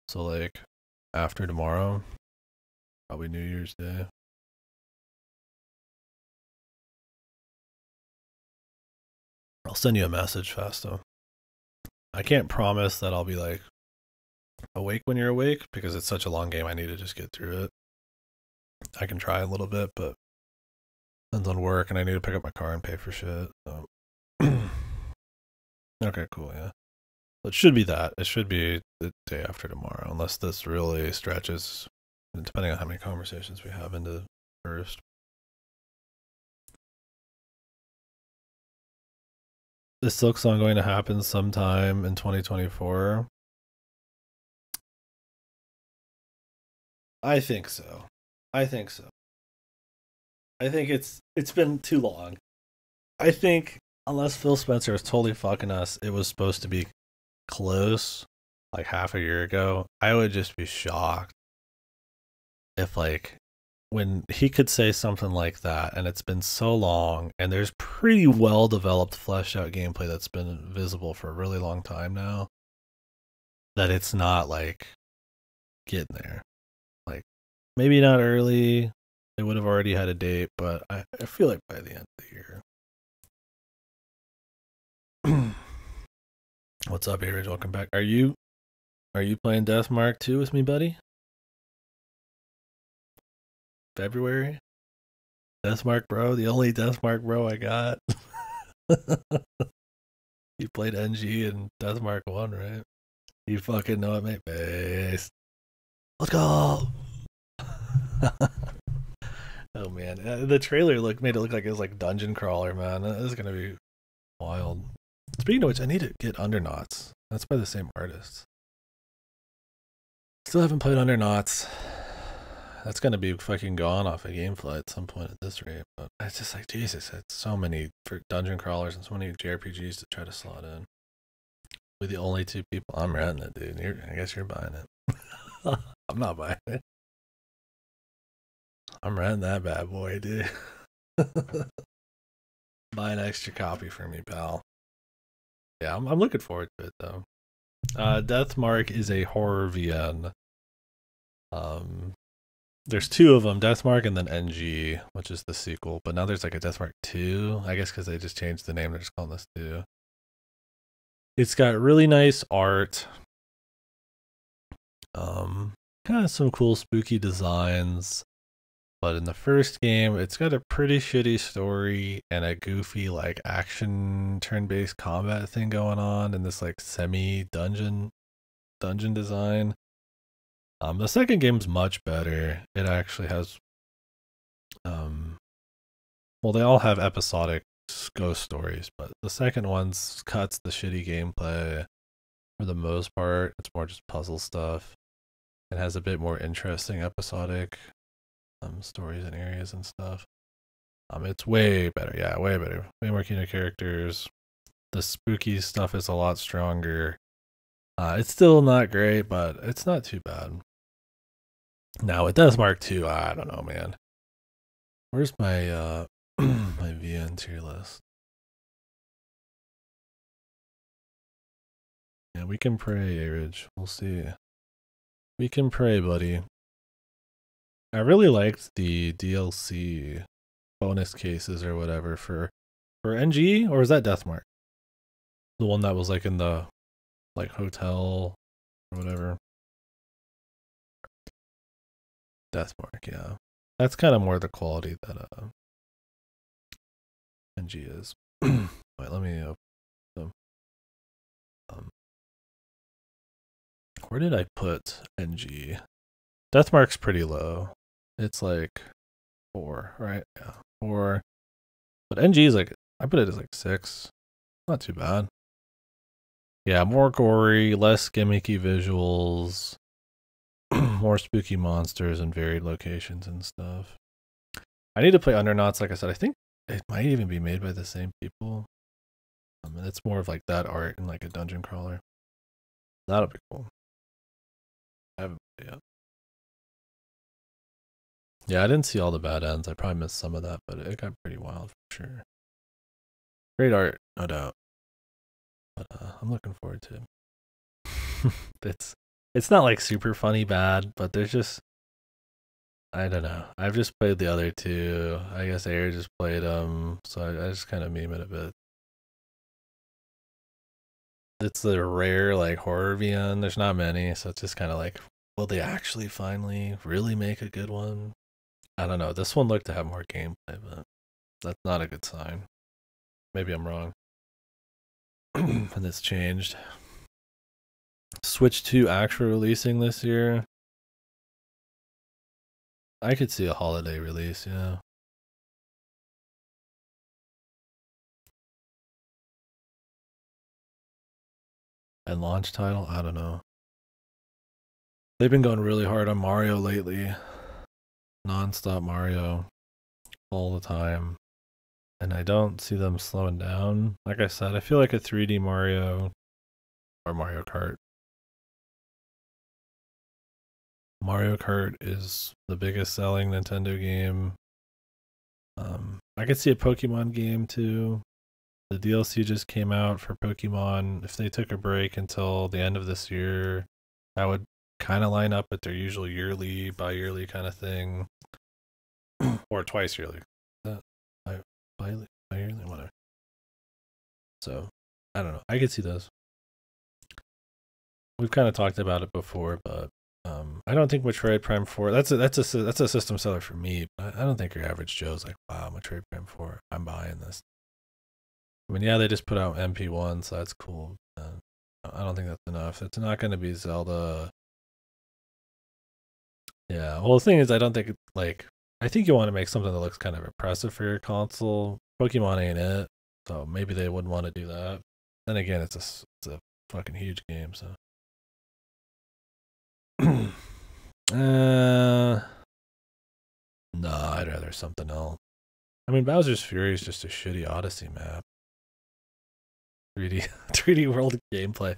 So like after tomorrow, probably New Year's Day. I'll send you a message, Fasto. I can't promise that I'll be like awake when you're awake because it's such a long game. I need to just get through it. I can try a little bit, but depends on work, and I need to pick up my car and pay for shit. So. Okay, cool. Yeah, it should be that. It should be the day after tomorrow, unless this really stretches, depending on how many conversations we have into first. This looks like going to happen sometime in 2024. I think so. I think so. I think it's been too long. I think unless Phil Spencer is totally fucking us, it was supposed to be close like half a year ago. I would just be shocked if like when he could say something like that and it's been so long and there's pretty well developed fleshed out gameplay that's been visible for a really long time now, that it's not like getting there. Like maybe not early, they would have already had a date, but I feel like by the end of the year. What's up, Average? Welcome back. Are you playing Deathmark 2 with me, buddy? February? Deathmark Bro, the only Deathmark Bro I got. You played NG and Deathmark 1, right? You fucking know it, mate. Base. Let's go. Oh man, the trailer made it look like it was like Dungeon Crawler, man. This is gonna be wild. Speaking of which, I need to get Undernauts. That's by the same artist. Still haven't played Undernauts. That's gonna be fucking gone off of GameFly at some point at this rate. But it's just like Jesus, it's so many for dungeon crawlers and so many JRPGs to try to slot in. We're the only two people. I'm renting it, dude. I guess you're buying it. I'm not buying it. I'm renting that bad boy, dude. Buy an extra copy for me, pal. Yeah, I'm looking forward to it though. Deathmark is a horror VN. There's two of them, Deathmark and then NG, which is the sequel. But now there's like a Deathmark 2, I guess because they just changed the name. They're just calling this 2. It's got really nice art. Kind of some cool spooky designs. But in the first game, it's got a pretty shitty story and a goofy like action turn-based combat thing going on in this like semi-dungeon design. The second game's much better. It actually has well, they all have episodic ghost stories, but the second one's cuts the shitty gameplay for the most part. It's more just puzzle stuff. It has a bit more interesting episodic stories and areas and stuff. It's way better. Yeah, way better. Way more key characters. The spooky stuff is a lot stronger. It's still not great, but it's not too bad. Now with Deathmark 2, I don't know, man. Where's my my VN tier list? Yeah, we can pray, Average. We'll see. We can pray, buddy. I really liked the DLC bonus cases or whatever for NG, or is that Deathmark? The one that was like in the like hotel or whatever. Deathmark, yeah. That's kind of more the quality that NG is. Wait, let me open them. Where did I put NG? Deathmark's pretty low. It's like 4, right? Yeah, 4. But NG is like, I put it as like 6. Not too bad. Yeah, more gory, less gimmicky visuals, more spooky monsters and varied locations and stuff. I need to play Undernauts, like I said. I think it might even be made by the same people. And it's more of like that art and like a dungeon crawler. That'll be cool. I haven't played yet. Yeah, I didn't see all the bad ends. I probably missed some of that, but it got pretty wild for sure. Great art, no doubt. But I'm looking forward to it. It's not like super funny bad, but there's just, I don't know. I've just played the other two. I guess Air just played them, so I just kind of meme it a bit. it's the rare like horror VN. There's not many, so it's just kind of like, will they actually finally really make a good one? I don't know. This one looked to have more gameplay, but that's not a good sign. Maybe I'm wrong. And it's changed. Switch 2 actually releasing this year. I could see a holiday release, yeah. And launch title? I don't know. They've been going really hard on Mario lately. Non-stop Mario. All the time. And I don't see them slowing down. Like I said, I feel like a 3D Mario or Mario Kart. Mario Kart is the biggest selling Nintendo game. I could see a Pokemon game too. The DLC just came out for Pokemon. If they took a break until the end of this year, that would kind of line up with their usual yearly, bi-yearly kind of thing. Or twice yearly. Bi-yearly, whatever. So, I don't know. I could see those. We've kind of talked about it before, but I don't think Metroid Prime 4. That's a system seller for me. But I don't think your average Joe's like, wow, Metroid Prime 4. I'm buying this. I mean, yeah, they just put out MP1, so that's cool. I don't think that's enough. It's not going to be Zelda. Yeah. Well, the thing is, I don't think I think you want to make something that looks kind of impressive for your console. Pokemon ain't it, so maybe they wouldn't want to do that. Then again, it's a fucking huge game, so. No, I'd rather something else. I mean, Bowser's Fury is just a shitty Odyssey map. 3D world gameplay.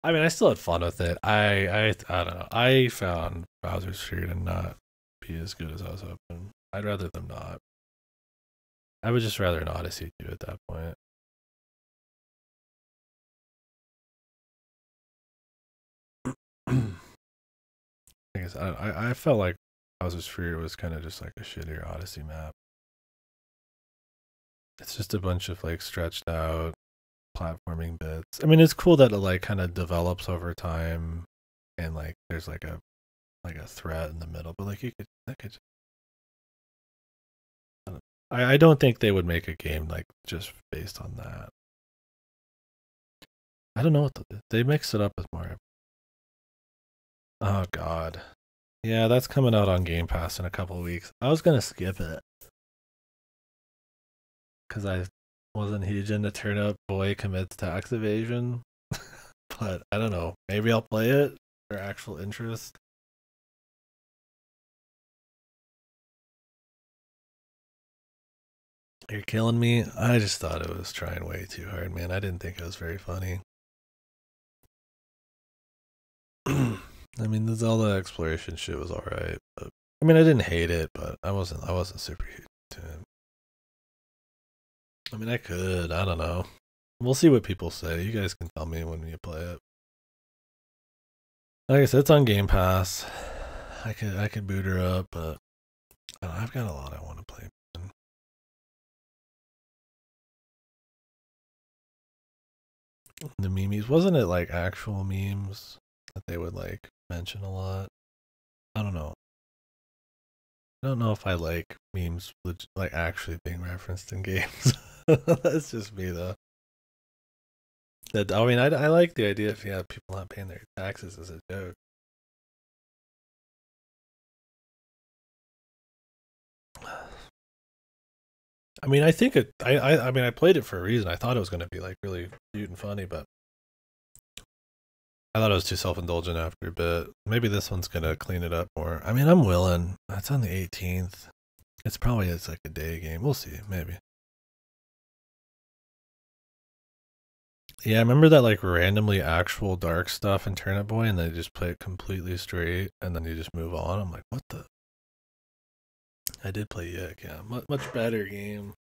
I mean, I still had fun with it. I don't know. I found Bowser's Fury to not be as good as I was hoping. I'd rather them not. I would just rather an Odyssey 2 at that point. I guess I felt like Bowser's Fury was kind of just like a shittier Odyssey map. It's just a bunch of like stretched out platforming bits. I mean, it's cool that it like kind of develops over time, and like there's like a threat in the middle. But like I don't think they would make a game like just based on that. I don't know what they mix it up with Mario. Oh God, yeah, that's coming out on Game Pass in a couple of weeks. I was gonna skip it because I wasn't huge into Turn Up Boy Commits Tax Evasion, but I don't know. Maybe I'll play it for actual interest. You're killing me. I just thought it was trying way too hard, man. I didn't think it was very funny. I mean, the Zelda exploration shit was alright, but I mean, I didn't hate it, but I wasn't super huge into it. I mean, I could. I don't know. We'll see what people say. You guys can tell me when you play it. Like I said, it's on Game Pass. I could boot her up, but I've got a lot I want to play. The memes, wasn't it like actual memes that they would like mention a lot? I don't know. I don't know if I like memes like actually being referenced in games. That's just me though. I mean, I like the idea if you have people not paying their taxes as a joke. I mean, I think I mean, I played it for a reason. I thought it was going to be like really cute and funny, but I thought it was too self-indulgent after a bit. Maybe this one's going to clean it up more. I mean, I'm willing. It's on the 18th. It's like a day game. We'll see. Maybe. Yeah, I remember that like randomly actual dark stuff in Turnip Boy, and they just play it completely straight, and then you just move on. I'm like, what the? I did play Yick, yeah, much better game.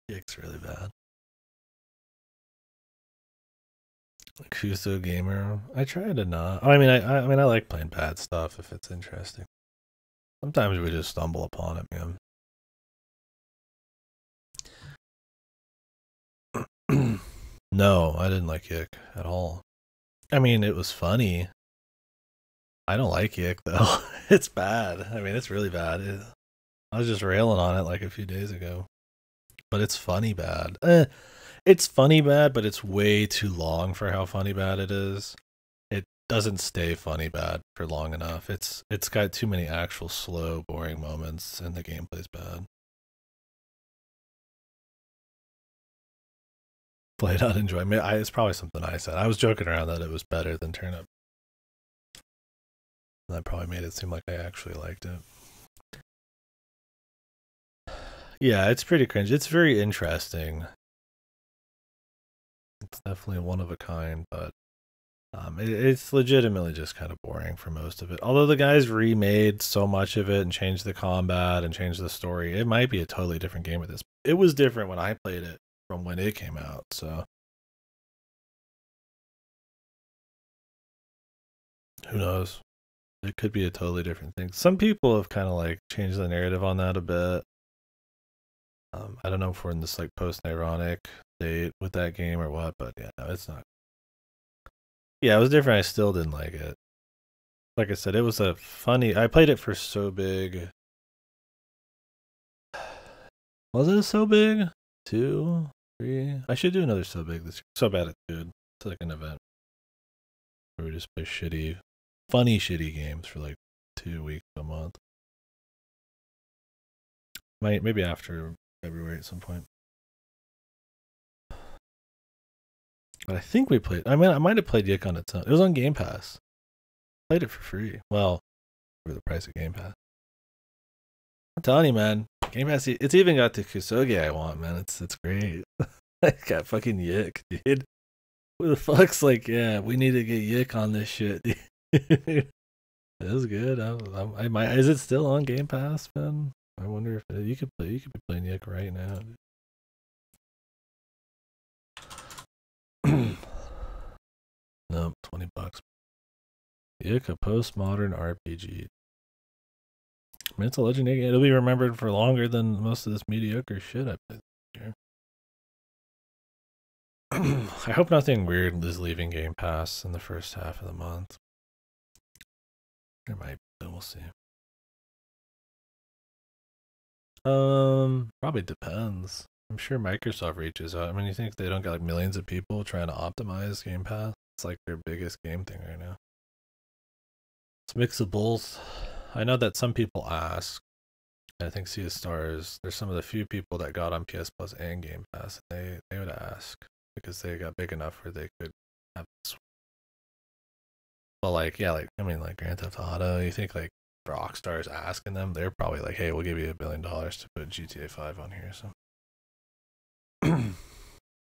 Yick's really bad. Kuso Gamer. I try to not. I mean, I mean, I like playing bad stuff if it's interesting. Sometimes we just stumble upon it, man. No, I didn't like Yick at all. I mean, it was funny. I don't like Yick though. It's bad. I mean, it's really bad. I was just railing on it like a few days ago, but it's funny bad. It's funny bad, but it's way too long for how funny bad it is. It doesn't stay funny bad for long enough. It's got too many actual slow, boring moments, and the gameplay's bad. Play it out, enjoy. It's probably something I said. I was joking around that it was better than Turnip. That probably made it seem like I actually liked it. Yeah, it's pretty cringe. It's very interesting. It's definitely one of a kind, but it's legitimately just kind of boring for most of it. Although the guys remade so much of it and changed the combat and changed the story, it might be a totally different game with this. It was different when I played it from when it came out, so who knows? It could be a totally different thing. Some people have kind of like changed the narrative on that a bit. I don't know if we're in this like post-ironic state with that game or what, but yeah, no, it's not. Yeah, it was different. I still didn't like it. Like I said, it was a funny. I played it for So Big. Was it So Big? 2, 3. I should do another So Big this year. So Bad It's Good. It's like an event where we just play shitty, funny, shitty games for like 2 weeks a month. Maybe after February at some point. But I think we played. I mean, I might have played Yick on its own. It was on Game Pass. Played it for free. Well, for the price of Game Pass. I'm telling you, man. Game Pass. It's even got the Kusogi I want, man. It's great. I got fucking Yick, dude. Who the fuck's like, yeah, we need to get Yick on this shit, dude. It was good. I might. Is it still on Game Pass, man? I wonder if you could play. You could be playing Yick right now. Nope, $20. Yick, a postmodern RPG. I mean, it's a legendary game. It'll be remembered for longer than most of this mediocre shit I played this year. I hope nothing weird is leaving Game Pass in the first half of the month. There might be, we'll see. Probably depends. I'm sure Microsoft reaches out. I mean, you think they don't got like millions of people trying to optimize Game Pass? It's like their biggest game thing right now. It's a mix of both. I know that some people ask. I think Sea of Stars, there's some of the few people that got on PS Plus and Game Pass. They would ask because they got big enough where they could have this. But like, yeah, like I mean, like Grand Theft Auto. You think like Rockstar's asking them? They're probably like, hey, we'll give you $1 billion to put GTA 5 on here. So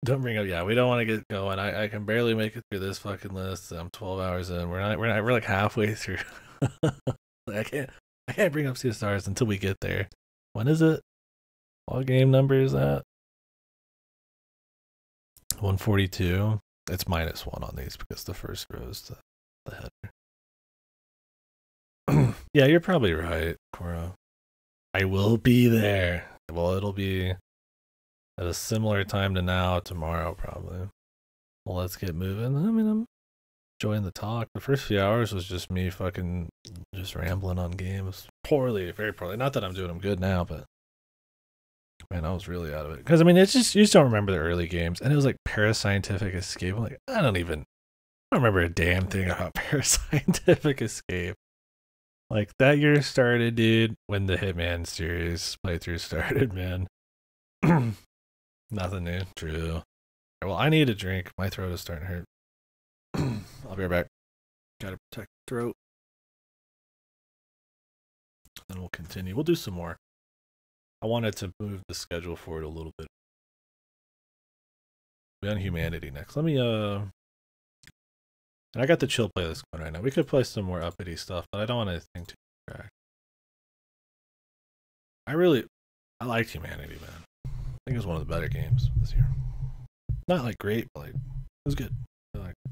don't bring up. Yeah, we don't want to get going. I can barely make it through this fucking list. I'm 12 hours in. We're like halfway through. I can't bring up Sea of Stars until we get there. When is it? What game number is that? 142. It's -1 on these because the first row is the header. Yeah, you're probably right, Cora. I will be there. Well, it'll be at a similar time to now tomorrow, probably. Well, let's get moving. I mean, I'm enjoying the talk. The first few hours was just me fucking just rambling on games. Poorly, very poorly. Not that I'm doing them good now, but man, I was really out of it. Because I mean, it's just you just don't remember the early games, and it was like Parascientific Escape. I'm like, I don't remember a damn thing about Parascientific Escape. Like that year started, dude, when the Hitman series playthrough started, man. Nothing new. True. Well, I need a drink. My throat is starting to hurt. I'll be right back. Gotta protect the throat. Then we'll continue. We'll do some more. I wanted to move the schedule forward a little bit. We're on Humanity next. Let me and I got the chill playlist going right now. We could play some more uppity stuff, but I don't want anything too distract. I liked Humanity, man. I think it was one of the better games this year. Not like great, but like it was good. I liked it.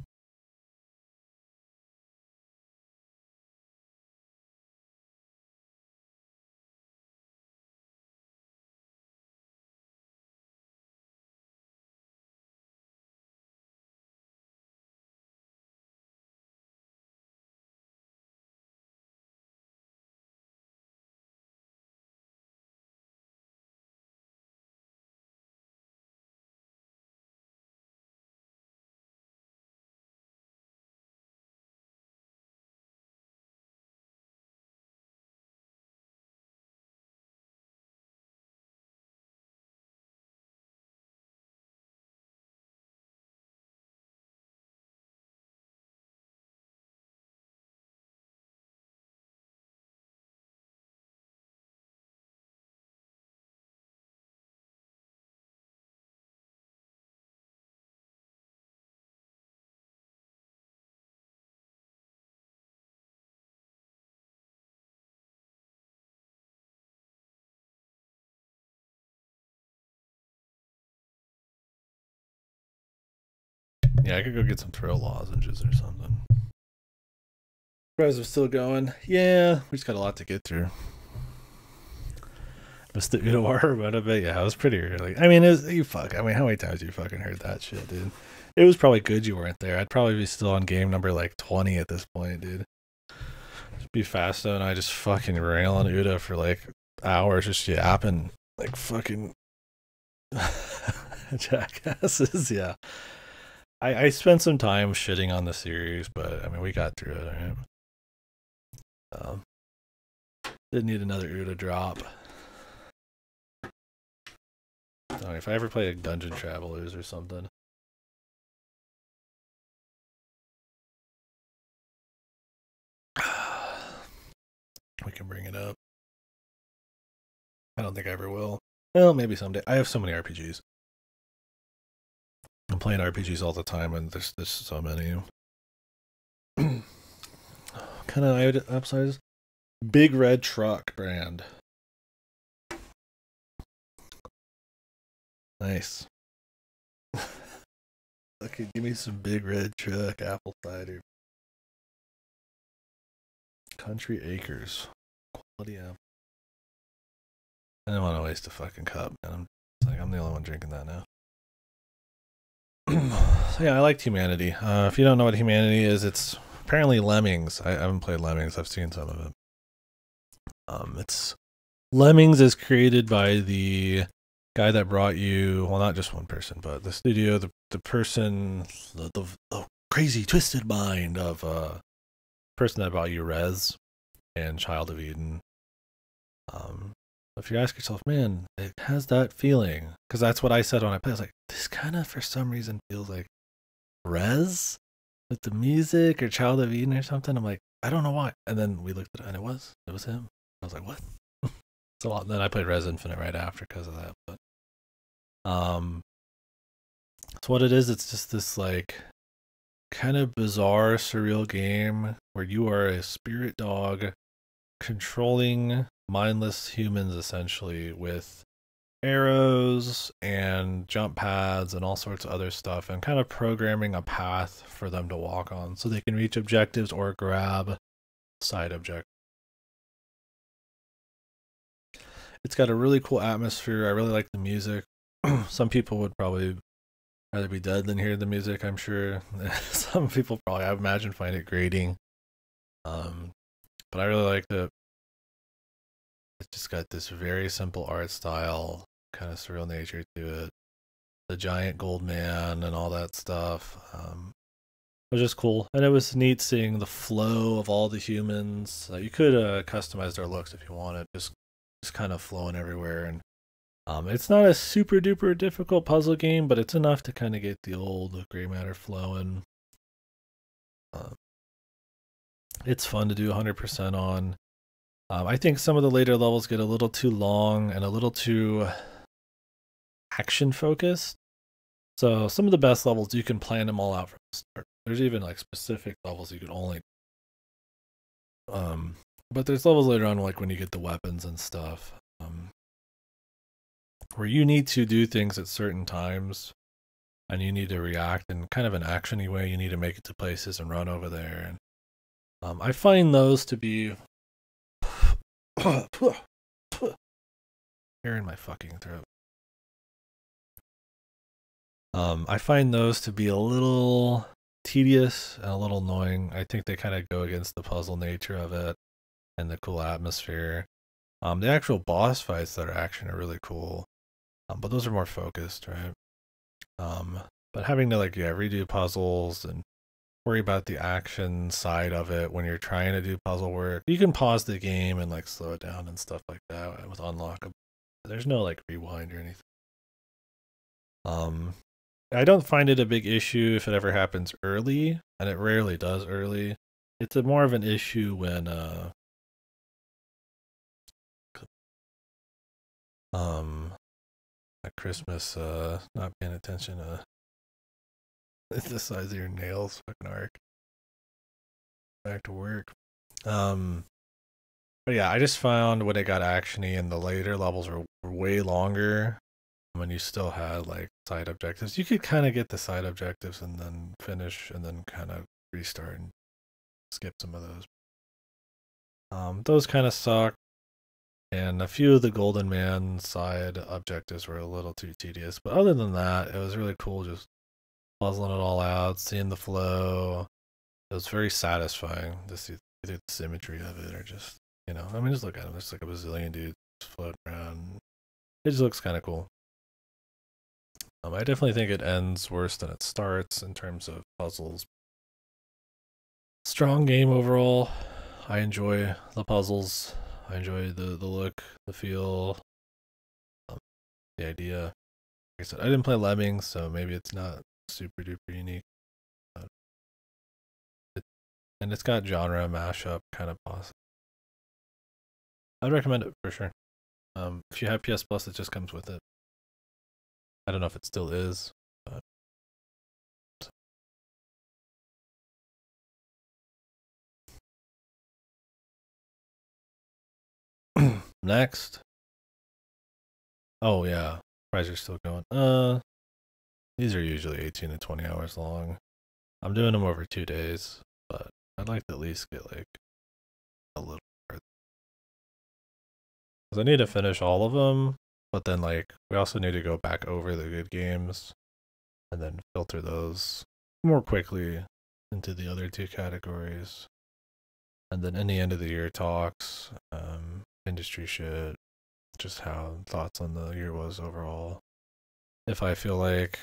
Yeah, I could go get some throw lozenges or something. Guys are still going. Yeah, we just got a lot to get through. Was the Udawar about a bit? Yeah, it was pretty early. I mean, you fuck. I mean, how many times you fucking heard that shit, dude? It was probably good you weren't there. I'd probably be still on game number like 20 at this point, dude. Just be Fasto and I just fucking rail on Uda for like hours, just yapping like fucking jackasses. Yeah, I spent some time shitting on the series, but I mean, we got through it. Right? Didn't need another Uda drop. If I ever play like Dungeon Travelers or something. We can bring it up. I don't think I ever will. Well, maybe someday. I have so many RPGs. I'm playing RPGs all the time, and there's so many. Kind of upsize. Big Red Truck brand. Nice. Okay, give me some Big Red Truck apple cider. Country Acres. Quality apple. I don't want to waste a fucking cup, man. I'm the only one drinking that now. So yeah, I liked Humanity. If you don't know what Humanity is, it's apparently Lemmings. I haven't played Lemmings. I've seen some of it. It's Lemmings is created by the guy that brought you, well, not just one person, but the studio, the person, the crazy twisted mind of person that brought you Rez and Child of Eden. If you ask yourself, man, it has that feeling, because that's what I said when I played. I was like, this kind of for some reason feels like Rez with the music or Child of Eden or something. I'm like, I don't know why. And then we looked at it and it was him. I was like, what? So then I played Rez Infinite right after because of that. But so what it is, it's just this like kind of bizarre, surreal game where you are a spirit dog controlling mindless humans essentially with arrows and jump pads and all sorts of other stuff, and kind of programming a path for them to walk on so they can reach objectives or grab side objectives. It's got a really cool atmosphere. I really like the music. Some people would probably rather be dead than hear the music, I'm sure. Some people probably, I imagine, find it grating. But I really liked it. It's just got this very simple art style, kind of surreal nature to it. The giant gold man and all that stuff. It was just cool. And it was neat seeing the flow of all the humans. You could customize their looks if you wanted, just kind of flowing everywhere. And it's not a super duper difficult puzzle game, but it's enough to kind of get the old gray matter flowing. It's fun to do 100% on. I think some of the later levels get a little too long and a little too action focused. So some of the best levels, you can plan them all out from the start. There's even like specific levels you could only but there's levels later on, like when you get the weapons and stuff, where you need to do things at certain times and you need to react in kind of an actiony way. You need to make it to places and run over there. And I find those to be hair in my fucking throat. I find those to be a little tedious and a little annoying. I think they kind of go against the puzzle nature of it and the cool atmosphere. The actual boss fights that are action are really cool, but those are more focused, right? But having to like redo puzzles and worry about the action side of it when you're trying to do puzzle work. You can pause the game and like slow it down and stuff like that with unlockable. There's no like rewind or anything. I don't find it a big issue if it ever happens early, and it rarely does early. It's more of an issue when at Christmas not paying attention the size of your nails fucking arc. Back to work. But yeah, I just found when it got actiony and the later levels were way longer, when you still had like side objectives. You could kind of get the side objectives and then finish and then kind of restart and skip some of those. Those kind of suck. And a few of the Golden Man side objectives were a little too tedious. But other than that, it was really cool just puzzling it all out, seeing the flow. It was very satisfying to see the symmetry of it, or just, you know, I mean, just look at them. There's like a bazillion dudes floating around. It just looks kind of cool. I definitely think it ends worse than it starts in terms of puzzles. Strong game overall. I enjoy the puzzles. I enjoy the look, the feel, the idea. Like I said, I didn't play Lemmings, so maybe it's not super duper unique. But and it's got genre mashup kind of possible. I'd recommend it for sure. If you have PS Plus, it just comes with it. I don't know if it still is, but next. Oh yeah, prices are still going. These are usually 18 to 20 hours long. I'm doing them over 2 days, but I'd like to at least get like a little more. Because I need to finish all of them, but then like we also need to go back over the good games and then filter those more quickly into the other two categories. And then in the end of the year talks, industry shit, just how thoughts on the year was overall. If I feel like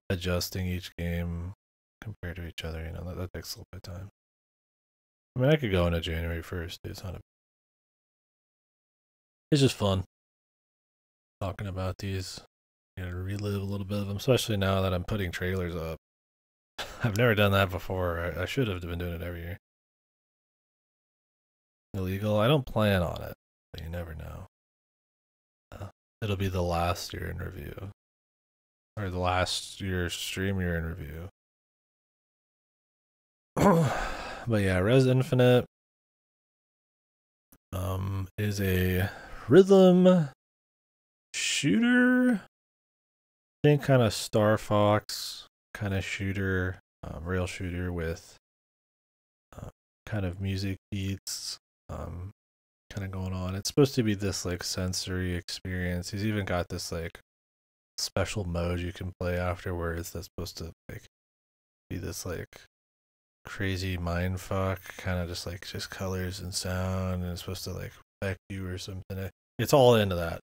adjusting each game compared to each other, you know, that takes a little bit of time. I mean, I could go into January 1st. It's just fun talking about these. You know, relive a little bit of them, especially now that I'm putting trailers up. I've never done that before. I should have been doing it every year. Illegal? I don't plan on it, but you never know. It'll be the last year in review. Or the last year stream year in review. But yeah, Res Infinite is a rhythm shooter. I think kind of Star Fox kind of shooter, rail shooter with kind of music beats kind of going on. It's supposed to be this like sensory experience. He's even got this like special mode you can play afterwards that's supposed to like be this like crazy mind fuck, kind of just colors and sound, and it's supposed to like affect you or something. It's all into that.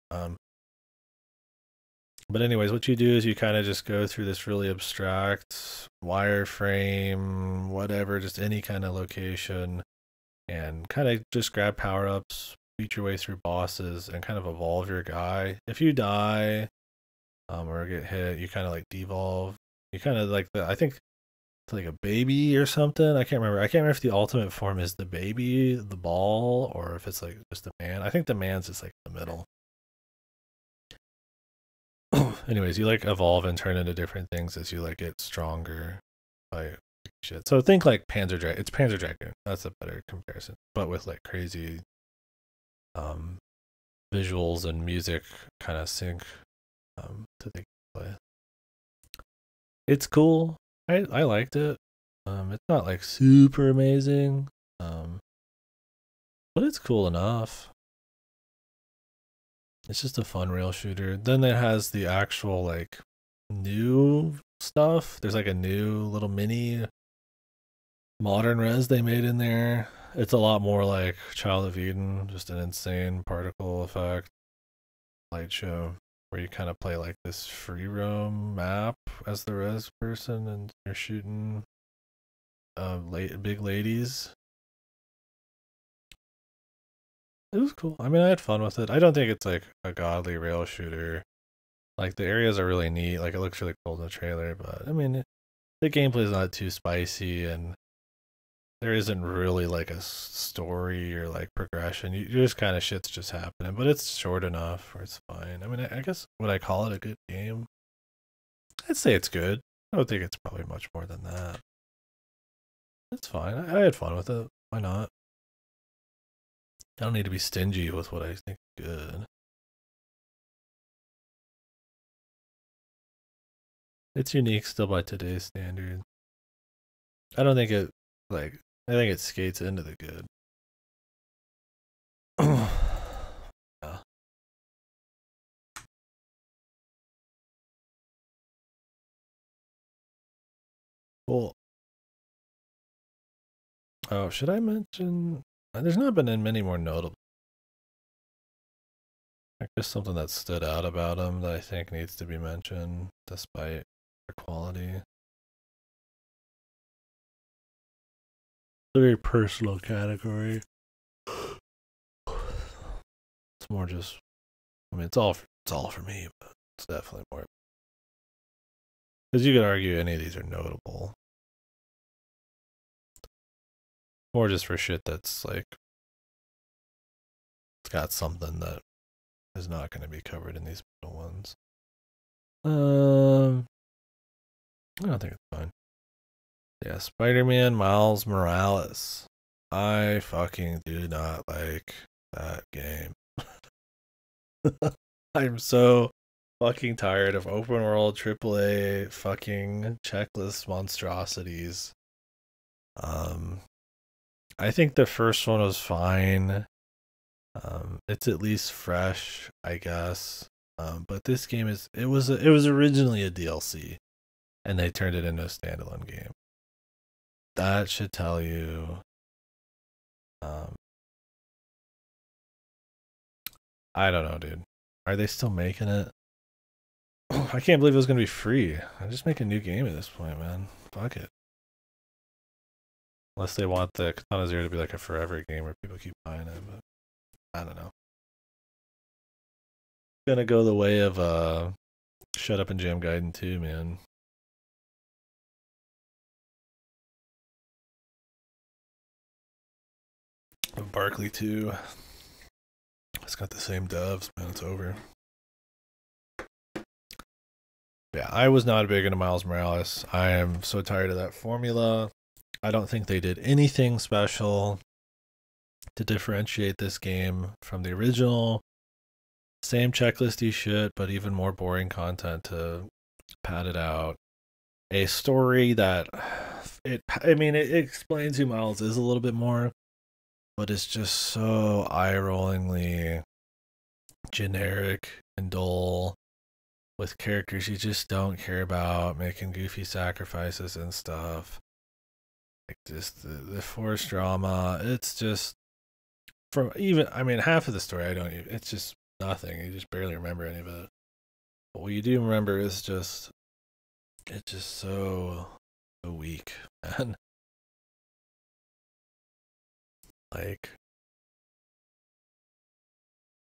But anyways, what you do is you kind of just go through this really abstract wireframe, whatever, just any kind of location, and kind of just grab power-ups, beat your way through bosses, and kind of evolve your guy. If you die or get hit, you kind of like devolve. You kind of like I think it's like a baby or something. I can't remember. I can't remember if the ultimate form is the baby, the ball, or if it's like just the man. I think the man's just like in the middle. Anyways, you like evolve and turn into different things as you like get stronger by shit. So think like Panzer Dragoon. It's Panzer Dragoon. That's a better comparison. But with like crazy visuals and music kind of sync to the gameplay. It's cool. I liked it. It's not like super amazing. But it's cool enough. It's just a fun rail shooter. Then it has the actual like new stuff. There's like a new little mini modern res they made in there. It's a lot more like Child of Eden, just an insane particle effect light show where you kind of play like this free roam map as the res person, and you're shooting big ladies. It was cool. I mean, I had fun with it. I don't think it's like a godly rail shooter. Like the areas are really neat. Like it looks really cool in the trailer, but I mean, the gameplay is not too spicy, and there isn't really like a story or like progression. You just kind of shit's just happening, but it's short enough where it's fine. I mean, I guess would I call it a good game? I'd say it's good. I would think it's probably much more than that. It's fine. I had fun with it. Why not? I don't need to be stingy with what I think is good. It's unique still by today's standards. I don't think it like I think it skates into the good. Yeah. Well, oh, should I mention? There's not been many more notable. Like just something that stood out about him that I think needs to be mentioned, despite their quality. It's a very personal category. It's more just, I mean, it's all for me, but it's definitely more because you could argue any of these are notable. More just for shit that's like it's got something that is not going to be covered in these middle ones. I don't think it's fine. Yeah, Spider-Man Miles Morales. I fucking do not like that game. I'm so fucking tired of open world AAA fucking checklist monstrosities. I think the first one was fine. It's at least fresh, I guess. But this game it was originally a DLC, and they turned it into a standalone game. That should tell you. I don't know, dude. Are they still making it? I can't believe it was gonna be free. I just make a new game at this point, man. Fuck it. Unless they want the Katana Zero to be like a forever game where people keep buying it, but I don't know. Gonna go the way of Shut Up and Jam Gaiden 2, man. Barkley 2. It's got the same devs, man. It's over. Yeah, I was not big into Miles Morales. I am so tired of that formula. I don't think they did anything special to differentiate this game from the original. Same checklisty shit, but even more boring content to pad it out. A story that it explains who Miles is a little bit more, but it's just so eye-rollingly generic and dull with characters you just don't care about, making goofy sacrifices and stuff. Like just the forced drama. It's just from even half of the story I don't even, it's just nothing. You just barely remember any of it. But what you do remember is just it's just so weak, man. Like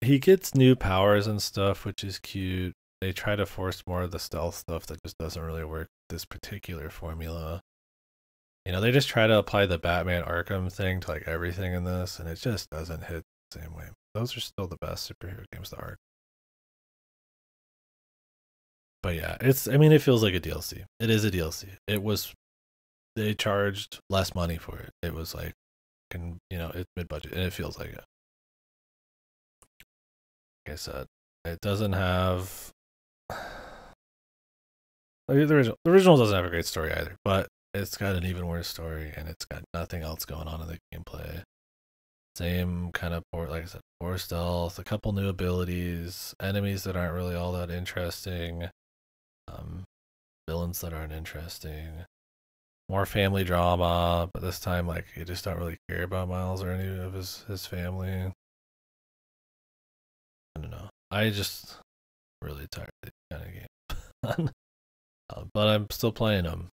he gets new powers and stuff, which is cute. They try to force more of the stealth stuff that just doesn't really work with this particular formula. You know, they just try to apply the Batman Arkham thing to like everything in this, and it just doesn't hit the same way. Those are still the best superhero games to art. But yeah, it feels like a DLC. It is a DLC. They charged less money for it. It was like, it's mid-budget, and it feels like it. Like I said, it doesn't have the original doesn't have a great story either, but it's got an even worse story, and it's got nothing else going on in the gameplay. Same kind of like I said, poor stealth, a couple new abilities, enemies that aren't really all that interesting, villains that aren't interesting, more family drama, but this time like you just don't really care about Miles or any of his family. I don't know. I just really tired of this kind of game. But I'm still playing them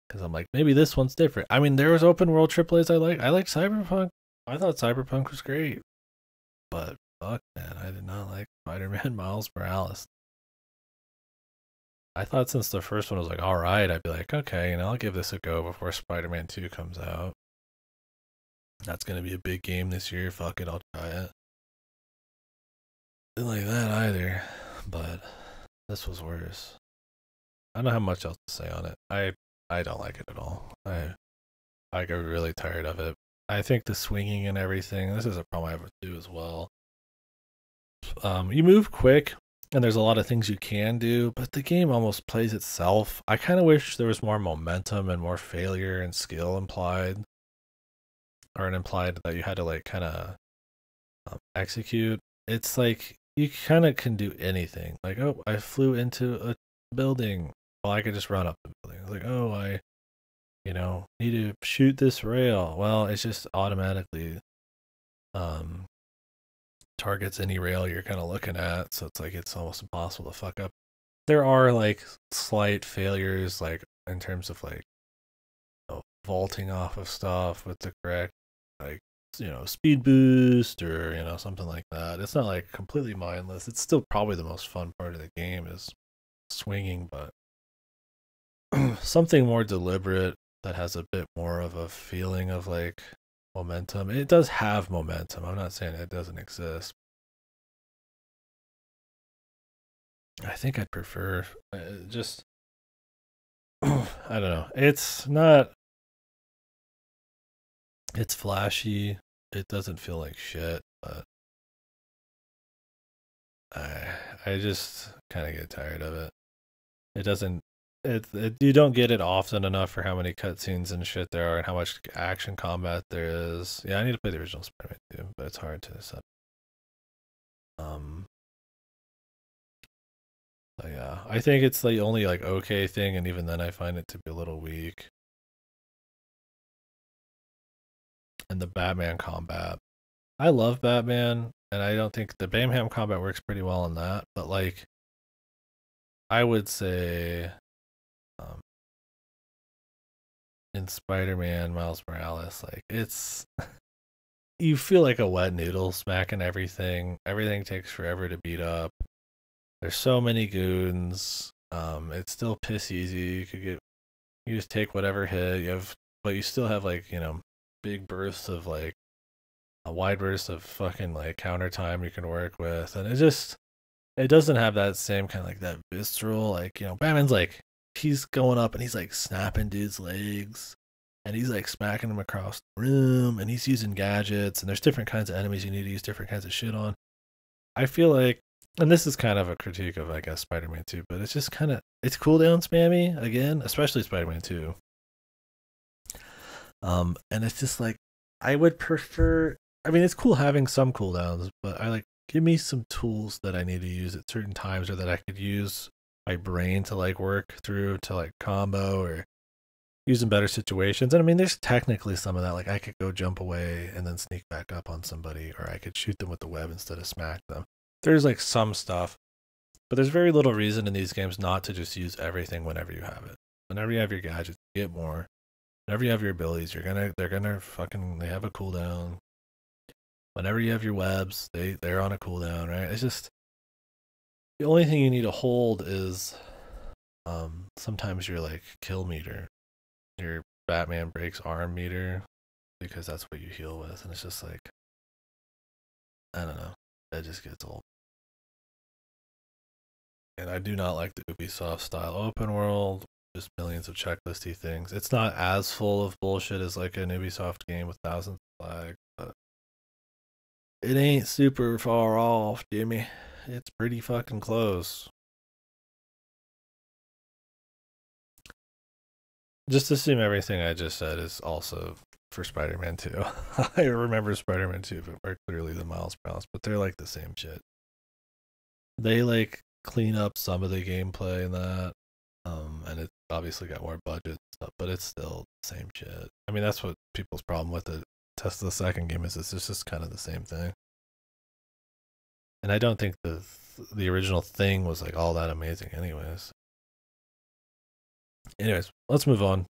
because I'm like, maybe this one's different. I mean, there was open world AAA's I like. I like Cyberpunk. I thought Cyberpunk was great, but fuck, man, I did not like Spider-Man Miles Morales. I thought since the first one was like, all right, I'd be like, okay, I'll give this a go before Spider-Man 2 comes out. That's gonna be a big game this year. Fuck it, I'll try it. Didn't like that either, but this was worse. I don't have much else to say on it. I don't like it at all. I get really tired of it. I think the swinging and everything, this is a problem I have with 2 as well. You move quick, and there's a lot of things you can do, but the game almost plays itself. I kind of wish there was more momentum and more failure and skill implied, or an implied that you had to like kind of execute. It's like you kind of can do anything. Like, oh, I flew into a building. Well, I could just run up the building. Like, oh, I, need to shoot this rail. Well, it's just automatically um targets any rail you're kind of looking at. So it's like it's almost impossible to fuck up. There are like slight failures, like in terms of like vaulting off of stuff with the correct like speed boost or something like that. It's not like completely mindless. It's still probably the most fun part of the game is swinging, but something more deliberate that has a bit more of a feeling of like momentum. It does have momentum. I'm not saying it doesn't exist. I think I'd prefer just I don't know. It's not. It's flashy. It doesn't feel like shit, but I just kind of get tired of it. It doesn't. You don't get it often enough for how many cutscenes and shit there are and how much action combat there is. Yeah, I need to play the original Spider-Man too, but it's hard to set. So yeah, I think it's the only like okay thing, and even then I find it to be a little weak. And the Batman combat, I love Batman, and I don't think the Bam combat works pretty well in that. But like, I would say, in Spider-Man Miles Morales, like it's you feel like a wet noodle smacking everything. Everything takes forever to beat up. There's so many goons. It's still piss easy. You just take whatever hit you have, but you still have like big bursts of like a wide burst of fucking like counter time you can work with, and it doesn't have that same kind of like that visceral like Batman's like he's going up and he's like snapping dudes' legs and he's like smacking them across the room and he's using gadgets and there's different kinds of enemies you need to use different kinds of shit on. I feel like, and this is kind of a critique of I guess Spider-Man 2, but it's just kind of it's cooldown spammy again, especially Spider-Man 2. And it's just like I would prefer. I mean, it's cool having some cooldowns, but I like give me some tools that I need to use at certain times, or that I could use my brain to like work through to like combo or use in better situations. And I mean, there's technically some of that. Like I could go jump away and then sneak back up on somebody, or I could shoot them with the web instead of smack them. There's like some stuff, but there's very little reason in these games not to just use everything whenever you have it. Whenever you have your gadgets, you get more. Whenever you have your abilities, they're gonna fucking they have a cooldown. Whenever you have your webs, they're on a cooldown, right? It's just the only thing you need to hold is sometimes your like kill meter, your Batman breaks arm meter, because that's what you heal with, and it's just like I don't know, that just gets old. And I do not like the Ubisoft style open world, just millions of checklisty things. It's not as full of bullshit as like an Ubisoft game with thousands of flags, but it ain't super far off, Jimmy. It's pretty fucking close. Just assume everything I just said is also for Spider-Man 2. I remember Spider-Man 2, but more clearly than Miles Morales, but they're like the same shit. They like clean up some of the gameplay in that, and it's obviously got more budget stuff, but it's still the same shit. I mean, that's what people's problem with the test of the second game is. It's just kind of the same thing. And I don't think the original thing was like all that amazing, anyways. Anyways, let's move on.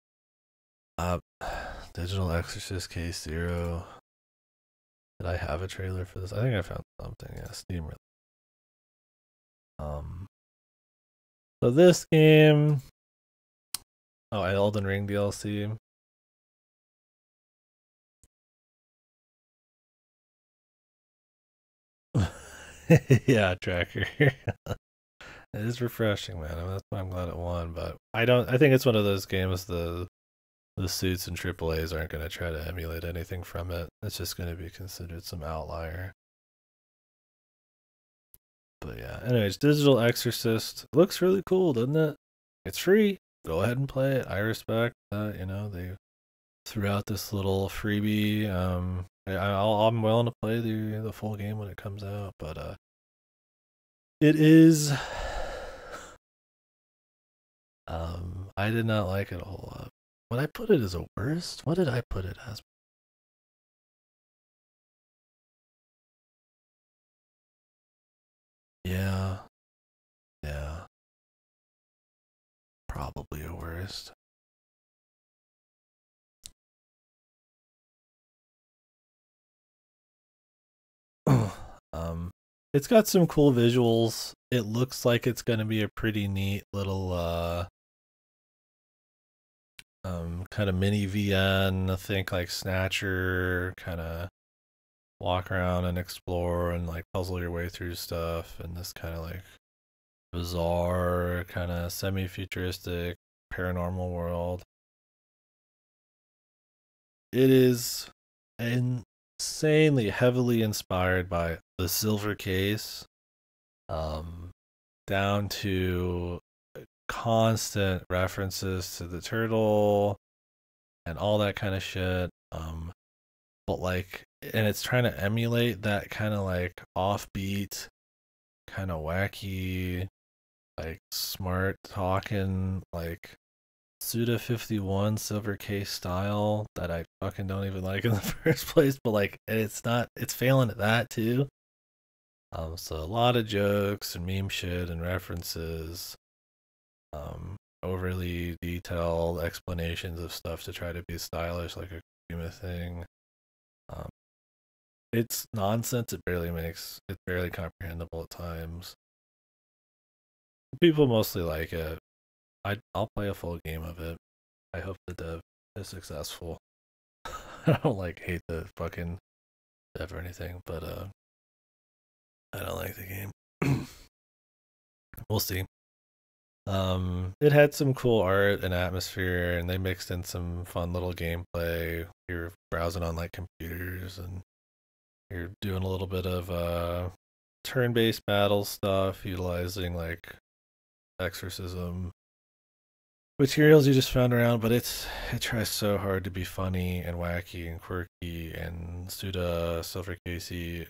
Digital Exorcist Case Zero. Did I have a trailer for this? I think I found something. Yeah, Steam. So this game. Oh, Elden Ring DLC. Yeah, tracker. It is refreshing, man. I mean, that's why I'm glad it won. But I don't. I think it's one of those games. The suits and AAA's aren't going to try to emulate anything from it. It's just going to be considered some outlier. But yeah, anyways, Digital Exorcist looks really cool, doesn't it? It's free. Go ahead and play it. I respect that. They threw out this little freebie. I'm willing to play the full game when it comes out, but it is. I did not like it a whole lot. Would I put it as a worst? What did I put it as? Yeah, yeah, probably a worst. um, it's got some cool visuals. It looks like it's gonna be a pretty neat little kind of mini VN. I think like Snatcher, kind of walk around and explore and like puzzle your way through stuff in this kind of like bizarre, kind of semi-futuristic paranormal world. It is insanely heavily inspired by the Silver Case, um, down to constant references to the turtle and all that kind of shit. But like, and it's trying to emulate that kind of like offbeat, kind of wacky, like smart talking, like Suda 51 Silver Case style that I fucking don't even like in the first place. But like, it's failing at that too. So a lot of jokes and meme shit and references, overly detailed explanations of stuff to try to be stylish, like a Kojima thing. Um, it's nonsense. It's barely comprehensible at times. People mostly like it. I'll play a full game of it. I hope the dev is successful. I don't like hate the fucking dev or anything, but I don't like the game. We'll see. It had some cool art and atmosphere, and they mixed in some fun little gameplay. You're browsing on like computers, and you're doing a little bit of turn-based battle stuff, utilizing like exorcism materials you just found around. But it tries so hard to be funny and wacky and quirky and Suda Silver Casey,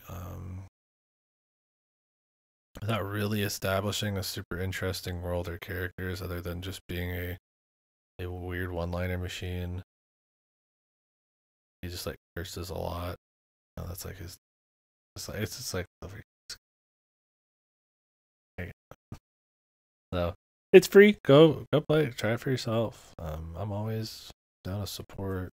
without really establishing a super interesting world or characters other than just being a weird one-liner machine. He just like curses a lot. That's like his. It's just like so. It's free. Go play it. Try it for yourself. I'm always down to support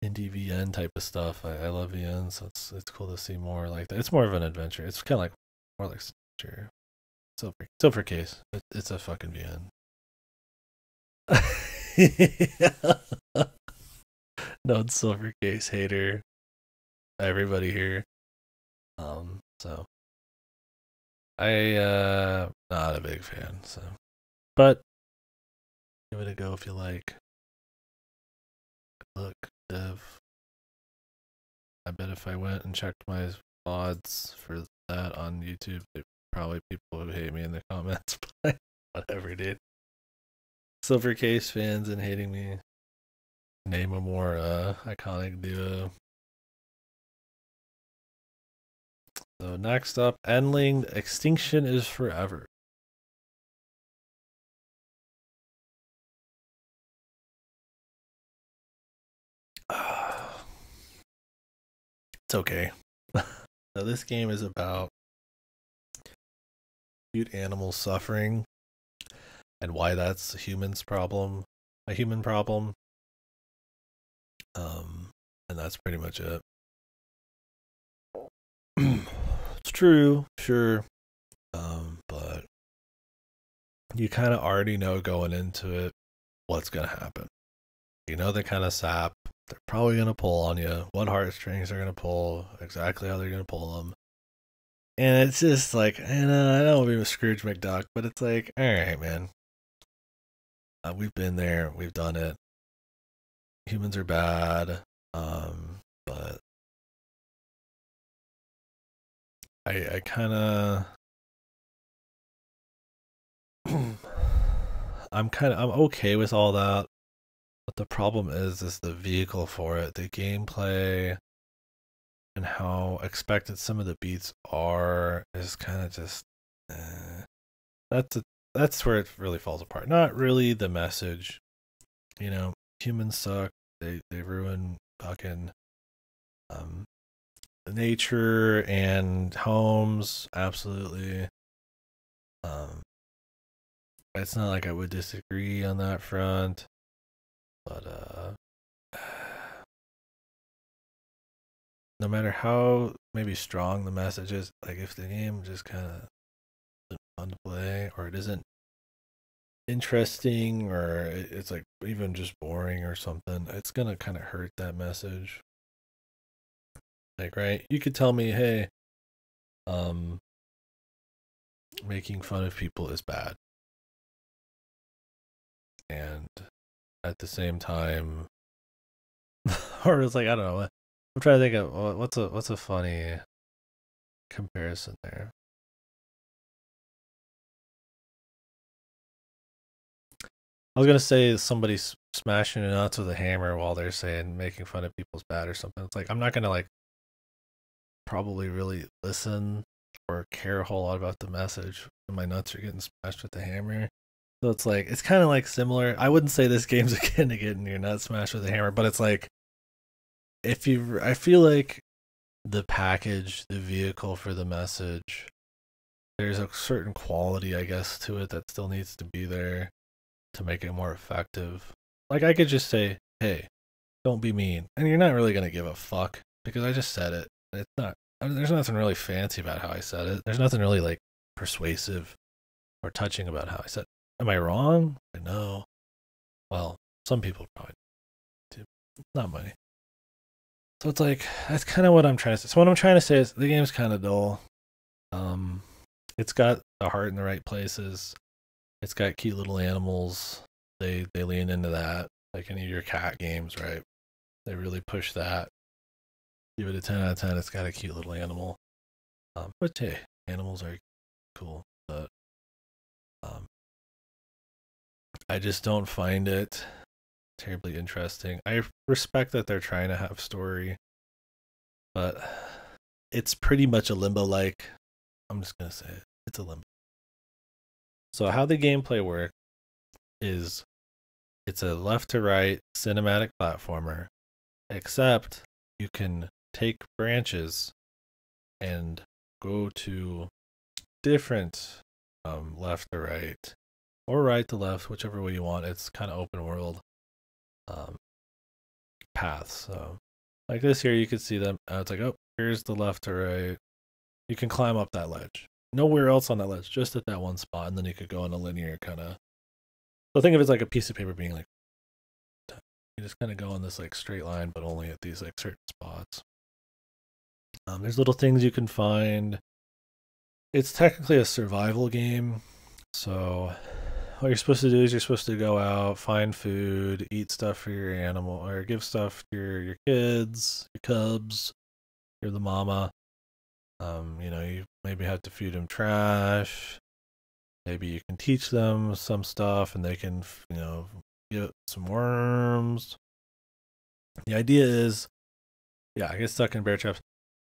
indie VN type of stuff. I love VN, so it's cool to see more like that. It's more of an adventure. It's kind of like more like Snatcher. Silver Case. It's a fucking VN. No Silver Case hater. Everybody here. So I not a big fan, so but give it a go if you like. Look, Dev. I bet if I went and checked my VODs for that on YouTube, probably people would hate me in the comments, but whatever, dude. Silver Case fans and hating me. Name a more iconic duo. So next up, Endling Extinction is Forever. It's okay. So this game is about cute animals suffering and why that's a human problem. And that's pretty much it. It's true, sure. But you kind of already know going into it what's gonna happen. You know the kind of sap they're probably gonna pull on you, what heartstrings they're gonna pull, exactly how they're gonna pull them. And it's just like, I don't want to be with Scrooge McDuck, but it's like, all right, man. We've been there, we've done it. Humans are bad, but I kind of I'm okay with all that, but the problem is the vehicle for it, the gameplay, and how expected some of the beats are is kind of just eh. that's a, that's where it really falls apart. Not really the message, you know. Humans suck. They ruin fucking um nature and homes. Absolutely. Um, it's not like I would disagree on that front, but no matter how maybe strong the message is, like if the game just kind of isn't fun to play, or it isn't interesting, or it's like even just boring or something, it's gonna kind of hurt that message. Like, right? You could tell me, hey, um, making fun of people is bad, and at the same time, or it's like I don't know. I'm trying to think of what's a funny comparison there. I was gonna say somebody smashing a nuts with a hammer while they're saying making fun of people's bad or something. It's like I'm not gonna like probably really listen or care a whole lot about the message when my nuts are getting smashed with the hammer. So it's like it's kind of like similar. I wouldn't say this game's akin to getting your nuts smashed with a hammer, but it's like if you, I feel like the package, the vehicle for the message, there's a certain quality, I guess, to it that still needs to be there to make it more effective. Like I could just say, "Hey, don't be mean," and you're not really gonna give a fuck because I just said it. It's not. There's nothing really fancy about how I said it. There's nothing really like persuasive or touching about how I said it. Am I wrong? No. Well, some people probably do. Not many. So it's like that's kind of what I'm trying to say. So what I'm trying to say is the game's kind of dull. Um, it's got the heart in the right places. It's got cute little animals. They lean into that, like any of your cat games, right? They really push that. Give it a 10 out of 10. It's got a cute little animal. But hey, animals are cool. But um, I just don't find it terribly interesting. I respect that they're trying to have story, but it's pretty much a limbo like. I'm just gonna say it. It's a limbo. So how the gameplay works is it's a left to right cinematic platformer, except you can take branches and go to different left to right or right to left, whichever way you want. It's kind of open world um, paths. So like this here, you can see them. It's like, oh, here's the left to right. You can climb up that ledge. Nowhere else on that ledge, just at that one spot, and then you could go in a linear kind of. So think of it as like a piece of paper being like you just kind of go on this like straight line, but only at these like certain spots. There's little things you can find. It's technically a survival game, so what you're supposed to do is you're supposed to go out, find food, eat stuff for your animal, or give stuff to your kids, your cubs. You're the mama. You maybe have to feed them trash. Maybe you can teach them some stuff, and they can, get some worms. The idea is, yeah, I get stuck in bear traps.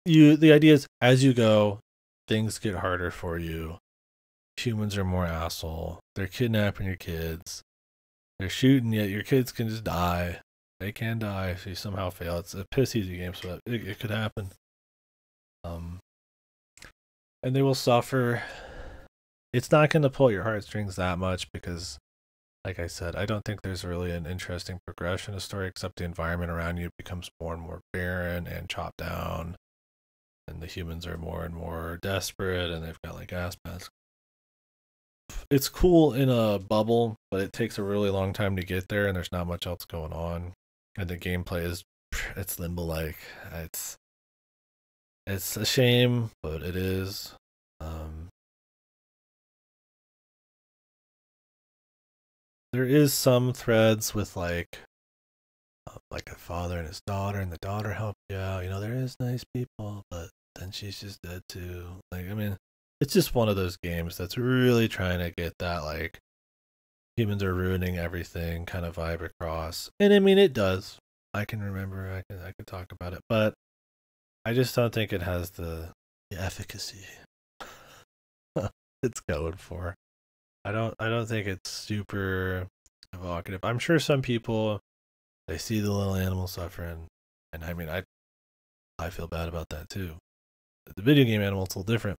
The idea is as you go, things get harder for you. Humans are more asshole. They're kidnapping your kids. They're shooting you. Your kids can just die. They can die if you somehow fail. It's a piss easy game, so it could happen. And they will suffer. It's not going to pull your heartstrings that much because, like I said, I don't think there's really an interesting progression of story except the environment around you becomes more and more barren and chopped down, and the humans are more and more desperate, and they've got like gas masks. It's cool in a bubble, but it takes a really long time to get there, and there's not much else going on. And the gameplay is it's limbo like. It's a shame, but it is. There is some threads with like a father and his daughter, and the daughter helped you out. There is nice people, but then she's just dead too. Like, I mean, it's just one of those games that's really trying to get that, like, humans are ruining everything kind of vibe across. And I mean, it does. I can remember, I can talk about it, but I just don't think it has the efficacy it's going for. I don't think it's super evocative. I'm sure some people, they see the little animal suffering, and I mean, I feel bad about that too. The video game animal, it's a little different.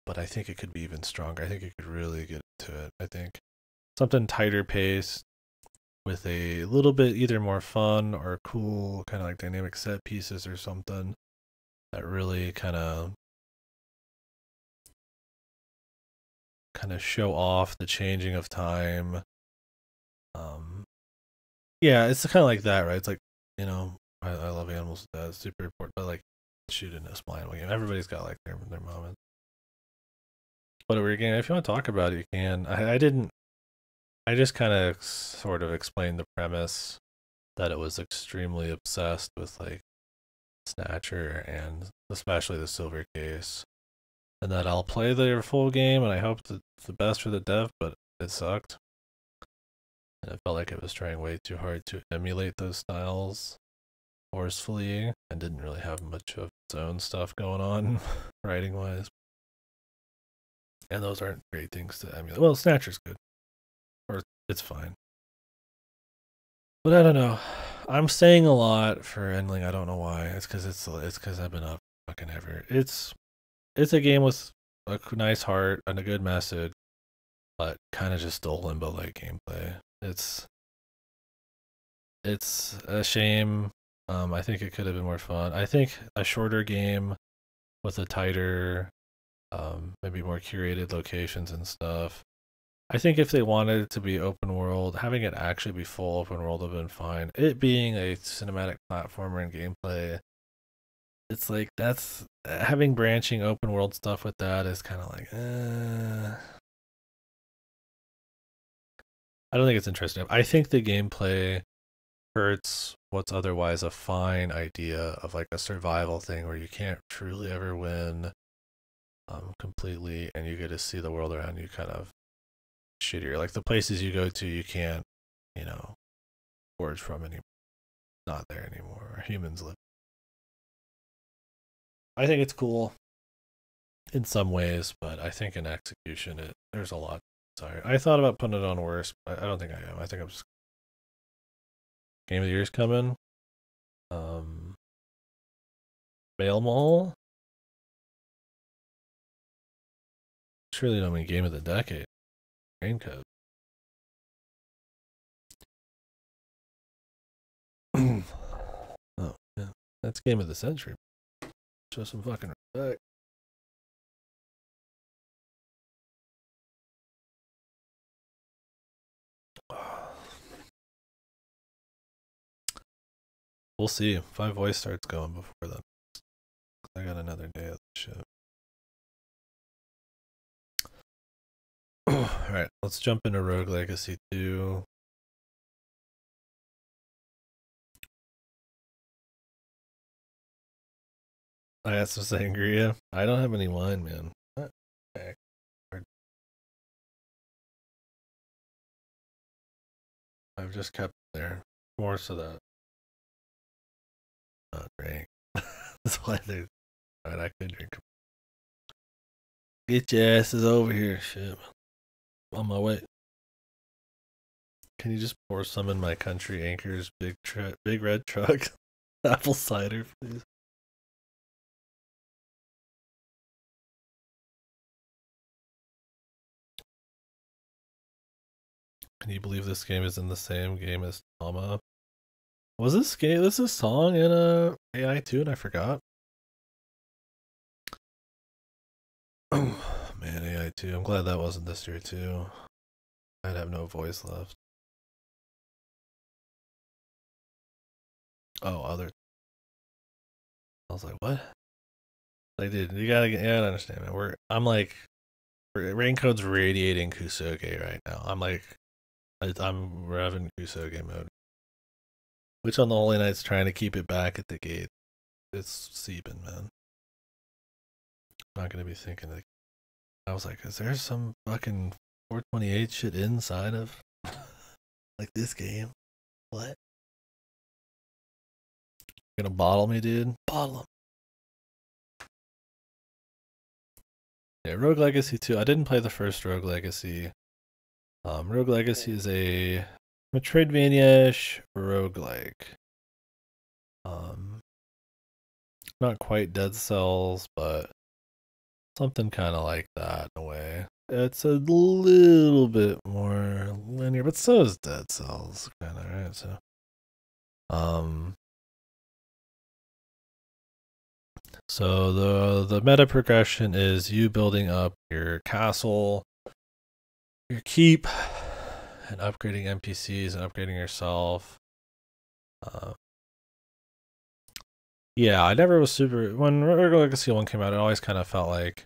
But I think it could be even stronger. I think it could really get into it. I think something tighter pace with a little bit either more fun or cool, kind of like dynamic set pieces or something that really kind of show off the changing of time. Um, yeah, it's kind of like that, right? It's like, I love animals. That's super important, but like shooting a small animal game, everybody's got like their moments. But a weird game. If you want to talk about it, you can. I didn't. I just kind of sort of explained the premise that it was extremely obsessed with like Snatcher and especially the Silver Case, and that I'll play their full game, and I hope that it's the best for the dev, but it sucked. And it felt like it was trying way too hard to emulate those styles forcefully and didn't really have much of its own stuff going on writing wise. And those aren't great things to emulate. Well, Snatcher's good, or it's fine. But I don't know. I'm saying a lot for Endling. I don't know why. It's because I've been up fucking ever. It's a game with a nice heart and a good message, but kind of just stole limbo like gameplay. It's a shame. I think it could have been more fun. I think a shorter game with a tighter, maybe more curated locations and stuff. I think if they wanted it to be open world, having it actually be full open world would have been fine. It being a cinematic platformer and gameplay, it's like that's having branching open world stuff with that is kind of like, I don't think it's interesting. I think the gameplay hurts what's otherwise a fine idea of like a survival thing where you can't truly ever win completely, and you get to see the world around you kind of shittier. Like the places you go to, you can't, forage from anymore. Not there anymore. Humans live. I think it's cool in some ways, but I think in execution, there's a lot. Sorry, I thought about putting it on worse, but I don't think I am. I think I'm just Game of the Year's coming. Mail Mall. Surely don't mean Game of the Decade. Raincoat. Oh, yeah. That's Game of the Century. Show some fucking respect. We'll see if my voice starts going before then. I got another day of the shit. Alright, let's jump into Rogue Legacy 2. I got some sangria. I don't have any wine, man. Okay. I've just kept it there. More so that not drink. That's why they. Alright, I could drink. Get your asses over here, shit. On my way. Can you just pour some in my Country Anchors big red truck? Apple cider, please. Can you believe this game is in the same game as Tama? Was this game? This is a song in AI 2 and I forgot. Oh man, AI 2. I'm glad that wasn't this year too. I'd have no voice left. Oh, other. I was like, what? Like, dude, you gotta get. Yeah, I understand, man. I'm like, Raincoat's radiating Kusoge right now. I'm like, I'm revving Kusoge mode. Which on the Holy Knight's trying to keep it back at the gate. It's seeping, man. not gonna be thinking like, I was like, is there some fucking 428 shit inside of like this game? What? You're gonna bottle me, dude? Bottle him. Yeah, Rogue Legacy 2. I didn't play the first Rogue Legacy. Rogue Legacy is a Metroidvania-ish roguelike. Not quite Dead Cells, but something kind of like that in a way. It's a little bit more linear, but so is Dead Cells, kind of, right? So the meta progression is you building up your castle, your keep, and upgrading NPCs and upgrading yourself. Yeah, I never was super when Rogue Legacy 1 came out. It always kind of felt like,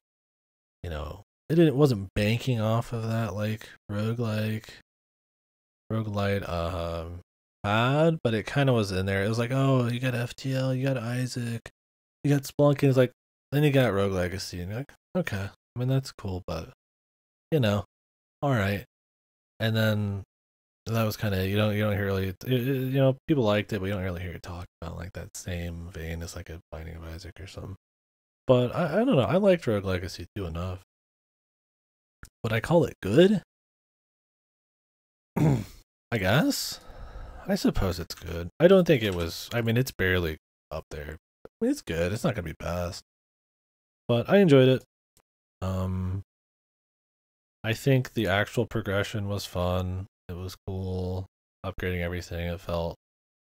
it wasn't banking off of that like roguelite bad, but it kind of was in there. It was like, oh, you got FTL, you got Isaac, you got Spelunky. It's like, then you got Rogue Legacy, and you're like, okay, I mean that's cool, but all right. And then that was kind of you don't hear really people liked it, but you don't really hear it talk about like that same vein as like a Binding of Isaac or something. But I don't know. I liked Rogue Legacy 2 enough. Would I call it good? I guess. I suppose it's good. I don't think it was. I mean, it's barely up there. I mean, it's good. It's not gonna be best, but I enjoyed it. I think the actual progression was fun. It was cool. Upgrading everything. It felt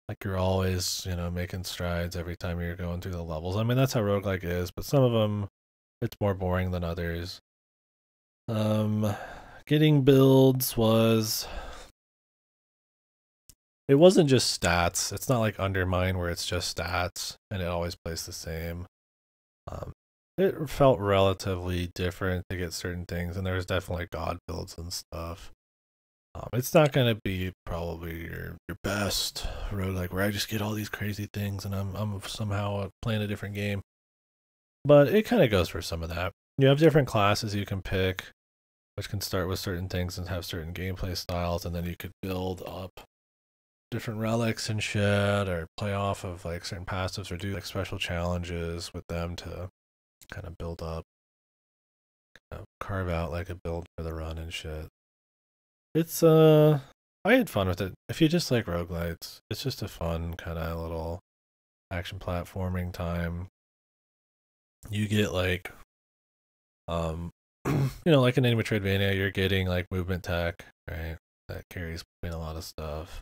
like you're always, making strides every time you're going through the levels. I mean, that's how roguelike is, but some of them, it's more boring than others. Getting builds it wasn't just stats. It's not like Undermine where it's just stats and it always plays the same. It felt relatively different to get certain things, and there's definitely god builds and stuff. It's not gonna be probably your best roguelike where I just get all these crazy things and I'm somehow playing a different game. But it kind of goes for some of that. You have different classes you can pick, which can start with certain things and have certain gameplay styles, and then you could build up different relics and shit, or play off of like certain passives, or do like special challenges with them to kind of build up, carve out like a build for the run and shit. It's I had fun with it. If you just like roguelites, it's just a fun kind of little action platforming time. You get like like in any Metroidvania, you're getting like movement tech, right? That carries between a lot of stuff.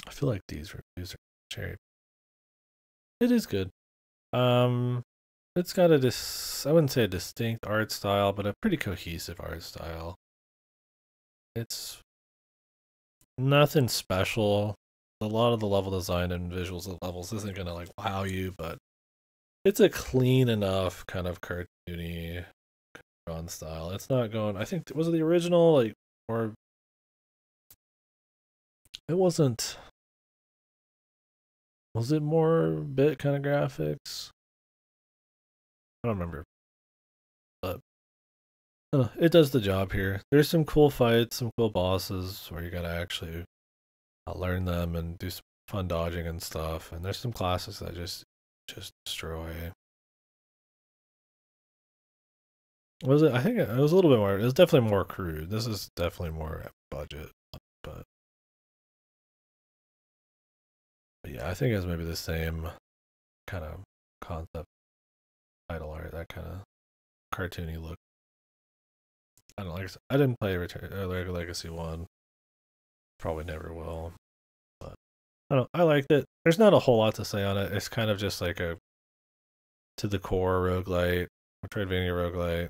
I feel like these reviews are cherry. It is good. It's got I wouldn't say a distinct art style, but a pretty cohesive art style. It's nothing special. A lot of the level design and visuals of levels isn't gonna like wow you, but it's a clean enough kind of cartoony drawn style. It's not going. I think was it the original or it wasn't. Was it more bit kind of graphics? I don't remember, but it does the job here. There's some cool fights, some cool bosses where you gotta actually learn them and do some fun dodging and stuff. And there's some classes that just destroy. Was it? I think it was a little bit more. It was definitely more crude. This is definitely more budget, but yeah, I think it was maybe the same kind of concept, title art, that kind of cartoony look. I don't like. I didn't play Legacy 1. Probably never will. But I don't. I liked it. There's not a whole lot to say on it. It's kind of just like a to the core roguelite, Metroidvania roguelite.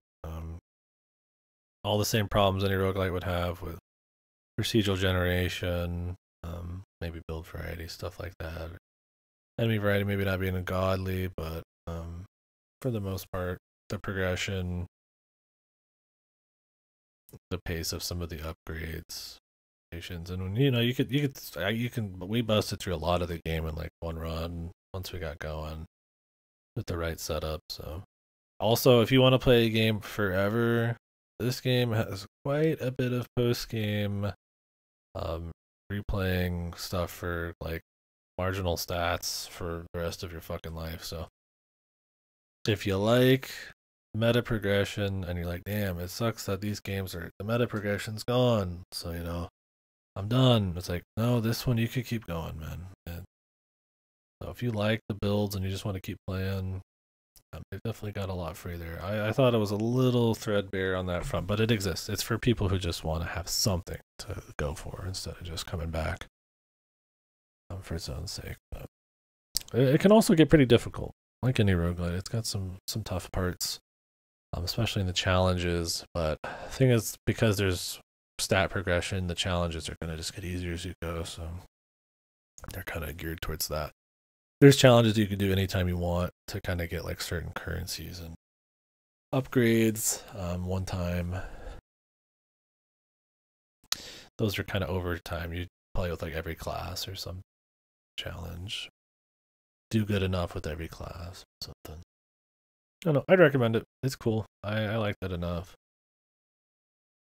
All the same problems any roguelite would have with procedural generation, maybe build variety, stuff like that. Enemy variety maybe not being godly, but for the most part, the progression, the pace of some of the upgrades, and when we busted through a lot of the game in like one run once we got going. with the right setup. So, also, if you want to play a game forever, this game has quite a bit of post game replaying stuff for like marginal stats for the rest of your fucking life. So, if you like meta progression and you're like, damn, it sucks that these games are the meta progression's gone. So, I'm done. It's like, no, this one you could keep going, man. And so if you like the builds and you just want to keep playing, they've definitely got a lot for you there. I thought it was a little threadbare on that front, but it exists. It's for people who just want to have something to go for instead of just coming back for its own sake. But it can also get pretty difficult, like any roguelite. It's got some tough parts, especially in the challenges. But the thing is, because there's stat progression, the challenges are going to just get easier as you go. So they're kind of geared towards that. There's challenges you can do anytime you want to kind of get like certain currencies and upgrades one time. Those are kind of over time. You play with like every class or some challenge. Do good enough with every class. Something. I don't know. I'd recommend it. It's cool. I like that enough.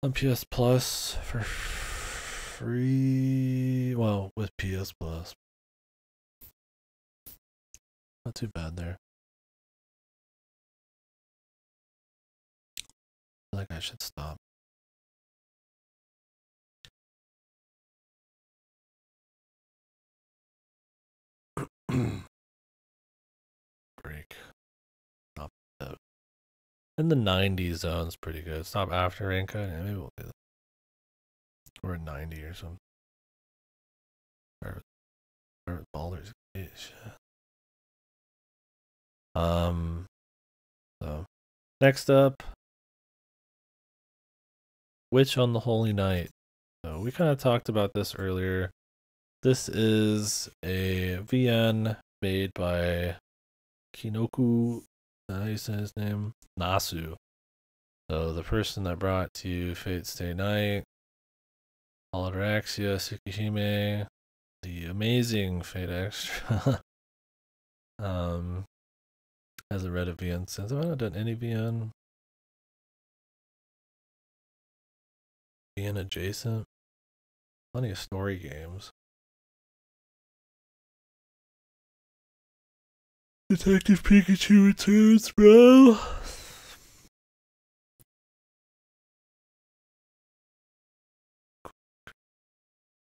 On PS Plus for free. Well, with PS Plus. Not too bad there. I feel like I should stop. Break. Stop that. In the 90 zone's pretty good. Stop after rank cut. Yeah, maybe we'll do that. We're at 90 or something. Or Baldur's Gate. So next up, Witch on the Holy Night. So we kind of talked about this earlier. This is a VN made by Kinoku. How do you say his name? Nasu. So the person that brought to you Fate Stay Night, Holodiraxia, Tsukihime, the amazing Fate Extra. Hasn't read a VN since. Have I not done any VN? VN adjacent? Plenty of story games. Detective Pikachu Returns, bro.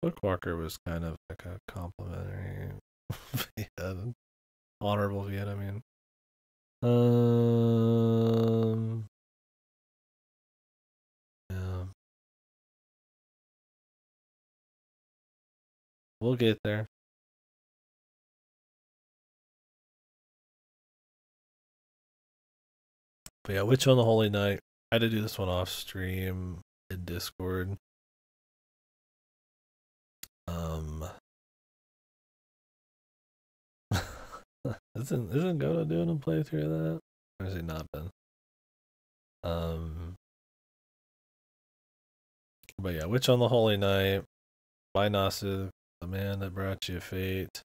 Bookwalker was kind of like a complimentary VN. Honorable VN, I mean. Yeah. We'll get there. But yeah, Witch on the Holy Night. I had to do this one off stream in Discord. Isn't Goto doing a playthrough of that? Or has he not been? But yeah, Witch on the Holy Night by Nasu, the man that brought you Fate.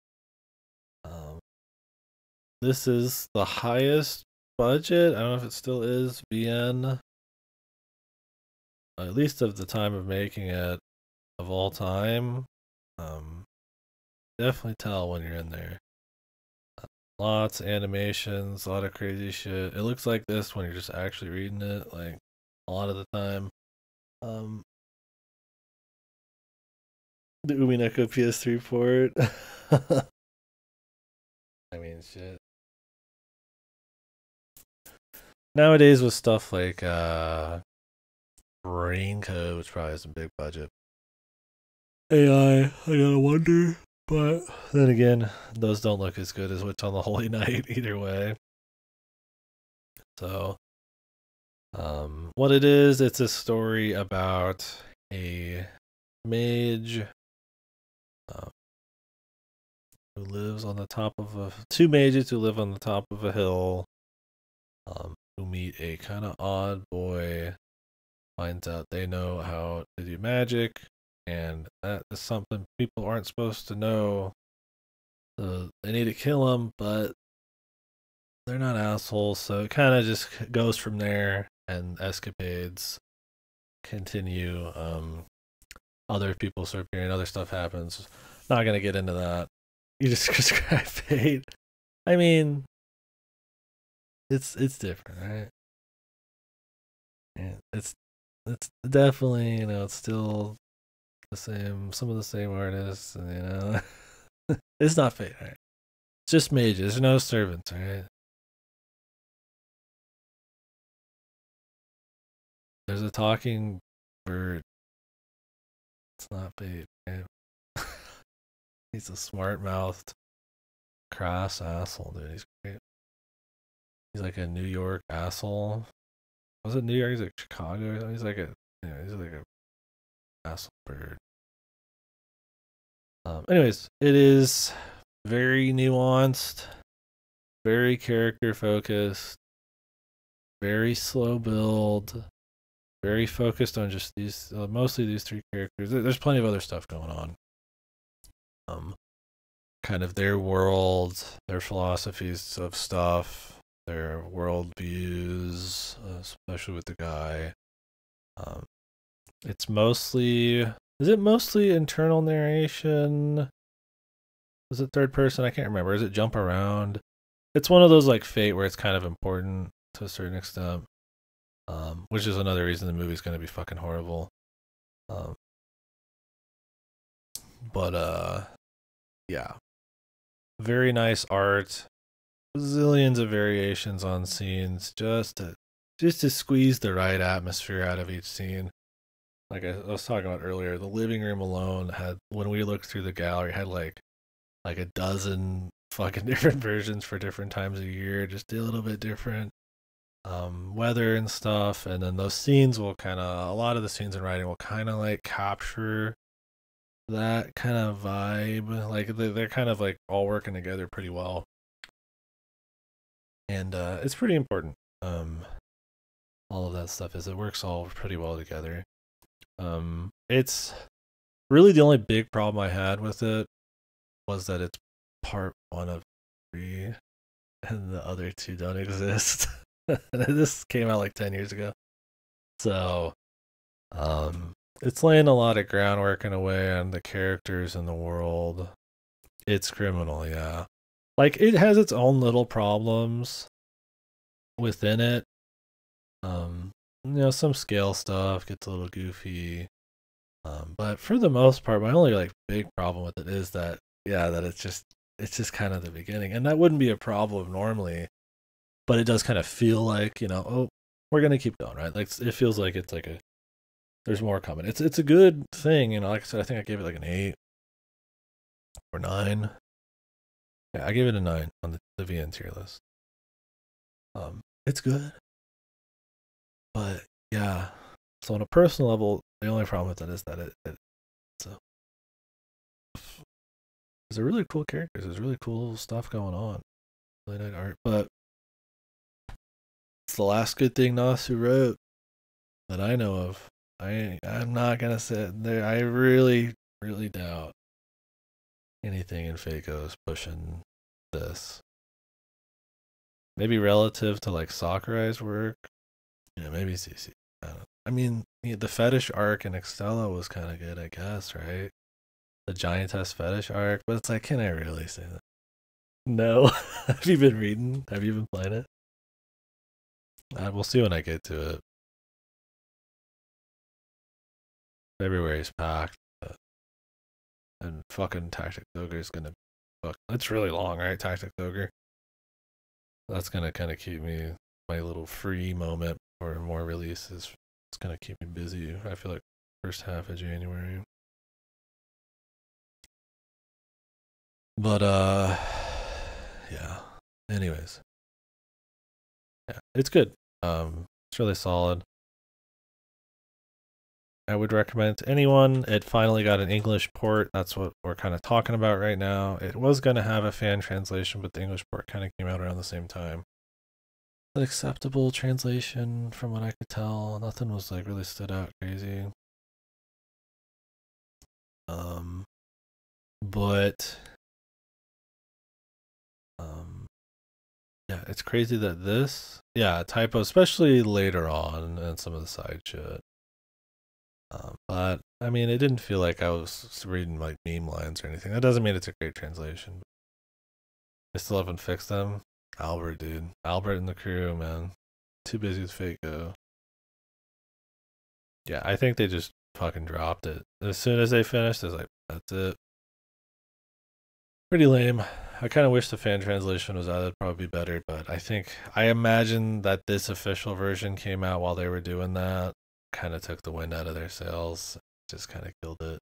This is the highest budget. I don't know if it still is VN. At least of the time of making it, of all time. Definitely tell when you're in there. Lots of animations, a lot of crazy shit. It looks like this when you're just actually reading it, like a lot of the time. The Umineko PS3 port. I mean, shit. Nowadays with stuff like Brain Code, which probably has a big budget. AI, I gotta wonder. But then again, those don't look as good as Witch on the Holy Night either way. So, what it is, it's a story about a mage who lives on the top of two mages who live on the top of a hill, who meet a kind of odd boy, finds out they know how to do magic, and that is something people aren't supposed to know. So they need to kill him, but they're not assholes, so it kind of just goes from there, and escapades continue. Other people start appearing, other stuff happens. Not gonna get into that. You just describe Fate. I mean, it's different, right? And it's definitely, it's still the same, some of the same artists, and it's not Fate, right? It's just mages. There's no servants, right? There's a talking bird. It's not Fate, right? He's a smart mouthed, crass asshole, dude. He's great. He's like a New York asshole. Was it New York? He's like Chicago. He's like a asshole bird. Anyways, it is very nuanced, very character focused, very slow build, very focused on just these, mostly these three characters. There's plenty of other stuff going on. Kind of their world, their philosophies of stuff, their world views, especially with the guy. It's mostly, is it mostly internal narration? Is it third person? I can't remember. Is it jump around? It's one of those like Fate where it's kind of important to a certain extent, which is another reason the movie's going to be fucking horrible. But yeah, very nice art, zillions of variations on scenes, just to squeeze the right atmosphere out of each scene. Like I was talking about earlier, the living room alone had, when we looked through the gallery, had like a dozen fucking different versions for different times of year, just a little bit different weather and stuff. And then those scenes will kind of, a lot of the scenes in writing will kind of like capture that kind of vibe. Like they're kind of like all working together pretty well, and it's pretty important. All of that stuff, is it works all pretty well together. It's really the only big problem I had with it was that it's part one of three, and the other two don't exist. This came out like 10 years ago, so it's laying a lot of groundwork in a way on the characters and the world. It's criminal, yeah. Like it has its own little problems within it. Some scale stuff gets a little goofy. But for the most part, my only like big problem with it is that, yeah, that it's just kind of the beginning. And that wouldn't be a problem normally, but it does kind of feel like, oh, we're gonna keep going, right? Like it feels like it's like there's more coming. It's a good thing, like I said, I think I gave it like an 8 or 9. Yeah, I gave it a 9 on the VN tier list. It's good. But yeah. So on a personal level, the only problem with it is that it's a really cool characters. There's really cool stuff going on. Really nice art. But it's the last good thing Nasu wrote that I know of. I'm not gonna sit there. I really, really doubt anything in Fako is pushing this. Maybe relative to like Sakurai's work. Yeah, maybe CC. I mean, the fetish arc in Extella was kind of good, I guess, right? The giantess fetish arc, but it's like, can I really say that? No. Have you been reading? Have you been playing it? We'll see when I get to it. February's packed, and fucking Tactic Ogre is gonna. It's really long, right? Tactic Ogre. That's gonna kind of keep me my little free moment for more releases. It's gonna keep me busy. I feel like first half of January. But yeah. Anyways, yeah, it's good. It's really solid. I would recommend it to anyone. It finally got an English port. That's what we're kind of talking about right now. It was going to have a fan translation, but the English port kind of came out around the same time. An acceptable translation from what I could tell. Nothing was like really stood out crazy. But Yeah, it's crazy that this, yeah, typo, especially later on and some of the side shit. But I mean, it didn't feel like I was reading like meme lines or anything. That doesn't mean it's a great translation. I still haven't fixed them. Albert, dude, Albert and the crew, man, too busy with Faco. Yeah, I think they just fucking dropped it as soon as they finished. It's like that's it. Pretty lame. I kind of wish the fan translation was out. That'd probably be better, but I imagine that this official version came out while they were doing that. Kind of took the wind out of their sails. Just kind of killed it.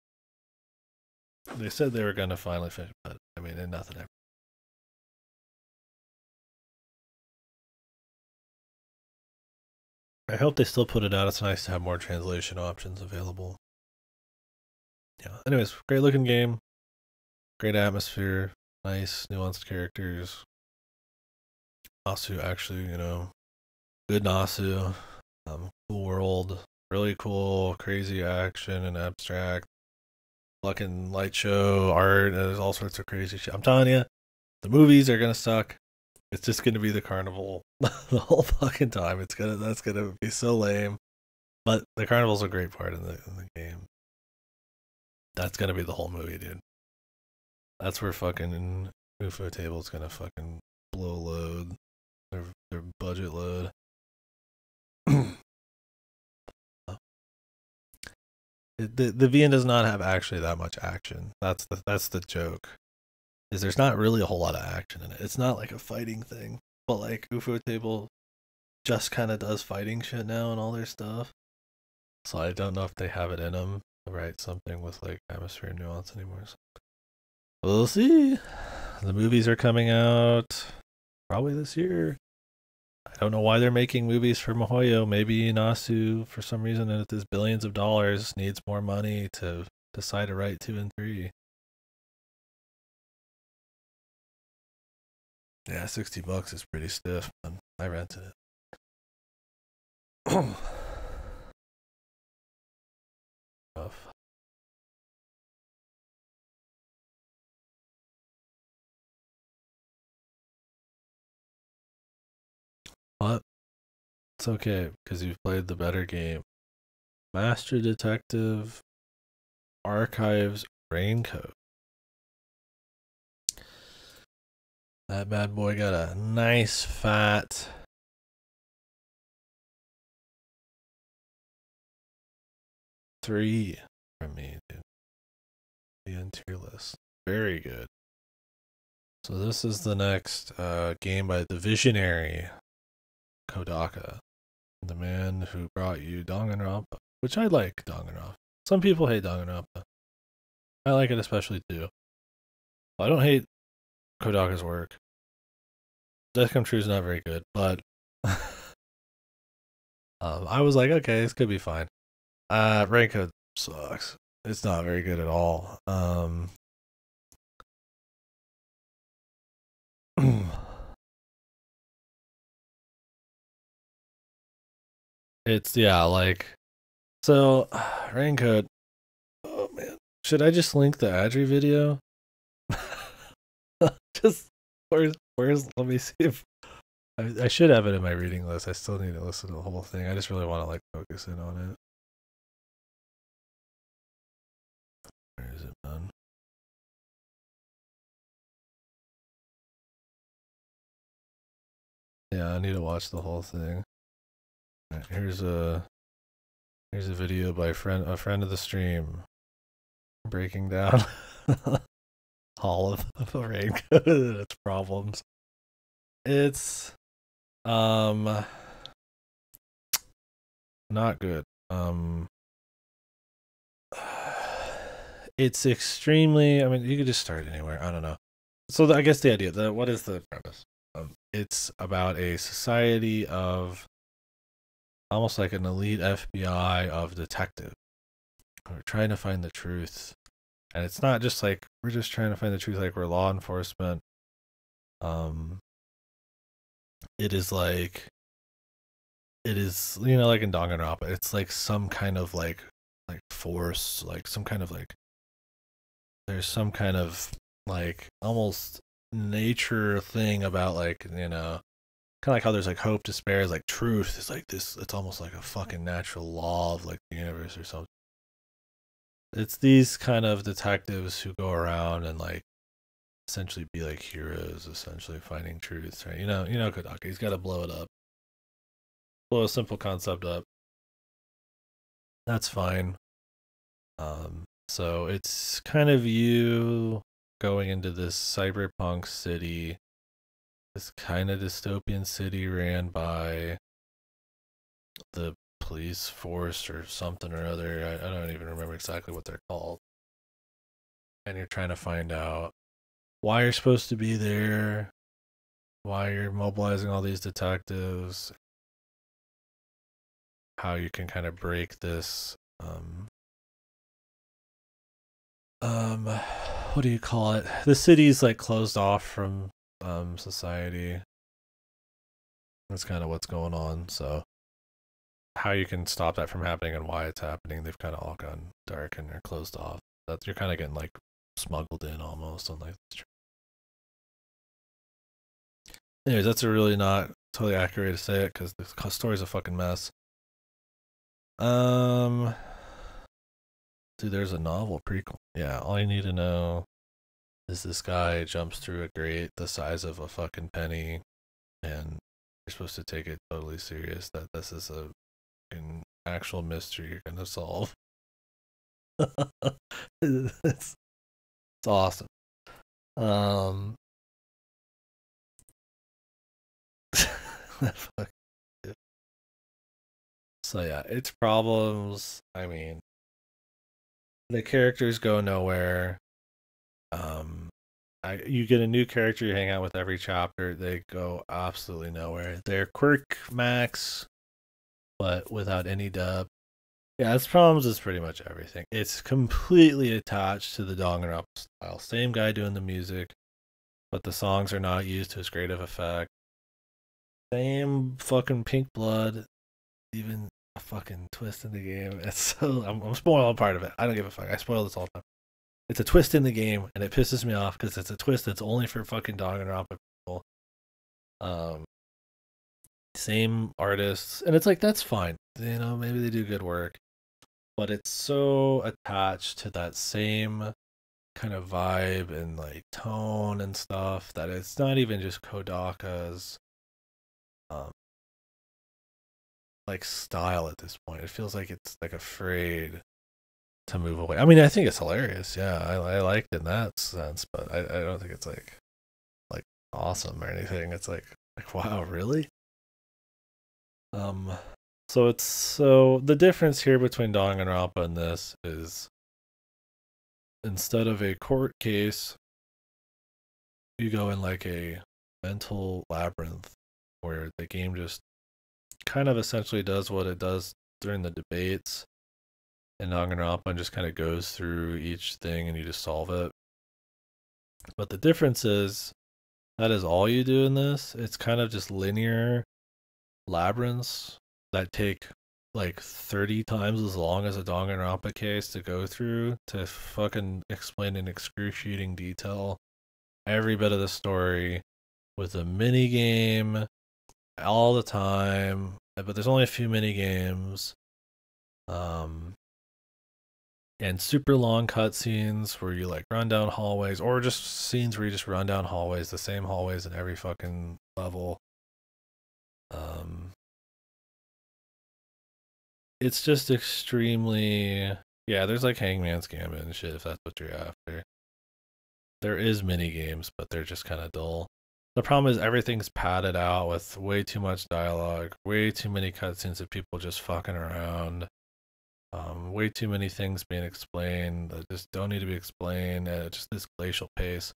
They said they were going to finally finish, but I mean, nothing ever. I hope they still put it out. It's nice to have more translation options available. Yeah. Anyways, great looking game. Great atmosphere. Nice, nuanced characters. Nasu actually, good Nasu. Cool world. Really cool, crazy action and abstract. Fucking light show, art, there's all sorts of crazy shit. I'm telling you, the movies are gonna suck. It's just gonna be the carnival the whole fucking time. That's gonna be so lame. But the carnival's a great part in the game. That's gonna be the whole movie, dude. That's where fucking Ufotable gonna fucking blow load. Their budget load. The VN does not have actually that much action. That's the joke. Is there's not really a whole lot of action in it. It's not like a fighting thing, but like Ufotable just kind of does fighting shit now and all their stuff. So I don't know if they have it in them to write something with like atmosphere and nuance anymore. So we'll see. The movies are coming out probably this year. I don't know why they're making movies for Mihoyo. Maybe Nasu, for some reason, at this billions of dollars, needs more money to decide to write 2 and 3. Yeah, $60 is pretty stiff, man. I rented it. Rough. But it's okay because you've played the better game. Master Detective Archives Raincoat. That bad boy got a nice fat 3 from me, dude. The interior list. Very good. So this is the next game by the visionary Kodaka, the man who brought you Danganronpa, which I like Danganronpa. Some people hate Danganronpa. I like it especially too. I don't hate Kodaka's work. Death Come True is not very good, but I was like, okay, this could be fine. Raincoat sucks. It's not very good at all. It's like so Raincoat. Oh man, should I just link the Adri video? Just where's let me see if I should have it in my reading list. I still need to listen to the whole thing. I just really want to like focus in on it. Where is it, man? Yeah, I need to watch the whole thing. Right, here's a video by a friend of the stream breaking down all of Raincoat and its problems. It's not good. It's extremely, I mean, you could just start anywhere. I don't know. So I guess the idea, what is the premise? It's about a society of almost like an elite FBI of detectives. We're trying to find the truth. And it's not just like we're just trying to find the truth like we're law enforcement. It is like like in Danganronpa, it's like some kind of like force, like some kind of like there's some kind of like almost nature thing about like kind of like how there's like hope, despair is like truth. It's like this. It's almost like a fucking natural law of like the universe or something. It's these kind of detectives who go around and like essentially be like heroes, essentially finding truths. Right? You know, Kodaka. He's got to blow it up, blow a simple concept up. That's fine. So it's kind of you going into this cyberpunk city, this kind of dystopian city ran by the police force or something or other. I don't even remember exactly what they're called. And you're trying to find out why you're supposed to be there, why you're mobilizing all these detectives, how you can kind of break this what do you call it? The city's like closed off from society. That's kind of what's going on. So how you can stop that from happening and why it's happening, they've kind of all gone dark and they're closed off. That you're kind of getting like smuggled in almost on like. Anyways, that's a really not totally accurate to say it because the story's a fucking mess. Dude, there's a novel prequel. Yeah, all you need to know is this guy jumps through a grate the size of a fucking penny, and you're supposed to take it totally serious that this is an actual mystery you're gonna solve. it's awesome. So yeah, it's problems. I mean, the characters go nowhere. You get a new character you hang out with every chapter. They go absolutely nowhere. They're quirk max, but without any depth. Yeah, its problems is pretty much everything. It's completely attached to the Danganronpa style. Same guy doing the music, but the songs are not used to as great of effect. Same fucking Pink Blood, even a fucking twist in the game. It's so I'm spoiling part of it. I don't give a fuck. I spoil this all the time. It's a twist in the game, and it pisses me off because it's a twist that's only for fucking Danganronpa people. Same artists, and it's like that's fine. You know, maybe they do good work, but it's so attached to that same kind of vibe and like tone and stuff that it's not even just Kodaka's um like style at this point. It feels like it's like afraid to move away. I mean, I think it's hilarious. Yeah, I liked it in that sense, but I don't think it's like awesome or anything. It's like wow, really? Um, so the difference here between Danganronpa and this is instead of a court case, you go in like a mental labyrinth where the game just kind of essentially does what it does during the debates in Danganronpa and just kind of goes through each thing and you just solve it. But the difference is that is all you do in this. It's kind of just linear labyrinths that take like 30 times as long as a Danganronpa case to go through to fucking explain in excruciating detail every bit of the story with a mini game all the time. But there's only a few mini games. And super long cutscenes where you like run down hallways, or just scenes where you just run down hallways, the same hallways in every fucking level. It's just extremely, yeah. There's like Hangman's Gambit and shit if that's what you're after. There is mini games, but they're just kind of dull. The problem is everything's padded out with way too much dialogue, way too many cutscenes of people just fucking around. Way too many things being explained that just don't need to be explained at just this glacial pace.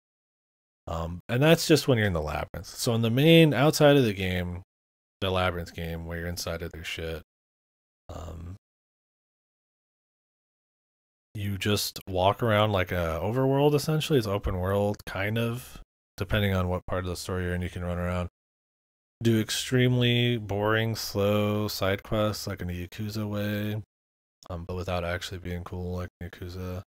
And that's just when you're in the labyrinth. So in the main outside of the game, the labyrinth game where you're inside of their shit, you just walk around like a overworld essentially. It's open world kind of, depending on what part of the story you're in. You can run around, do extremely boring, slow side quests like in a Yakuza way. But without actually being cool like Yakuza.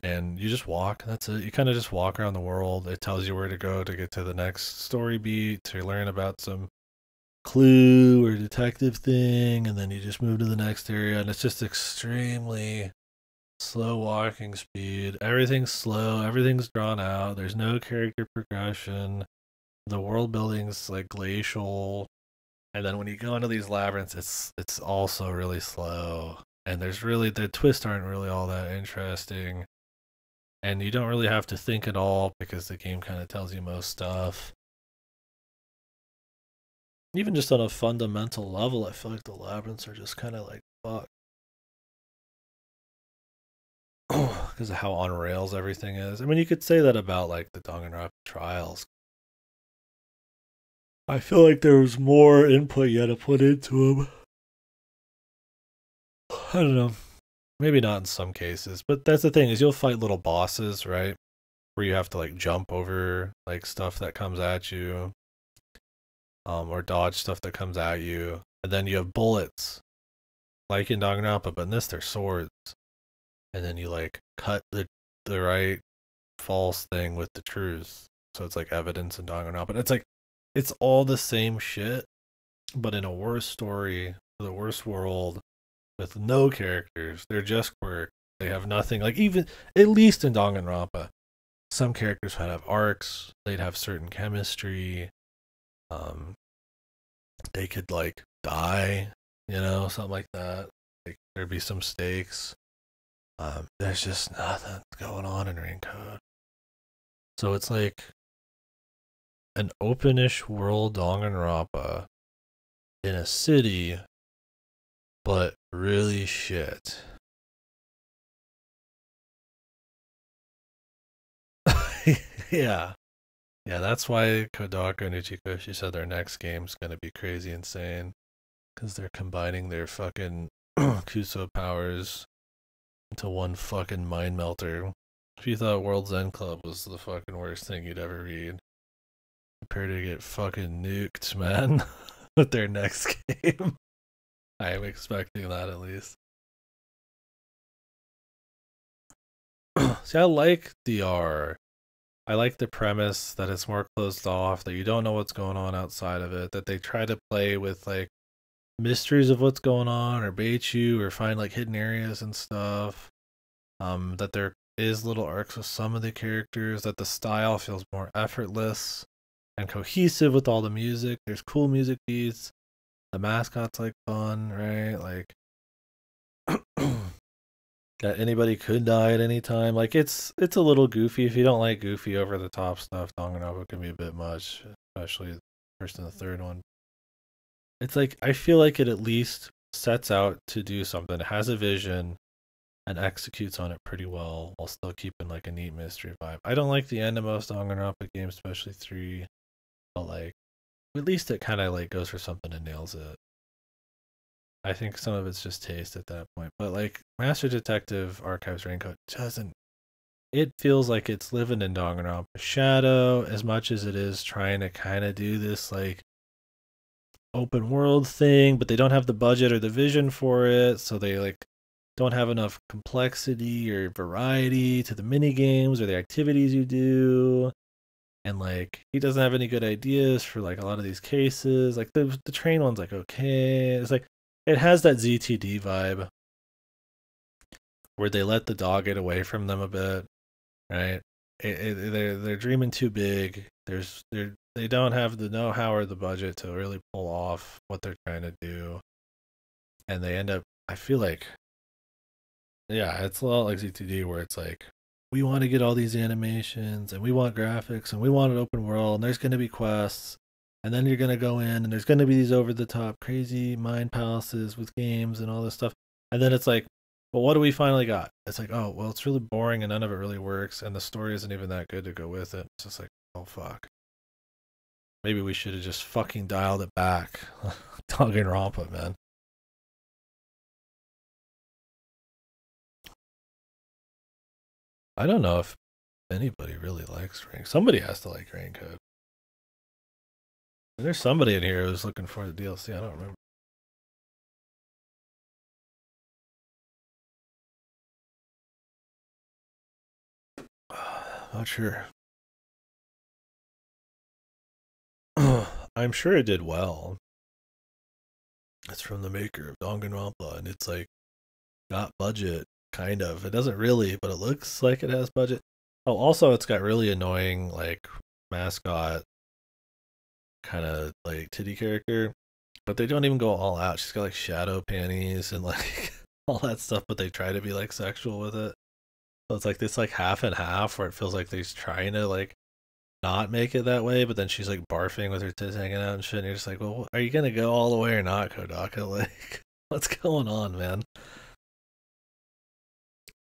and you just walk. That's it. You kind of just walk around the world. It tells you where to go to get to the next story beat, to learn about some clue or detective thing, and then you just move to the next area, and it's just extremely slow walking speed. Everything's slow, everything's drawn out. There's no character progression. The world building's like glacial. And then when you go into these labyrinths, it's also really slow. And there's really the twists aren't really all that interesting. And you don't really have to think at all because the game kind of tells you most stuff. Even just on a fundamental level, I feel like the labyrinths are just kind of like fuck. Because of how on rails everything is. I mean, you could say that about like the Danganronpa trials. I feel like there was more input you had to put into them. I don't know. Maybe not in some cases, but that's the thing is you'll fight little bosses, right? Where you have to like jump over like stuff that comes at you, or dodge stuff that comes at you, and then you have bullets, like in Danganronpa, but in this they're swords, and then you like cut the right false thing with the truth, so it's like evidence in Danganronpa. It's like it's all the same shit, but in a worse story, the worse world, with no characters. They're just quirk. They have nothing. Like even at least in Danganronpa, some characters would have arcs. They'd have certain chemistry. Um, they could like die, something like that. Like there'd be some stakes. There's just nothing going on in Raincoat. So it's like an openish world Danganronpa in a city, but really shit. Yeah. Yeah, that's why Kodaka and Uchikoshi said their next game's gonna be crazy insane. Because they're combining their fucking Kuso powers into one fucking mind melter. If you thought World's End Club was the fucking worst thing you'd ever read, prepare to get fucking nuked, man, with their next game. I am expecting that at least. See, I like DR. I like the premise that it's more closed off, that you don't know what's going on outside of it, that they try to play with like mysteries of what's going on or bait you or find like hidden areas and stuff. That there is little arcs with some of the characters, that the style feels more effortless and cohesive with all the music. There's cool music beats. The mascot's like fun, right? Like that anybody could die at any time. Like it's a little goofy. If you don't like goofy over the top stuff, Danganronpa can be a bit much, especially the first and the third one. It's like I feel like it at least sets out to do something. It has a vision and executes on it pretty well while still keeping like a neat mystery vibe. I don't like the end of most Danganronpa games, especially 3, but like at least it kind of like goes for something and nails it. I think some of it's just taste at that point, but like Master Detective Archives Raincoat doesn't. It feels like it's living in Danganronpa shadow as much as it is trying to kind of do this like open world thing, but they don't have the budget or the vision for it, so they like don't have enough complexity or variety to the mini games or the activities you do. And like he doesn't have any good ideas for like a lot of these cases. Like the train one's like okay. It's like it has that ZTD vibe where they let the dog get away from them a bit, right? They're dreaming too big. They don't have the know-how or the budget to really pull off what they're trying to do, and they end up. I feel like, yeah, it's a lot like ZTD where it's like we want to get all these animations and we want graphics and we want an open world and there's going to be quests and then you're going to go in and there's going to be these over the top crazy mind palaces with games and all this stuff, and then it's like, well, what do we finally got? It's like, oh well, it's really boring and none of it really works and the story isn't even that good to go with it. It's just like, oh fuck, maybe we should have just fucking dialed it back. Danganronpa, man. I don't know if anybody really likes Rain. Somebody has to like Raincoat. And there's somebody in here who's looking for the DLC. I don't remember. Not sure. I'm sure it did well. It's from the maker of Danganronpa, and it's like got budget, kind of. It doesn't really, but it looks like it has budget. Oh, also, it's got really annoying like mascot kind of like titty character, but they don't even go all out. She's got like shadow panties and like all that stuff, but they try to be like sexual with it. So it's like this like half and half where it feels like they're trying to like not make it that way, but then she's like barfing with her tits hanging out and shit. And you're just like, well, are you gonna go all the way or not, Kodaka? Like, what's going on, man?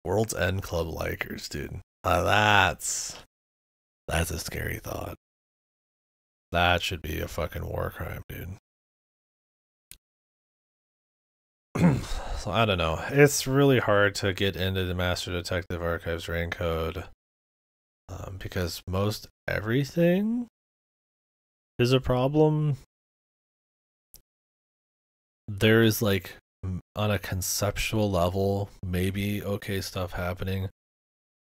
World's End Club likers, dude. That's a scary thought. That should be a fucking war crime, dude. So I don't know. It's really hard to get into the Master Detective Archives rain code because most everything is a problem. There is like on a conceptual level, maybe okay stuff happening.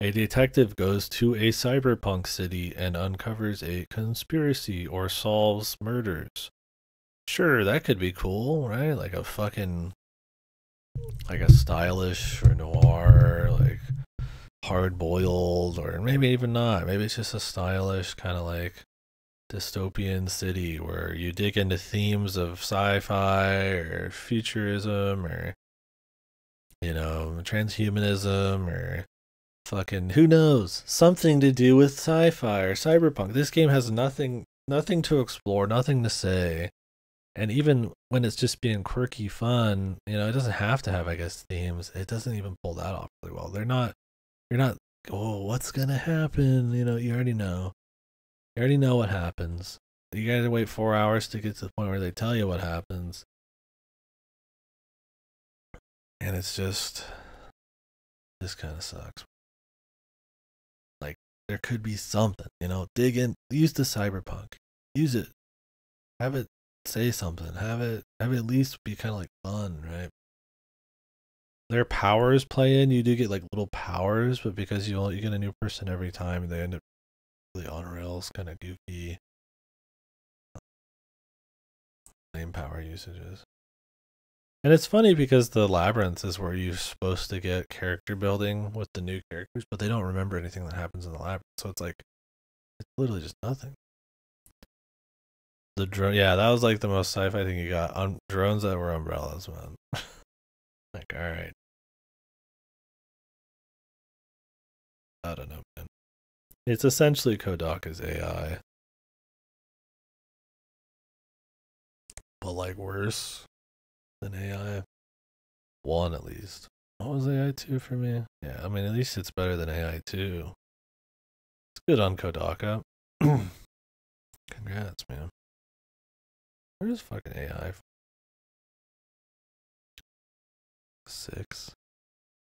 A detective goes to a cyberpunk city and uncovers a conspiracy or solves murders. Sure, that could be cool, right? Like a fucking like a stylish or noir, like hard boiled, or maybe even not. Maybe it's just a stylish kind of like dystopian city where you dig into themes of sci-fi or futurism or transhumanism or fucking who knows, something to do with sci-fi or cyberpunk. This game has nothing to explore, nothing to say. And even when it's just being quirky fun, it doesn't have to have, I guess, themes. It doesn't even pull that off really well. You're not, oh, what's gonna happen? You already know. You already know what happens. You gotta wait 4 hours to get to the point where they tell you what happens. And it's just, this kind of sucks. Like, there could be something, dig in, use the cyberpunk. Use it. Have it say something. Have it at least be kind of like fun, right? Their powers play in. You do get like little powers, but because you get a new person every time, they end up really on rails, kind of goofy name power usages. And it's funny because the labyrinth is where you're supposed to get character building with the new characters, but they don't remember anything that happens in the labyrinth. So it's like it's literally just nothing. The drone, yeah, that was like the most sci-fi thing you got on drones that were umbrellas, man. Like, all right, I don't know, man. It's essentially Kodaka's AI, but like worse than AI. One at least. What was AI 2 for me? Yeah, I mean, at least it's better than AI 2. It's good on Kodaka. Congrats, man. Where's fucking AI? 6.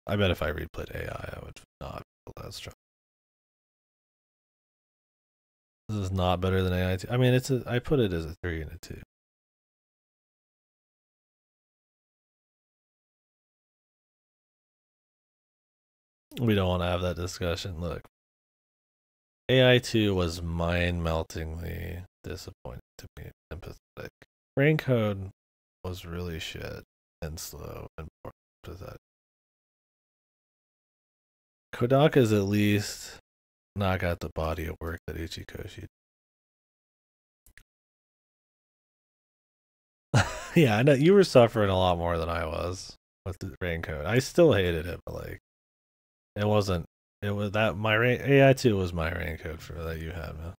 I bet if I replayed AI, I would not feel that strong. This is not better than AI 2. I mean, I put it as a 3 and a 2. We don't want to have that discussion. Look, AI 2 was mind-meltingly disappointing to me, empathetic. Brain Code was really shit and slow and pathetic. Kodaka's at least not got the body of work that Ichikoshi. Yeah, I know you were suffering a lot more than I was with the Raincoat. I still hated it, but like it wasn't. It was that my AI 2 was my Raincoat for that you had, man.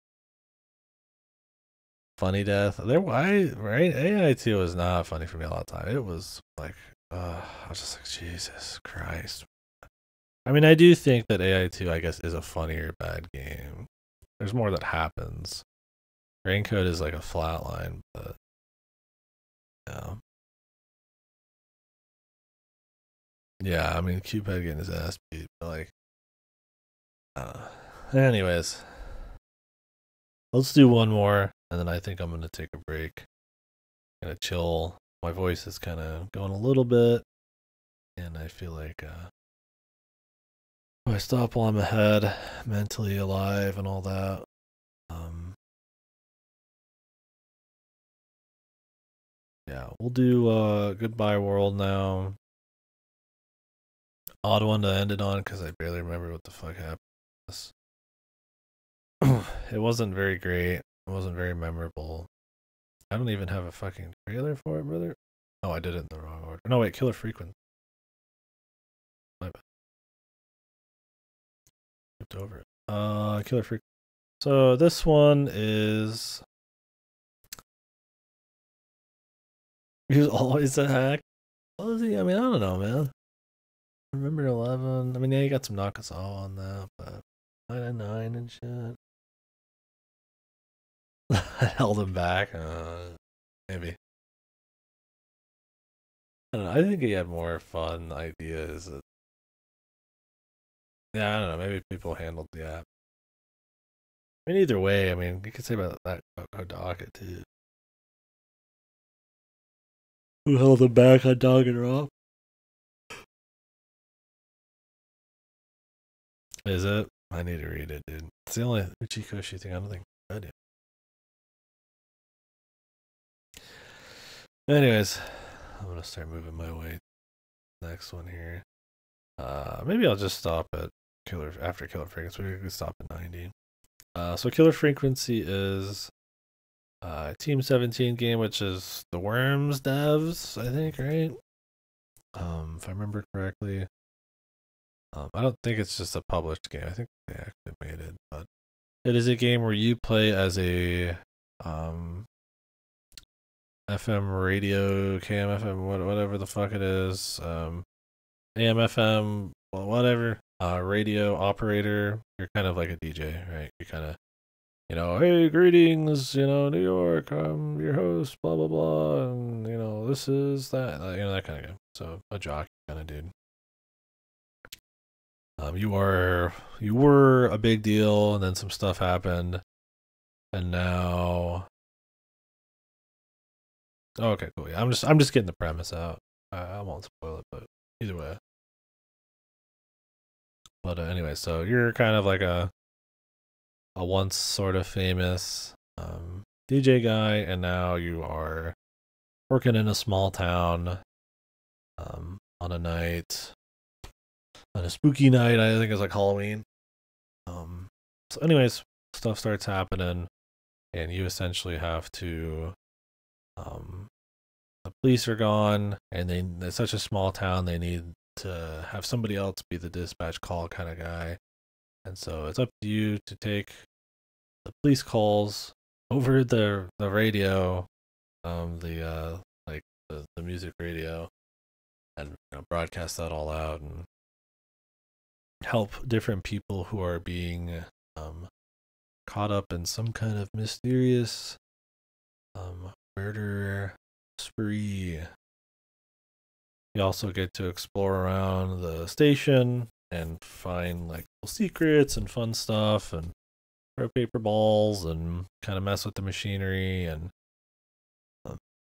Funny death. AI 2 was not funny for me a lot of time. It was like, I was just like, Jesus Christ. I mean, I do think that AI 2, I guess, is a funnier bad game. There's more that happens. Raincoat is like a flat line, but yeah. Yeah, I mean, Cupid getting his ass beat, but like, anyways, let's do one more, and then I think I'm gonna take a break. Gonna chill. My voice is kind of going a little bit, and I feel like I stop while I'm ahead, mentally alive, and all that. Yeah, we'll do Goodbye World now. Odd one to end it on because I barely remember what the fuck happened. It wasn't very great. It wasn't very memorable. I don't even have a fucking trailer for it, brother. Oh, I did it in the wrong order. No, wait, Killer Frequency. My bad. Skipped over it. Killer Frequency. So this one is. He was always a hack. What was he? I mean, I don't know, man. Remember 11. I mean, yeah, you got some Nakazawa on that, but 999 and shit. I held him back. Maybe. I don't know. I think he had more fun ideas. Yeah, I don't know. Maybe people handled the app. I mean, either way, I mean, you could say about that Hodaka too. Who held him back on Danganronpa? Is it? I need to read it, dude. It's the only Uchikoshi thing I don't think I do. Anyways, I'm gonna start moving my way. Next one here. Maybe I'll just stop at after Killer Frequency. We can stop at 90. So Killer Frequency is Team 17 game, which is the Worms devs, I think, right? If I remember correctly. I don't think it's just a published game. I think they actually made it, but it is a game where you play as a FM radio, KMFM, whatever the fuck it is, AM, FM, well, whatever, radio operator. You're kind of like a DJ, right? You kind of, hey, greetings, New York, I'm your host, blah, blah, blah, and, this is that, that kind of guy. So, a jockey kind of dude. You were a big deal, and then some stuff happened, and now. Oh, okay, cool. Yeah, I'm just getting the premise out. I won't spoil it, but either way. But anyway, so you're kind of like a once sort of famous DJ guy, and now you are working in a small town on a night, on a spooky night. I think it's like Halloween. So anyways, stuff starts happening, and you essentially have to the police are gone, and it's such a small town, they need to have somebody else be the dispatch call kind of guy. And so it's up to you to take the police calls over the radio, like the music radio, and broadcast that all out and help different people who are being caught up in some kind of mysterious murder spree. You also get to explore around the station and find like little secrets and fun stuff and throw paper balls and kind of mess with the machinery and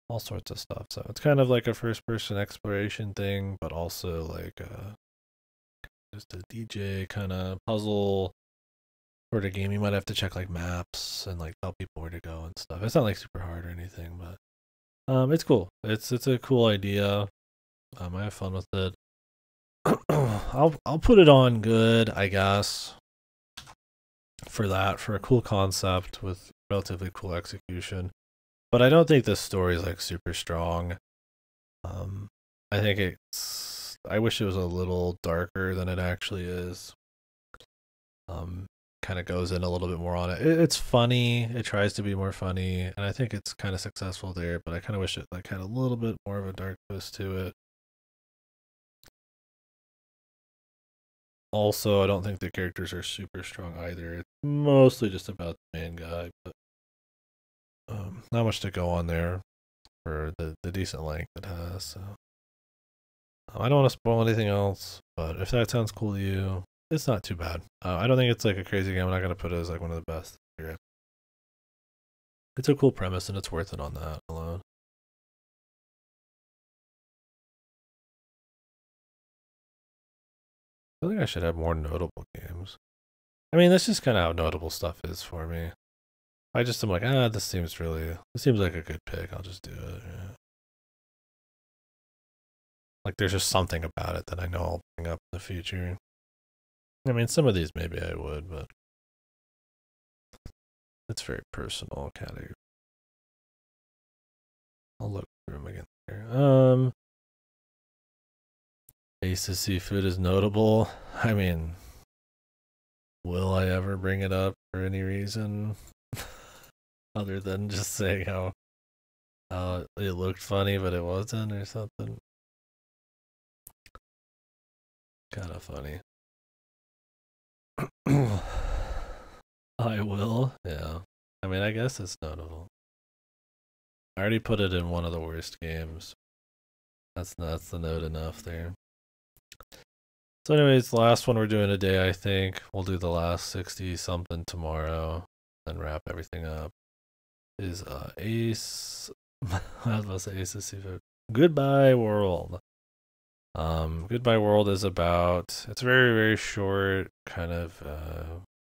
all sorts of stuff. So it's kind of like a first person exploration thing, but also like just a DJ kind of puzzle sort of game. You might have to check like maps and like tell people where to go and stuff. It's not like super hard or anything, but it's cool. It's a cool idea. I have fun with it. I'll put it on good, I guess. For a cool concept with relatively cool execution. But I don't think this story is like super strong. I think I wish it was a little darker than it actually is. Kind of goes in a little bit more on it. It's funny. It tries to be more funny, and I think it's kind of successful there. But I kind of wish it like had a little bit more of a dark twist to it. Also, I don't think the characters are super strong either. It's mostly just about the main guy, but not much to go on there for the decent length it has. So I don't want to spoil anything else, but if that sounds cool to you, it's not too bad. I don't think it's like a crazy game. I'm not gonna put it as like one of the best. It's a cool premise, and it's worth it on that alone. feel like I should have more notable games. I mean, that's just kind of how notable stuff is for me. I just am like, this seems like a good pick. I'll just do it. Yeah. Like, there's just something about it that I know I'll bring up in the future. I mean, some of these maybe I would, but it's very personal category. I'll look through them again here. Ace of Seafood is notable. I mean, will I ever bring it up for any reason other than just saying how it looked funny, but it wasn't, or something? Kind of funny. I will. Yeah. I mean, I guess it's notable. I already put it in one of the worst games. That's the note enough there. So anyways, the last one we're doing today, I think. We'll do the last 60 something tomorrow, then wrap everything up. Is Ace I was about to say Ace of Seafood. Goodbye World. Goodbye World is about, it's very, very short, kind of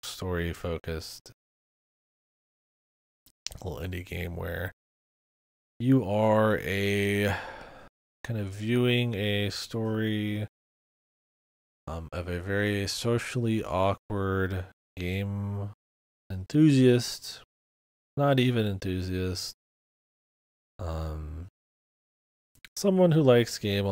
story focused little indie game where you are kind of viewing a story of a very socially awkward game enthusiast, not even enthusiast, someone who likes game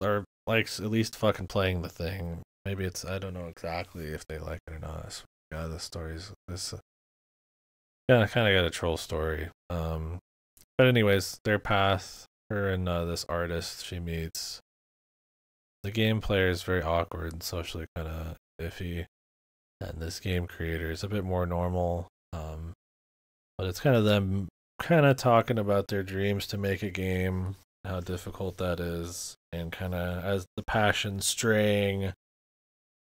or likes at least fucking playing the thing. Maybe it's, I don't know exactly if they like it or not. Yeah, this story's this kind of got a troll story. But anyways, their path, her and this artist she meets. The game player is very awkward and socially kind of iffy, and this game creator is a bit more normal. But it's kind of them kind of talking about their dreams to make a game, how difficult that is, and kind of as the passion straying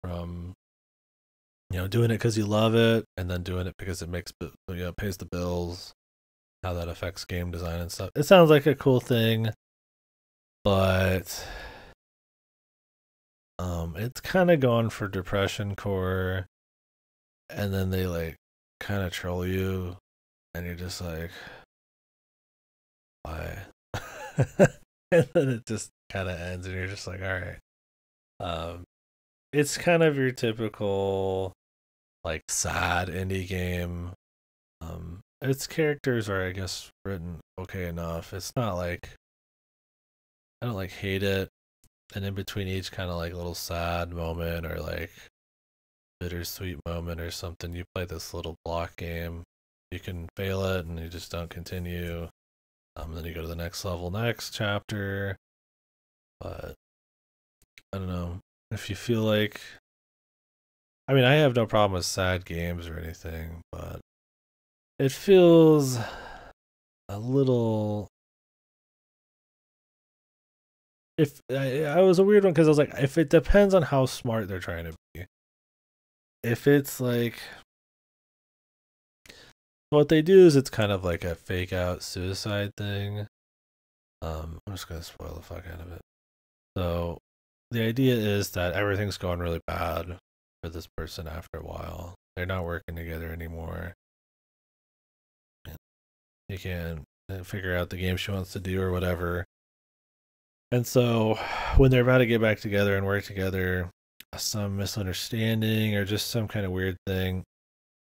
from doing it because you love it, and then doing it because it pays the bills, how that affects game design and stuff. It sounds like a cool thing, but it's kind of going for depression core, and then they like kind of troll you, and you're just like, why? And then it just kind of ends, and you're just like, all right. It's kind of your typical like sad indie game. Its characters are, I guess, written okay enough. It's not like I don't like hate it, and in between each kind of like little sad moment or like bittersweet moment or something, you play this little block game. You can fail it and you just don't continue. Then you go to the next level, next chapter. But I don't know if you feel like. I mean, I have no problem with sad games or anything, but it feels a little. If I was a weird one because I was like, if it depends on how smart they're trying to be. If it's like, what they do is it's kind of like a fake out suicide thing. I'm just gonna spoil the fuck out of it. So the idea is that everything's going really bad for this person after a while. They're not working together anymore. You can't figure out the game she wants to do or whatever. And so when they're about to get back together and work together, some misunderstanding or just some kind of weird thing,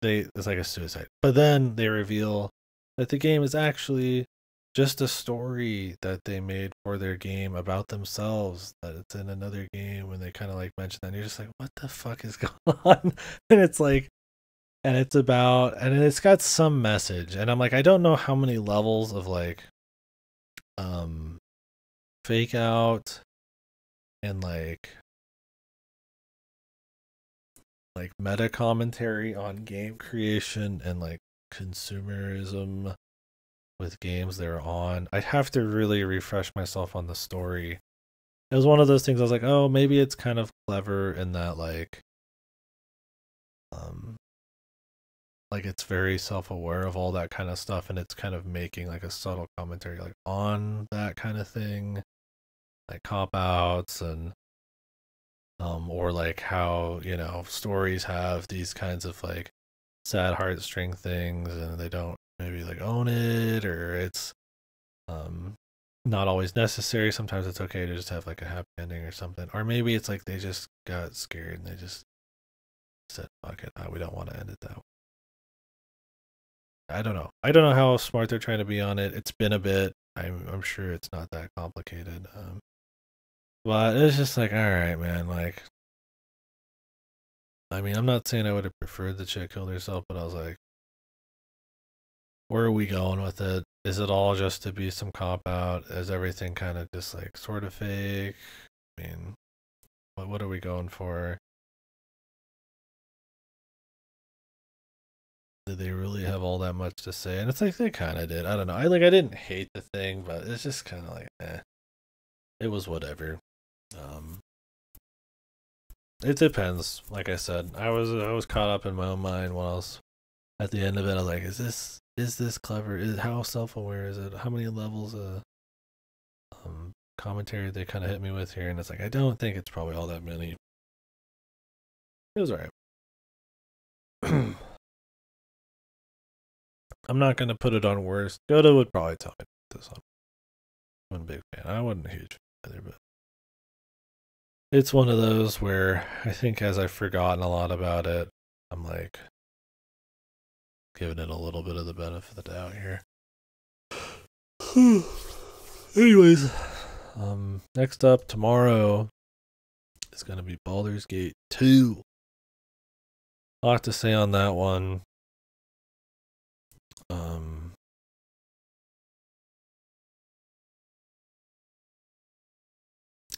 it's like a suicide. But then they reveal that the game is actually just a story that they made for their game about themselves, that it's in another game, and they kind of like mention that, and you're just like, what the fuck is going on? And it's like, and it's got some message, and I'm like, I don't know how many levels of like fake out and like meta commentary on game creation and like consumerism with games they're on. I'd have to really refresh myself on the story. It was one of those things I was like, oh, maybe it's kind of clever in that like it's very self-aware of all that kind of stuff, and it's kind of making like a subtle commentary like on that kind of thing, like cop outs and or like how, you know, stories have these kinds of like sad heartstring things and they don't maybe like own it, or it's um not always necessary. Sometimes it's okay to just have like a happy ending or something, or maybe it's like they just got scared and they just said fuck it, we don't want to end it that way. I don't know how smart they're trying to be on it. It's been a bit. I'm sure it's not that complicated. But it's just like, all right, man. Like, I mean, I'm not saying I would have preferred the chick killed herself, but I was like, where are we going with it? Is it all just to be some cop out? Is everything kind of just like sort of fake? I mean, what are we going for? Did they really have all that much to say? And it's like they kind of did. I don't know. I didn't hate the thing, but it's just kind of like, it was whatever. Um, it depends. Like I said, I was caught up in my own mind when I was at the end of it. I was like, is this clever? How self aware is it? How many levels of commentary they kind of hit me with here? And it's like, I don't think it's probably all that many. It was alright. I'm not gonna put it on worst. Goda would probably tell me this one. I'm a big fan. I wasn't a huge fan either, but it's one of those where I think as I've forgotten a lot about it, I'm like giving it a little bit of the benefit of the doubt here. Anyways, next up tomorrow is gonna be Baldur's Gate 2. A lot to say on that one.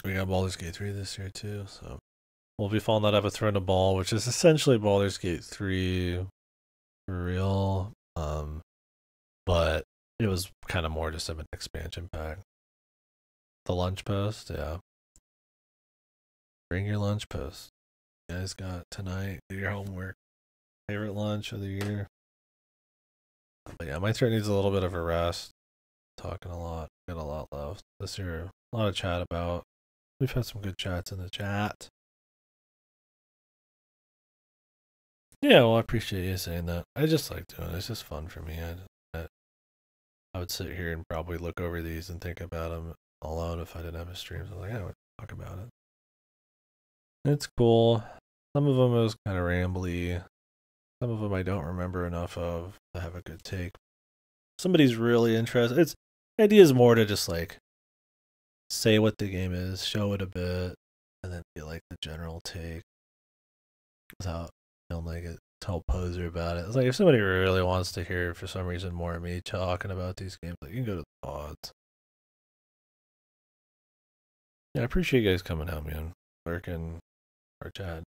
We got Baldur's Gate 3 this year too, so we'll be following that up with Throne of Ball, which is essentially Baldur's Gate 3 for real. But it was kind of more just of an expansion pack. The lunch post, yeah. Bring your lunch post. You guys got tonight, do your homework. Favorite lunch of the year. But yeah, my throat needs a little bit of a rest. Talking a lot. Got a lot left this year. A lot of chat about. We've had some good chats in the chat. Yeah, well, I appreciate you saying that. I just like doing it. It's just fun for me. I would sit here and probably look over these and think about them alone if I didn't have a stream. So I was like, I would talk about it. It's cool. Some of them was kind of rambly. Some of them I don't remember enough of to have a good take. Somebody's really interested. It's the idea is more to just like say what the game is, show it a bit, and then get like the general take without feeling like a total poser about it. It's like if somebody really wants to hear for some reason more of me talking about these games, like you can go to the pods. Yeah, I appreciate you guys coming out, man. Lurking our chat.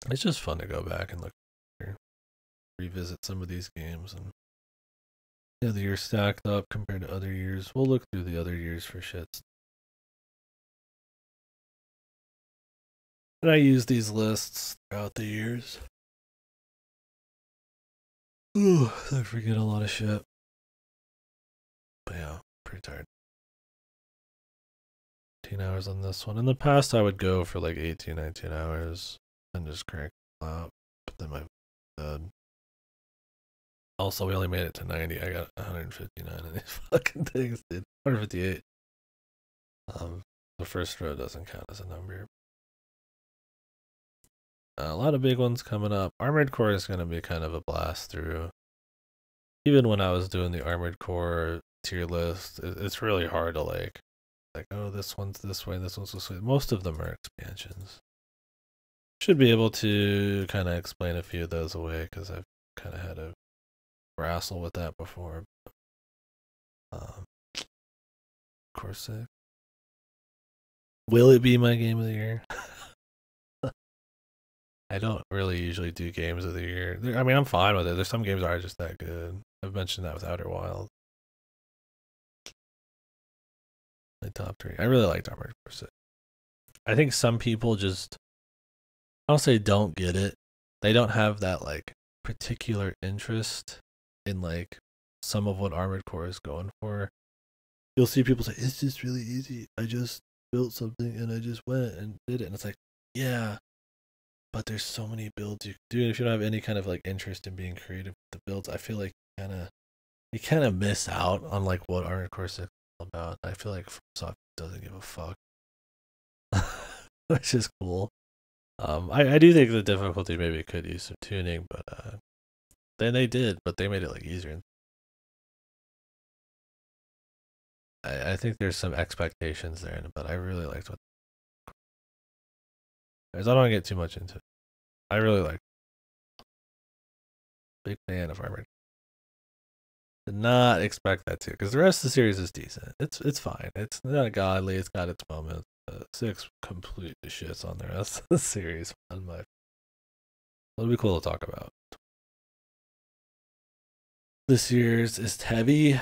It's just fun to go back and look here, revisit some of these games and the year stacked up compared to other years. We'll look through the other years for shits. And I use these lists throughout the years. Ooh, I forget a lot of shit. But yeah, pretty tired. 18 hours on this one. In the past, I would go for like 18, 19 hours and just crank out. But then my bed. Also, we only made it to 90. I got 159 of these fucking things, dude. 158. The first row doesn't count as a number. A lot of big ones coming up. Armored Core is going to be kind of a blast through. Even when I was doing the Armored Core tier list, it's really hard to like, oh, this one's this way, this one's this way. Most of them are expansions. Should be able to kind of explain a few of those away because I've kind of had to wrestle with that before. Core 6. Will it be my game of the year? I don't really usually do games of the year. I mean, I'm fine with it. There's some games that are just that good. I've mentioned that with Outer Wild. My top 3. I really liked Armored Core 6. I think some people just, I'll say, don't get it. They don't have that like particular interest in like some of what Armored Core is going for. You'll see people say it's just really easy. I just built something and I just went and did it. And it's like, yeah, but there's so many builds you can do. And if you don't have any kind of like interest in being creative with the builds, I feel like you kind of miss out on like what Armored Core 6 is all about. I feel like FromSoft doesn't give a fuck, which is cool. I do think the difficulty maybe could use some tuning, but then they did, but they made it like easier. I think there's some expectations there, but I really liked what. I don't want to get too much into it. I really like. Big fan of Armored. Did not expect that too, because the rest of the series is decent. It's fine. It's not godly. It's got its moments. 6 completely shits on the rest of the series. It'll be cool to talk about. This year's is Tevi.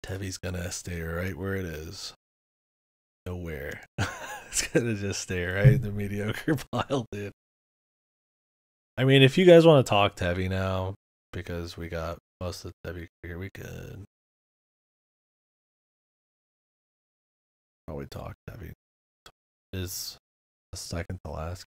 Tevi's gonna stay right where it is. Nowhere. It's gonna just stay right in the mediocre pile, dude. I mean, if you guys want to talk Tevi now, because we got most of the Tevi here, we could probably talk Tevi. Is the second to last.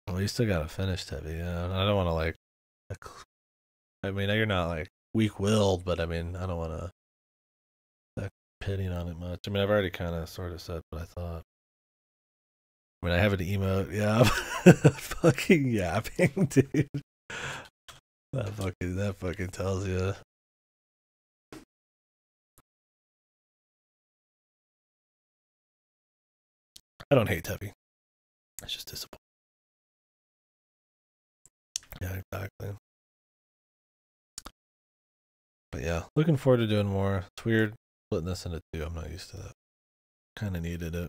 Well, you still gotta finish Tevi. Yeah, I don't want to like. I mean, you're not like weak-willed, but I mean, I don't want to pitting on it much. I mean, I've already kind of sort of said what I thought. I mean, I have an emote. Yeah, fucking yapping, dude. That fucking tells you. I don't hate Tevi. It's just disappointing. Yeah, exactly. But yeah, looking forward to doing more. It's weird splitting this into 2. I'm not used to that. Kind of needed it.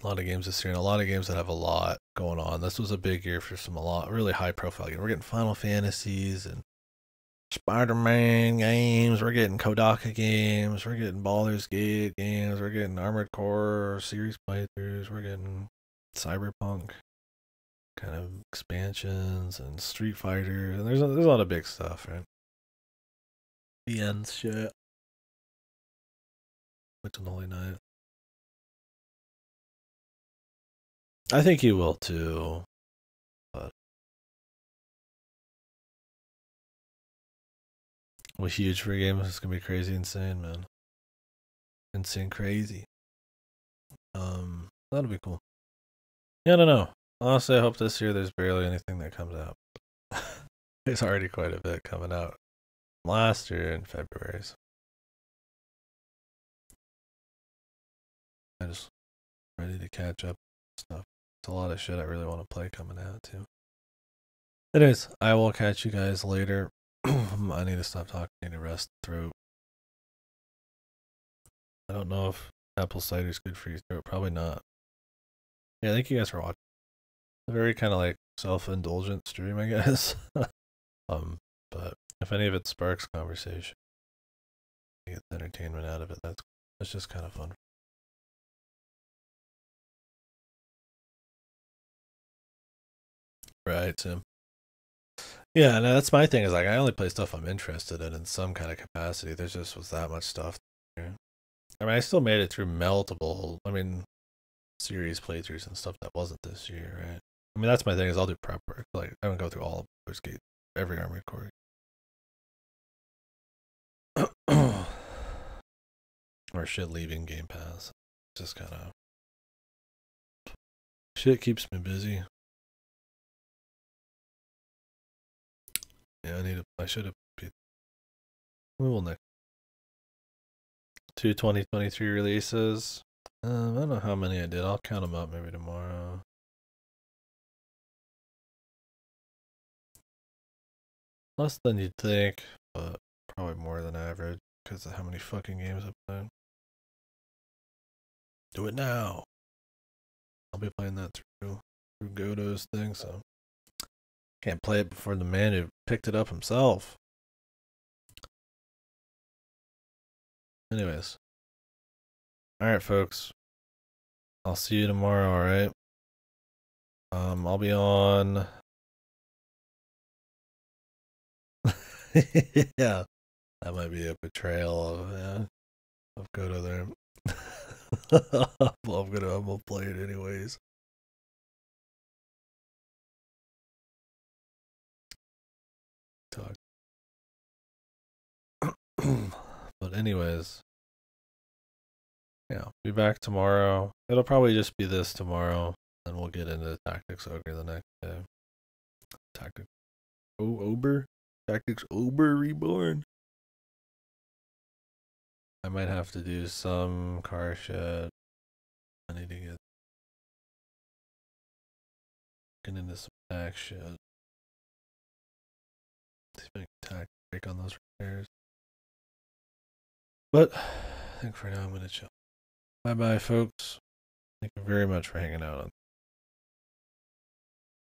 A lot of games this year, and a lot of games that have a lot going on. This was a big year for a lot really high profile games. We're getting Final Fantasies and Spider-Man games. We're getting Kodaka games. We're getting Baldur's Gate games. We're getting Armored Core series playthroughs. We're getting Cyberpunk kind of expansions and Street Fighter. And there's a lot of big stuff, right? The end shit. Which on the Holy Night. I think he will too. But we're huge for games. It's gonna be crazy insane, man. Insane crazy. That'll be cool. Yeah, I don't know. Honestly, I hope this year there's barely anything that comes out. There's already quite a bit coming out last year in February. So I'm just ready to catch up stuff. It's a lot of shit I really want to play coming out too. Anyways, I will catch you guys later. I need to stop talking. I need to rest the throat. I don't know if apple cider is good for your throat. Probably not. Yeah, thank you guys for watching. A very kind of like self-indulgent stream, I guess. But if any of it sparks conversation, you get entertainment out of it. That's just kind of fun. Right, Tim. Yeah, no, that's my thing. Is like I only play stuff I'm interested in some kind of capacity. There just was that much stuff here. I mean, I still made it through multiple. I mean, series playthroughs and stuff that wasn't this year, right? I mean, that's my thing. Is I'll do prep work. Like I don't go through all of Baldur's Gate, every Armored Core. Or shit leaving Game Pass. Just kind of shit keeps me busy. Yeah, I should have. We will next. 2 2023 releases. I don't know how many I did. I'll count them up maybe tomorrow. Less than you'd think, but probably more than average because of how many fucking games I've played. Do it now. I'll be playing that through Godot's thing, so can't play it before the man who picked it up himself. Anyways. Alright, folks. I'll see you tomorrow, alright? I'll be on Yeah, that might be a betrayal of Kodo there. Well, I'm gonna play it anyways. Talk. But anyways, yeah, be back tomorrow. It'll probably just be this tomorrow, and we'll get into Tactics Ogre the next day. Tactics Ober? Tactics Ober Reborn. I might have to do some car shit. I need to get into some tax shit. See if I can tack break on those repairs. But I think for now I'm gonna chill. Bye bye, folks. Thank you very much for hanging out on